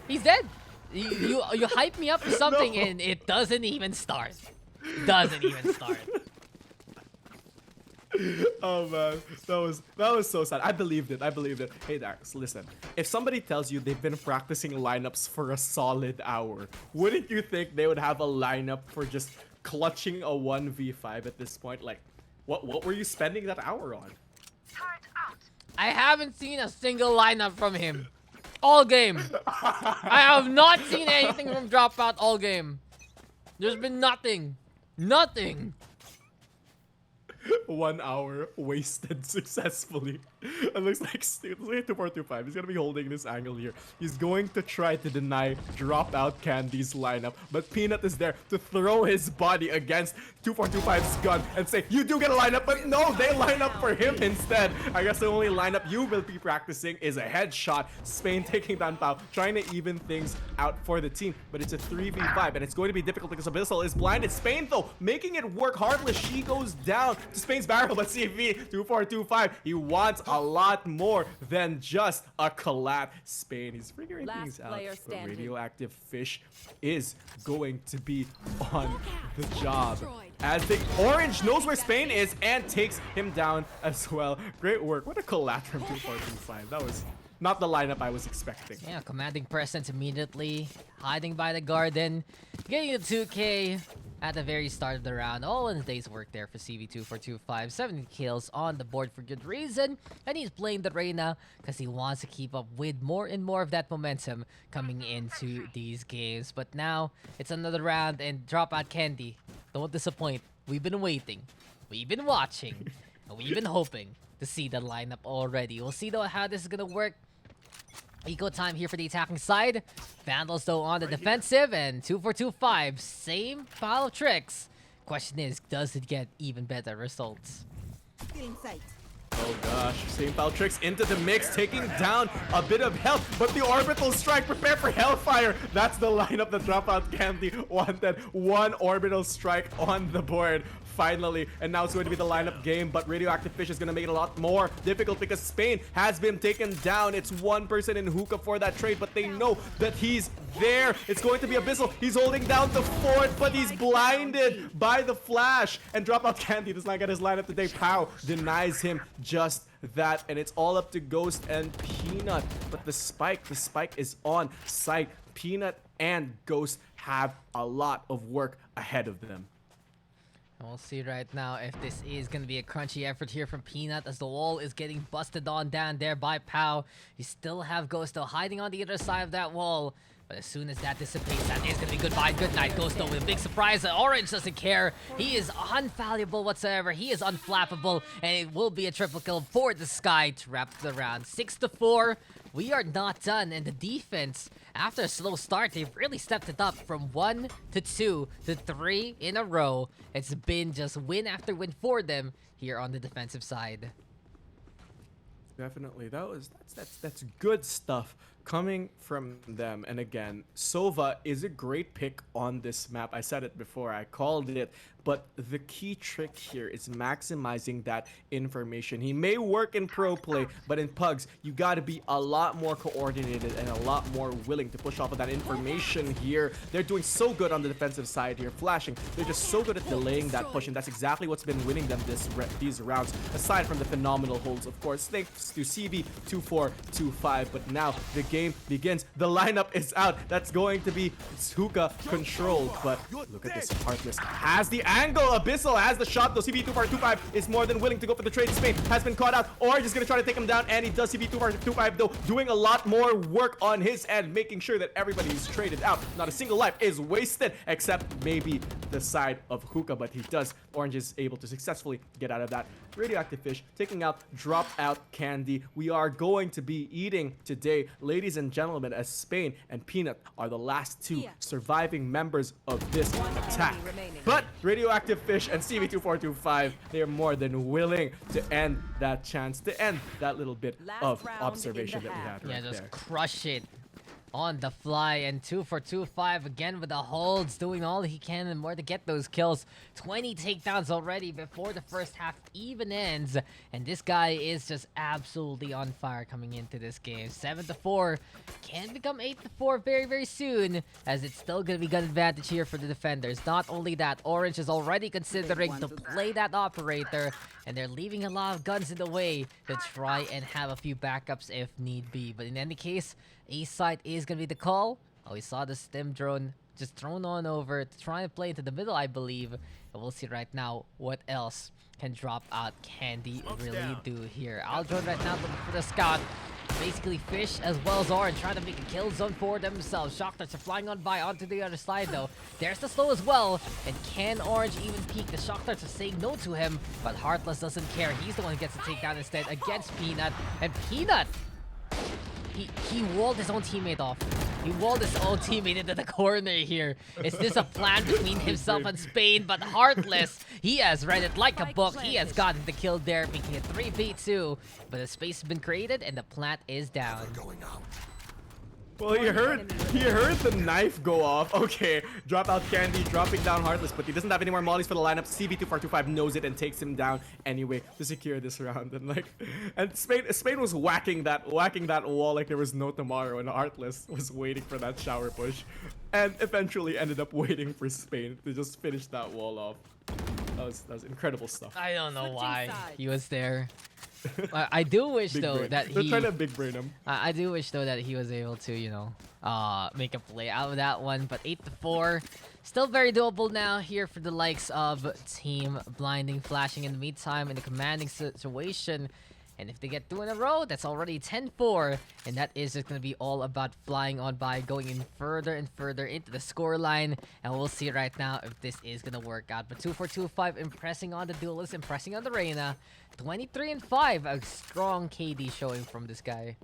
He's dead. You hype me up for something No. and it doesn't even start. Doesn't even start. Oh man, that was so sad. I believed it. Hey Dax, listen. If somebody tells you they've been practicing lineups for a solid hour, wouldn't you think they would have a lineup for just clutching a 1v5 at this point. Like, what were you spending that hour on? I haven't seen a single lineup from him all game. I have not seen anything from Dropout all game. There's been nothing. Nothing. 1 hour wasted successfully. It looks like 2425. He's gonna be holding this angle here. He's going to try to deny Dropout Candy's lineup, but Peanut is there to throw his body against 2425's gun and say, you do get a lineup, but no, they line up for him instead. I guess the only lineup you will be practicing is a headshot. Spain taking down Pau, trying to even things out for the team, but it's a 3v5 and it's going to be difficult because Abyssal is blinded. Spain though, making it work. Heartless, she goes down to Spain's barrel, but CV 2425, he wants a lot more than just a collat. Spain, he's figuring things out, but Radioactive Fish is going to be on the job. As the Orange knows where Spain is and takes him down as well. Great work. What a collat from 2425. That was not the lineup I was expecting. Yeah, commanding presence immediately, hiding by the garden, getting a 2k at the very start of the round. All in a day's work there for CV2425. 7 kills on the board for good reason, and he's playing the Reyna because he wants to keep up with more and more of that momentum coming into these games. But now it's another round, and Dropout Candy, don't disappoint. We've been waiting, we've been watching, and we've been hoping to see the lineup already. We'll see though how this is gonna work. Eco time here for the attacking side. Vandals though on the defensive, and 2425, same pile of tricks. Question is, does it get even better results? Oh gosh, same foul tricks into the mix, taking down a bit of health, but the orbital strike, prepare for hellfire. That's the lineup that Dropout Candy wanted. One orbital strike on the board. Finally, and now it's going to be the lineup game, but Radioactive Fish is going to make it a lot more difficult because Spain has been taken down. It's one person in hookah for that trade, but they know that he's there. It's going to be Abyssal. He's holding down the fort, but he's blinded by the flash, and Dropout Candy does not get his lineup today. Pau denies him just that, and it's all up to Ghost and Peanut, but the spike is on site. Peanut and Ghost have a lot of work ahead of them. We'll see right now if this is going to be a crunchy effort here from Peanut, as the wall is getting busted on down there by Pau. You still have Ghost though hiding on the other side of that wall. But as soon as that dissipates, that is going to be goodbye. Good night, Ghost though with a big surprise. Orange doesn't care. He is unfallible whatsoever. He is unflappable. And it will be a triple kill for the Sky to wrap the round. 6-4. We are not done. And the defense, after a slow start, they've really stepped it up from 1 to 2 to 3 in a row. It's been just win after win for them here on the defensive side. Definitely, that's good stuff coming from them. And again, Sova is a great pick on this map. I said it before, I called it, but the key trick here is maximizing that information. He may work in pro play, but in PUGS, you got to be a lot more coordinated and a lot more willing to push off of that information here. They're doing so good on the defensive side here, flashing. They're just so good at delaying that push, and that's exactly what's been winning them these rounds, aside from the phenomenal holds, of course, thanks to CV2425. But now the game begins. The lineup is out. That's going to be Hookah controlled, but look at this. Heartless has the angle. Abyssal has the shot, though. CV2425 is more than willing to go for the trade. Spain has been caught out. Orange is going to try to take him down, and he does. CV2425, though, doing a lot more work on his end, making sure that everybody is traded out. Not a single life is wasted, except maybe the side of Hookah, but he does. Orange is able to successfully get out of that. Radioactive Fish taking out Dropout Candy. We are going to be eating today, ladies and gentlemen, as Spain and Peanut are the last two surviving members of this attack. But Radioactive Fish and CV2425, they are more than willing to end that chance, to end that little bit of observation that we had right just there. crush it on the fly. And 2425 again with the holds, doing all he can and more to get those kills. 20 takedowns already before the first half even ends, and this guy is just absolutely on fire coming into this game. 7-4 can become 8-4 very, very soon, as it's still gonna be gun advantage here for the defenders. Not only that, Orange is already considering to play that operator, and they're leaving a lot of guns in the way to try and have a few backups if need be. But in any case, A side is gonna be the call. Oh, we saw the stim drone just thrown on over to try and play into the middle, I believe. And we'll see right now what else can drop out Candy really do here. Aldron right now looking for the scout. Basically Fish as well as Orange trying to make a kill zone for themselves. Shock darts are flying on by onto the other side though. There's the slow as well. And can Orange even peek? The Shock darts are saying no to him, but Heartless doesn't care. He's the one who gets the takedown instead against Peanut. And Peanut, he walled his own teammate off. He walled his own teammate into the corner here. Is this a plan between himself and Spain? But Heartless, he has read it like a book. He has gotten the kill there, making it 3v2. But the space has been created and the plant is down. Well, he heard the knife go off. Okay, drop out Candy, dropping down Heartless, but he doesn't have any more mollies for the lineup. CV2425 knows it and takes him down anyway to secure this round. And Spain was whacking that wall like there was no tomorrow, and Heartless was waiting for that shower push, and eventually ended up waiting for Spain to just finish that wall off. That was incredible stuff. I don't know why he was there. I do wish though that They're he. trying to big brain him. I do wish though that he was able to, you know, make a play out of that one. But 8-4, still very doable now here for the likes of Team Blinding, flashing in the meantime in a commanding situation. And if they get 2 in a row, that's already 10-4. And that is just going to be all about flying on by, going in further and further into the scoreline. And we'll see right now if this is going to work out. But 2-4-2-5 impressing on the duelist, impressing on the Reyna. 23-5, a strong KD showing from this guy.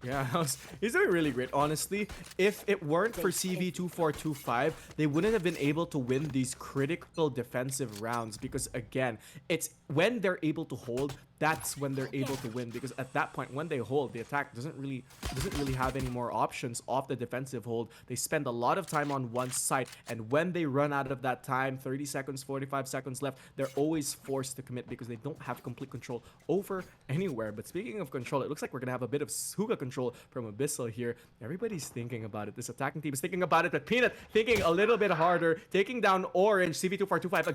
Yeah, he's doing really great. Honestly, if it weren't for CV2425, they wouldn't have been able to win these critical defensive rounds because again, it's when they're able to hold, that's when they're able to win, because at that point when they hold, the attack doesn't really have any more options off the defensive hold. They spend a lot of time on one side, and when they run out of that time, 30 seconds, 45 seconds left, they're always forced to commit because they don't have complete control over anywhere. But speaking of control, it looks like we're gonna have a bit of Huga control from Abyssal here. Everybody's thinking about it. This attacking team is thinking about it, but Peanut thinking a little bit harder, taking down Orange. CV2425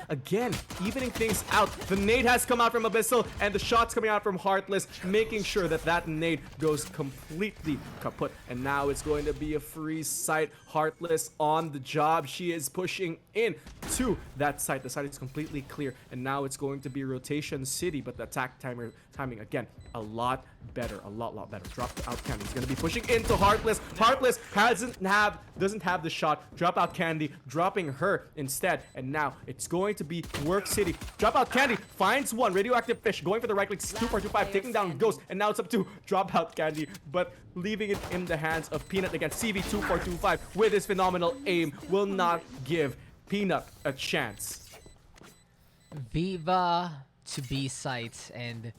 again evening things out. The nade has come out from Abyssal, and the shots coming out from Heartless, making sure that that nade goes completely kaput. And now it's going to be a free site. Heartless on the job. She is pushing in to that site. The site is completely clear, and now it's going to be Rotation City, but the attack timing again a lot better, a lot better. Drop out Candy. He's going to be pushing into Heartless. Heartless doesn't have the shot. Drop out Candy, dropping her instead. And now it's going to be Work City. Drop out Candy, finds one. Radioactive Fish going for the right click. 2425 taking down Ghost, and now it's up to drop out Candy, but leaving it in the hands of Peanut against CV2425 with his phenomenal aim. Will not give Peanut a chance. Viva to B site, and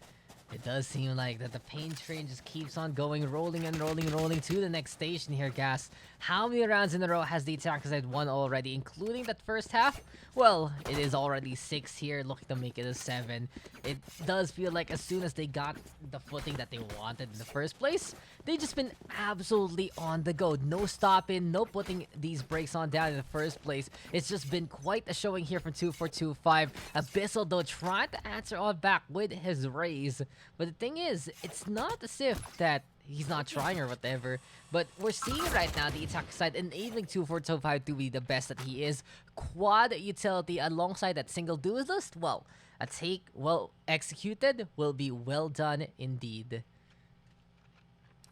it does seem like that the pain train just keeps on going, rolling to the next station here, Gast. How many rounds in a row has the attacker side won already, including that first half? Well, it is already 6 here, looking to make it a 7. It does feel like as soon as they got the footing that they wanted in the first place, they've just been absolutely on the go. No stopping, no putting these brakes on down in the first place. It's just been quite a showing here from 2425. Abyssal, though, trying to answer on back with his raise. But the thing is, it's not as if that he's not trying or whatever, but we're seeing right now the attack side enabling 2425 to be the best that he is. Quad utility alongside that single duelist, well, a take well executed will be well done indeed.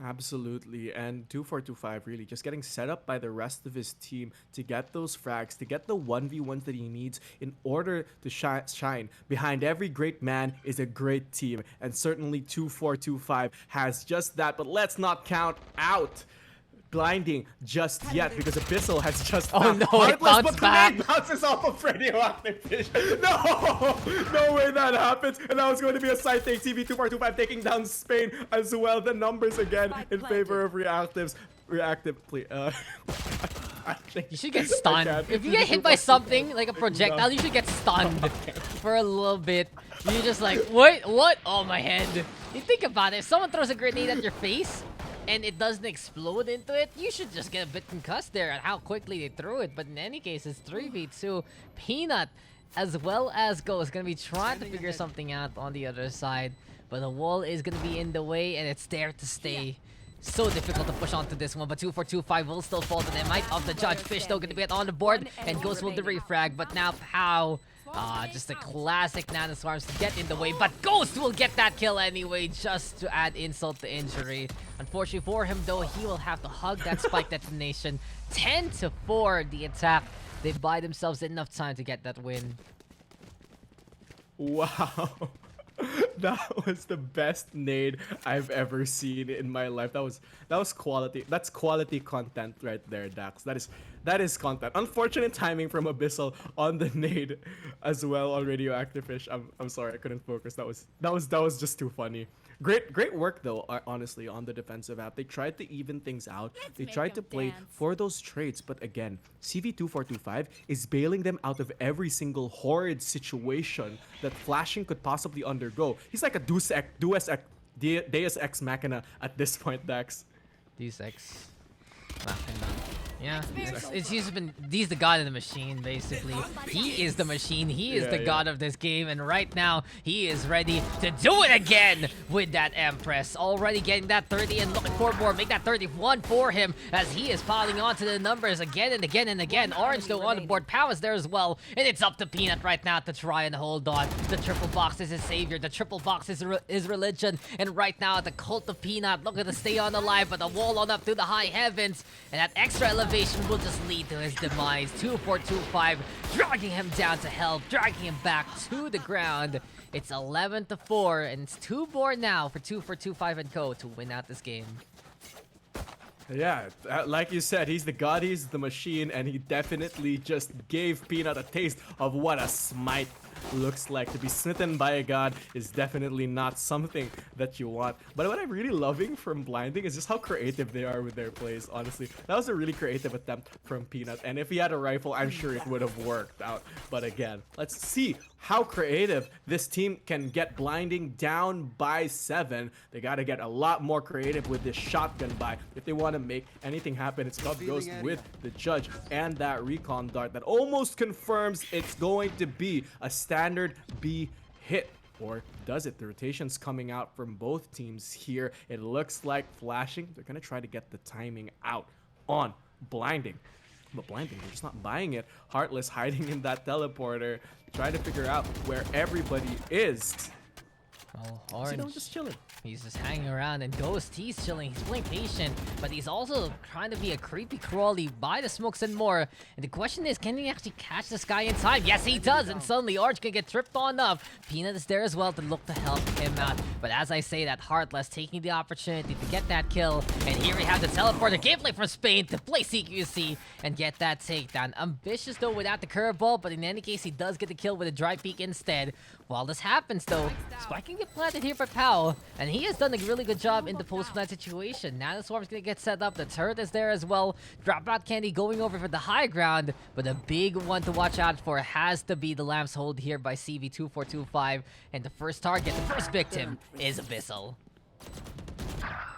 Absolutely, and 2425 really just getting set up by the rest of his team to get those frags, to get the 1v1s that he needs in order to shine. Behind every great man is a great team, and certainly 2425 has just that, but let's not count out Blinding just yet because Abyssal has just no, it bounced back. Bounces off of Radioactive Fish. No way that happens. And that was going to be a side take. CV2425 taking down Spain as well. The numbers again in favor of reactive play. You should get stunned. If you get hit by something like a projectile, you should get stunned for a little bit. You're just like, what? Oh, my head. You think about it. If someone throws a grenade at your face and it doesn't explode into it, you should just get a bit concussed there at how quickly they threw it. But in any case, it's 3v2. Peanut, as well as Go, is going to be trying to figure something out on the other side. But the wall is going to be in the way, and it's there to stay. So difficult to push onto this one, but 2-4-2-5 will still fall to the might of the judge. Fish though gonna get on the board, and Ghost will the refrag, but now Pow. Just a classic nanoswarms to get in the way, but Ghost will get that kill anyway, just to add insult to injury. Unfortunately for him though, he will have to hug that spike detonation. 10-4 the attack. They buy themselves enough time to get that win. Wow. That was the best nade I've ever seen in my life. That was quality. That's quality content right there, Dax. That is content. Unfortunate timing from Abyssal on the nade as well on Radioactive Fish. I'm sorry, I couldn't focus. That was just too funny. Great work though, honestly, on the defensive app. They tried to even things out. They tried to play for those trades, but again, CV2425 is bailing them out of every single horrid situation that Flashing could possibly undergo. He's like a Deus Ex Machina at this point, Dax. Deus Ex Machina. Yeah, he's the god of the machine, basically. He is the machine. He is the god of this game, and right now he is ready to do it again with that Empress. Already getting that 30 and looking for more. Make that 31 for him as he is piling onto the numbers again and again and again. Orange though on the board. Pow is there as well, and it's up to Peanut right now to try and hold on. The triple box is his savior. The triple box is his religion, and right now the cult of Peanut looking to stay on alive, but the wall on up to the high heavens, and that extra elevation will just lead to his demise. 2-4-2-5, dragging him down to hell, dragging him back to the ground. It's 11-4, and it's 2 more now for 2-4-2-5 and Co. to win out this game. Yeah, like you said, he's the god, he's the machine, and he definitely just gave Peanut a taste of what a smite looks like. To be smitten by a god is definitely not something that you want. But what I'm really loving from Blinding is just how creative they are with their plays, honestly. That was a really creative attempt from Peanut, and if he had a rifle, I'm sure it would have worked out. But again, let's see how creative this team can get Blinding down by 7. They gotta get a lot more creative with this shotgun buy if they want to make anything happen. It's Cub Ghost with the judge and that recon dart that almost confirms it's going to be a standard B hit. Or does it? The rotation's coming out from both teams here. It looks like Flashing. They're gonna try to get the timing out on Blinding. But Blinding, they're just not buying it. Heartless hiding in that teleporter, trying to figure out where everybody is. Oh, Orange. Just chilling. He's just hanging around, and Ghost, he's chilling. He's playing patient, but he's also trying to be a creepy crawly by the smokes and more. And the question is, can he actually catch this guy in time? Yes, he does, and suddenly Orange can get tripped on up. Peanut is there as well to look to help him out. But as I say, that Heartless taking the opportunity to get that kill. And here we have the teleporter gameplay from Spain to play CQC and get that takedown. Ambitious though without the curveball, but in any case, he does get the kill with a dry peek instead. While this happens though, Spike can get planted here by Pow, and he has done a really good job in the post-plant situation. Nanoswarm's gonna get set up, the turret is there as well. Dropout Candy going over for the high ground, but a big one to watch out for has to be the Lamb's Hold here by CV2425, and the first target, the first victim, is Abyssal.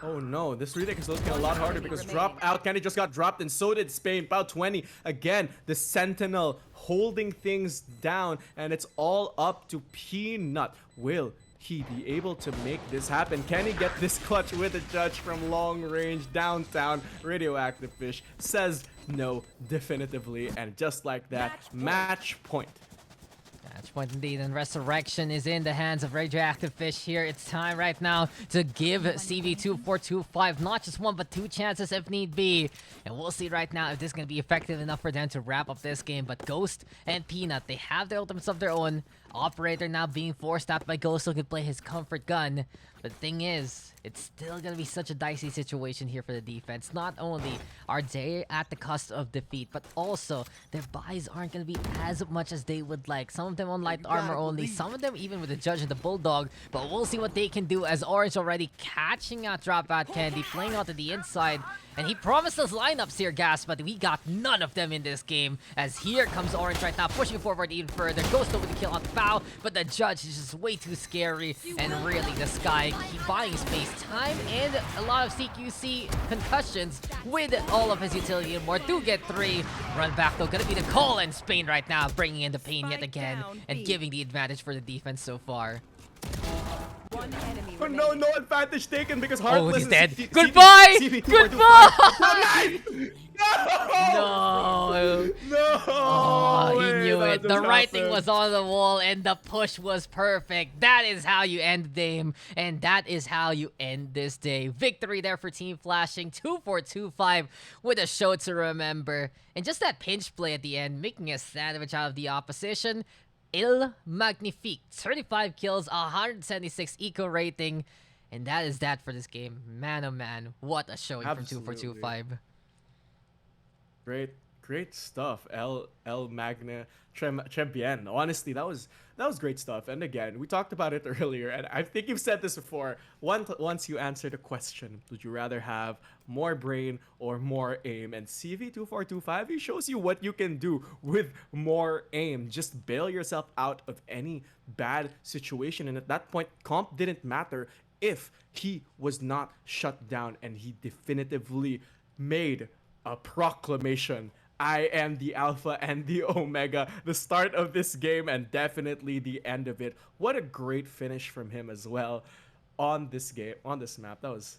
Oh no, this retake is looking a lot harder because Dropout Candy just got dropped, and so did Spain. About 20. Again, the Sentinel holding things down, and it's all up to Peanut. Will he be able to make this happen? Can he get this clutch with a judge from long range downtown? Radioactive Fish says no definitively, and just like that, match point. Match point indeed, and Resurrection is in the hands of Radioactive Fish here. It's time right now to give CV2425 not just 1 but 2 chances if need be. And we'll see right now if this is going to be effective enough for them to wrap up this game. But Ghost and Peanut, they have their ultimates of their own. Operator now being forced out by Ghost so he can play his comfort gun. But the thing is, it's still going to be such a dicey situation here for the defense. Not only are they at the cusp of defeat, but also their buys aren't going to be as much as they would like. Some of them on light armor only, some of them even with the Judge and the Bulldog. But we'll see what they can do as Orange already catching out Dropout Candy, playing out to the inside. And he promised us lineups here, Gast, but we got none of them in this game. As here comes Orange right now, pushing forward even further. Ghost over the kill on the Foul, but the Judge is just way too scary. And really, the Sky keep buying space, time, and a lot of CQC concussions with all of his utility and more. Do get 3. Run back though, gonna be the call, and Spain right now bringing in the pain yet again and giving the advantage for the defense so far. One enemy Oh remaining. no, no advantage taken because Heartless he's dead. is Goodbye! CV242. Goodbye! No! No! No! Oh, he way knew that it. The just writing happened. was on the wall and the push was perfect. That is how you end the game. And that is how you end this day. Victory there for Team Flashing. 2-4-2-5 with a show to remember. And just that pinch play at the end, making a sandwich out of the opposition. Il Magnifique. 35 kills, 176 eco rating. And that is that for this game. Man, oh man. What a showing from Absolutely. 2-4-2-5. Great stuff. El Magna Champion. Honestly, that was great stuff. And again, we talked about it earlier, and I think you've said this before. Once you answer the question, would you rather have more brain or more aim? And CV2425, he shows you what you can do with more aim. Just bail yourself out of any bad situation. And at that point, comp didn't matter if he was not shut down, and he definitively made a proclamation. I am the Alpha and the Omega. The start of this game and definitely the end of it. What a great finish from him as well on this game, on this map. That was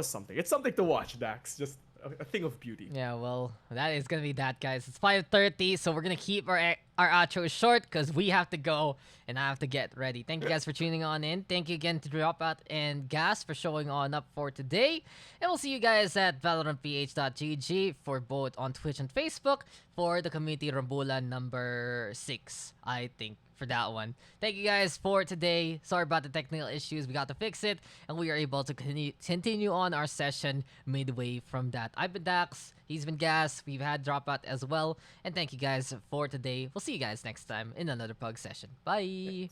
something. It's something to watch, Dax. Just a thing of beauty. Yeah, well, that is gonna be that, guys. It's 5:30, so we're gonna keep our outro short because we have to go and I have to get ready. Thank you guys for tuning on in. Thank you again to Dropout and Gast for showing on up for today. And we'll see you guys at ValorantPH.gg for both on Twitch and Facebook for the Community Rambulan number 6, I think, for that one. Thank you guys for today. Sorry about the technical issues. We got to fix it, and we are able to continue on our session midway from that. I've been Daks. He's been Gas. We've had Dropout as well. And thank you guys for today. We'll see you guys next time in another Pug session. Bye!